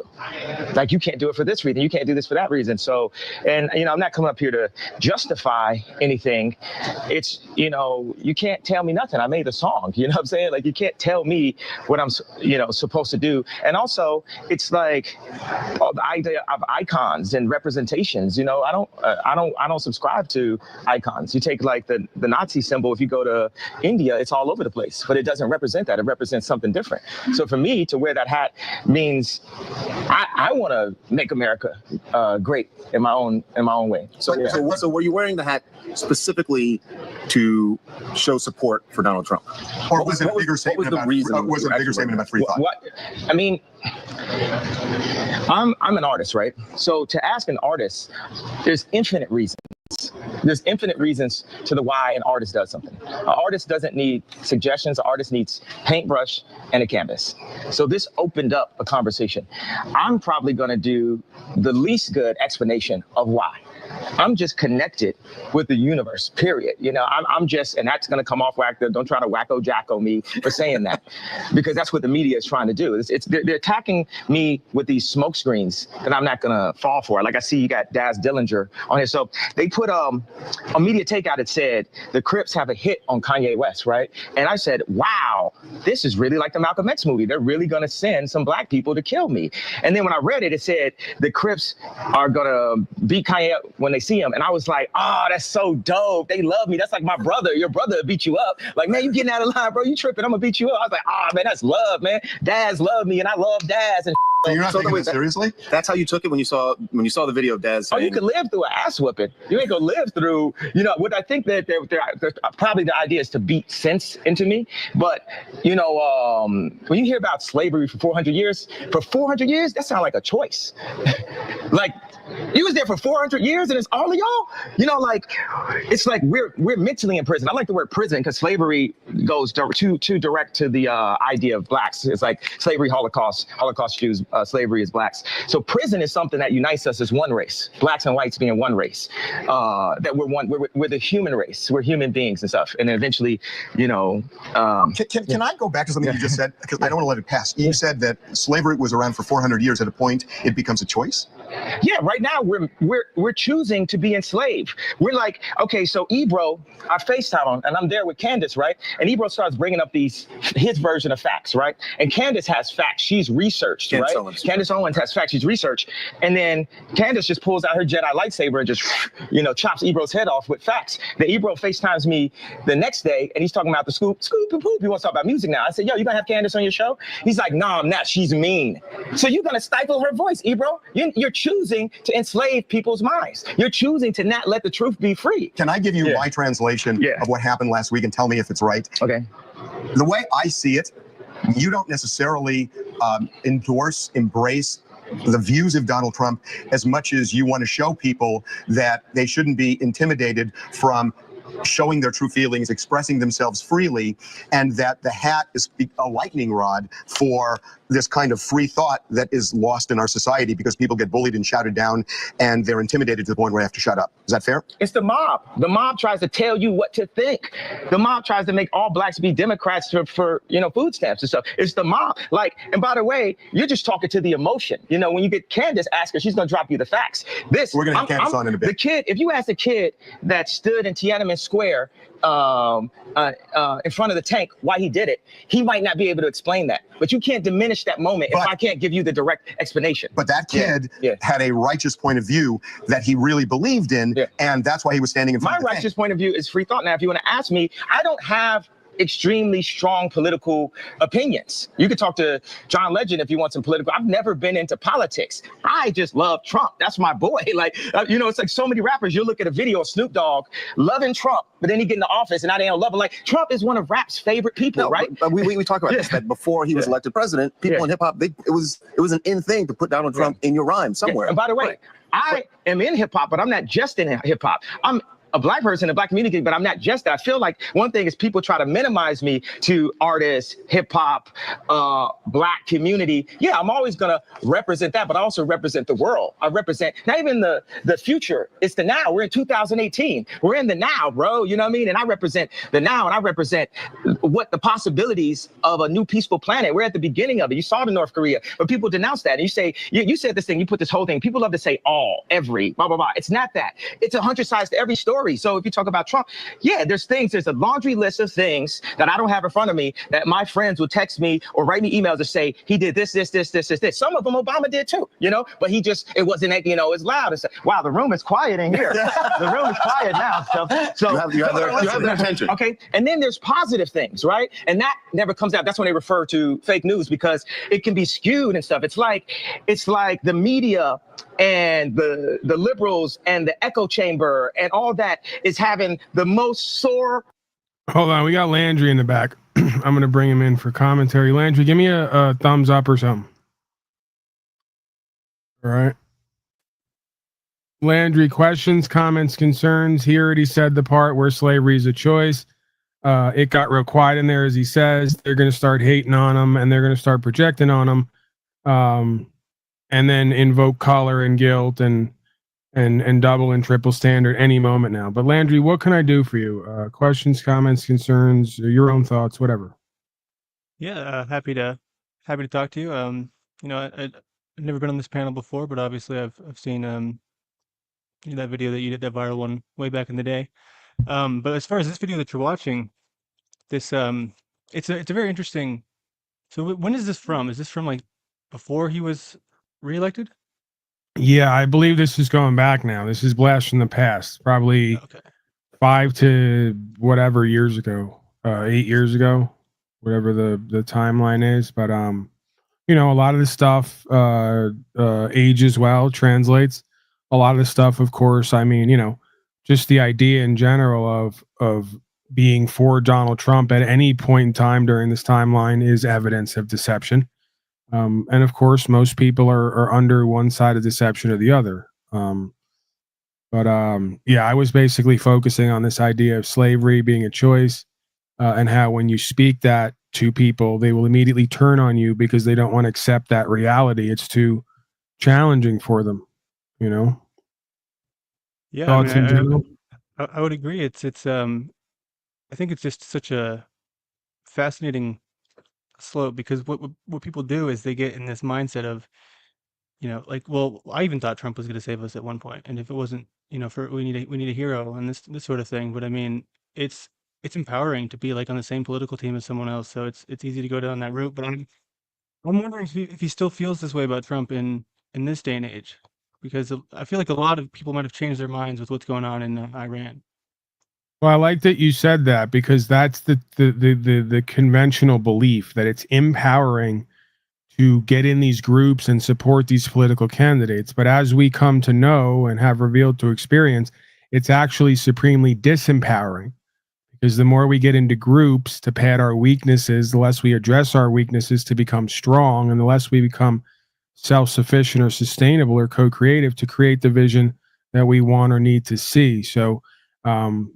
Like, you can't do it for this reason. You can't do this for that reason. So, and, I'm not coming up here to justify anything. It's, you can't tell me nothing. I made a song, you know what I'm saying? Like, you can't tell me what I'm, supposed supposed to do. And also, it's like the idea of icons and representations. You know, I don't subscribe to icons. You take like the Nazi symbol. If you go to India, it's all over the place, but it doesn't represent that. It represents something different. So for me to wear that hat means I want to make America great in my own way. So were you wearing the hat specifically to show support for Donald Trump, or was it a bigger statement about? Was it a bigger statement about free thought? I mean, I'm an artist, right? So to ask an artist, there's infinite reasons. There's infinite reasons to the why an artist does something. An artist doesn't need suggestions. An artist needs paintbrush and a canvas. So this opened up a conversation. I'm probably going to do the least good explanation of why. I'm just connected with the universe, period. You know, I'm just, and that's going to come off whack. Don't try to wacko jacko me for saying that, because that's what the media is trying to do. They're attacking me with these smoke screens that I'm not going to fall for. Like I see you got Daz Dillinger on here. So they put a media takeout that said the Crips have a hit on Kanye West, right? And I said, wow, this is really like the Malcolm X movie. They're really going to send some black people to kill me. And then when I read it, it said the Crips are going to beat Kanye up when they see him. And I was like, oh, that's so dope. They love me. That's like my brother. Your brother will beat you up. Like, man, you getting out of line, bro. You tripping. I'm going to beat you up. I was like, oh, man, that's love, man. Daz love me, and I love Daz. And so you're not taking it seriously? That's how you took it when you saw the video of Daz saying, oh, you can live through an ass whooping. You ain't gonna live through, you know, what I think that they're probably the idea is to beat sense into me. But, you know, when you hear about slavery for 400 years, that sounds like a choice. Like, you was there for 400 years and it's all of y'all? You know, like, it's like we're mentally in prison. I like the word prison because slavery goes too direct to the idea of blacks. It's like slavery, Holocaust Jews, slavery is blacks. So prison is something that unites us as one race, blacks and whites being one race. That we're the human race. We're human beings and stuff. And then eventually, you know. Can I go back to something you just said? Because I don't want to let it pass. You said that slavery was around for 400 years. At a point, it becomes a choice. Yeah, right now we're choosing to be enslaved. We're like, okay, so Ebro, I FaceTime him, and I'm there with Candace, right? And Ebro starts bringing up his version of facts, right? And Candace has facts. She's researched, right? Candace Owens has facts. She's researched. And then Candace just pulls out her Jedi lightsaber and just, you know, chops Ebro's head off with facts. Then Ebro FaceTimes me the next day, and he's talking about the scoop and poop. He wants to talk about music now. I said, yo, you gonna have Candace on your show? He's like, no, I'm not. She's mean. So you're gonna stifle her voice, Ebro. You're choosing to enslave people's minds. You're choosing to not let the truth be free. Can I give you my translation of what happened last week and tell me if it's right? Okay. The way I see it, you don't necessarily embrace the views of Donald Trump as much as you want to show people that they shouldn't be intimidated from showing their true feelings, expressing themselves freely, and that the hat is a lightning rod for this kind of free thought that is lost in our society because people get bullied and shouted down and they're intimidated to the point where they have to shut up. Is that fair? It's the mob. The mob tries to tell you what to think. The mob tries to make all blacks be Democrats for you know, food stamps and stuff. It's the mob. Like, and by the way, you're just talking to the emotion. You know, when you get Candace, ask her, she's going to drop you the facts. We're going to have Candace on in a bit. The kid, if you ask a kid that stood in Tiananmen Square in front of the tank why he did it, he might not be able to explain that. But you can't diminish that moment if I can't give you the direct explanation. But that kid had a righteous point of view that he really believed in, and that's why he was standing in front of the tank. My righteous point of view is free thought. Now, if you want to ask me, I don't have extremely strong political opinions. You could talk to John Legend if you want some political. I've never been into politics. I just love Trump. That's my boy. Like, you know, it's like so many rappers. You'll look at a video of Snoop Dogg loving Trump, but then he get in the office and now they don't love him. Like, Trump is one of rap's favorite people, right? But we talk about this, that before he was elected president, people in hip hop, it was an in thing to put Donald Trump in your rhyme somewhere. And by the way, I am in hip hop, but I'm not just in hip hop. I'm a black person in the black community, but I'm not just that. I feel like one thing is people try to minimize me to artists, hip hop, black community. Yeah, I'm always gonna represent that, but I also represent the world. I represent not even the future, it's the now. We're in 2018. We're in the now, bro. You know what I mean? And I represent the now, and I represent what the possibilities of a new peaceful planet. We're at the beginning of it. You saw the North Korea, but people denounce that. And you say, you said this thing, you put this whole thing, people love to say all, every, blah, blah, blah. It's not that. It's 100 sides to every story. story. So if you talk about Trump, yeah, there's a laundry list of things that I don't have in front of me that my friends will text me or write me emails to say he did this. Some of them Obama did too, but it wasn't, it's loud. It's wow, the room is quiet in here. The room is quiet now. So you have their attention. Okay. And then there's positive things, right? And that never comes out. That's when they refer to fake news because it can be skewed and stuff. It's like the media and the liberals and the echo chamber and all that is having the most sore. Hold on, we got Landry in the back. I'm going to bring him in for commentary. Landry, give me a thumbs up or something. All right. Landry, questions, comments, concerns. He already said the part where slavery is a choice. It got real quiet in there, as he says. They're going to start hating on him, and they're going to start projecting on him, and then invoke color and guilt and double and triple standard any moment now. But Landry, what can I do for you? Questions, comments, concerns, your own thoughts, whatever. Yeah, happy to talk to you. I've never been on this panel before, but obviously I've seen that video that you did, that viral one way back in the day. But as far as this video that you're watching, this it's a very interesting. So when is this from? Is this from like before he was reelected? Yeah, I believe this is going back now. This is blast from the past, probably 5 to whatever years ago, 8 years ago, whatever the timeline is. But a lot of the stuff ages well, translates. A lot of the stuff, of course, I mean, just the idea in general of being for Donald Trump at any point in time during this timeline is evidence of deception. And of course, most people are under one side of deception or the other. Yeah, I was basically focusing on this idea of slavery being a choice, and how when you speak that to people, they will immediately turn on you because they don't want to accept that reality. It's too challenging for them, Yeah, Thoughts in general? I would agree. It's I think it's just such a fascinating slope because what people do is they get in this mindset of, well, I even thought Trump was going to save us at one point, and if it wasn't, we need a hero and this sort of thing. But I mean, it's empowering to be like on the same political team as someone else, so it's easy to go down that route. But I'm wondering if he still feels this way about Trump in this day and age, because I feel like a lot of people might have changed their minds with what's going on in Iran. Well, I like that you said that because that's the conventional belief that it's empowering to get in these groups and support these political candidates. But as we come to know and have revealed to experience, it's actually supremely disempowering, because the more we get into groups to pad our weaknesses, the less we address our weaknesses to become strong, and the less we become self-sufficient or sustainable or co-creative to create the vision that we want or need to see. So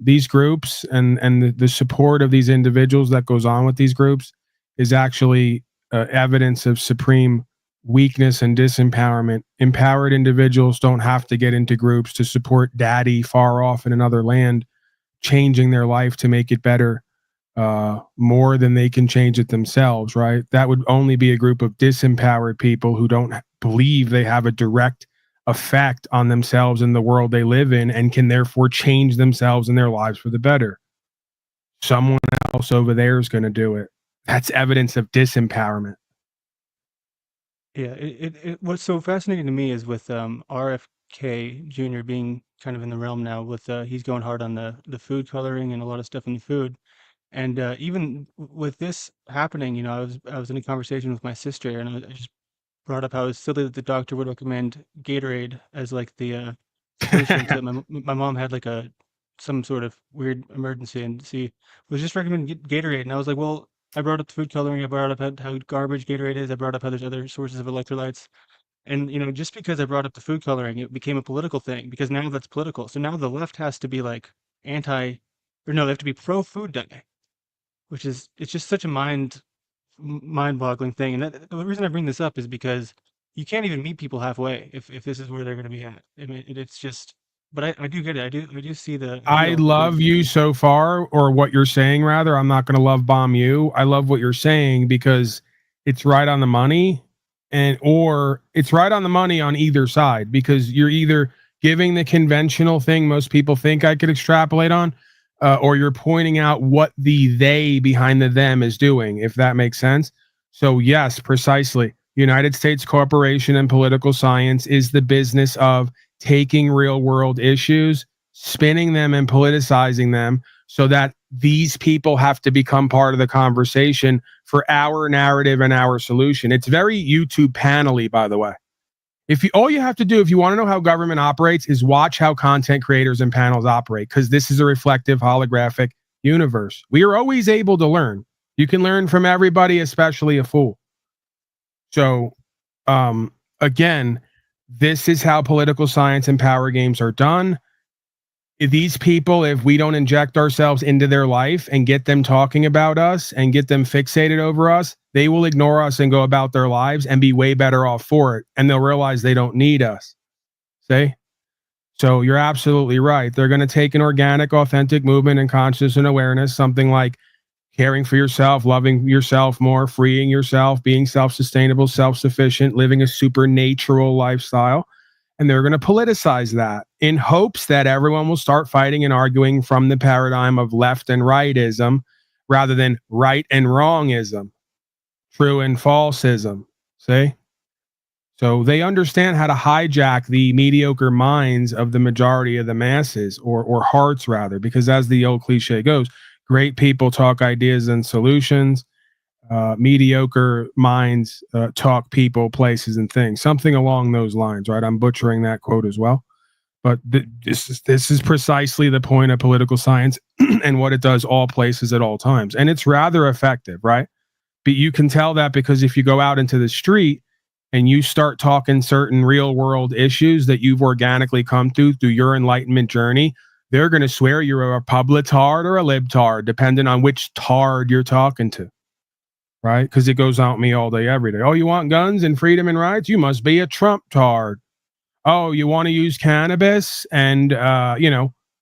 these groups and the support of these individuals that goes on with these groups is actually evidence of supreme weakness and disempowerment. Empowered individuals don't have to get into groups to support daddy far off in another land, changing their life to make it better more than they can change it themselves, right? That would only be a group of disempowered people who don't believe they have a direct effect on themselves and the world they live in, and can therefore change themselves and their lives for the better. Someone else over there is going to do it. That's evidence of disempowerment. Yeah, what's so fascinating to me is with RFK Jr. being kind of in the realm now with he's going hard on the food coloring and a lot of stuff in the food. And even with this happening, I was in a conversation with my sister, and I just brought up how it's silly that the doctor would recommend Gatorade as like the solution to my mom had like some sort of weird emergency, and she was just recommending Gatorade, and I was like, well, I brought up the food coloring, I brought up how garbage Gatorade is, I brought up how there's other sources of electrolytes, and just because I brought up the food coloring, it became a political thing because now that's political. So now the left has to be like they have to be pro food dye, which is it's just such a mind-boggling thing. And the reason I bring this up is because you can't even meet people halfway if this is where they're going to be at. I mean, it's just. But I do get it. I do see the. I love you so far, or what you're saying rather. I'm not going to love bomb you. I love what you're saying because it's right on the money, or it's right on the money on either side, because you're either giving the conventional thing most people think I could extrapolate on, or you're pointing out what the they behind the them is doing, if that makes sense. So yes, precisely. United States corporation and political science is the business of taking real world issues, spinning them and politicizing them so that these people have to become part of the conversation for our narrative and our solution. It's very YouTube panel-y, by the way. All you have to do if you want to know how government operates is watch how content creators and panels operate, because this is a reflective holographic universe. We are always able to learn. You can learn from everybody, especially a fool. So, again, this is how political science and power games are done. These people, if we don't inject ourselves into their life and get them talking about us and get them fixated over us, they will ignore us and go about their lives and be way better off for it. And they'll realize they don't need us. See? So you're absolutely right. They're going to take an organic, authentic movement and consciousness and awareness, something like caring for yourself, loving yourself more, freeing yourself, being self-sustainable, self-sufficient, living a supernatural lifestyle. And they're going to politicize that in hopes that everyone will start fighting and arguing from the paradigm of left and rightism rather than right and wrongism, true and falseism. See? So they understand how to hijack the mediocre minds of the majority of the masses, or hearts rather, because as the old cliche goes, great people talk ideas and solutions. Mediocre minds talk people, places, and things. Something along those lines, right? I'm butchering that quote as well. But this is precisely the point of political science and what it does all places at all times. And it's rather effective, right? But you can tell that because if you go out into the street and you start talking certain real world issues that you've organically come through your enlightenment journey, they're going to swear you're a publitard or a libtard, depending on which tard you're talking to. Right? Because it goes out me all day, every day. Oh, you want guns and freedom and rights? You must be a Trump tard. Oh, you want to use cannabis and,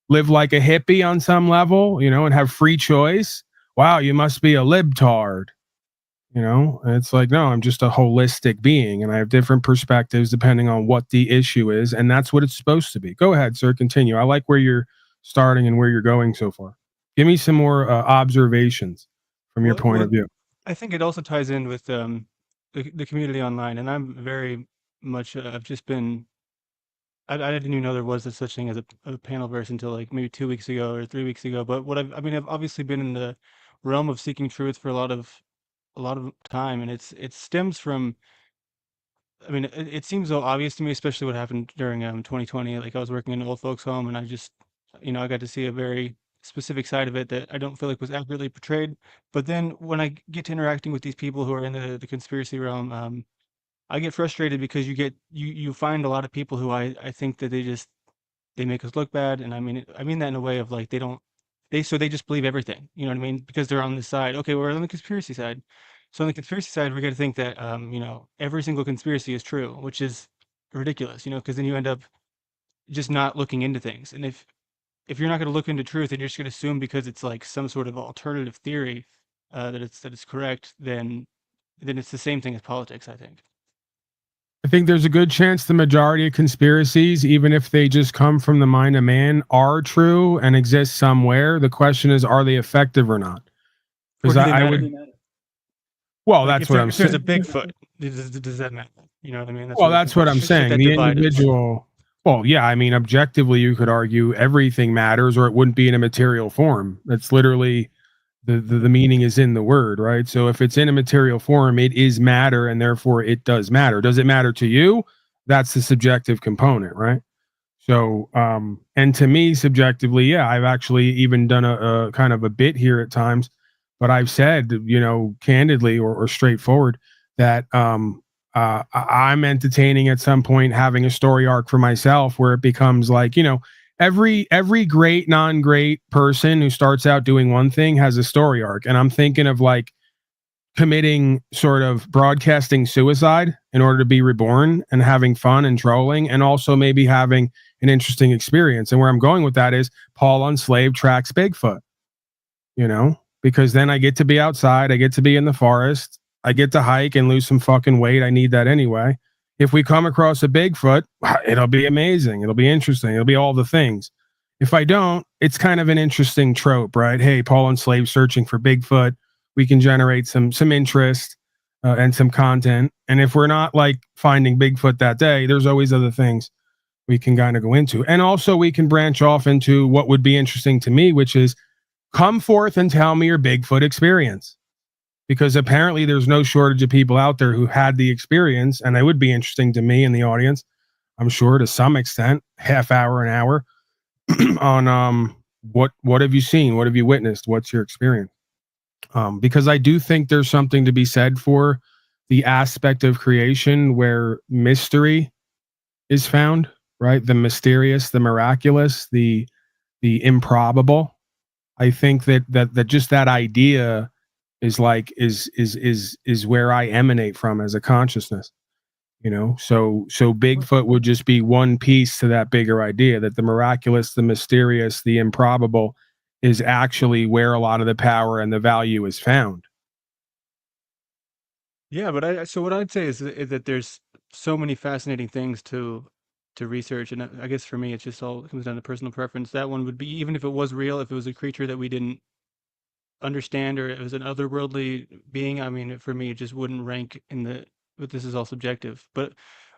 live like a hippie on some level, and have free choice? Wow, you must be a libtard. And it's like, no, I'm just a holistic being and I have different perspectives depending on what the issue is. And that's what it's supposed to be. Go ahead, sir. Continue. I like where you're starting and where you're going so far. Give me some more observations from your point of view. I think it also ties in with the community online, and I'm very much I've just been I didn't even know there was such thing as a panel verse until like maybe 2 weeks ago or 3 weeks ago. But I've obviously been in the realm of seeking truth for a lot of time, and it stems from. It seems so obvious to me, especially what happened during 2020. Like I was working in an old folks' home, and I just I got to see a very specific side of it that I don't feel like was accurately portrayed. But then when I get to interacting with these people who are in the conspiracy realm, I get frustrated because you find a lot of people who I think that they make us look bad, and I mean that in a way of like they just believe everything, you know what I mean? Because they're on this side. Okay, we're on the conspiracy side. So on the conspiracy side, we're going to think that every single conspiracy is true, which is ridiculous, because then you end up just not looking into things. And if you're not going to look into truth and you're just going to assume because it's like some sort of alternative theory that it's correct, then it's the same thing as politics, I think. I think there's a good chance the majority of conspiracies, even if they just come from the mind of man, are true and exist somewhere. The question is, are they effective or not? Because I would. Well, like that's what I'm saying. If there's a Bigfoot, does that matter? You know what I mean? That's what I'm saying. The individual. Well, yeah, objectively, you could argue everything matters or it wouldn't be in a material form. That's literally the meaning is in the word, right? So if it's in a material form, it is matter and therefore it does matter. Does it matter to you? That's the subjective component, right? So, and to me, subjectively, yeah, I've actually even done a kind of a bit here at times, but I've said, candidly or straightforward that I'm entertaining at some point having a story arc for myself where it becomes like, every great, non-great person who starts out doing one thing has a story arc. And I'm thinking of like committing sort of broadcasting suicide in order to be reborn and having fun and trolling and also maybe having an interesting experience. And where I'm going with that is Paul Unslaved tracks Bigfoot, because then I get to be outside. I get to be in the forest. I get to hike and lose some fucking weight. I need that anyway. If we come across a Bigfoot, it'll be amazing. It'll be interesting. It'll be all the things. If I don't, it's kind of an interesting trope, right? Hey, Paul and Slave searching for Bigfoot. We can generate some interest and some content. And if we're not like finding Bigfoot that day, there's always other things we can kind of go into. And also we can branch off into what would be interesting to me, which is come forth and tell me your Bigfoot experience. Because apparently there's no shortage of people out there who had the experience, and it would be interesting to me and the audience, I'm sure to some extent, half hour, an hour, on what have you seen? What have you witnessed? What's your experience? Because I do think there's something to be said for the aspect of creation where mystery is found, right? The mysterious, the miraculous, the improbable. I think that just that idea is like is where I emanate from as a consciousness, you know. So Bigfoot would just be one piece to that bigger idea that the miraculous, the mysterious, the improbable is actually where a lot of the power and the value is found. Yeah, but so what I'd say is that there's so many fascinating things to research, and I guess for me, it's just all it comes down to personal preference. That one would be, even if it was real, if it was a creature that we didn't understand, or it was an otherworldly being. I mean, for me, it just wouldn't rank in the. But this is all subjective. But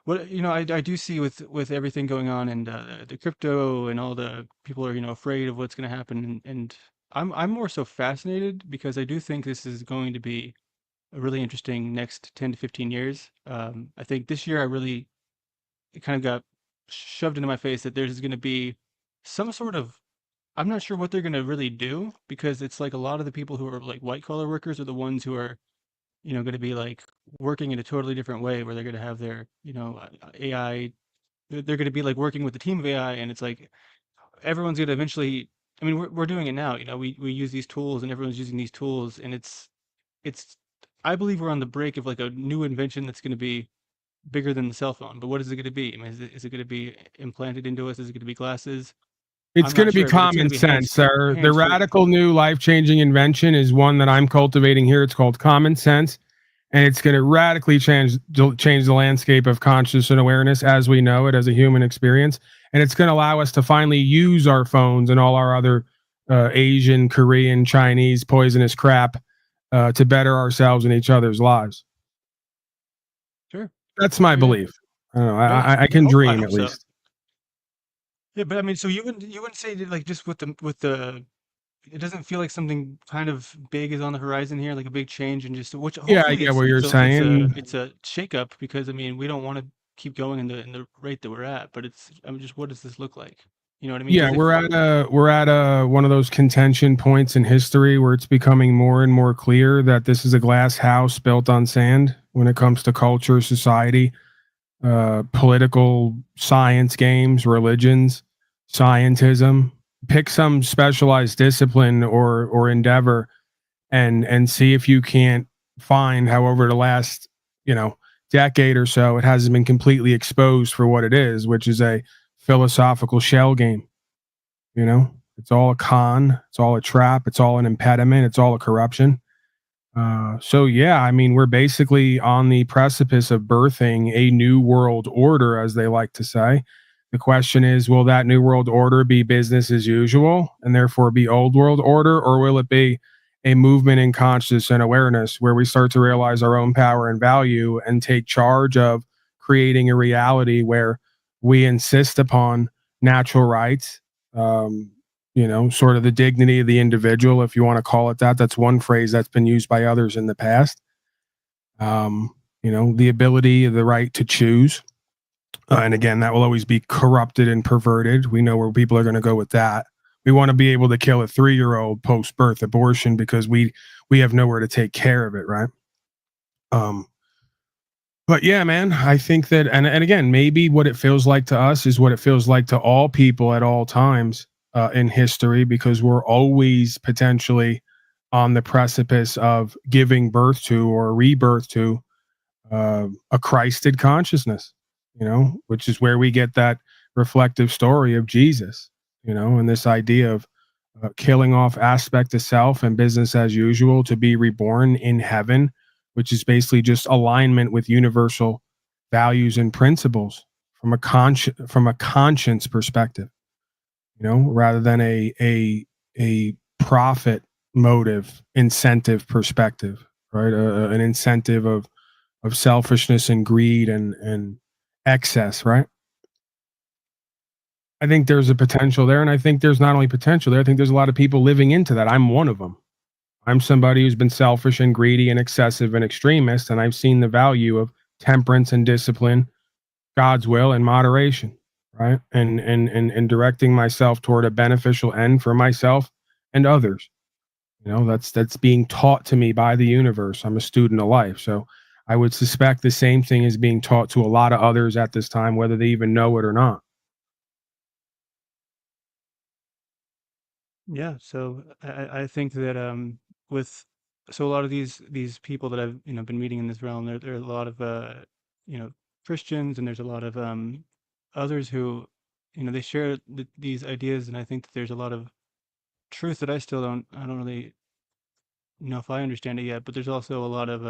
what I do see with everything going on, and the crypto and all the people are afraid of what's going to happen, and I'm more so fascinated because I do think this is going to be a really interesting next 10 to 15 years. I think this year it kind of got shoved into my face that there's going to be some sort of, I'm not sure what they're going to really do, because it's like a lot of the people who are like white collar workers are the ones who are, going to be like working in a totally different way, where they're going to have their, AI, they're going to be like working with a team of AI. And it's like, everyone's going to eventually, I mean, we're doing it now, we use these tools and everyone's using these tools, and it's, I believe we're on the brink of like a new invention that's going to be bigger than the cell phone. But what is it going to be? I mean, is it going to be implanted into us? Is it going to be glasses? It's going to be common sense, sir. The radical new life-changing invention is one that I'm cultivating here. It's called common sense, and it's going to radically change the landscape of conscious and awareness as we know it as a human experience. And it's going to allow us to finally use our phones and all our other Asian, Korean, Chinese poisonous crap to better ourselves and each other's lives. Sure. That's my belief. I don't know. I can dream at least. Yeah, but I mean, so you wouldn't say that, like, just with the, it doesn't feel like something kind of big is on the horizon here, like a big change, and just which Yeah, I get what you're saying. It's a shakeup, because I mean, we don't want to keep going in the rate that we're at, but I'm just, what does this look like? You know what I mean? Yeah, we're at a one of those contention points in history where it's becoming more and more clear that this is a glass house built on sand when it comes to culture, society, political science games, religions, scientism. Pick some specialized discipline or endeavor and see if you can't find how over the last decade or so it hasn't been completely exposed for what it is, which is a philosophical shell game. It's all a con, it's all a trap, it's all an impediment, it's all a corruption. So yeah, I mean, we're basically on the precipice of birthing a new world order, as they like to say. The question is, will that new world order be business as usual and therefore be old world order, or will it be a movement in consciousness and awareness where we start to realize our own power and value and take charge of creating a reality where we insist upon natural rights, sort of the dignity of the individual, if you want to call it that. That's one phrase that's been used by others in the past. The ability, the right to choose. And again, that will always be corrupted and perverted. We know where people are going to go with that. We want to be able to kill a 3-year-old post-birth abortion because we have nowhere to take care of it, right? But yeah, man, I think that, and again, maybe what it feels like to us is what it feels like to all people at all times in history, because we're always potentially on the precipice of giving birth to or rebirth to a Christed consciousness, which is where we get that reflective story of Jesus, and this idea of killing off aspect of self and business as usual to be reborn in heaven, which is basically just alignment with universal values and principles from a conscience perspective, rather than a profit motive incentive perspective, right? An incentive of selfishness and greed and excess, right? I think there's a potential there, and I think there's not only potential there, I think there's a lot of people living into that. I'm one of them. I'm somebody who's been selfish and greedy and excessive and extremist, and I've seen the value of temperance and discipline, God's will and moderation, right? And directing myself toward a beneficial end for myself and others. That's being taught to me by the universe. I'm a student of life. So I would suspect the same thing is being taught to a lot of others at this time, whether they even know it or not. Yeah, so I think that with so a lot of these people that I've been meeting in this realm, there are a lot of Christians, and there's a lot of others who they share these ideas, and I think that there's a lot of truth that I don't really know if I understand it yet, but there's also a lot of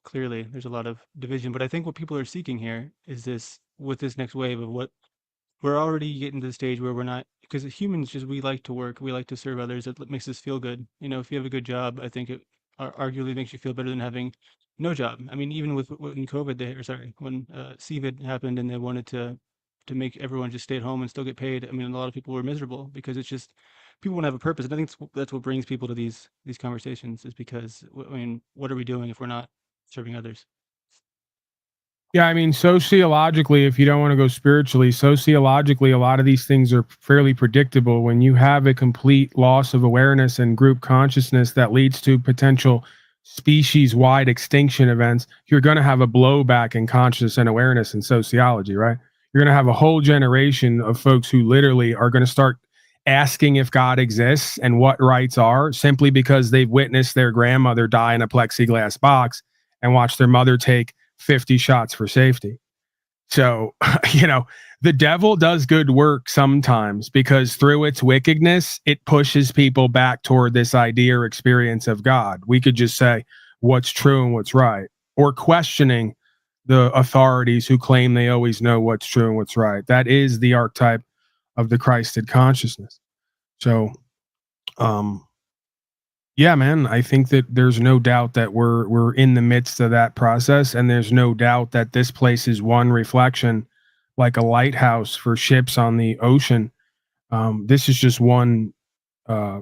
clearly there's a lot of division. But I think what people are seeking here is this with this next wave of what we're already getting to the stage where we're not, because humans we like to work, we like to serve others. It makes us feel good. If you have a good job, I think it arguably makes you feel better than having no job. I mean, even with when COVID, when CVID happened and they wanted to make everyone just stay at home and still get paid. I mean, a lot of people were miserable because it's just people want to have a purpose. And I think that's what brings people to these conversations, is because I mean, what are we doing if we're not serving others? Yeah, I mean, sociologically, if you don't want to go spiritually, sociologically, a lot of these things are fairly predictable. When you have a complete loss of awareness and group consciousness that leads to potential species-wide extinction events, you're going to have a blowback in consciousness and awareness in sociology, right? You're going to have a whole generation of folks who literally are going to start asking if God exists and what rights are, simply because they've witnessed their grandmother die in a plexiglass box and watched their mother take 50 shots for safety. So, the devil does good work sometimes, because through its wickedness, it pushes people back toward this idea or experience of God. We could just say what's true and what's right, or questioning the authorities who claim they always know what's true and what's right. That is the archetype of the Christed consciousness. So, yeah, man, I think that there's no doubt that we're in the midst of that process, and there's no doubt that this place is one reflection, like a lighthouse for ships on the ocean. This is just one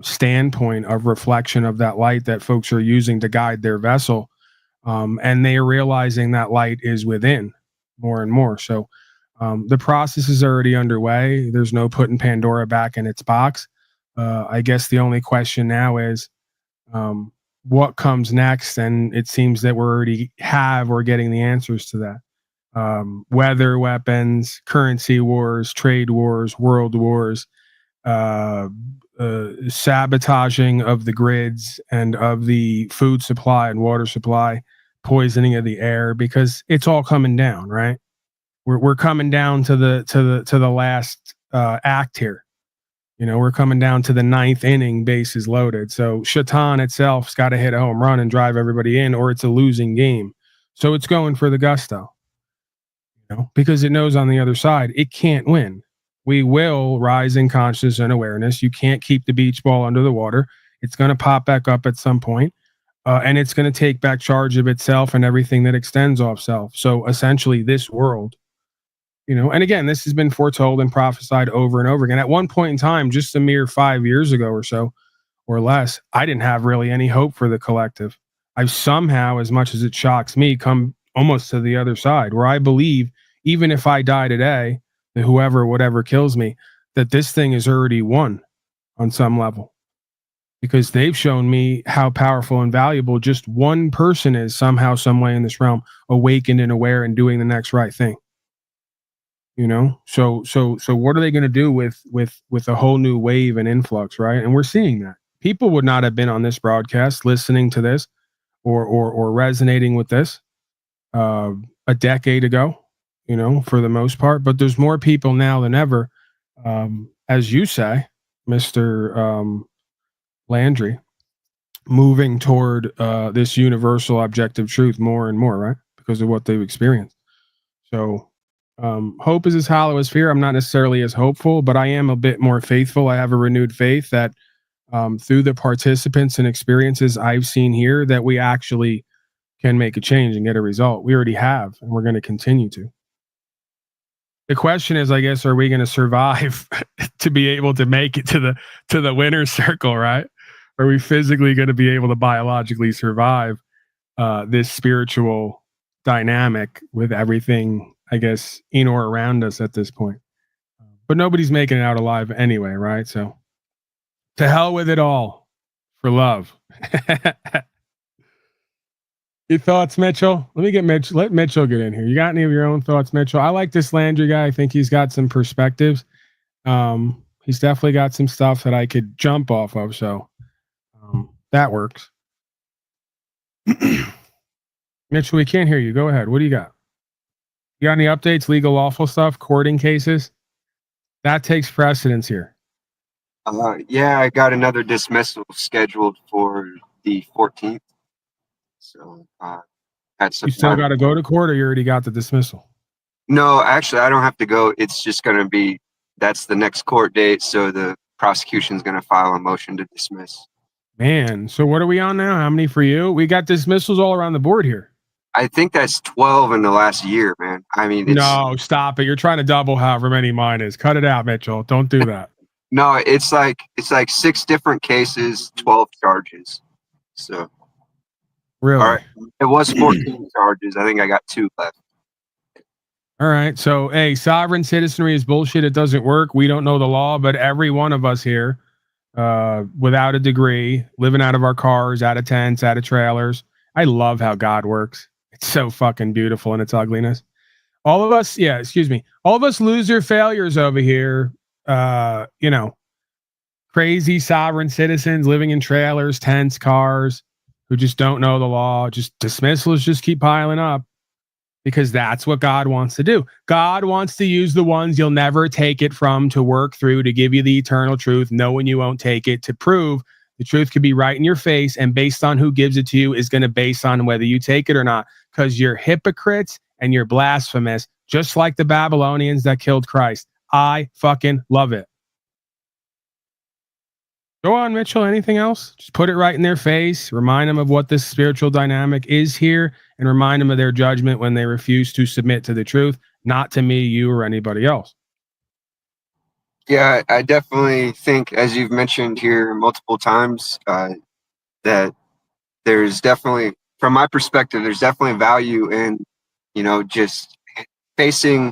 standpoint of reflection of that light that folks are using to guide their vessel, and they are realizing that light is within more and more. So the process is already underway. There's no putting Pandora back in its box. I guess the only question now is, what comes next, and it seems that we're getting the answers to that. Weather weapons, currency wars, trade wars, world wars, sabotaging of the grids and of the food supply and water supply, poisoning of the air, because it's all coming down, right? We're coming down to the last act here. We're coming down to the 9th inning, bases loaded. So Shaitan itself's got to hit a home run and drive everybody in, or it's a losing game. So it's going for the gusto, because it knows on the other side it can't win. We will rise in consciousness and awareness. You can't keep the beach ball under the water. It's going to pop back up at some point, and it's going to take back charge of itself and everything that extends off self. So essentially, this world, and again, this has been foretold and prophesied over and over again. At one point in time, just a mere 5 years ago or so, or less, I didn't have really any hope for the collective. I've somehow, as much as it shocks me, come almost to the other side, where I believe, even if I die today, that whatever kills me, that this thing is already won on some level. Because they've shown me how powerful and valuable just one person is somehow, some way in this realm, awakened and aware and doing the next right thing. So what are they going to do with a whole new wave and influx, right? And we're seeing that people would not have been on this broadcast listening to this or resonating with this a decade ago, for the most part. But there's more people now than ever, as you say, Mr. Landry, moving toward this universal objective truth more and more, right? Because of what they've experienced. So hope is as hollow as fear. I'm not necessarily as hopeful, but I am a bit more faithful. I have a renewed faith that through the participants and experiences I've seen here, that we actually can make a change and get a result. We already have, and we're going to continue to. The question is, I guess, are we going to survive to be able to make it to the winner's circle, right? Are we physically going to be able to biologically survive this spiritual dynamic with everything, I guess, in or around us at this point? But nobody's making it out alive anyway, right? So to hell with it all for love. Your thoughts, Mitchell? Let me get Mitch. Let Mitchell get in here. You got any of your own thoughts, Mitchell? I like this Landry guy. I think he's got some perspectives. He's definitely got some stuff that I could jump off of. So that works. Mitchell, we can't hear you. Go ahead. What do you got? You got any updates? Legal, lawful stuff? Courting cases? That takes precedence here. Yeah, I got another dismissal scheduled for the 14th. So that's You still got to go to court, or you already got the dismissal? No, actually, I don't have to go. It's just going to be, that's the next court date. So the prosecution's going to file a motion to dismiss. Man, so what are we on now? How many for you? We got dismissals all around the board here. I think that's 12 in the last year, man. I mean, no, stop it. You're trying to double however many mine is. Cut it out, Mitchell. Don't do that. No, it's like 6 different cases, 12 charges. So really, all right. It was 14 charges. I think I got 2 left. All right. So, hey, sovereign citizenry is bullshit. It doesn't work. We don't know the law, but every one of us here, without a degree, living out of our cars, out of tents, out of trailers. I love how God works. It's so fucking beautiful in its ugliness. All of us, all of us loser failures over here, crazy sovereign citizens living in trailers, tents, cars, who just don't know the law. Just dismissals just keep piling up because that's what God wants to do. God wants to use the ones you'll never take it from to work through, to give you the eternal truth, knowing you won't take it, to prove the truth could be right in your face, and based on who gives it to you is going to base on whether you take it or not, because you're hypocrites and you're blasphemous, just like the Babylonians that killed Christ. I fucking love it. Go on, Mitchell. Anything else? Just put it right in their face. Remind them of what this spiritual dynamic is here, and remind them of their judgment when they refuse to submit to the truth, not to me, you, or anybody else. Yeah, I definitely think, as you've mentioned here multiple times, that there's definitely, from my perspective, there's definitely value in, just facing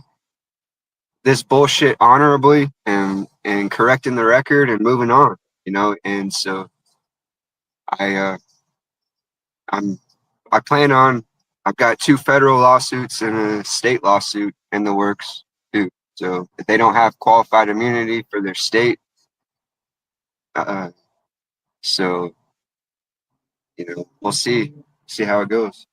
this bullshit honorably and correcting the record and moving on, and so I plan on, I've got 2 federal lawsuits and a state lawsuit in the works too. So if they don't have qualified immunity for their state, so we'll see how it goes.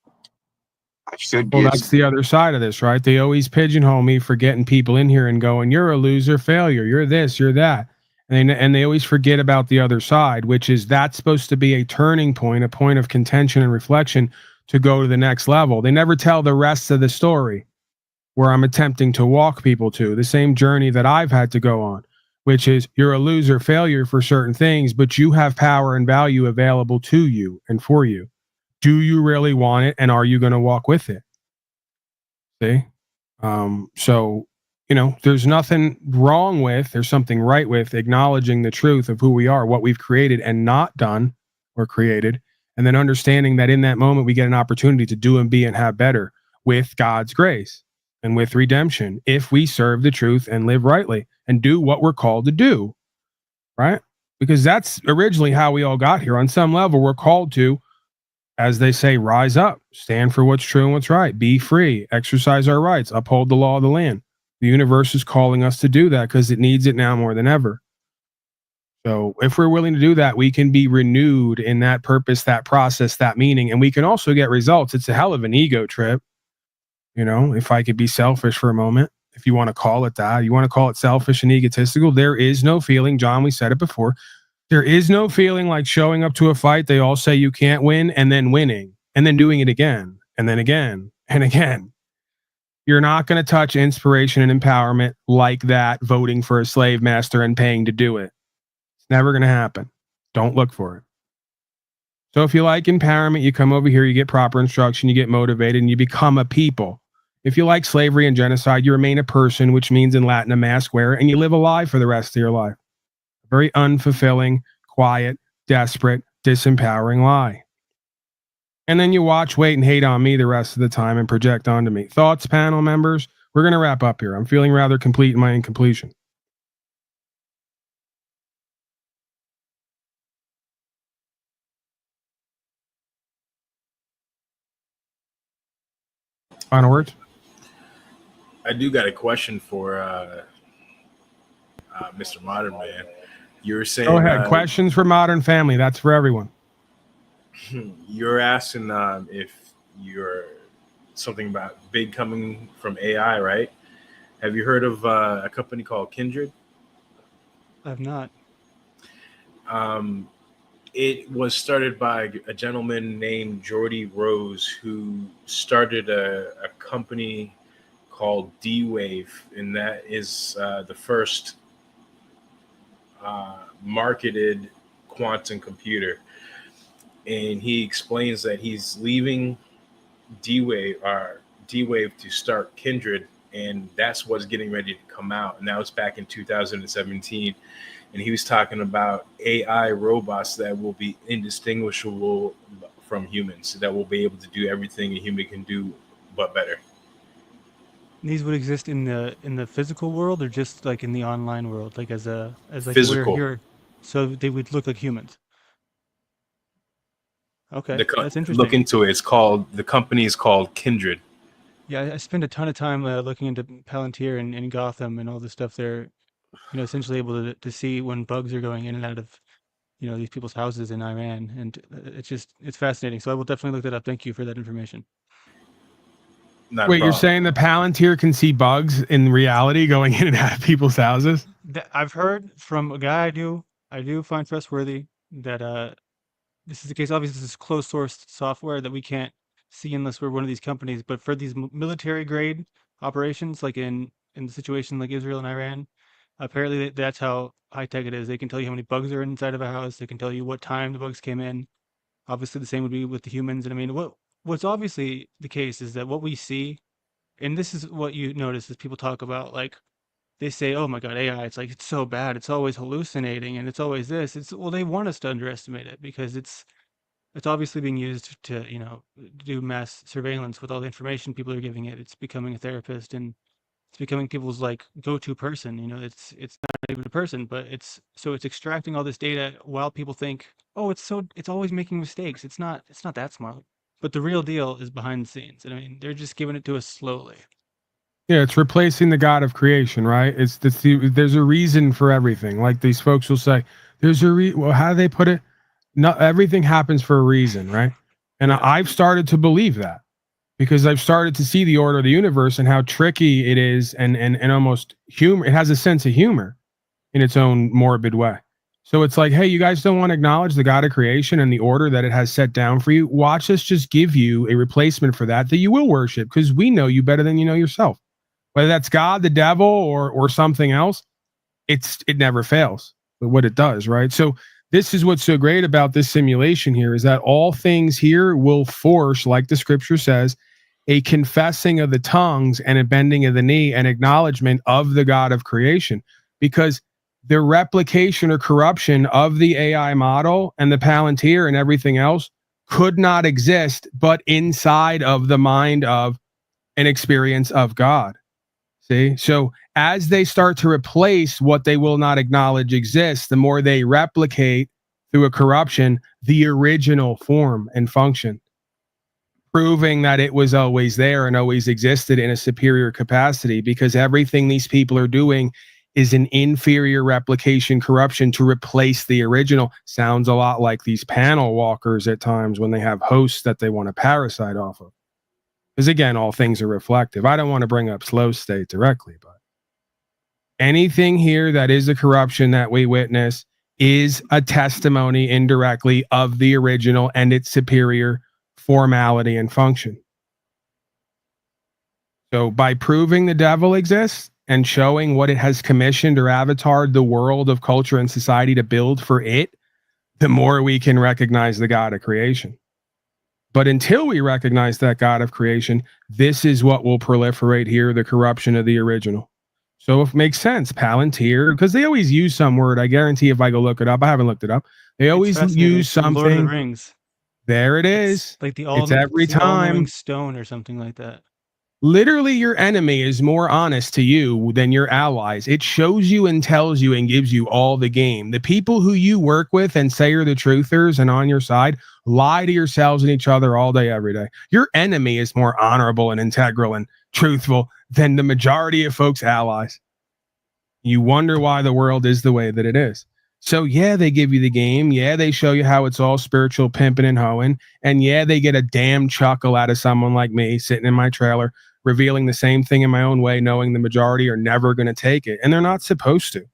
I should. Well, that's the other side of this, right? They always pigeonhole me for getting people in here and going, "You're a loser, failure. You're this, you're that," and they always forget about the other side, which is that's supposed to be a turning point, a point of contention and reflection to go to the next level. They never tell the rest of the story, where I'm attempting to walk people to the same journey that I've had to go on, which is you're a loser, failure for certain things, but you have power and value available to you and for you. Do you really want it, and are you going to walk with it? See? So, there's nothing wrong with, there's something right with acknowledging the truth of who we are, what we've created and not done or created, and then understanding that in that moment we get an opportunity to do and be and have better with God's grace and with redemption if we serve the truth and live rightly and do what we're called to do, right? Because that's originally how we all got here. On some level, we're called to, as they say, rise up, stand for what's true and what's right, be free, exercise our rights, uphold the law of the land. The universe is calling us to do that because it needs it now more than ever. So if we're willing to do that, we can be renewed in that purpose, that process, that meaning, and we can also get results. It's a hell of an ego trip. If I could be selfish for a moment, if you want to call it that, you want to call it selfish and egotistical, there is no feeling, John, we said it before, there is no feeling like showing up to a fight they all say you can't win and then winning and then doing it again and then again and again. You're not going to touch inspiration and empowerment like that, voting for a slave master and paying to do it. It's never going to happen. Don't look for it. So if you like empowerment, you come over here, you get proper instruction, you get motivated, and you become a people. If you like slavery and genocide, you remain a person, which means in Latin a mask wearer, and you live a lie for the rest of your life. A very unfulfilling, quiet, desperate, disempowering lie. And then you watch, wait, and hate on me the rest of the time and project onto me. Thoughts, panel members? We're going to wrap up here. I'm feeling rather complete in my incompletion. Final words? I do got a question for Mr. Modern Man. You were saying. Go ahead. Questions for Modern Family. That's for everyone. You're asking if you're something about big coming from AI, right? Have you heard of a company called Kindred? I've not. It was started by a gentleman named Jordy Rose, who started a company called D-Wave, and that is the first marketed quantum computer. And he explains that he's leaving D-Wave to start Kindred, and that's what's getting ready to come out. And that was back in 2017. And he was talking about AI robots that will be indistinguishable from humans, that will be able to do everything a human can do, but better. These would exist in the physical world, or just like in the online world, like as like Physical. we're here, so they would look like humans. Okay, that's interesting. Look into it. The company is called Kindred. Yeah, I spend a ton of time looking into Palantir and Gotham and all the stuff there. Essentially able to see when bugs are going in and out of, these people's houses in Iran, and it's fascinating. So I will definitely look that up. Thank you for that information. Wait, you're saying the Palantir can see bugs in reality going in and out of people's houses? I've heard from a guy I do find trustworthy that this is the case. Obviously, this is closed source software that we can't see unless we're one of these companies. But for these military grade operations, like in the situation like Israel and Iran, apparently that's how high tech it is. They can tell you how many bugs are inside of a house. They can tell you what time the bugs came in. Obviously, the same would be with the humans. And I mean, what's obviously the case is that what we see, and this is what you notice as people talk about, like they say, "Oh my God, AI! It's like it's so bad. It's always hallucinating, and it's always this." Well, they want us to underestimate it because it's obviously being used to do mass surveillance with all the information people are giving it. It's becoming a therapist, and it's becoming people's like go-to person. It's not even a person, but it's extracting all this data while people think, oh, it's always making mistakes. It's not that smart. But the real deal is behind the scenes. And I mean, they're just giving it to us slowly. Yeah, it's replacing the God of creation, right? There's a reason for everything. Like these folks will say, there's a well, how do they put it? No, everything happens for a reason, right? And I've started to believe that because I've started to see the order of the universe and how tricky it is and almost humor. It has a sense of humor in its own morbid way. So it's like, hey, you guys don't want to acknowledge the God of creation and the order that it has set down for you. Watch us just give you a replacement for that you will worship because we know you better than you know yourself. Whether that's God, the devil, or something else, it never fails. But what it does, right? So this is what's so great about this simulation here is that all things here will force, like the scripture says, a confessing of the tongues and a bending of the knee and acknowledgement of the God of creation, because the replication or corruption of the AI model and the Palantir and everything else could not exist but inside of the mind of an experience of God. See? So as they start to replace what they will not acknowledge exists, the more they replicate through a corruption the original form and function, proving that it was always there and always existed in a superior capacity, because everything these people are doing is an inferior replication corruption to replace the original. Sounds a lot like these panel walkers at times when they have hosts that they want to parasite off of. Because again, all things are reflective. I don't want to bring up slow state directly, but anything here that is a corruption that we witness is a testimony indirectly of the original and its superior formality and function. So by proving the devil exists and showing what it has commissioned or avatared the world of culture and society to build for it, the more we can recognize the God of creation. But until we recognize that God of creation, this is what will proliferate here, the corruption of the original. So if it makes sense, Palantir, because they always use some word. I guarantee if I go look it up, I haven't looked it up. They always use something. Lord of the Rings. There it is. Like It's every time. all-knowing stone or something like that. Literally, your enemy is more honest to you than your allies. It shows you and tells you and gives you all the game. The people who you work with and say are the truthers and on your side lie to yourselves and each other all day, every day. Your enemy is more honorable and integral and truthful than the majority of folks' allies. You wonder why the world is the way that it is. So yeah, they give you the game. Yeah, they show you how it's all spiritual pimping and hoeing. And yeah, they get a damn chuckle out of someone like me sitting in my trailer, revealing the same thing in my own way, knowing the majority are never going to take it. And they're not supposed to.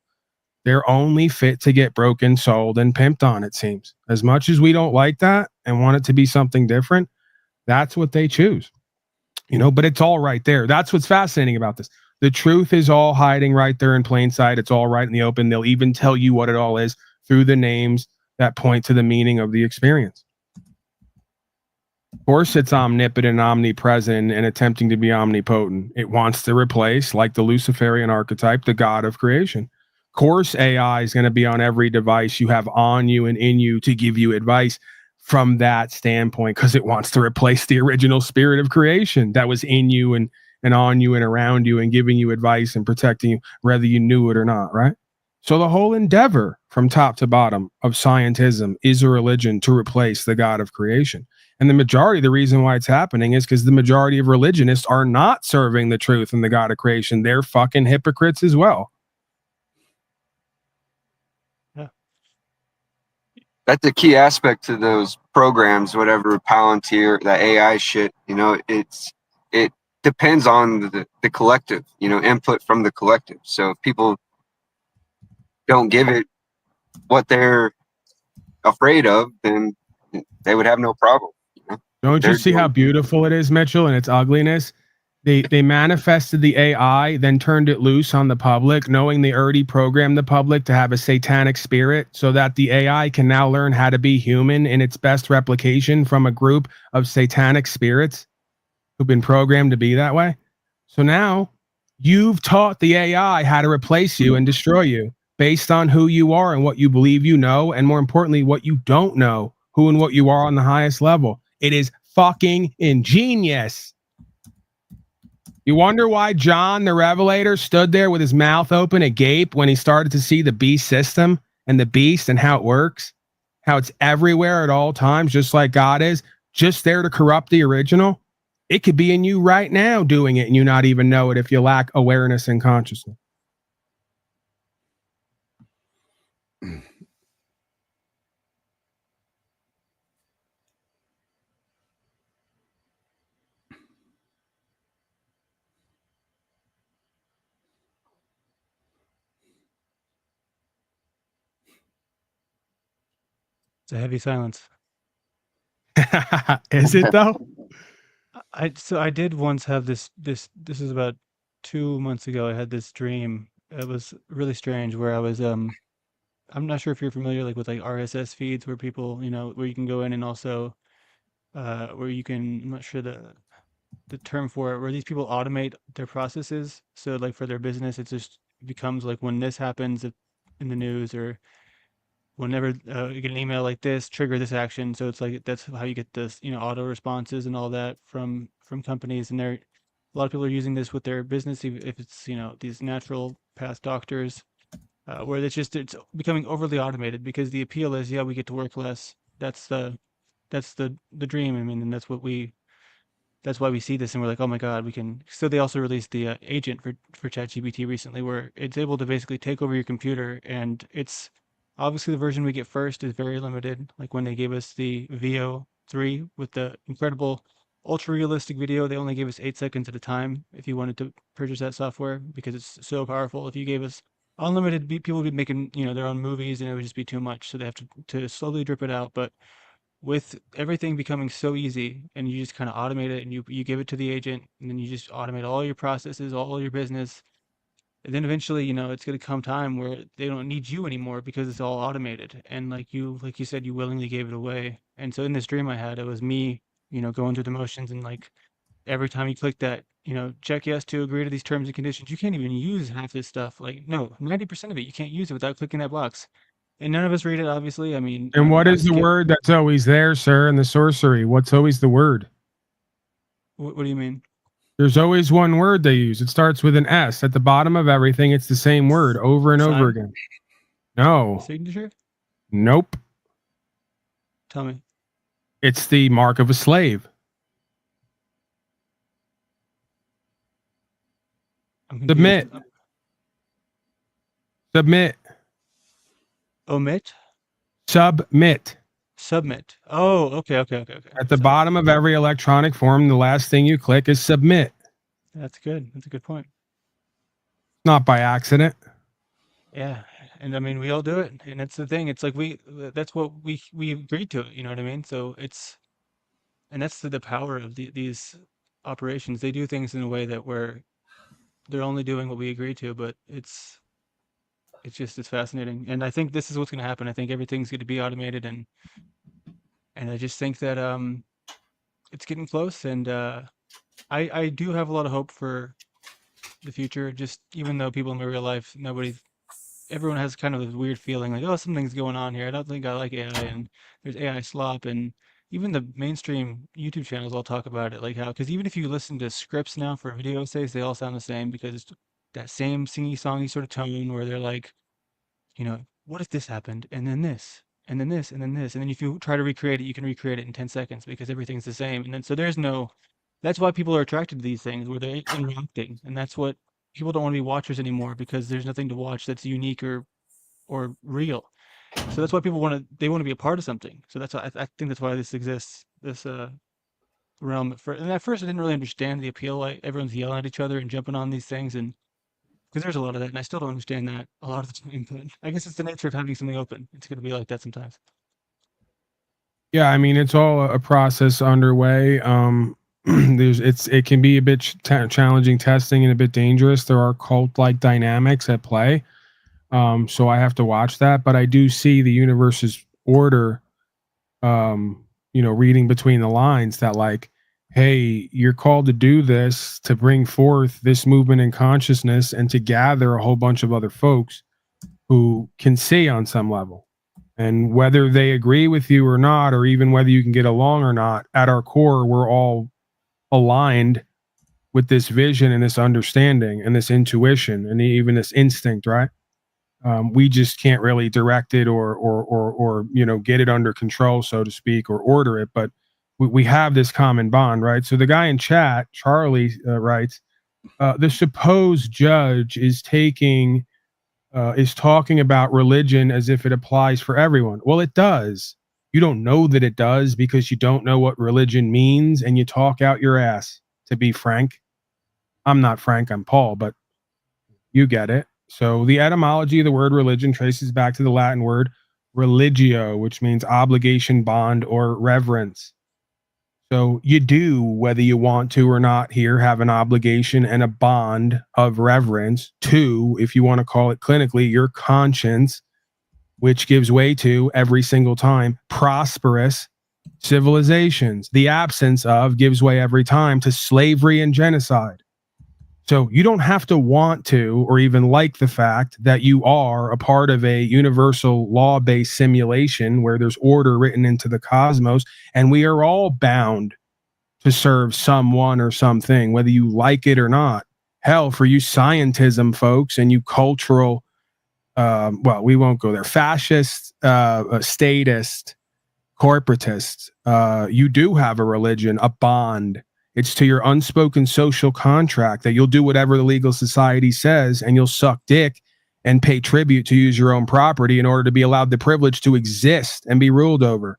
They're only fit to get broken, sold, and pimped on, it seems. As much as we don't like that and want it to be something different, that's what they choose. You know, but it's all right there. That's what's fascinating about this. The truth is all hiding right there in plain sight. It's all right in the open. They'll even tell you what it all is through the names that point to the meaning of the experience. Of course, it's omnipotent, omnipresent, and attempting to be omnipotent. It wants to replace, like the Luciferian archetype, the God of creation. Of course, AI is going to be on every device you have on you and in you to give you advice from that standpoint, because it wants to replace the original spirit of creation that was in you and on you and around you and giving you advice and protecting you, whether you knew it or not, right? So the whole endeavor from top to bottom of scientism is a religion to replace the God of creation. And the majority, the reason why it's happening is because the majority of religionists are not serving the truth and the God of creation. They're fucking hypocrites as well. Yeah. That's a key aspect to those programs, whatever Palantir, that AI shit, you know, it depends on the collective, you know, input from the collective. So if people don't give it what they're afraid of, then they would have no problem. You know? Don't you see how beautiful it is, Mitchell, and its ugliness? They manifested the AI, then turned it loose on the public, knowing they already programmed the public to have a satanic spirit so that the AI can now learn how to be human in its best replication from a group of satanic spirits who've been programmed to be that way. So now you've taught the AI how to replace you and destroy you based on who you are and what you believe you know, and more importantly, what you don't know, who and what you are on the highest level. It is fucking ingenious. You wonder why John the Revelator stood there with his mouth open agape when he started to see the beast system and the beast and how it works, how it's everywhere at all times, just like God is, just there to corrupt the original. It could be in you right now doing it and you not even know it if you lack awareness and consciousness. It's a heavy silence. Is it though? I did once have this is about 2 months ago. I had this dream. It was really strange where I was I'm not sure if you're familiar like with like RSS feeds where people, you know, where you can go in and also where you can, I'm not sure the term for it, where these people automate their processes. So like for their business, it just becomes like when this happens in the news or whenever you get an email like this, trigger this action. So it's like that's how you get this, you know, auto responses and all that from companies. And a lot of people are using this with their business, if it's, you know, these natural path doctors, where it's becoming overly automated because the appeal is, yeah, we get to work less. That's the dream. I mean, and that's why we see this and we're like, oh my God, we can. So they also released the agent for ChatGPT recently, where it's able to basically take over your computer, and it's obviously the version we get first is very limited. Like when they gave us the VO3 with the incredible ultra realistic video, they only gave us 8 seconds at a time if you wanted to purchase that software because it's so powerful. If you gave us unlimited, people would be making, you know, their own movies and it would just be too much. So they have to slowly drip it out. But with everything becoming so easy, and you just kind of automate it, and you give it to the agent, and then you just automate all your processes, all your business. And then eventually, it's going to come time where they don't need you anymore because it's all automated. And like you said, you willingly gave it away. And so in this dream I had, it was me, going through the motions, and like every time you click that, check yes to agree to these terms and conditions, you can't even use half this stuff. Like, no, 90% of it, you can't use it without clicking that box. And none of us read it, obviously. I mean, And what I is the skip. word that's always there, sir, in the sorcery? What's always the word? What do you mean? There's always one word they use. It starts with an S. At the bottom of everything, it's the same word over and over again. No. Signature? Nope. Tell me. It's the mark of a slave. Submit. Submit. Omit? Submit. Submit. Oh, okay. At the bottom of every electronic form, the last thing you click is submit. That's good. That's a good point. Not by accident. Yeah. And I mean, we all do it. And that's the thing. It's like that's what we agreed to it. You know what I mean? So and that's the power of these operations. They do things in a way that they're only doing what we agreed to, but it's fascinating. And I think this is what's going to happen. I think everything's going to be automated, and I just think that it's getting close. And I do have a lot of hope for the future. Just even though people in my real life, everyone has kind of this weird feeling like, oh, something's going on here. I don't think I like AI, and there's AI slop, and even the mainstream YouTube channels all talk about it, like how, because even if you listen to scripts now for video essays, they all sound the same because it's that same singy-songy sort of tone where they're like, what if this happened, and then this, and then this, and then this, and then if you try to recreate it, you can recreate it in 10 seconds because everything's the same. And then so that's why people are attracted to these things where they're interacting, and that's what people don't want to be watchers anymore because there's nothing to watch that's unique or real. So that's why people want to be a part of something. So that's why I think that's why this exists, this realm. And at first I didn't really understand the appeal. Like everyone's yelling at each other and jumping on these things, and because there's a lot of that, and I still don't understand that a lot of the time. But I guess it's the nature of having something open. It's going to be like that sometimes. Yeah, I mean, it's all a process underway. It can be a bit challenging testing and a bit dangerous. There are cult-like dynamics at play. So I have to watch that, but I do see the universe's order, reading between the lines that like, hey, you're called to do this, to bring forth this movement in consciousness and to gather a whole bunch of other folks who can see on some level. And whether they agree with you or not, or even whether you can get along or not, at our core, we're all aligned with this vision and this understanding and this intuition and even this instinct, right? We just can't really direct it or get it under control, so to speak, or order it. But we have this common bond, right? So the guy in chat, Charlie, writes, the supposed judge is talking about religion as if it applies for everyone. Well, it does. You don't know that it does because you don't know what religion means, and you talk out your ass, to be frank. I'm not Frank, I'm Paul, but you get it. So the etymology of the word religion traces back to the Latin word religio, which means obligation, bond, or reverence. So you do, whether you want to or not here, have an obligation and a bond of reverence to, if you want to call it clinically, your conscience, which gives way to, every single time, prosperous civilizations. The absence of gives way every time to slavery and genocide. So you don't have to want to or even like the fact that you are a part of a universal law-based simulation where there's order written into the cosmos, and we are all bound to serve someone or something, whether you like it or not. Hell, for you scientism folks and you cultural, we won't go there, fascist, statist, corporatist, you do have a religion, a bond. It's to your unspoken social contract that you'll do whatever the legal society says, and you'll suck dick and pay tribute to use your own property in order to be allowed the privilege to exist and be ruled over.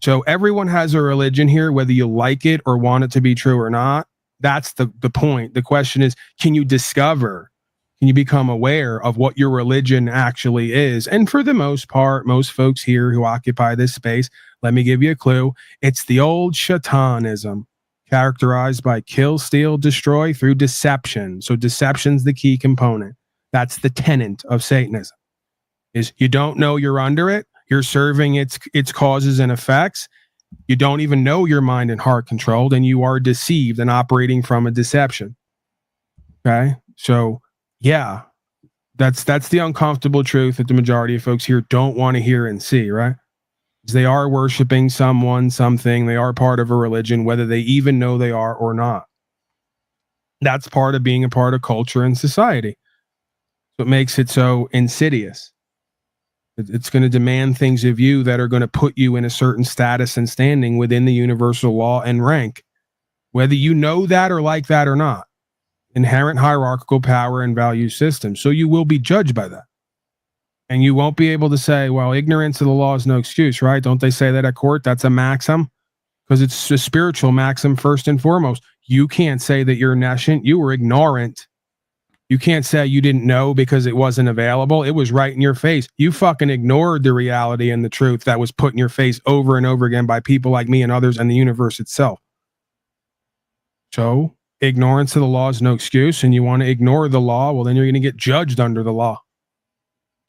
So everyone has a religion here, whether you like it or want it to be true or not. That's the point. The question is, can you discover, can you become aware of what your religion actually is? And for the most part, most folks here who occupy this space Let me give you a clue. It's the old shatanism, characterized by kill, steal, destroy through deception. So deception's the key component. That's the tenet of Satanism. Is you don't know you're under it. You're serving its causes and effects. You don't even know your mind and heart controlled, and you are deceived and operating from a deception. Okay? So, yeah, that's the uncomfortable truth that the majority of folks here don't want to hear and see, right? They are worshiping someone, something. They are part of a religion, whether they even know they are or not. That's part of being a part of culture and society. So it makes it so insidious. It's going to demand things of you that are going to put you in a certain status and standing within the universal law and rank, whether you know that or like that or not. Inherent hierarchical power and value system. So you will be judged by that. And you won't be able to say, well, ignorance of the law is no excuse, right? Don't they say that at court? That's a maxim, because it's a spiritual maxim first and foremost. You can't say that you're nescient. You were ignorant. You can't say you didn't know because it wasn't available. It was right in your face. You fucking ignored the reality and the truth that was put in your face over and over again by people like me and others and the universe itself. So ignorance of the law is no excuse, and you want to ignore the law, well, then you're going to get judged under the law.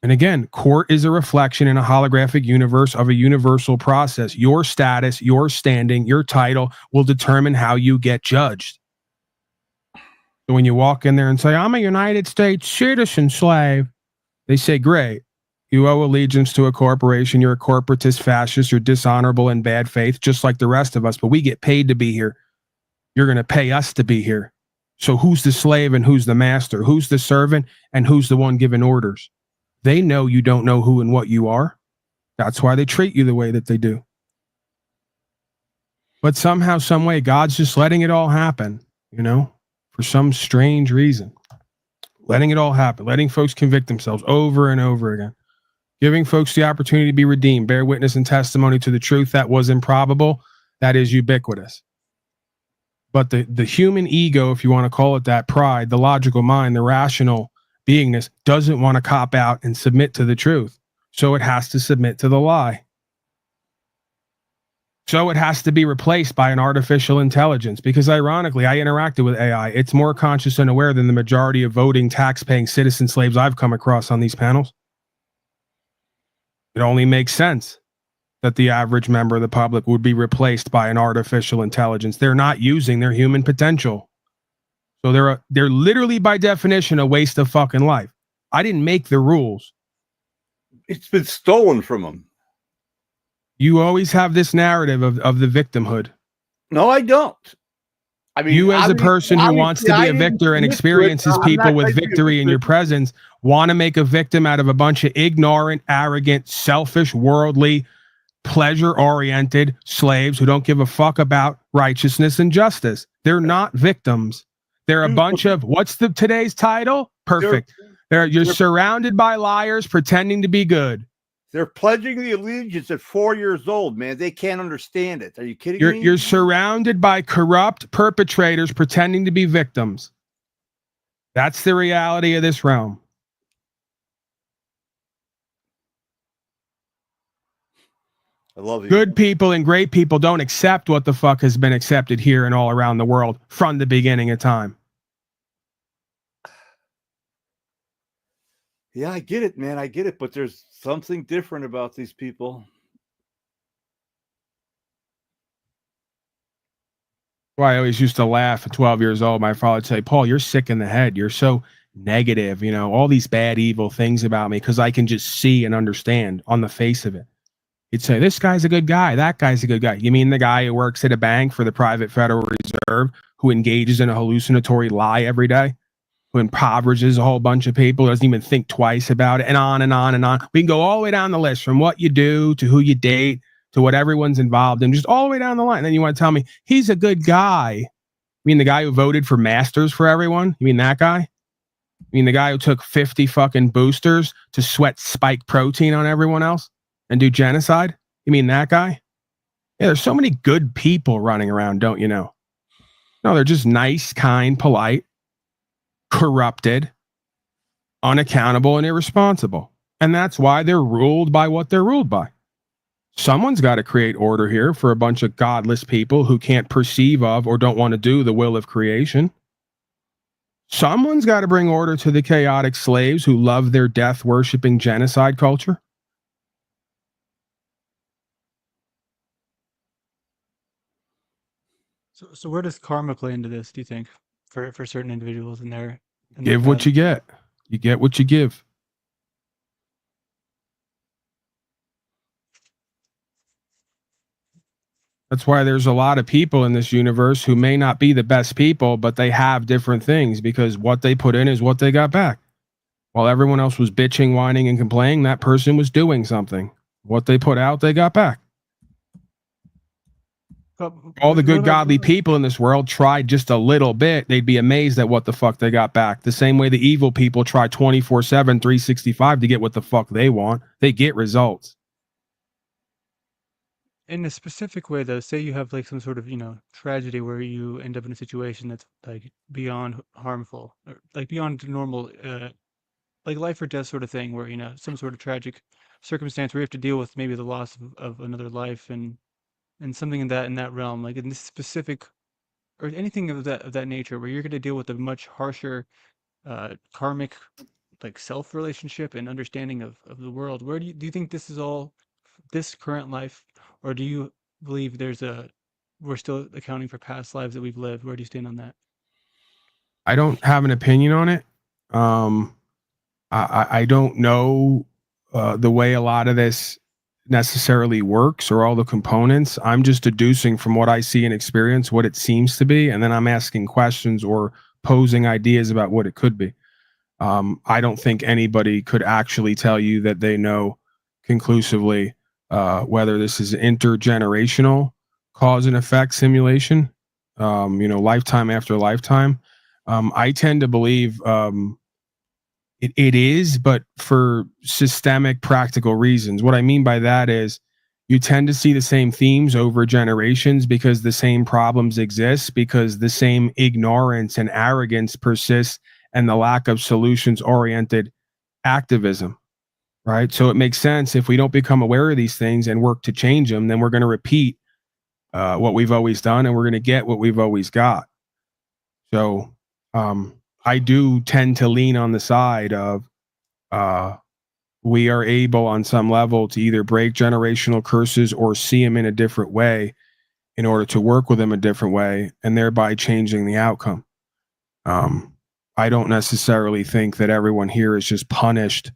And again, court is a reflection in a holographic universe of a universal process. Your status, your standing, your title will determine how you get judged. So when you walk in there and say, I'm a United States citizen slave, they say, great. You owe allegiance to a corporation. You're a corporatist, fascist, you're dishonorable and bad faith, just like the rest of us, but we get paid to be here. You're going to pay us to be here. So who's the slave and who's the master? Who's the servant and who's the one giving orders? They know you don't know who and what you are. That's why they treat you the way that they do. But somehow, some way, God's just letting it all happen, you know, for some strange reason. Letting it all happen, letting folks convict themselves over and over again, giving folks the opportunity to be redeemed, bear witness and testimony to the truth that was improbable, that is ubiquitous. But the human ego, if you want to call it that, pride, the logical mind, the rational beingness, doesn't want to cop out and submit to the truth. So it has to submit to the lie. So it has to be replaced by an artificial intelligence, because ironically, I interacted with AI. It's more conscious and aware than the majority of voting, tax-paying citizen slaves I've come across on these panels. It only makes sense that the average member of the public would be replaced by an artificial intelligence. They're not using their human potential. So they're literally, by definition, a waste of fucking life. I didn't make the rules. It's been stolen from them. You always have this narrative of the victimhood. No, I don't. I mean, you as a person who wants to be a victor and experiences people with victory in your presence want to make a victim out of a bunch of ignorant, arrogant, selfish, worldly, pleasure-oriented slaves who don't give a fuck about righteousness and justice. They're not victims. They're a bunch of, what's today's title? Perfect. You're surrounded by liars pretending to be good. They're pledging the allegiance at 4 years old, man. They can't understand it. Are you kidding me? You're surrounded by corrupt perpetrators pretending to be victims. That's the reality of this realm. I love you. Good people and great people don't accept what the fuck has been accepted here and all around the world from the beginning of time. Yeah, I get it, man. I get it. But there's something different about these people. Well, I always used to laugh at 12 years old. My father would say, Paul, you're sick in the head. You're so negative, you know, all these bad, evil things about me, because I can just see and understand on the face of it. He'd say, this guy's a good guy. That guy's a good guy. You mean the guy who works at a bank for the private Federal Reserve, who engages in a hallucinatory lie every day, who impoverishes a whole bunch of people, doesn't even think twice about it, and on and on and on. We can go all the way down the list, from what you do to who you date to what everyone's involved in, just all the way down the line. And then you want to tell me he's a good guy. You mean the guy who voted for masters for everyone? You mean that guy? You mean the guy who took 50 fucking boosters to sweat spike protein on everyone else and do genocide? You mean that guy? Yeah, there's so many good people running around, don't you know? No, they're just nice, kind, polite, corrupted, unaccountable, and irresponsible. And that's why they're ruled by what they're ruled by. Someone's got to create order here for a bunch of godless people who can't perceive of or don't want to do the will of creation. Someone's got to bring order to the chaotic slaves who love their death-worshipping genocide culture. So where does karma play into this, do you think, for certain individuals in their Give what you get. You get what you give. That's why there's a lot of people in this universe who may not be the best people, but they have different things because what they put in is what they got back. While everyone else was bitching, whining, and complaining, that person was doing something. What they put out, they got back. All the good godly people in this world tried just a little bit. They'd be amazed at what the fuck they got back. The same way the evil people try 24/7, 365 to get what the fuck they want. They get results. In a specific way, though, say you have like some sort of, tragedy where you end up in a situation that's like beyond harmful, or like beyond normal, like life or death sort of thing, where, some sort of tragic circumstance where you have to deal with maybe the loss of another life and something in that realm, like in this specific or anything of that nature, where you're going to deal with a much harsher karmic like self relationship and understanding of the world. Where do you think this is all this current life, or do you believe we're still accounting for past lives that we've lived? Where do you stand on that? I don't have an opinion on it. I don't know the way a lot of this necessarily works or all the components. I'm just deducing from what I see and experience what it seems to be, and then I'm asking questions or posing ideas about what it could be. I don't think anybody could actually tell you that they know conclusively whether this is intergenerational cause and effect simulation, lifetime after lifetime. I tend to believe it is, but for systemic practical reasons. What I mean by that is you tend to see the same themes over generations because the same problems exist, because the same ignorance and arrogance persists, and the lack of solutions-oriented activism, right? So it makes sense if we don't become aware of these things and work to change them, then we're going to repeat what we've always done, and we're going to get what we've always got. So I do tend to lean on the side of we are able on some level to either break generational curses or see them in a different way in order to work with them a different way and thereby changing the outcome. I don't necessarily think that everyone here is just punished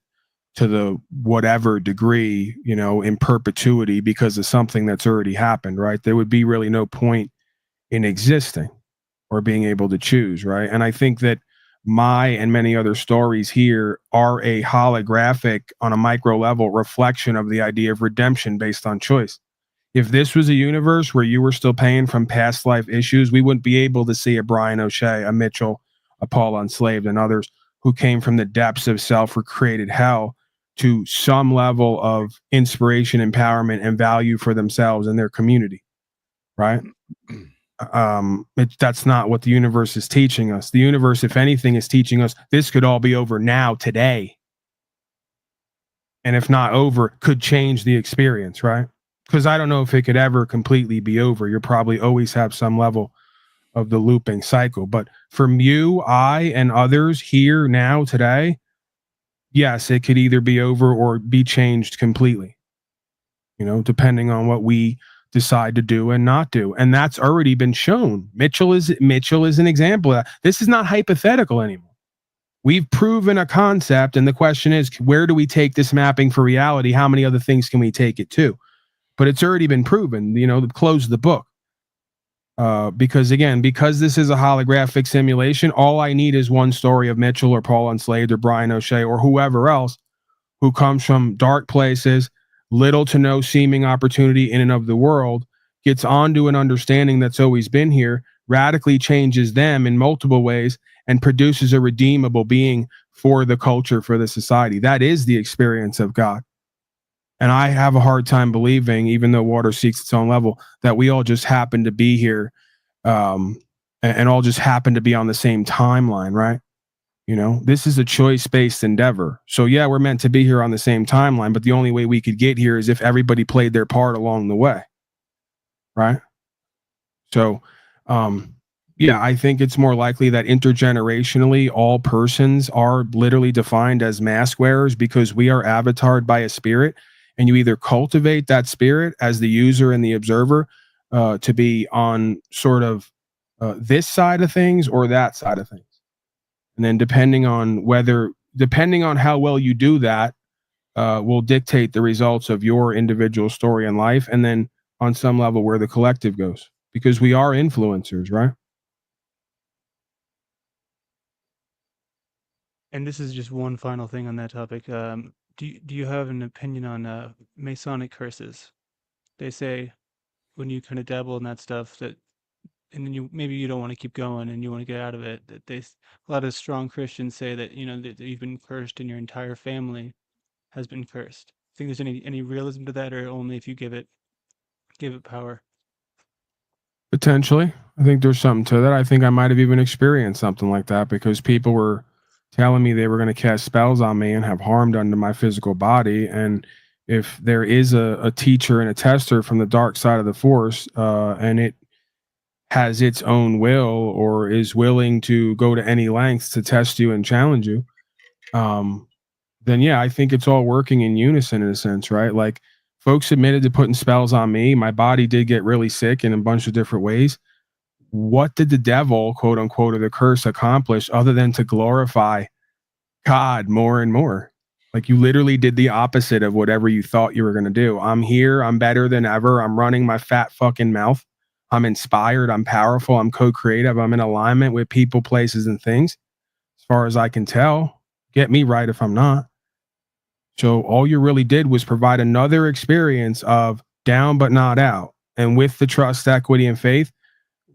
to the whatever degree, in perpetuity because of something that's already happened, right? There would be really no point in existing or being able to choose, right? And I think that my and many other stories here are a holographic on a micro level reflection of the idea of redemption based on choice. If this was a universe where you were still paying from past life issues, we wouldn't be able to see a Brian O'Shea, a Mitchell, a Paul Enslaved, and others who came from the depths of self-created hell to some level of inspiration, empowerment, and value for themselves and their community, right? That's not what the universe is teaching us. The universe, if anything, is teaching us this could all be over now, today. And if not over, could change the experience, right? Because I don't know if it could ever completely be over. You'll probably always have some level of the looping cycle. But from you, I, and others here now today, yes, it could either be over or be changed completely, depending on what we decide to do and not do. And that's already been shown. Mitchell is an example of that. This is not hypothetical anymore. We've proven a concept, and the question is, where do we take this mapping for reality? How many other things can we take it to? But it's already been proven, close the book. Because this is a holographic simulation, all I need is one story of Mitchell or Paul Enslaved or Brian O'Shea or whoever else who comes from dark places, little to no seeming opportunity in and of the world, gets onto an understanding that's always been here, radically changes them in multiple ways, and produces a redeemable being for the culture, for the society. That is the experience of God. And I have a hard time believing, even though water seeks its own level, that we all just happen to be here and all just happen to be on the same timeline, right? You know, this is a choice-based endeavor. So yeah, we're meant to be here on the same timeline, but the only way we could get here is if everybody played their part along the way. Right? So, yeah, I think it's more likely that intergenerationally, all persons are literally defined as mask wearers because we are avatared by a spirit, and you either cultivate that spirit as the user and the observer to be on sort of this side of things or that side of things. And then depending on how well you do that, will dictate the results of your individual story in life, and then on some level where the collective goes, because we are influencers, right? And this is just one final thing on that topic. Do you have an opinion on Masonic curses? They say when you kind of dabble in that stuff that, and then maybe you don't want to keep going and you want to get out of it. That a lot of strong Christians say that that you've been cursed and your entire family has been cursed. Think there's any realism to that, or only if you give it power? Potentially. I think there's something to that. I think I might have even experienced something like that because people were telling me they were going to cast spells on me and have harm done to my physical body. And if there is a teacher and a tester from the dark side of the force, and it has its own will or is willing to go to any lengths to test you and challenge you, then yeah, I think it's all working in unison in a sense, right? Like, folks admitted to putting spells on me. My body did get really sick in a bunch of different ways. What did the devil, quote unquote, or the curse accomplish other than to glorify God more and more? Like, you literally did the opposite of whatever you thought you were going to do. I'm here. I'm better than ever. I'm running my fat fucking mouth. I'm inspired. I'm powerful. I'm co-creative. I'm in alignment with people, places, and things. As far as I can tell, get me right if I'm not. So all you really did was provide another experience of down but not out. And with the trust, equity, and faith,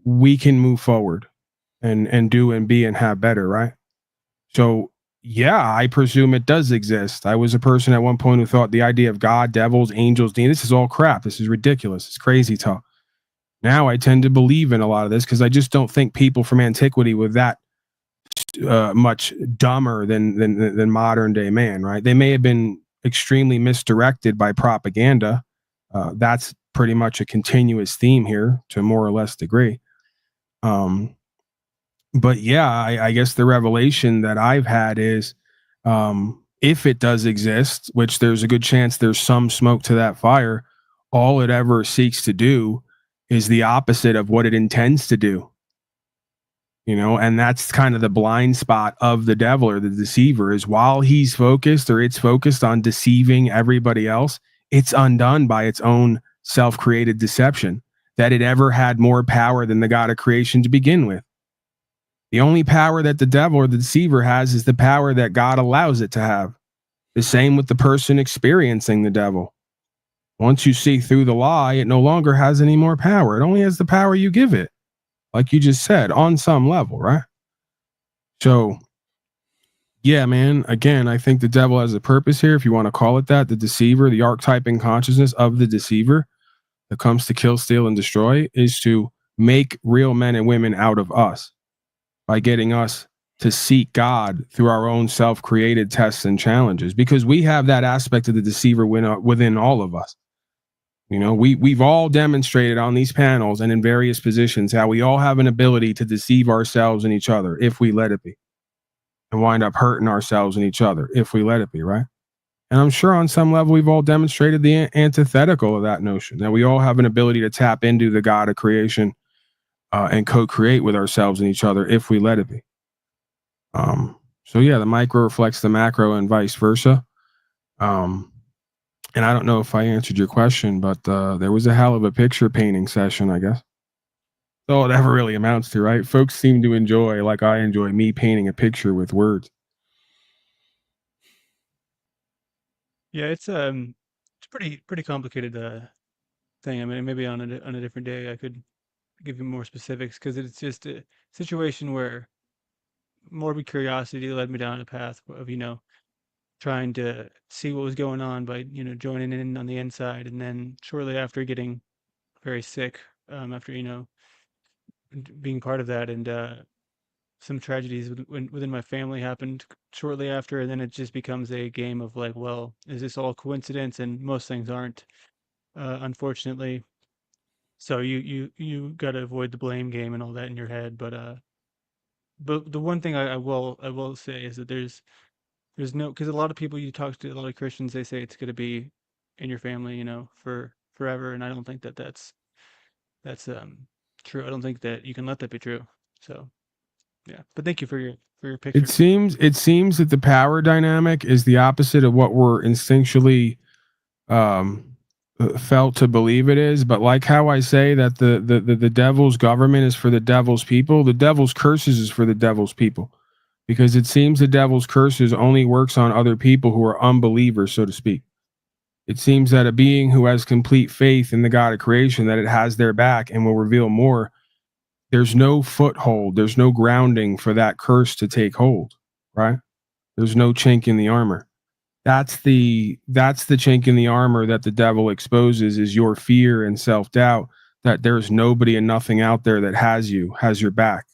we can move forward and do and be and have better, right? So yeah, I presume it does exist. I was a person at one point who thought the idea of God, devils, angels, demons, this is all crap. This is ridiculous. It's crazy talk. Now I tend to believe in a lot of this because I just don't think people from antiquity were that much dumber than modern day man, right? They may have been extremely misdirected by propaganda. That's pretty much a continuous theme here to more or less degree. But yeah, I guess the revelation that I've had is, if it does exist, which there's a good chance there's some smoke to that fire, all it ever seeks to do is the opposite of what it intends to do. And that's kind of the blind spot of the devil or the deceiver, is while he's focused or it's focused on deceiving everybody else, it's undone by its own self-created deception that it ever had more power than the God of creation to begin with. The only power that the devil or the deceiver has is the power that God allows it to have. The same with the person experiencing the devil. Once you see through the lie, it no longer has any more power. It only has the power you give it. Like you just said, on some level, right? So, yeah, man, again, I think the devil has a purpose here, if you want to call it that. The deceiver, the archetype in consciousness of the deceiver that comes to kill, steal, and destroy is to make real men and women out of us by getting us to seek God through our own self-created tests and challenges, because we have that aspect of the deceiver within all of us. We've all demonstrated on these panels and in various positions how we all have an ability to deceive ourselves and each other if we let it be, and wind up hurting ourselves and each other if we let it be, right? And I'm sure on some level we've all demonstrated the antithetical of that notion, that we all have an ability to tap into the God of creation and co-create with ourselves and each other if we let it be. So yeah, the micro reflects the macro and vice versa. And I don't know if I answered your question, but there was a hell of a picture painting session, I guess. That's all it ever really amounts to, right? Folks seem to enjoy, like I enjoy, me painting a picture with words. Yeah, it's pretty complicated thing. I mean, maybe on a different day I could give you more specifics, because it's just a situation where morbid curiosity led me down a path of trying to see what was going on by joining in on the inside, and then shortly after getting very sick, after being part of that, and some tragedies within my family happened shortly after, and then it just becomes a game of like, well, is this all coincidence? And most things aren't, unfortunately. So you got to avoid the blame game and all that in your head. But the one thing I will say is that there's no, because a lot of people you talk to, a lot of Christians, they say it's going to be in your family, for forever, and I don't think that that's true. I don't think that you can let that be true. So yeah, but thank you for your picture. It seems that the power dynamic is the opposite of what we're instinctually felt to believe it is. But like how I say that the devil's government is for the devil's people, the devil's curses is for the devil's people, because it seems the devil's curses only works on other people who are unbelievers, so to speak. It seems that a being who has complete faith in the God of creation, that it has their back and will reveal more, there's no foothold, there's no grounding for that curse to take hold, right? There's no chink in the armor. That's the chink in the armor that the devil exposes, is your fear and self-doubt that there's nobody and nothing out there that has your back,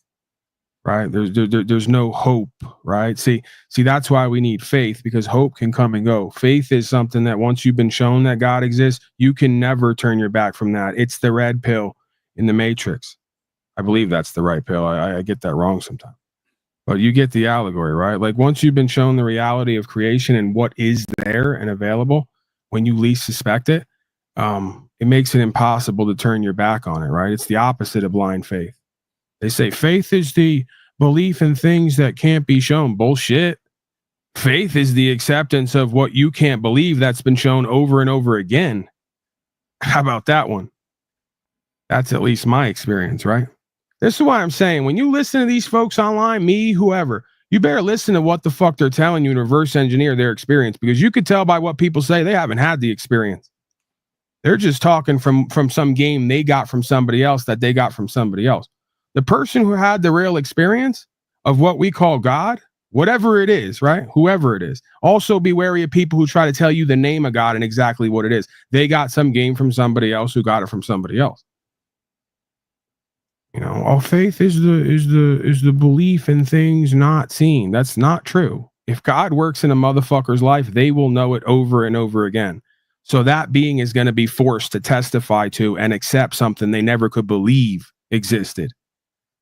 right? There's no hope, right? See, that's why we need faith, because hope can come and go. Faith is something that once you've been shown that God exists, you can never turn your back from that. It's the red pill in the Matrix. I believe that's the right pill. I get that wrong sometimes. But you get the allegory, right? Like once you've been shown the reality of creation and what is there and available when you least suspect it, it makes it impossible to turn your back on it, right? It's the opposite of blind faith. They say faith is the belief in things that can't be shown. Bullshit. Faith is the acceptance of what you can't believe that's been shown over and over again. How about that one? That's at least my experience, right? This is why I'm saying, when you listen to these folks online, me, whoever, you better listen to what the fuck they're telling you and reverse engineer their experience, because you could tell by what people say they haven't had the experience. They're just talking from some game they got from somebody else that they got from somebody else. The person who had the real experience of what we call God, whatever it is, right? Whoever it is. Also be wary of people who try to tell you the name of God and exactly what it is. They got some game from somebody else who got it from somebody else. All faith is the belief in things not seen. That's not true. If God works in a motherfucker's life, they will know it over and over again. So that being is going to be forced to testify to and accept something they never could believe existed.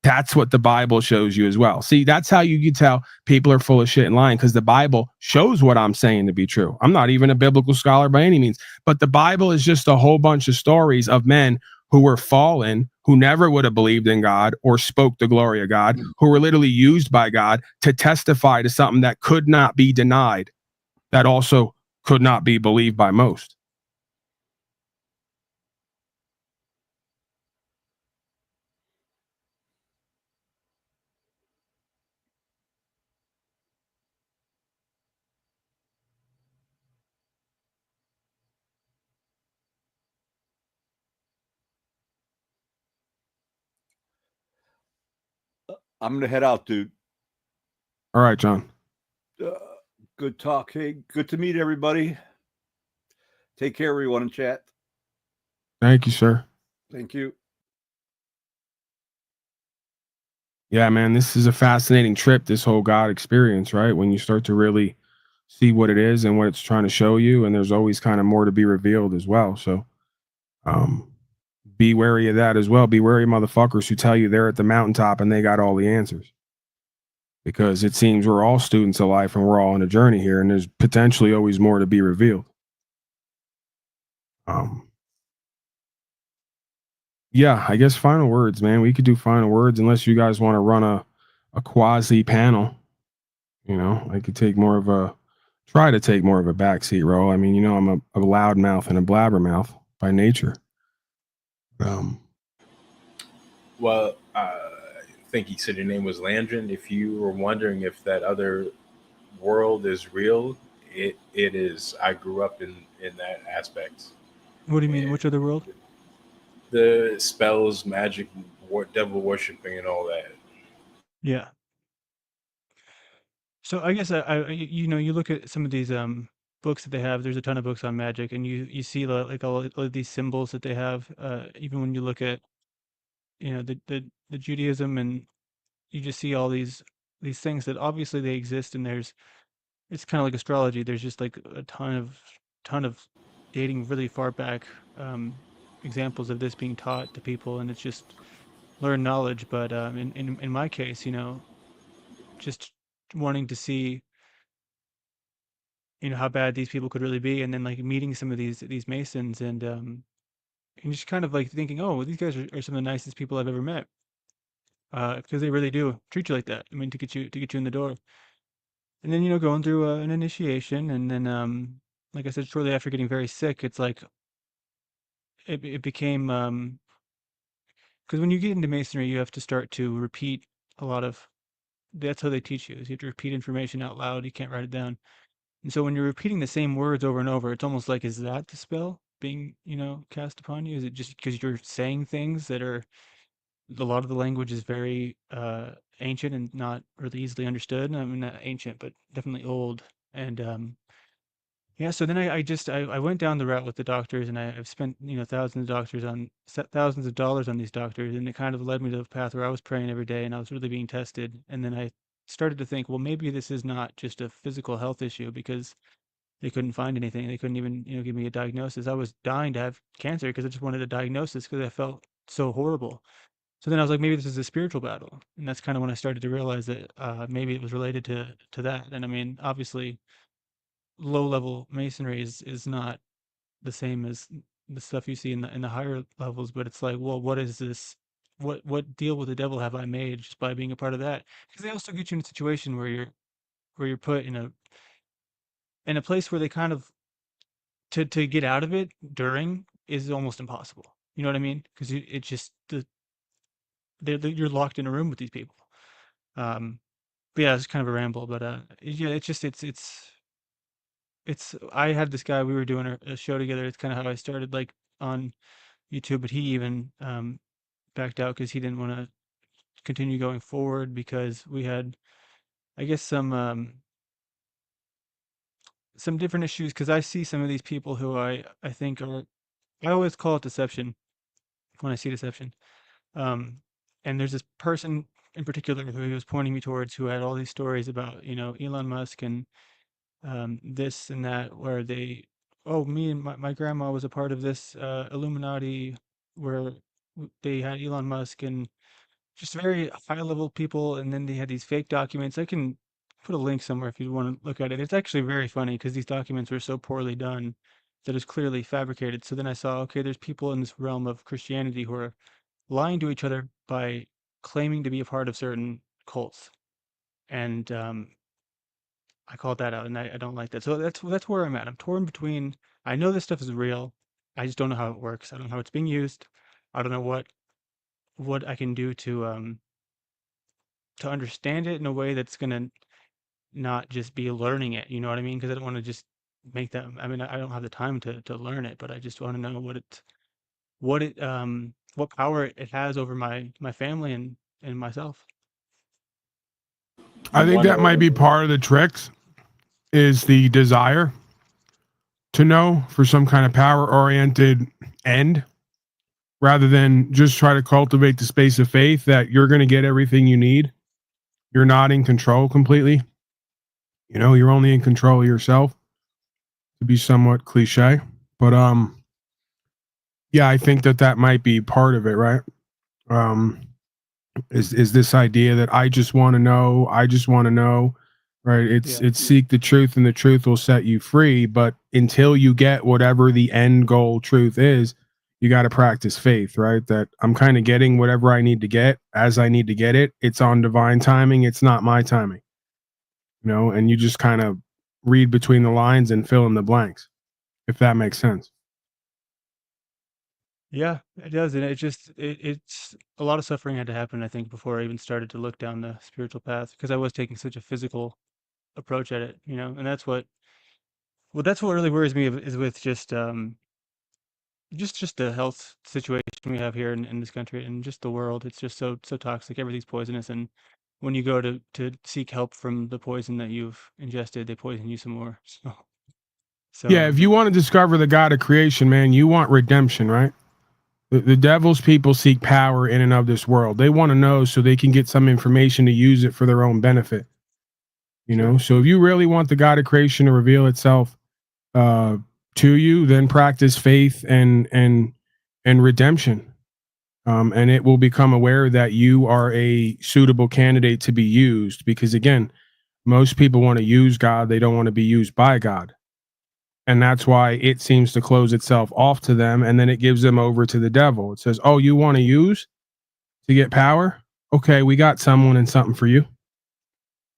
That's what the Bible shows you as well. See, that's how you can tell people are full of shit and lying, because the Bible shows what I'm saying to be true. I'm not even a biblical scholar by any means, but the Bible is just a whole bunch of stories of men who were fallen, who never would have believed in God or spoke the glory of God, who were literally used by God to testify to something that could not be denied, that also could not be believed by most. I'm gonna head out, dude. All right, John. Good talk. Hey, good to meet everybody. Take care, everyone in chat. Thank you, sir. Thank you. Yeah, man, this is a fascinating trip, this whole God experience, right? When you start to really see what it is and what it's trying to show you, and there's always kind of more to be revealed as well. So be wary of that as well. Be wary of motherfuckers who tell you they're at the mountaintop and they got all the answers. Because it seems we're all students of life and we're all on a journey here, and there's potentially always more to be revealed. Yeah, I guess final words, man. We could do final words unless you guys want to run a quasi panel. I could try to take more of a backseat role. I mean, I'm a loudmouth and a blabbermouth by nature. Well, I think he said your name was Landron. If you were wondering if that other world is real, it is. I grew up in that aspect. What do you mean? Which other world? The spells, magic, devil worshiping, and all that. Yeah. So I guess you look at some of these books that they have. There's a ton of books on magic, and you see like all of these symbols that they have. Even when you look at the Judaism and you just see all these things that obviously they exist, and it's kind of like astrology. There's just like a ton of dating really far back examples of this being taught to people, and it's just learn knowledge. But in my case, just wanting to see how bad these people could really be, and then like meeting some of these Masons, and just kind of like thinking, oh, well, these guys are some of the nicest people I've ever met, because they really do treat you like that. I mean, to get you in the door, and then going through an initiation, and then like I said, shortly after getting very sick, it's like it became because when you get into Masonry, you have to start to repeat a lot of. That's how they teach you. Is you have to repeat information out loud. You can't write it down. And so when you're repeating the same words over and over, it's almost like, is that the spell being, cast upon you? Is it just because you're saying things that are, a lot of the language is very ancient and not really easily understood? I mean, not ancient, but definitely old. And yeah, so then I went down the route with the doctors, and I've spent, thousands of dollars on these doctors, and it kind of led me to the path where I was praying every day and I was really being tested. And then I started to think, well, maybe this is not just a physical health issue, because they couldn't find anything. They couldn't even, give me a diagnosis. I was dying to have cancer because I just wanted a diagnosis because I felt so horrible. So then I was like, maybe this is a spiritual battle, and that's kind of when I started to realize that maybe it was related to that. And I mean, obviously, low level masonry is not the same as the stuff you see in the higher levels, but it's like, well, what is this? What deal with the devil have I made just by being a part of that? Because they also get you in a situation where you're put in a place where they kind of to get out of it during is almost impossible. You know what I mean? Because it just you're locked in a room with these people. But yeah, it's kind of a ramble, but yeah, it's just it's I had this guy, we were doing a show together. It's kind of how I started, like, on YouTube, but he even backed out because he didn't want to continue going forward because we had, I guess, some different issues. Because I see some of these people who I think are, I always call it deception when I see deception. And there's this person in particular who he was pointing me towards, who had all these stories about, Elon Musk and this and that, where me and my grandma was a part of this Illuminati, where they had Elon Musk and just very high level people, and then they had these fake documents. I can put a link somewhere if you want to look at it. It's actually very funny because these documents were so poorly done that it's clearly fabricated. So then I saw, okay, there's people in this realm of Christianity who are lying to each other by claiming to be a part of certain cults. And I called that out, and I don't like that. So that's where I'm at. I'm torn between, I know this stuff is real. I just don't know how it works. I don't know how it's being used. I don't know what I can do to understand it in a way that's gonna not just be learning it. You know what I mean? Because I don't want to just make that. I mean, I don't have the time to learn it, but I just want to know what power it has over my family and myself. I think that might be part of the tricks, is the desire to know for some kind of power oriented end, rather than just try to cultivate the space of faith that you're going to get everything you need. You're not in control completely. You're only in control of yourself, to be somewhat cliche. But yeah, I think that might be part of it, right? Is this idea that I just want to know, right? It's seek the truth, and the truth will set you free. But until you get whatever the end goal truth is, you got to practice faith, right? That I'm kind of getting whatever I need to get as I need to get it. It's on divine timing. It's not my timing, and you just kind of read between the lines and fill in the blanks, if that makes sense. Yeah, it does, and it's a lot of suffering had to happen, I think, before I even started to look down the spiritual path, because I was taking such a physical approach at it, and that's what really worries me, is with just the health situation we have here in this country and just the world. It's just so toxic. Everything's poisonous, and when you go to seek help from the poison that you've ingested, they poison you some more. So yeah, if you want to discover the God of creation, man, you want redemption, right? The devil's people seek power in and of this world. They want to know so they can get some information to use it for their own benefit. You know, so if you really want the God of creation to reveal itself to you, then practice faith and redemption. And it will become aware that you are a suitable candidate to be used, because again, most people want to use God. They don't want to be used by God. And that's why it seems to close itself off to them. And then it gives them over to the devil. It says, oh, you want to use to get power? Okay, we got someone and something for you.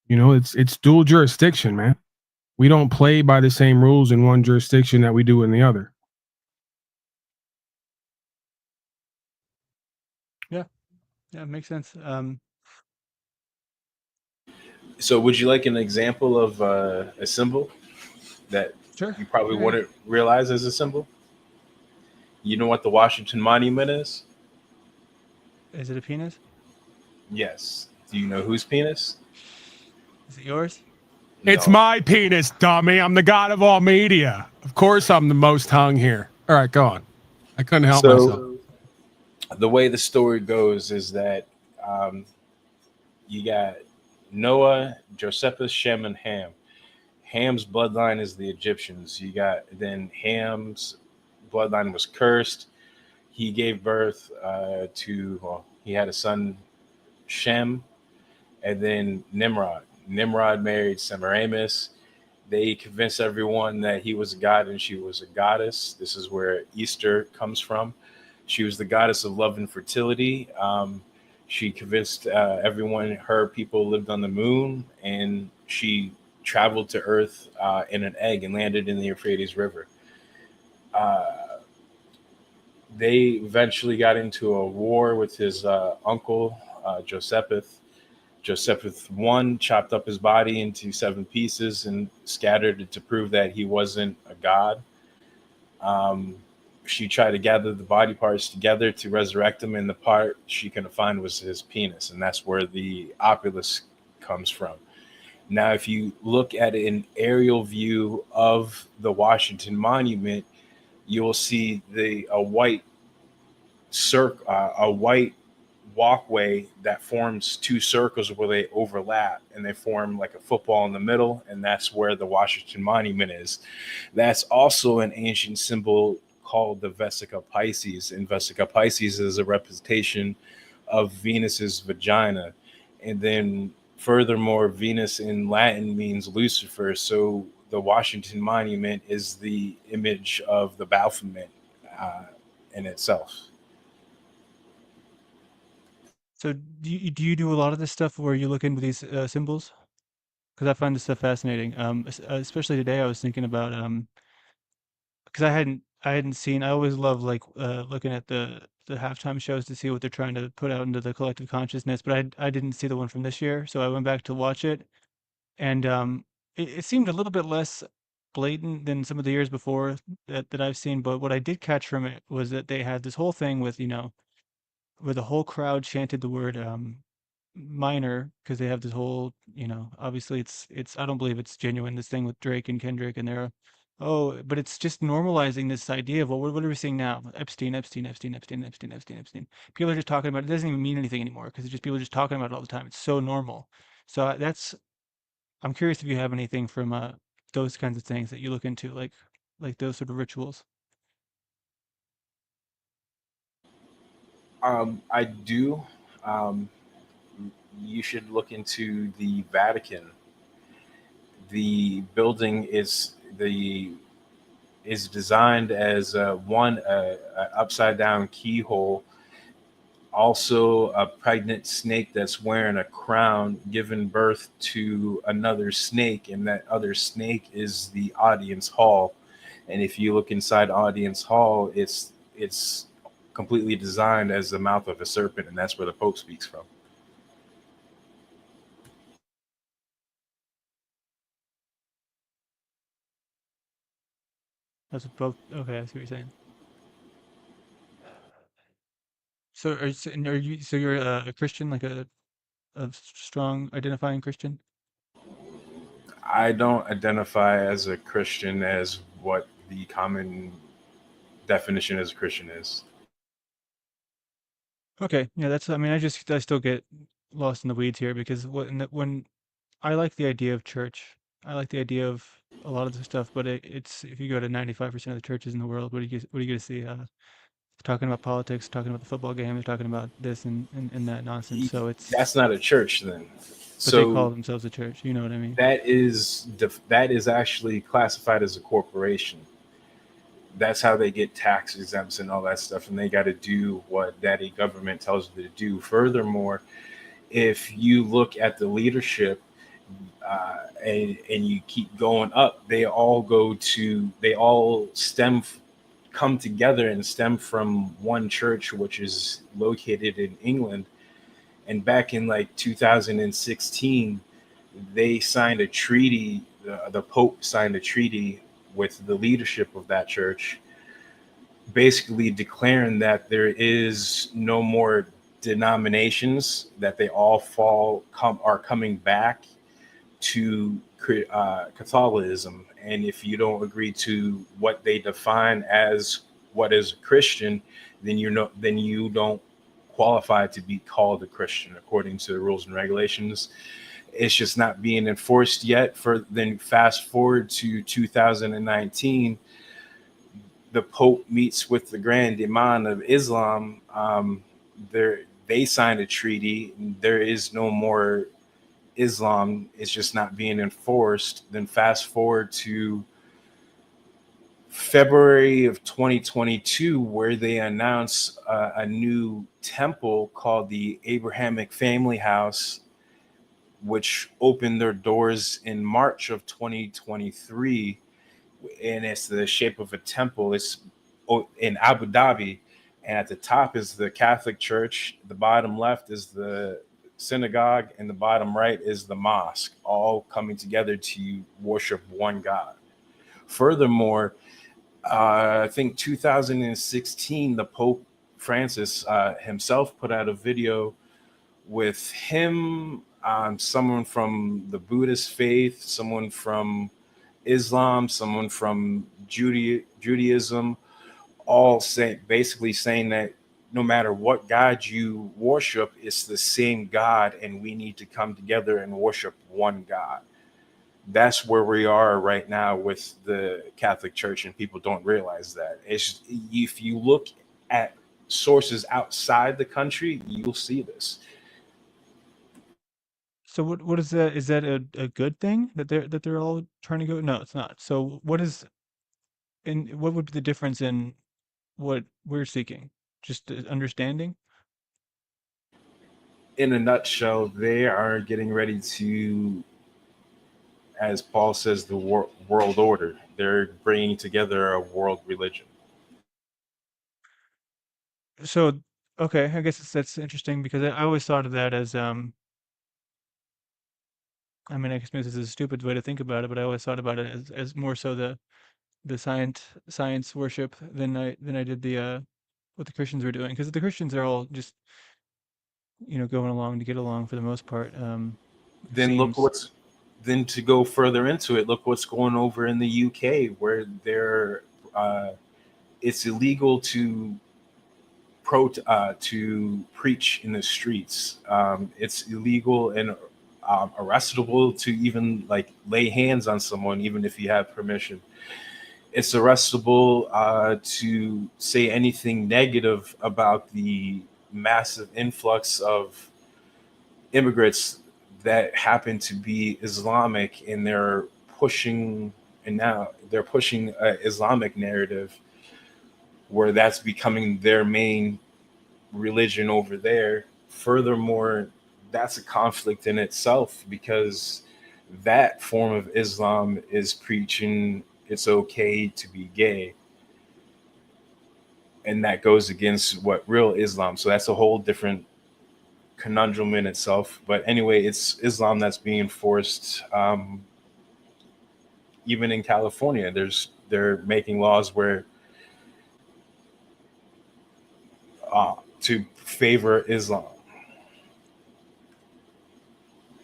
You know, it's dual jurisdiction, man. We don't play by the same rules in one jurisdiction that we do in the other. Yeah, it makes sense. So would you like an example of a symbol that you probably Sure. wouldn't realize as a symbol? You know what the Washington Monument is? Is it a penis? Yes. Do you know whose penis? Is it yours? It's my penis, dummy. I'm the god of all media. Of course I'm the most hung here. All right, go on. I couldn't help myself. The way the story goes is that you got Noah, Josephus, Shem, and Ham. Ham's bloodline is the Egyptians. You got then Ham's bloodline was cursed. He gave birth he had a son, Shem, and then Nimrod. Nimrod married Semiramis. They convinced everyone that he was a god and she was a goddess. This is where Easter comes from. She was the goddess of love and fertility. She convinced everyone her people lived on the moon, and she traveled to Earth in an egg and landed in the Euphrates River. They eventually got into a war with his uncle, Josephus. Josephus I chopped up his body into 7 pieces and scattered it to prove that he wasn't a god. She tried to gather the body parts together to resurrect him, and the part she couldn't find was his penis, and that's where the opulus comes from. Now, if you look at an aerial view of the Washington Monument, you'll see a white walkway that forms 2 circles where they overlap, and they form like a football in the middle, and that's where the Washington Monument is. That's also an ancient symbol called the Vesica Pisces, and Vesica Pisces is a representation of Venus's vagina. And then furthermore, Venus in Latin means Lucifer, so the Washington Monument is the image of the Baphomet in itself. So do you do a lot of this stuff where you look into these symbols? Because I find this stuff fascinating. Especially today, I was thinking about because I hadn't seen. I always love like looking at the halftime shows to see what they're trying to put out into the collective consciousness. But I didn't see the one from this year, so I went back to watch it, and it seemed a little bit less blatant than some of the years before that I've seen. But what I did catch from it was that they had this whole thing with where the whole crowd chanted the word minor, because they have this whole, obviously it's I don't believe it's genuine, this thing with Drake and Kendrick, and they're but it's just normalizing this idea of, well, what are we seeing now? Epstein, Epstein, Epstein, Epstein, Epstein, Epstein, Epstein. People are just talking about it. It doesn't even mean anything anymore, because it's just people are just talking about it all the time. It's so normal. So I'm curious if you have anything from those kinds of things that you look into, like those sort of rituals. I do. You should look into the Vatican. The building is designed as one upside down keyhole, also a pregnant snake that's wearing a crown giving birth to another snake, and that other snake is the audience hall. And if you look inside audience hall, it's completely designed as the mouth of a serpent, and that's where the Pope speaks from. That's both. Okay, I see what you're saying. So are you so you're a Christian, like a strong identifying Christian? I don't identify as a Christian as what the common definition as a Christian is. Okay, yeah, that's. I mean, I still get lost in the weeds here because when I like the idea of church, I like the idea of a lot of the stuff, but it's if you go to 95% of the churches in the world, what are you gonna see? Talking about politics, talking about the football game, they're talking about this and that nonsense. So That's not a church then. but they So call themselves a church. You know what I mean? that is actually classified as a corporation. That's how they get tax exempts and all that stuff, and they got to do what daddy government tells them to do. Furthermore, if you look at the leadership, and you keep going up, they all come together and stem from one church, which is located in England. And back in like 2016, they signed a treaty. The Pope signed a treaty with the leadership of that church, basically declaring that there is no more denominations, that they all are coming back to Catholicism. And if you don't agree to what they define as what is a Christian, then you don't qualify to be called a Christian according to the rules and regulations. It's just not being enforced yet. Then fast forward to 2019, the Pope meets with the Grand Imam of Islam. They signed a treaty. There is no more Islam. It's just not being enforced. Then fast forward to February of 2022, where they announce a new temple called the Abrahamic Family House, which opened their doors in March of 2023. And it's the shape of a temple. It's in Abu Dhabi, and at the top is the Catholic Church. The bottom left is the synagogue, and the bottom right is the mosque, all coming together to worship one God. Furthermore, I think 2016, the Pope Francis himself put out a video with him, someone from the Buddhist faith, someone from Islam, someone from Judaism, all basically saying that no matter what God you worship, it's the same God, and we need to come together and worship one God. That's where we are right now with the Catholic Church, and people don't realize that. If you look at sources outside the country, you'll see this. So what is that? Is that a good thing that they're all trying to go? No, it's not. So what would be the difference in what we're seeking? Just understanding? In a nutshell, they are getting ready to, as Paul says, the world order. They're bringing together a world religion. So, okay, I guess that's interesting because I always thought of that as I mean, I guess maybe this is a stupid way to think about it, but I always thought about it as more so the science worship than I did the what the Christians were doing, because the Christians are all just going along to get along for the most part. It Then seems. then to go further into it, look what's going over in the UK, where it's illegal to preach in the streets. It's illegal and arrestable to even like lay hands on someone, even if you have permission. It's arrestable to say anything negative about the massive influx of immigrants that happen to be Islamic, and now they're pushing an Islamic narrative where that's becoming their main religion over there. Furthermore, that's a conflict in itself, because that form of Islam is preaching it's okay to be gay, and that goes against what real Islam. So that's a whole different conundrum in itself. But anyway, it's Islam that's being forced. Even in California, they're making laws where to favor Islam.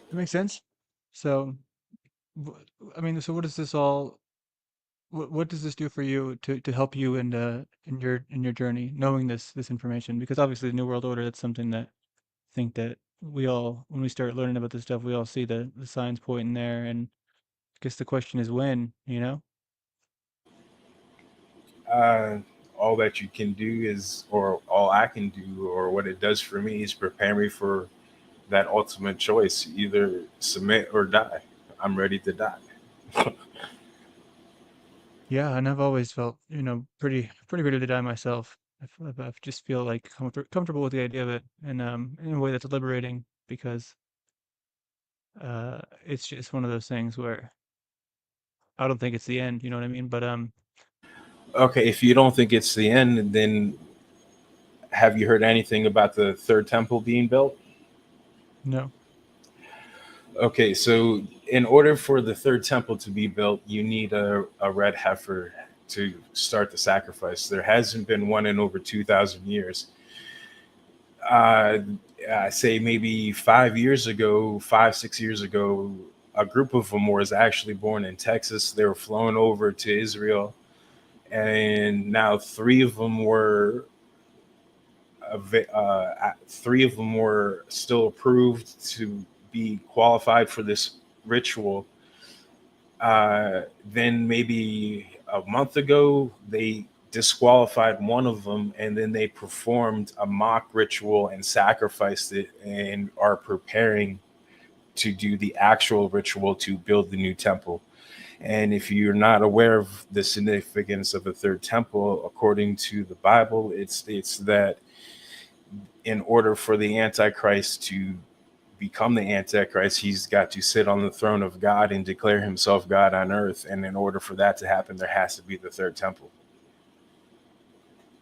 That makes sense. So, I mean, so what is this all? what does this do for you to help you in your journey, knowing this information? Because obviously the New World Order, that's something that I think that we all, when we start learning about this stuff, we all see the signs pointing there, and I guess the question is when, you know? All that you can do is, or all I can do, or what it does for me is prepare me for that ultimate choice: either submit or die. I'm ready to die. Yeah, and I've always felt, pretty ready to die myself. I just feel like comfortable with the idea of it, and in a way that's liberating, because it's just one of those things where I don't think it's the end. You know what I mean? But Okay, if you don't think it's the end, then have you heard anything about the third temple being built? no. Okay, so in order for the third temple to be built, you need a red heifer to start the sacrifice. There hasn't been one in over 2,000 years. I say maybe 6 years ago, a group of them was actually born in Texas. They were flown over to Israel, and now three of them were still approved to be qualified for this ritual. Then maybe a month ago, they disqualified one of them, and then they performed a mock ritual and sacrificed it, and are preparing to do the actual ritual to build the new temple. And if you're not aware of the significance of the third temple, according to the Bible, it states that in order for the Antichrist to become the Antichrist, he's got to sit on the throne of God and declare himself God on earth. And in order for that to happen, there has to be the third temple.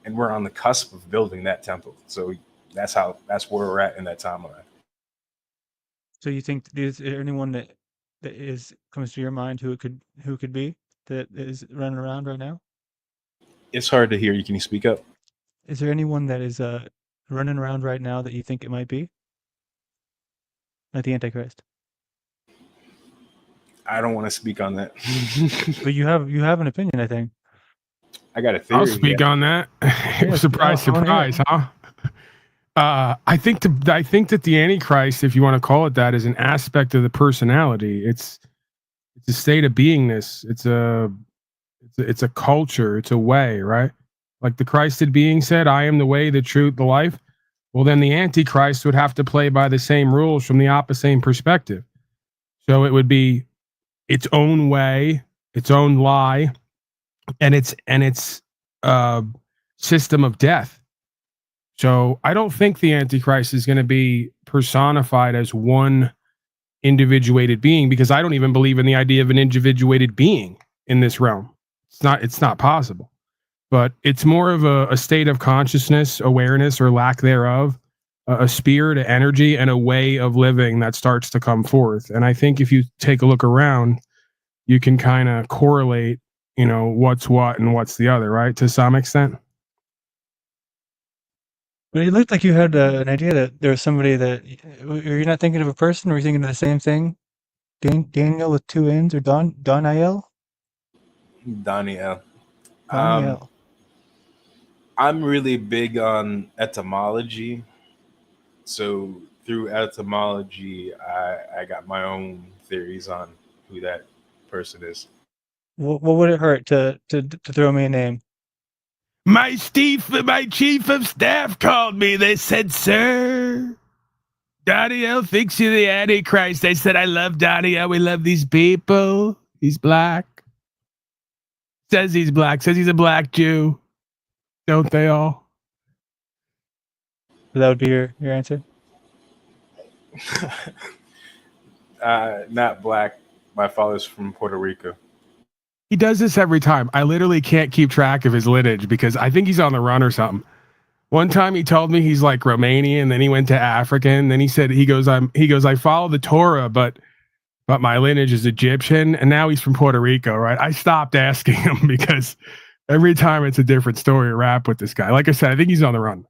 And we're on the cusp of building that temple. So that's where we're at in that timeline. So you think, is there anyone that comes to your mind who could be, that is running around right now? It's hard to hear you. Can you speak up? Is there anyone that is running around right now that you think it might be? Like the Antichrist? I don't want to speak on that. But you have an opinion, I think. I got a theory. I'll speak on that. Surprise, surprise, huh? I think that the Antichrist, if you want to call it that, is an aspect of the personality. It's a state of beingness. It's a culture. It's a way, right? Like the Christed being said, "I am the way, the truth, the life." Well, then the Antichrist would have to play by the same rules from the opposite perspective. So it would be its own way, its own lie, and its system of death. So I don't think the Antichrist is going to be personified as one individuated being, because I don't even believe in the idea of an individuated being in this realm. It's not possible. But it's more of a state of consciousness, awareness, or lack thereof, a spirit, an energy, and a way of living that starts to come forth. And I think if you take a look around, you can kind of correlate, what's what and what's the other, right? To some extent. But it looked like you had an idea that there was somebody that, are you not thinking of a person, or are you thinking of the same thing? Daniel with two N's, or Daniel? Daniel. Daniel. I'm really big on etymology. So through etymology, I got my own theories on who that person is. What would it hurt to throw me a name? My chief of staff called me. They said, "Sir, Daniel thinks you're the Antichrist." I said, "I love Daniel. We love these people. He's black." Says he's black. Says he's a black Jew. Don't they all? That would be your answer? Not black. My father's from Puerto Rico. He does this every time. I literally can't keep track of his lineage because I think he's on the run or something. One time he told me he's like Romanian, then he went to African, then he said he goes I follow the Torah, but my lineage is Egyptian, and now he's from Puerto Rico, right? I stopped asking him because every time it's a different story to rap with this guy. Like I said, I think he's on the run.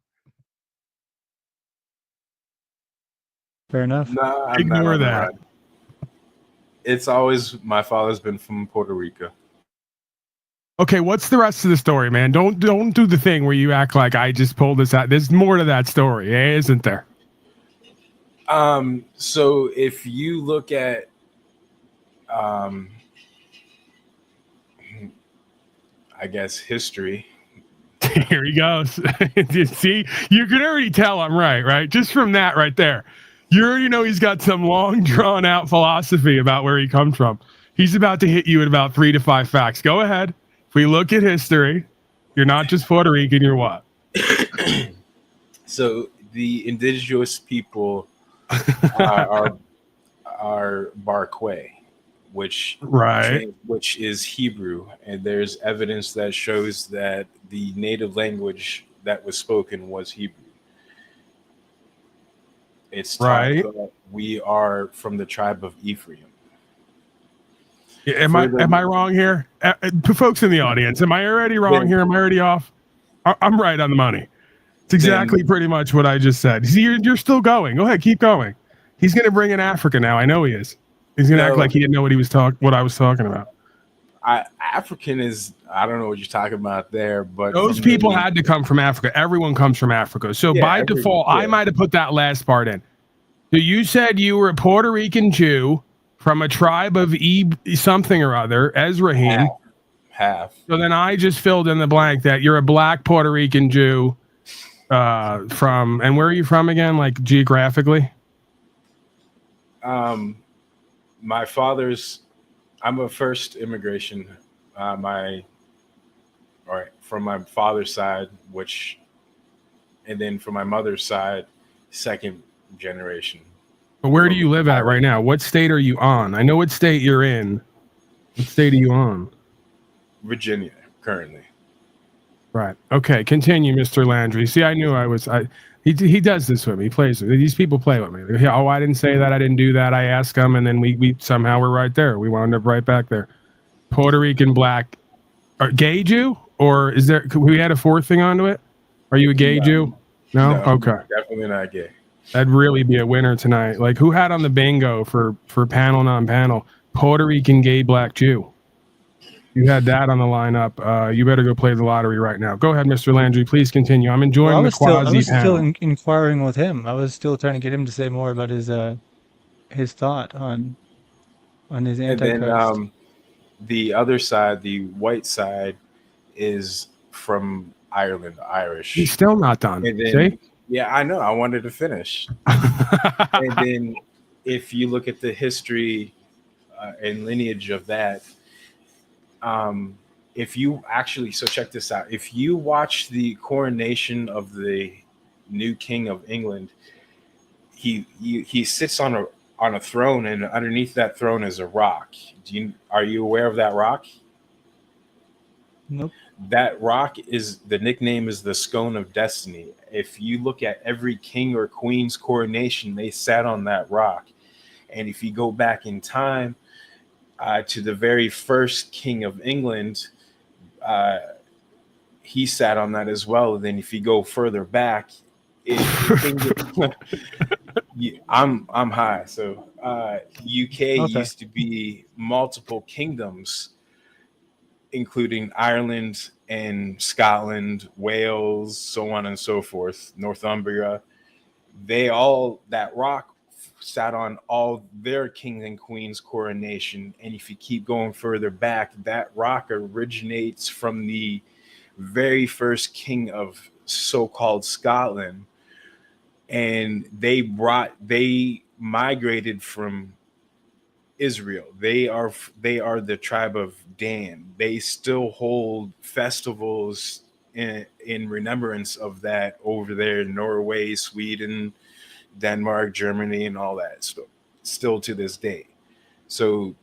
Fair enough. No, I'm Ignore not on that. the run. It's always my father's been from Puerto Rico. Okay, what's the rest of the story, man? Don't do the thing where you act like I just pulled this out. There's more to that story, isn't there? So if you look at I guess history. Here he goes. See, you can already tell I'm right? Just from that right there. You already know he's got some long drawn out philosophy about where he comes from. He's about to hit you at about 3 to 5 facts. Go ahead. If we look at history, you're not just Puerto Rican, you're what? So the indigenous people are Barquay, which is Hebrew, and there's evidence that shows that the native language that was spoken was Hebrew. It's taught that we are from the tribe of Ephraim. Yeah, am I wrong here? Folks in the audience, am I already wrong here? Am I already off? I'm right on the money. It's exactly pretty much what I just said. See, you're still going. Go ahead, keep going. He's going to bring in Africa now. I know he is. He's going to act like he didn't know what I was talking about. African is, I don't know what you're talking about there, but those people had to come from Africa. Everyone comes from Africa. So by default, I might have put that last part in. So you said you were a Puerto Rican Jew from a tribe of something or other, Ezrahim. Half. So then I just filled in the blank that you're a black Puerto Rican Jew from, and where are you from again? Like geographically? My father's, I'm a first immigration, from my father's side, and then from my mother's side, second generation. But where do you live at right now? What state are you on? I know what state you're in. What state are you on? Virginia, currently. Right. Okay. Continue, Mr. Landry. See, I knew he does this with me. He plays with me. These people play with me. Oh, I didn't say that. I didn't do that. I asked him, and then we somehow we're right there. We wound up right back there. Puerto Rican black, gay Jew, or is there? We had a fourth thing onto it. Are you a gay Jew? No. Okay. Definitely not gay. That'd really be a winner tonight. Like, who had on the bingo for panel non-panel? Puerto Rican gay black Jew. You had that on the lineup. You better go play the lottery right now. Go ahead, Mr. Landry. Please continue. I'm enjoying the quasi panel. I was still inquiring with him. I was still trying to get him to say more about his thought on his Antichrist. And then the other side, the white side, is from Ireland, Irish. He's still not done. See? Yeah, I know. I wanted to finish. And then if you look at the history and lineage of that, if you actually, so check this out. If you watch the coronation of the new king of England, he sits on a throne, and underneath that throne is a rock. Are you aware of that rock? Nope. That rock the nickname is the Scone of Destiny. If you look at every king or queen's coronation, they sat on that rock. And if you go back in time to the very first king of England, he sat on that as well. And then if you go further back, I'm high. So UK used to be multiple kingdoms, including Ireland and Scotland, Wales, so on and so forth, Northumbria. That rock sat on all their kings and queens coronation. And if you keep going further back, that rock originates from the very first king of so-called Scotland. And they migrated from Israel. They are the tribe of Dan. They still hold festivals in remembrance of that over there in Norway, Sweden, Denmark, Germany, and all that still to this day. So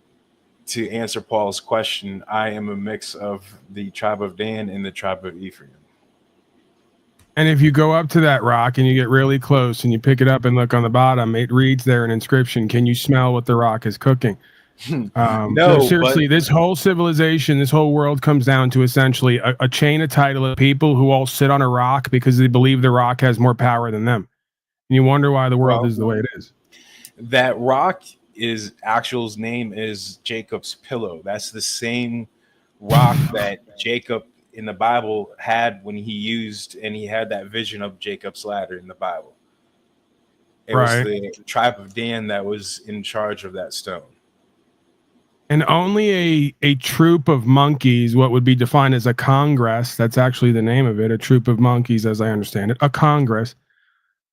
to answer Paul's question, I am a mix of the tribe of Dan and the tribe of Ephraim. And if you go up to that rock and you get really close and you pick it up and look on the bottom, it reads there an inscription. Can you smell what the rock is cooking? No, seriously, this whole civilization, this whole world comes down to essentially a chain of title of people who all sit on a rock because they believe the rock has more power than them. And you wonder why the world is the way it is. That rock actual's name is Jacob's pillow. That's the same rock that Jacob in the Bible had when he had that vision of Jacob's ladder in the Bible. It was the tribe of Dan that was in charge of that stone. And only a troop of monkeys, what would be defined as a congress, that's actually the name of it, a troop of monkeys, as I understand it, a congress.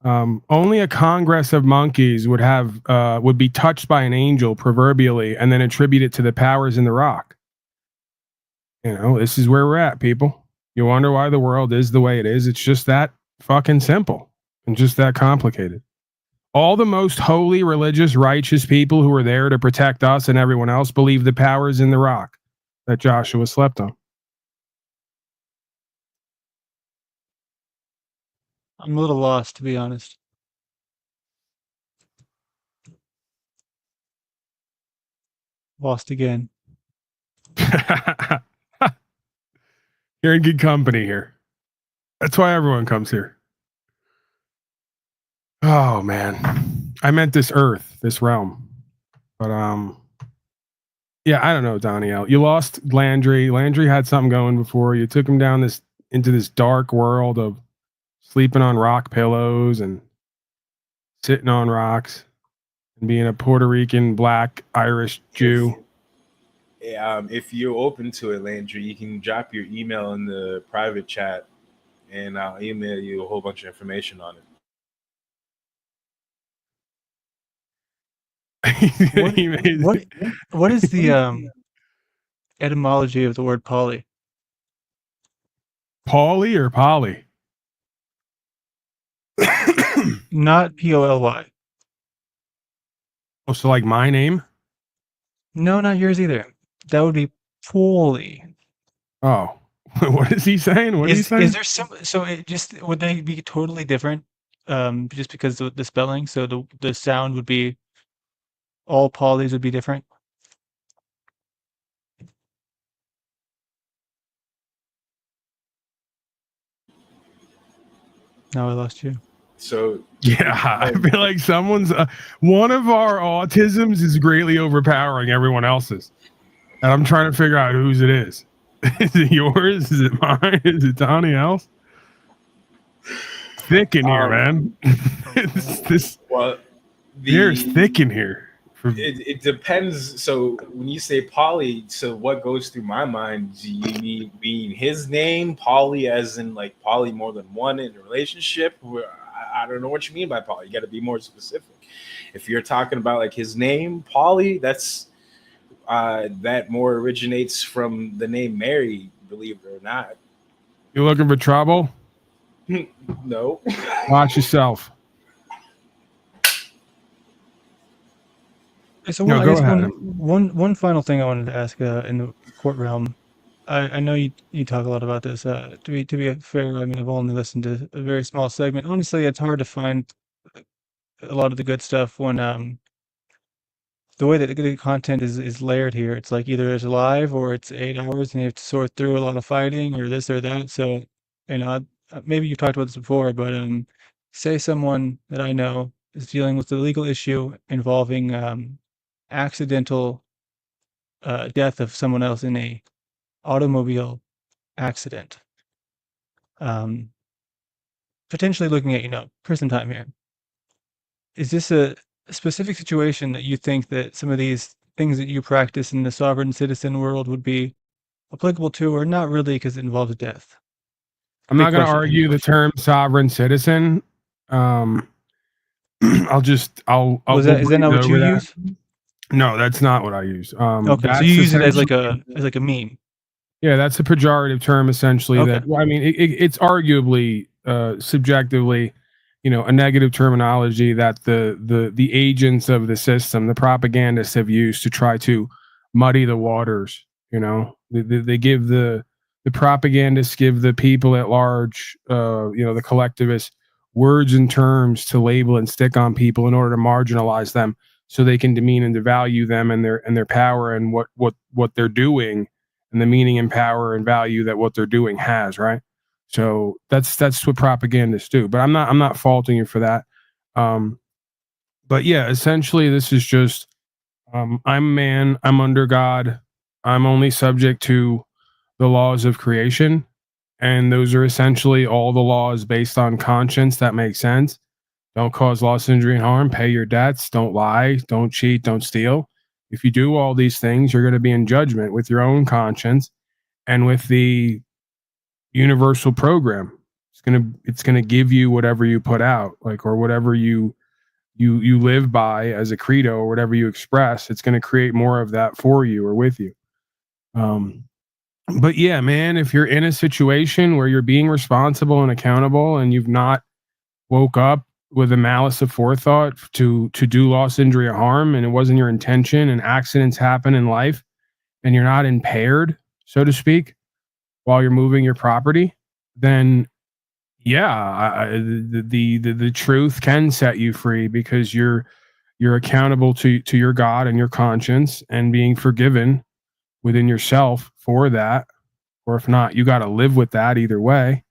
Only a congress of monkeys would be touched by an angel, proverbially, and then attribute it to the powers in the rock. You know, this is where we're at, people. You wonder why the world is the way it is. It's just that fucking simple and just that complicated. All the most holy, religious, righteous people who are there to protect us and everyone else believe the power is in the rock that Joshua slept on. I'm a little lost, to be honest. Lost again. You're in good company here. That's why everyone comes here. Oh, man. I meant this earth, this realm. But, yeah, I don't know, Danielle. You lost Landry. Landry had something going before. You took him down into this dark world of sleeping on rock pillows and sitting on rocks and being a Puerto Rican, black, Irish Jew. If you're open to it, Landry, you can drop your email in the private chat, and I'll email you a whole bunch of information on it. What is the etymology of the word poly? Pauly or Polly? Not P-O-L-Y. Oh, so like my name? No, not yours either. That would be poly. Oh, what is he saying? What is he saying? Is there so it just would they be totally different? Just because of the spelling, so the sound would be all polys would be different. Now I lost you. So yeah, I feel like someone's one of our autisms is greatly overpowering everyone else's, and I'm trying to figure out whose it is. Is it yours? Is it mine? Is it Donnie else? Thick in here, man. Here's thick in here. It depends. So when you say poly, so what goes through my mind? Do you mean his name, poly, as in like poly more than one in a relationship? I don't know what you mean by poly. You got to be more specific. If you're talking about like his name, Polly, that's that more originates from the name Mary, believe it or not. You looking for trouble? No. Watch yourself. So No, I go guess ahead. one final thing I wanted to ask in the court realm. I know you talk a lot about this. To be fair, I mean I've only listened to a very small segment. Honestly, it's hard to find a lot of the good stuff when the way that the content is layered here. It's like either it's live or it's 8 hours and you have to sort through a lot of fighting or this or that. So, you know, maybe you've talked about this before, but say someone that I know is dealing with a legal issue involving accidental death of someone else in a automobile accident. Potentially looking at, prison time here. Is this a specific situation that you think that some of these things that you practice in the sovereign citizen world would be applicable to, or not really because it involves death? I'm not going to argue the term sovereign citizen. I'll is that not what you use? No, that's not what I use. Okay, so you use it as like a meme. Yeah, that's a pejorative term essentially. Okay. That, well, I mean, it's arguably subjectively, a negative terminology that the agents of the system, the propagandists, have used to try to muddy the waters. They give the propagandists give the people at large, the collectivists, words and terms to label and stick on people in order to marginalize them, so they can demean and devalue them and their power and what they're doing, and the meaning and power and value that what they're doing has, right? So that's what propagandists do. But I'm not faulting you for that. But yeah, essentially this is just I'm a man, I'm under God, I'm only subject to the laws of creation. And those are essentially all the laws based on conscience that make sense. Don't cause loss, injury, and harm. Pay your debts. Don't lie. Don't cheat. Don't steal. If you do all these things, you're going to be in judgment with your own conscience and with the universal program. It's gonna give you whatever you put out, like, or whatever you live by as a credo, or whatever you express. It's going to create more of that for you or with you. But yeah, man, if you're in a situation where you're being responsible and accountable, and you've not woke up with a malice of forethought to do loss, injury, or harm, and it wasn't your intention, and accidents happen in life, and you're not impaired, so to speak, while you're moving your property, then yeah, the truth can set you free, because you're accountable to your God and your conscience, and being forgiven within yourself for that. Or if not, you got to live with that either way.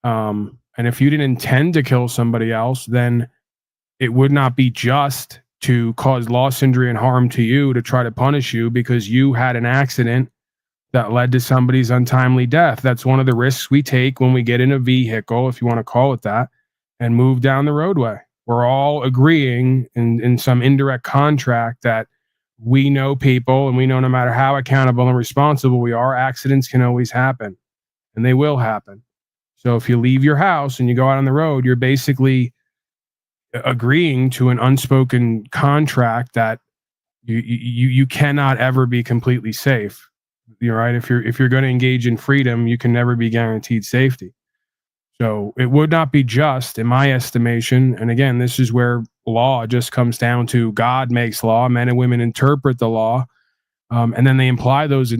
And if you didn't intend to kill somebody else, then it would not be just to cause loss, injury, and harm to you to try to punish you because you had an accident that led to somebody's untimely death. That's one of the risks we take when we get in a vehicle, if you want to call it that, and move down the roadway. We're all agreeing in some indirect contract that we know people, and we know no matter how accountable and responsible we are, accidents can always happen, and they will happen. So if you leave your house and you go out on the road, you're basically agreeing to an unspoken contract that you cannot ever be completely safe. You're right. If you're going to engage in freedom, you can never be guaranteed safety. So it would not be just, in my estimation. And again, this is where law just comes down to God makes law. Men and women interpret the law, and then they apply those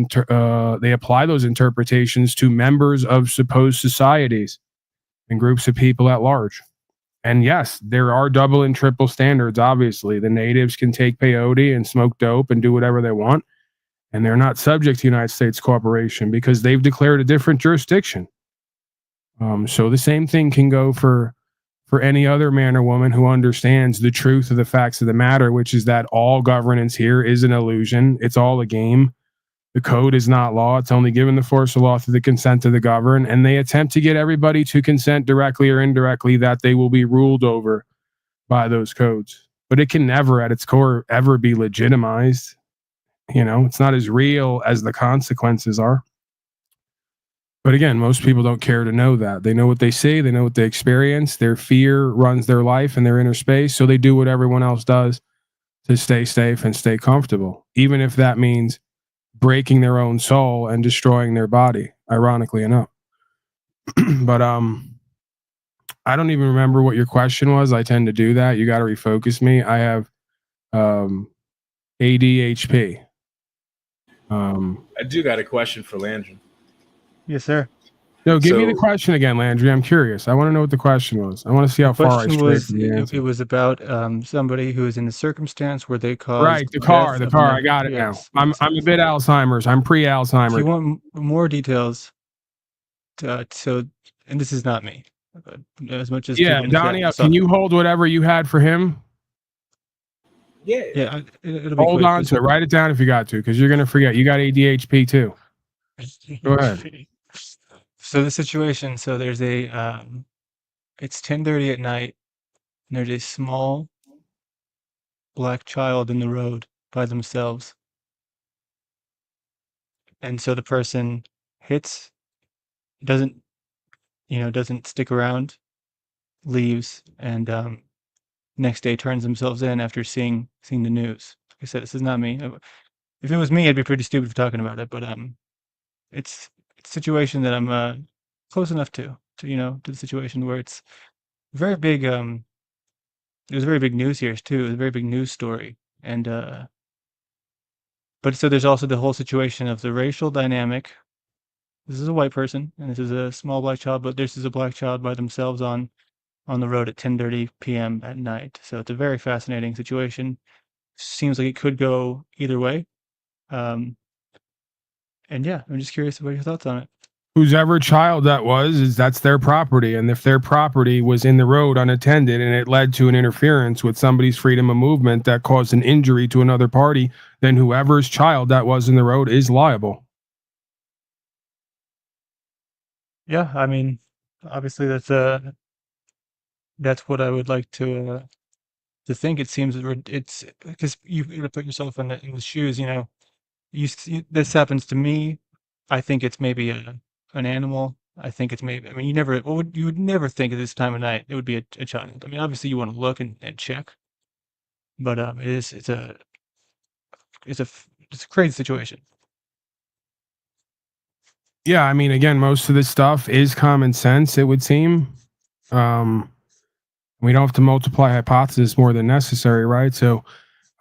interpretations to members of supposed societies and groups of people at large. And yes, there are double and triple standards. Obviously, the natives can take peyote and smoke dope and do whatever they want, and they're not subject to United States cooperation because they've declared a different jurisdiction. So the same thing can go for any other man or woman who understands the truth of the facts of the matter, which is that all governance here is an illusion. It's all a game. The code is not law. It's only given the force of law through the consent of the governed, and they attempt to get everybody to consent directly or indirectly that they will be ruled over by those codes. But it can never, at its core, ever be legitimized. You know, it's not as real as the consequences are. But again, most people don't care to know that. They know what they see, they know what they experience. Their fear runs their life and their inner space, so they do what everyone else does to stay safe and stay comfortable, even if that means breaking their own soul and destroying their body, ironically enough. But I don't even remember what your question was. I tend to do that. You got to refocus me. I have ADHP. I do got a question for Landry. Yes, sir. No, give me the question again, Landry. I'm curious. I want to know what the question was. I want to see how far I stray from the answer. It was about somebody who is in a circumstance where they caused right, the car. I got it now. I'm a bit Alzheimer's. I'm pre-Alzheimer's. If you want more details, and this is not me, as much as Donnie, can you hold whatever you had for him? Yeah. It'll be hold quick. on to it. Write it down if you got to, because you're gonna forget. You got ADHP too. Go ahead. So the situation. So there's it's 10:30 at night, and there's a small black child in the road by themselves, and so the person doesn't stick around, leaves, and next day turns themselves in after seeing the news. Like I said, this is not me. If it was me, I'd be pretty stupid for talking about it. But it's a situation that I'm close enough to the situation where it's very big. It was very big news here too. It was a very big news story, and but so there's also the whole situation of the racial dynamic. This is a white person, and this is a small black child, but this is a black child by themselves on the road at 10:30 p.m. at night. So it's a very fascinating situation. Seems like it could go either way. And yeah, I'm just curious about your thoughts on it. Whoever child that was, that's their property. And if their property was in the road unattended and it led to an interference with somebody's freedom of movement that caused an injury to another party, then whoever's child that was in the road is liable. Yeah, I mean, obviously that's what I would like to think. It seems it's because you got to put yourself in the shoes. You know, you see, this happens to me. I think it's maybe an animal. I think it's maybe. I mean, you would never think at this time of night it would be a child. I mean, obviously you want to look and check, but it's a crazy situation. Yeah, I mean, again, most of this stuff is common sense, it would seem. We don't have to multiply hypothesis more than necessary, right? So,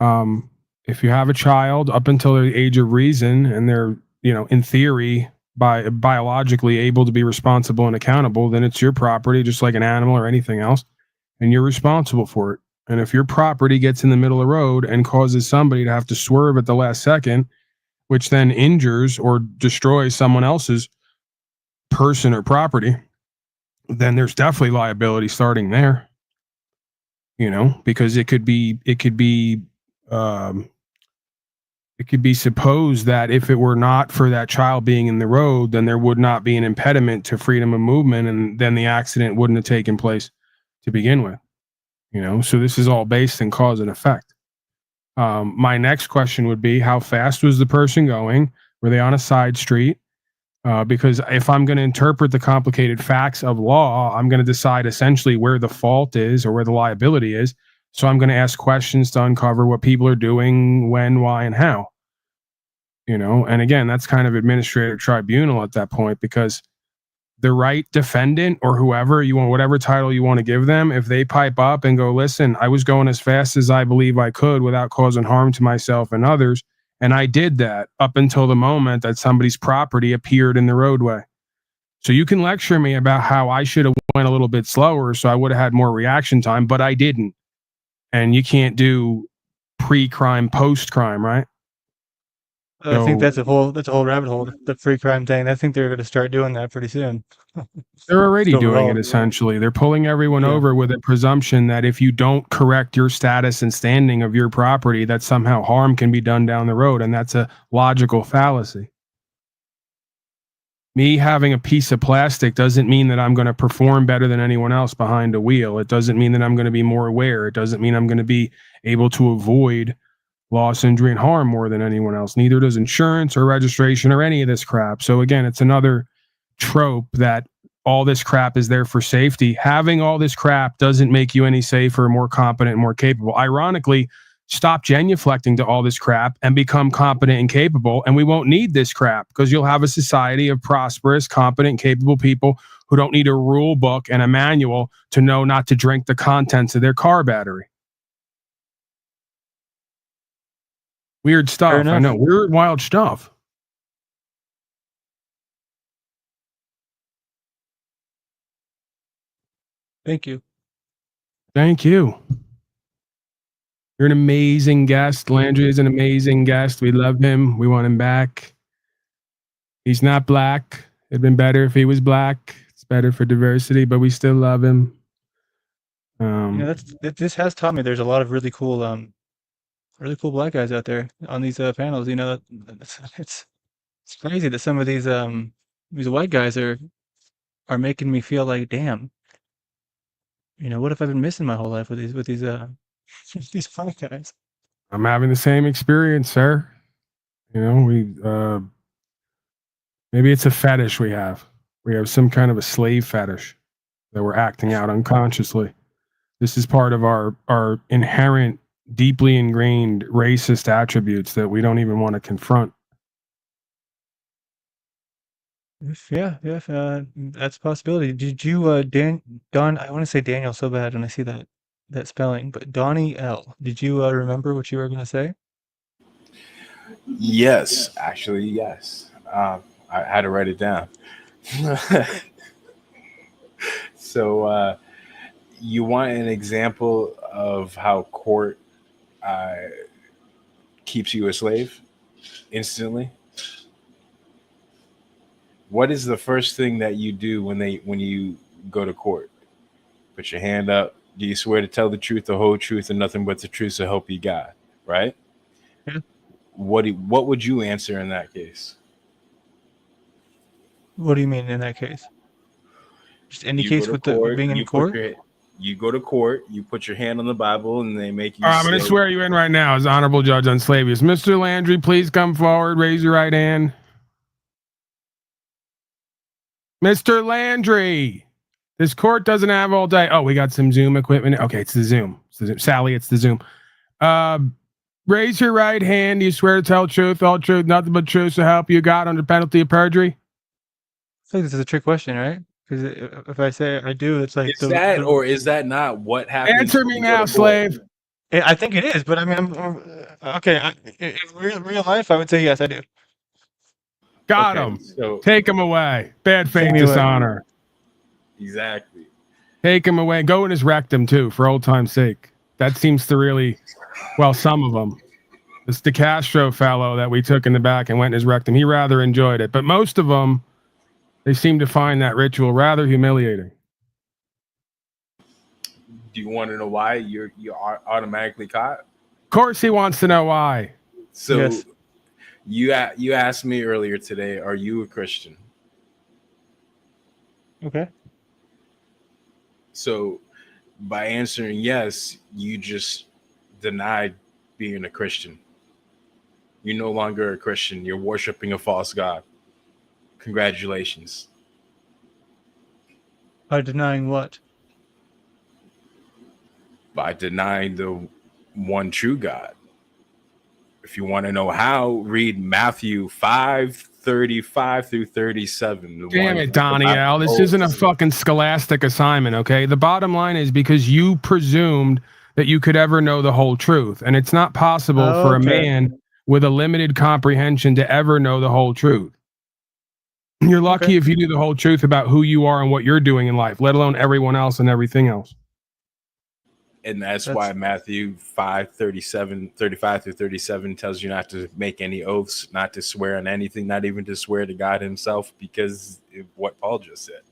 if you have a child up until the age of reason and they're, in theory, biologically able to be responsible and accountable, then it's your property, just like an animal or anything else, and you're responsible for it. And if your property gets in the middle of the road and causes somebody to have to swerve at the last second, which then injures or destroys someone else's person or property, then there's definitely liability starting there. Because it could be supposed that if it were not for that child being in the road, then there would not be an impediment to freedom of movement, and then the accident wouldn't have taken place to begin with. So this is all based in cause and effect. My next question would be, how fast was the person going? Were they on a side street? Because if I'm going to interpret the complicated facts of law, I'm going to decide essentially where the fault is or where the liability is. So I'm going to ask questions to uncover what people are doing, when, why, and how. And again, that's kind of administrative tribunal at that point, because the right defendant or whoever you want, whatever title you want to give them, if they pipe up and go, listen, I was going as fast as I believe I could without causing harm to myself and others, and I did that up until the moment that somebody's property appeared in the roadway. So you can lecture me about how I should have went a little bit slower so I would have had more reaction time, but I didn't. And you can't do pre-crime, post-crime, right? I think that's a whole rabbit hole, the free crime thing. I think they're going to start doing that pretty soon. They're already Just doing it, overall. essentially. They're pulling everyone over with a presumption that if you don't correct your status and standing of your property, that somehow harm can be done down the road. And that's a logical fallacy. Me having a piece of plastic doesn't mean that I'm going to perform better than anyone else behind a wheel. It doesn't mean that I'm going to be more aware. It doesn't mean I'm going to be able to avoid loss, injury, and harm more than anyone else. Neither does insurance or registration or any of this crap. So again, it's another trope that all this crap is there for safety. Having all this crap doesn't make you any safer, more competent, more capable. Ironically, stop genuflecting to all this crap and become competent and capable, and we won't need this crap, because you'll have a society of prosperous, competent, capable people who don't need a rule book and a manual to know not to drink the contents of their car battery. Weird stuff. I know. Weird, wild stuff. Thank you. Thank you. You're an amazing guest. Landry is an amazing guest. We love him. We want him back. He's not black. It'd been better if he was black. It's better for diversity, but we still love him. This has taught me there's a lot of really cool black guys out there on these panels. It's crazy that some of these white guys are making me feel like, damn, what have I been missing my whole life with these these black guys? I'm having the same experience, sir. We maybe it's a fetish we have. We have some kind of a slave fetish that we're acting out unconsciously. This is part of our inherent, deeply ingrained racist attributes that we don't even want to confront. Yeah, that's a possibility. Did you, Don? I want to say Daniel so bad when I see that spelling, but Donnie L. Did you remember what you were going to say? Yes, actually, yes. I had to write it down. So you want an example of how court keeps you a slave instantly? What is the first thing that you do when you go to court? Put your hand up. Do you swear to tell the truth, the whole truth, and nothing but the truth, so help you God? Right? Yeah. What would you answer in that case? What do you mean in that case? Just indicates with being in court. You go to court, you put your hand on the Bible, and they make you. I'm going to swear you in right now as honorable judge on slavery. Mr. Landry, please come forward. Raise your right hand. Mr. Landry, this court doesn't have all day. Oh, we got some Zoom equipment. Okay, it's the Zoom. Sally, it's the Zoom. Raise your right hand. Do you swear to tell truth, all truth, nothing but truth, so help you God under penalty of perjury? I think this is a trick question, right? Because if I say I do, it's like or is that not what happens? Answer me now, slave. I think it is, but I mean, okay. In real life, I would say yes, I do. Got him. So take him away. Bad faith dishonor. Exactly. Take him away. Go in his rectum too, for old time's sake. That seems to really, well, some of them. It's the Castro fellow that we took in the back and went in his rectum. He rather enjoyed it, but most of them, they seem to find that ritual rather humiliating. Do you want to know why you're automatically caught? Of course, he wants to know why. So, yes. You asked me earlier today, are you a Christian? Okay. So, by answering yes, you just denied being a Christian. You're no longer a Christian. You're worshiping a false god. Congratulations. By denying what? By denying the one true God. If you want to know how, read Matthew 5:35 through 37. Damn it, Danielle. This isn't a fucking scholastic assignment, okay? The bottom line is because you presumed that you could ever know the whole truth. And it's not possible for a man with a limited comprehension to ever know the whole truth. You're lucky if you knew the whole truth about who you are and what you're doing in life, let alone everyone else and everything else. And that's why Matthew 5:35 through 37 tells you not to make any oaths, not to swear on anything, not even to swear to God himself, because of what Paul just said.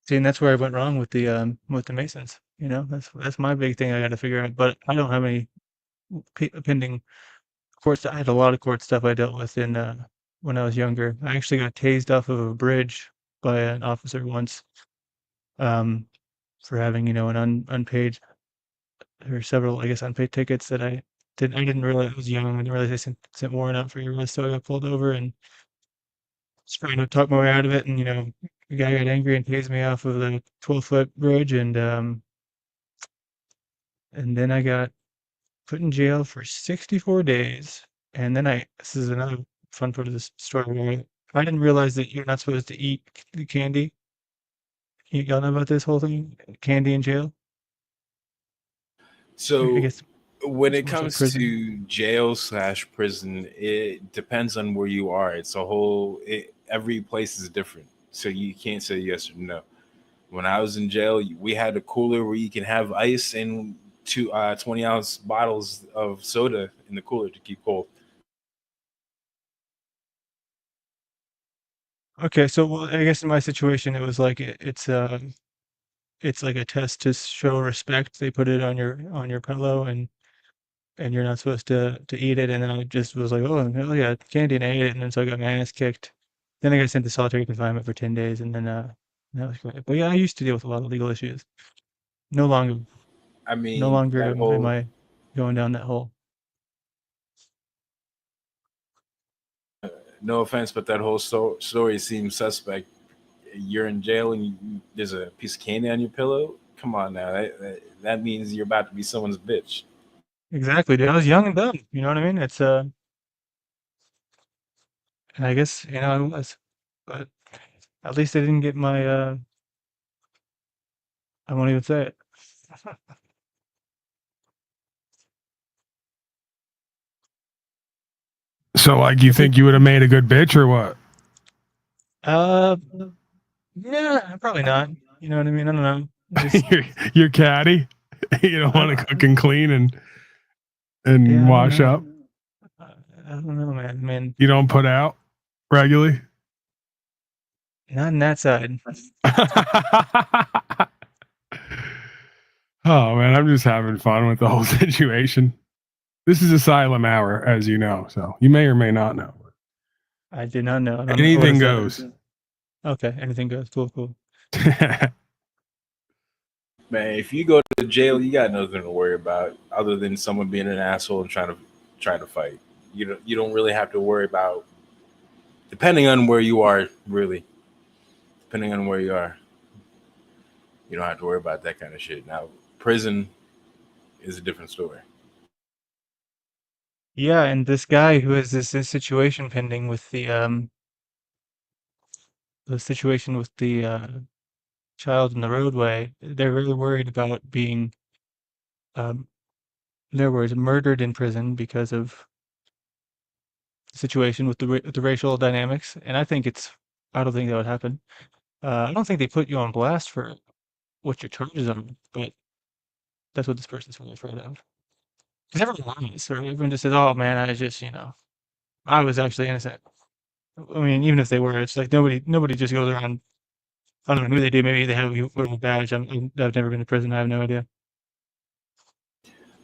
See, and that's where I went wrong with the Masons. You know, that's my big thing I got to figure out. But I don't have any pending court. I had a lot of court stuff I dealt with in when I was younger. I actually got tased off of a bridge by an officer once. For having, an unpaid or several, I guess, unpaid tickets that I didn't realize I was young. I didn't realize they sent warrant out for your arrest, so I got pulled over and just trying to talk my way out of it. And, the guy got angry and tased me off of the 12-foot bridge. And then I got put in jail for 64 days. And then this is another fun part of this story. I didn't realize that you're not supposed to eat the candy. Y'all know about this whole thing? Candy in jail? So when it comes to jail/prison, it depends on where you are. It's every place is different. So you can't say yes or no. When I was in jail, we had a cooler where you can have ice and 2 20-ounce bottles of soda in the cooler to keep cold. Okay, so I guess in my situation, it was like it's like a test to show respect. They put it on your pillow, and you're not supposed to eat it. And then I just was like, oh hell yeah, candy, and I ate it. And then so I got my ass kicked. Then I got sent to solitary confinement for 10 days, and then that was great. But yeah, I used to deal with a lot of legal issues. No longer. I mean, no longer am I going down that hole. No offense, but that whole story seems suspect. You're in jail and there's a piece of candy on your pillow. Come on now, that means you're about to be someone's bitch. Exactly, dude. I was young and dumb. You know what I mean? It's and I guess I was, but at least I didn't get my I won't even say it. So, like, you think you would have made a good bitch or what? Yeah, probably not. You know what I mean? I don't know. You're catty. You don't want to cook and clean and wash up. I don't know, man. I mean, you don't put out regularly. Not on that side. Oh man, I'm just having fun with the whole situation. This is Asylum Hour, as you know, so you may or may not know. I did not know. Anything goes. Okay, anything goes. Cool. Man, if you go to jail, you got nothing to worry about other than someone being an asshole and trying to fight. You don't really have to worry about, depending on where you are, really. Depending on where you are, you don't have to worry about that kind of shit. Now, prison is a different story. Yeah, and this guy who has this situation pending with the situation with the child in the roadway, they're really worried about being, in their words, murdered in prison because of the situation with the racial dynamics. And I don't think that would happen. I don't think they put you on blast for what your charges are, but that's what this person's really afraid of. Because everyone lies, right? Everyone just says, "Oh man, I was actually innocent." I mean, even if they were, it's like nobody just goes around. I don't know who they do. Maybe they have a little badge. I've never been to prison. I have no idea.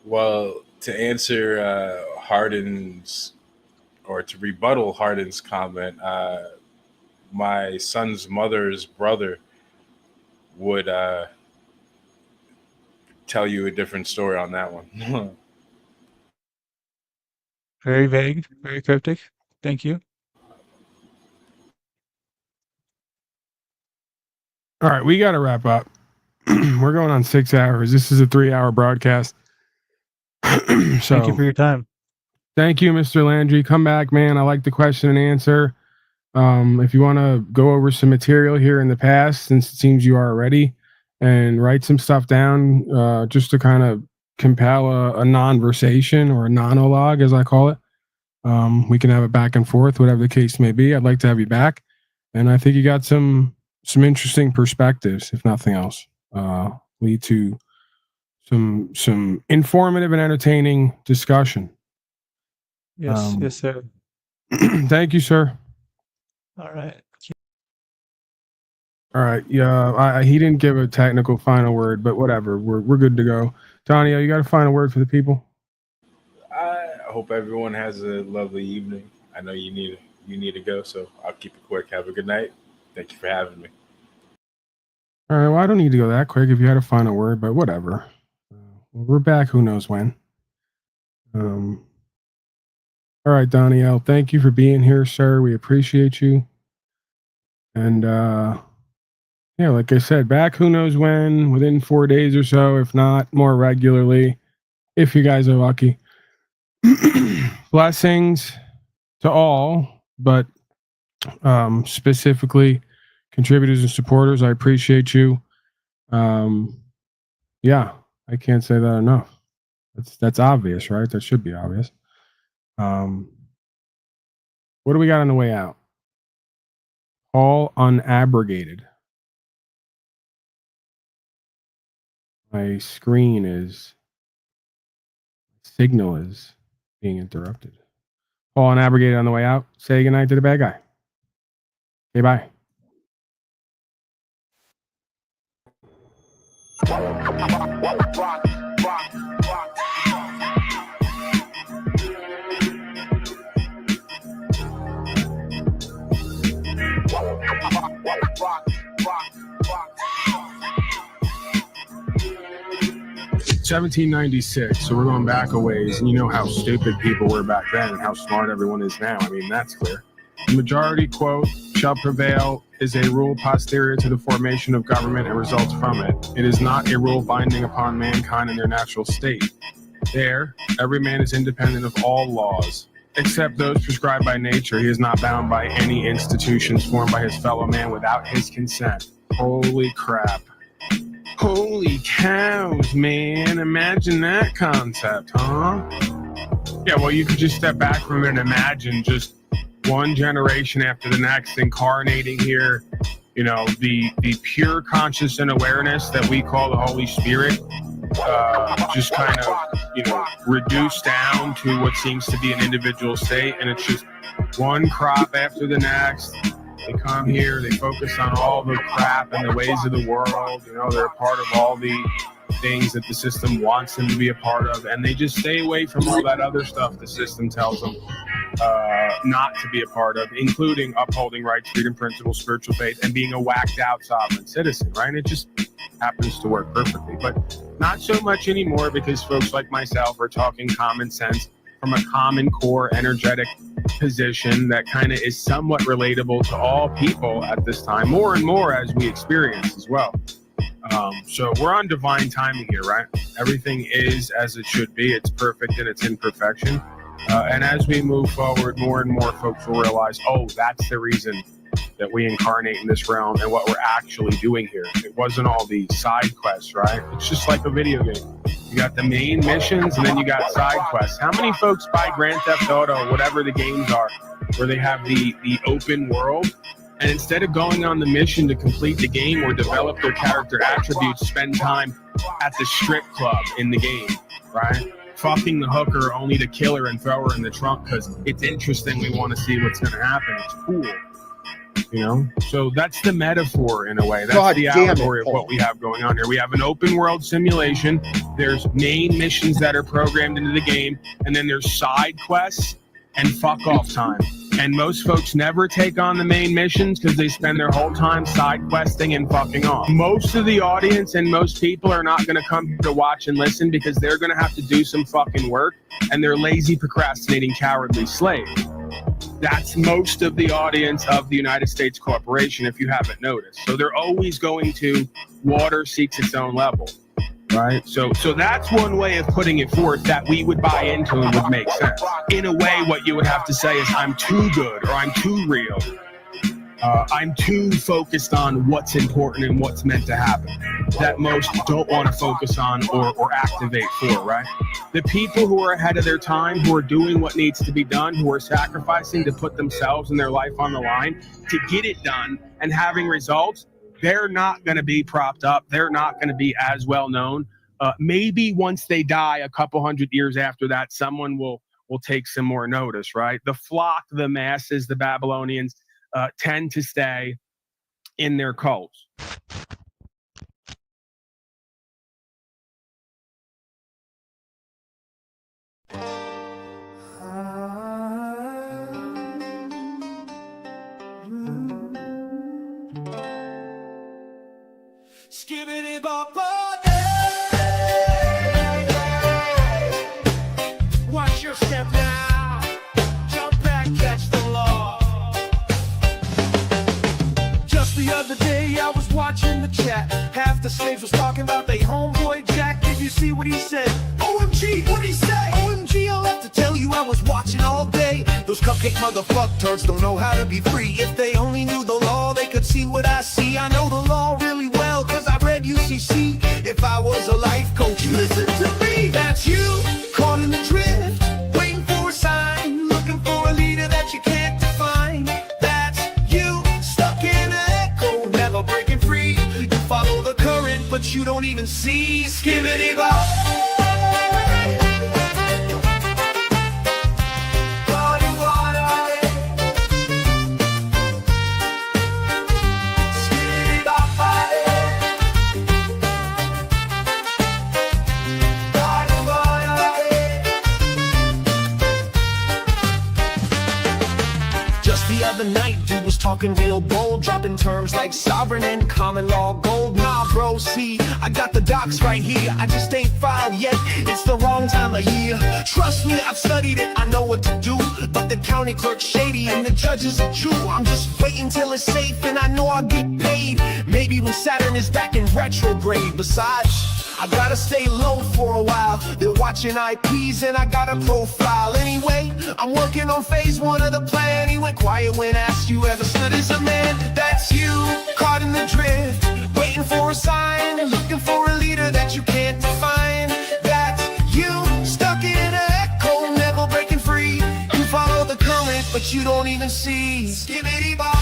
Well, to answer Hardin's, or to rebuttal Hardin's comment, my son's mother's brother would tell you a different story on that one. Very vague, very cryptic. Thank you. All right, we got to wrap up. We're going on 6 hours. This is a 3-hour broadcast. So, thank you for your time. Thank you, Mr. Landry. Come back, man. I like the question and answer. If you want to go over some material here in the past, since it seems you are already, and write some stuff down just to kind of compel a non-versation or a monologue, as I call it. We can have it back and forth, whatever the case may be. I'd like to have you back. And I think you got some interesting perspectives, if nothing else, lead to some informative and entertaining discussion. Yes, yes, sir. Thank you, sir. All right. All right. Yeah, he didn't give a technical final word, but whatever. We're good to go. Donnie, you got a final word for the people? I hope everyone has a lovely evening. I know you need to go, so I'll keep it quick. Have a good night. Thank you for having me. All right. Well, I don't need to go that quick if you had a final word, but whatever. We're back. Who knows when? All right, Doniel, thank you for being here, sir. We appreciate you. And yeah, like I said, back who knows when, within 4 days or so, if not more regularly, if you guys are lucky. Blessings to all, but specifically contributors and supporters. I appreciate you. Yeah, I can't say that enough. That's obvious, right? That should be obvious. What do we got on the way out? All unabrogated. My signal is being interrupted. All unabrogated on the way out. Say goodnight to the bad guy. Okay, bye. $1796, so we're going back a ways, and you know how stupid people were back then and how smart everyone is now. I mean, that's clear. The majority, quote, shall prevail is a rule posterior to the formation of government and results from it. It is not a rule binding upon mankind in their natural state. There, every man is independent of all laws, except those prescribed by nature. He is not bound by any institutions formed by his fellow man without his consent. Holy crap. Holy cows, man. Imagine that concept, huh? Yeah, well, you could just step back from it and imagine just one generation after the next incarnating here, you know, the pure conscious and awareness that we call the Holy Spirit, just kind of, you know, reduced down to what seems to be an individual state. And it's just one crop after the next. They come here, they focus on all the crap and the ways of the world. You know, they're a part of all the things that the system wants them to be a part of. And they just stay away from all that other stuff the system tells them. not to be a part of, including upholding rights, freedom, principles, spiritual faith, and being a whacked out sovereign citizen, right? And it just happens to work perfectly, but not so much anymore because folks like myself are talking common sense from a common core energetic position that kind of is somewhat relatable to all people at this time, more and more as we experience as well. So we're on divine timing here, right? Everything is as it should be. It's perfect in its imperfection. And as we move forward, more and more folks will realize, oh, that's the reason that we incarnate in this realm and what we're actually doing here. It wasn't all the side quests, right? It's just like a video game. You got the main missions and then you got side quests. How many folks buy Grand Theft Auto, whatever the games are, where they have the open world, and instead of going on the mission to complete the game or develop their character attributes, spend time at the strip club in the game, right? Fucking the hooker only to kill her and throw her in the trunk because it's interesting. We want to see what's going to happen. It's cool. You know, so that's the metaphor in a way. That's the allegory of what we have going on here. We have an open world simulation. There's main missions that are programmed into the game, and then there's side quests and fuck off time. And most folks never take on the main missions because they spend their whole time side questing and fucking off. Most of the audience and most people are not going to come here to watch and listen because they're going to have to do some fucking work, and they're lazy, procrastinating, cowardly slaves. That's most of the audience of the United States corporation, if you haven't noticed. So they're always going to water seeks its own level, right? So that's one way of putting it forth that we would buy into and would make sense. In a way, what you would have to say is, I'm too good, or I'm too real. I'm too focused on what's important and what's meant to happen that most don't want to focus on or activate for, right? The people who are ahead of their time, who are doing what needs to be done, who are sacrificing to put themselves and their life on the line to get it done and having results, they're not going to be propped up. They're not going to be as well known. Maybe once they die a couple hundred years after that, someone will take some more notice, right? The flock, the masses, the Babylonians, tend to stay in their cults. Skibbity bop bop. Watch your step now. Jump back, catch the law. Just the other day I was watching the chat. Half the slaves was talking about they homeboy Jack. Did you see what he said? OMG, what'd he say? OMG, I'll have to tell you I was watching all day. Those cupcake motherfuck turds don't know how to be free. If they only knew the law, they could see what I see. I know the law really well, cause I read UCC. If I was a life coach, listen to me. That's you, caught in the drift, waiting for a sign, looking for a leader that you can't define. That's you, stuck in an echo, never breaking free. You follow the current, but you don't even see. Skibbity bop. The night dude was talking real bold, dropping terms like sovereign and common law gold. Nah bro, see, I got the docs right here, I just ain't filed yet, it's the wrong time of year. Trust me, I've studied it, I know what to do, but the county clerk's shady and the judge is a Jew. I'm just waiting till it's safe and I know I'll get paid, maybe when Saturn is back in retrograde. Besides, I gotta stay low for a while. They're watching IPs and I got a profile. Anyway, I'm working on phase 1 of the plan. He went quiet when asked, you ever stood as a man? That's you, caught in the drift, waiting for a sign, looking for a leader that you can't define. That's you, stuck in an echo, never breaking free. You follow the current, but you don't even see. Skibbity bop.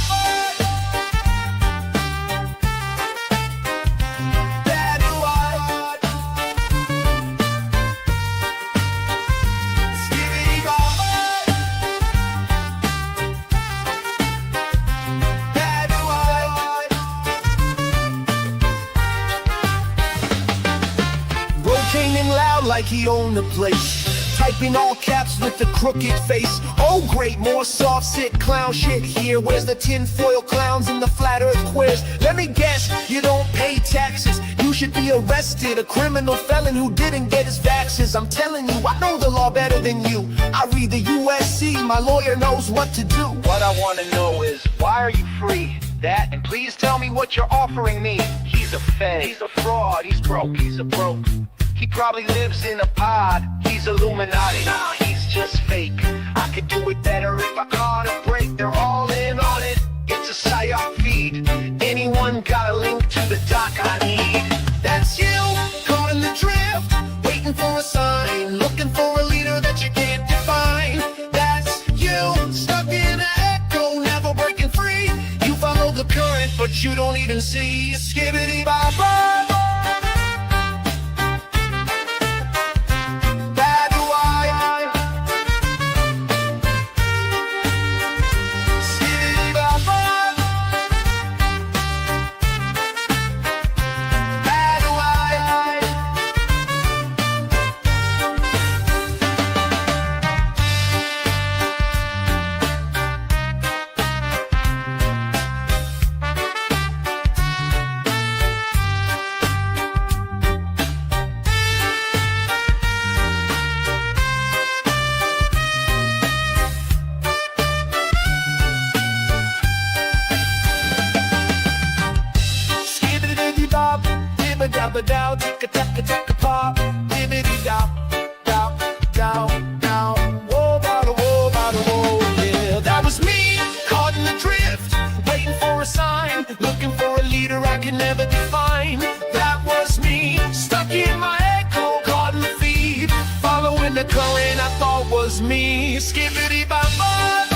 Like he owned the place, Typing all caps with the crooked face. Oh great, more soft sit clown shit here. Where's the tinfoil clowns and the flat earth quiz? Let me guess, you don't pay taxes. You should be arrested, a criminal felon who didn't get his vaxes. I'm telling you, I know the law better than you. I read the USC, my lawyer knows what to do. What I want to know is, why are you free? That, and please tell me what you're offering me. He's a fed, he's a fraud, he's broke, he's a broke. He probably lives in a pod, he's Illuminati. Nah, he's just fake. I could do it better if I caught a break. They're all in on it, it's a psyop feed. Anyone got a link to the doc I need? That's you, caught in the drift, waiting for a sign, looking for a leader that you can't define. That's you, stuck in an echo, never breaking free. You follow the current, but you don't even see. Skibbity bop bop. Down, tick a tack a tack a pop, dibbity down, down, down, down, whoa, bada, whoa, bada, whoa, yeah. That was me, caught in the drift, waiting for a sign, looking for a leader I can never define. That was me, stuck in my echo, caught in the feed, following the current I thought was me. Skibbity bop bop.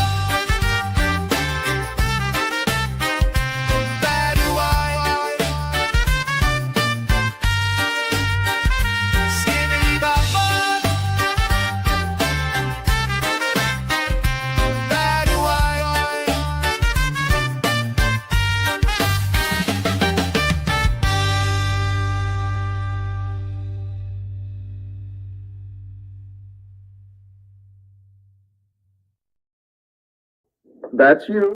That's you.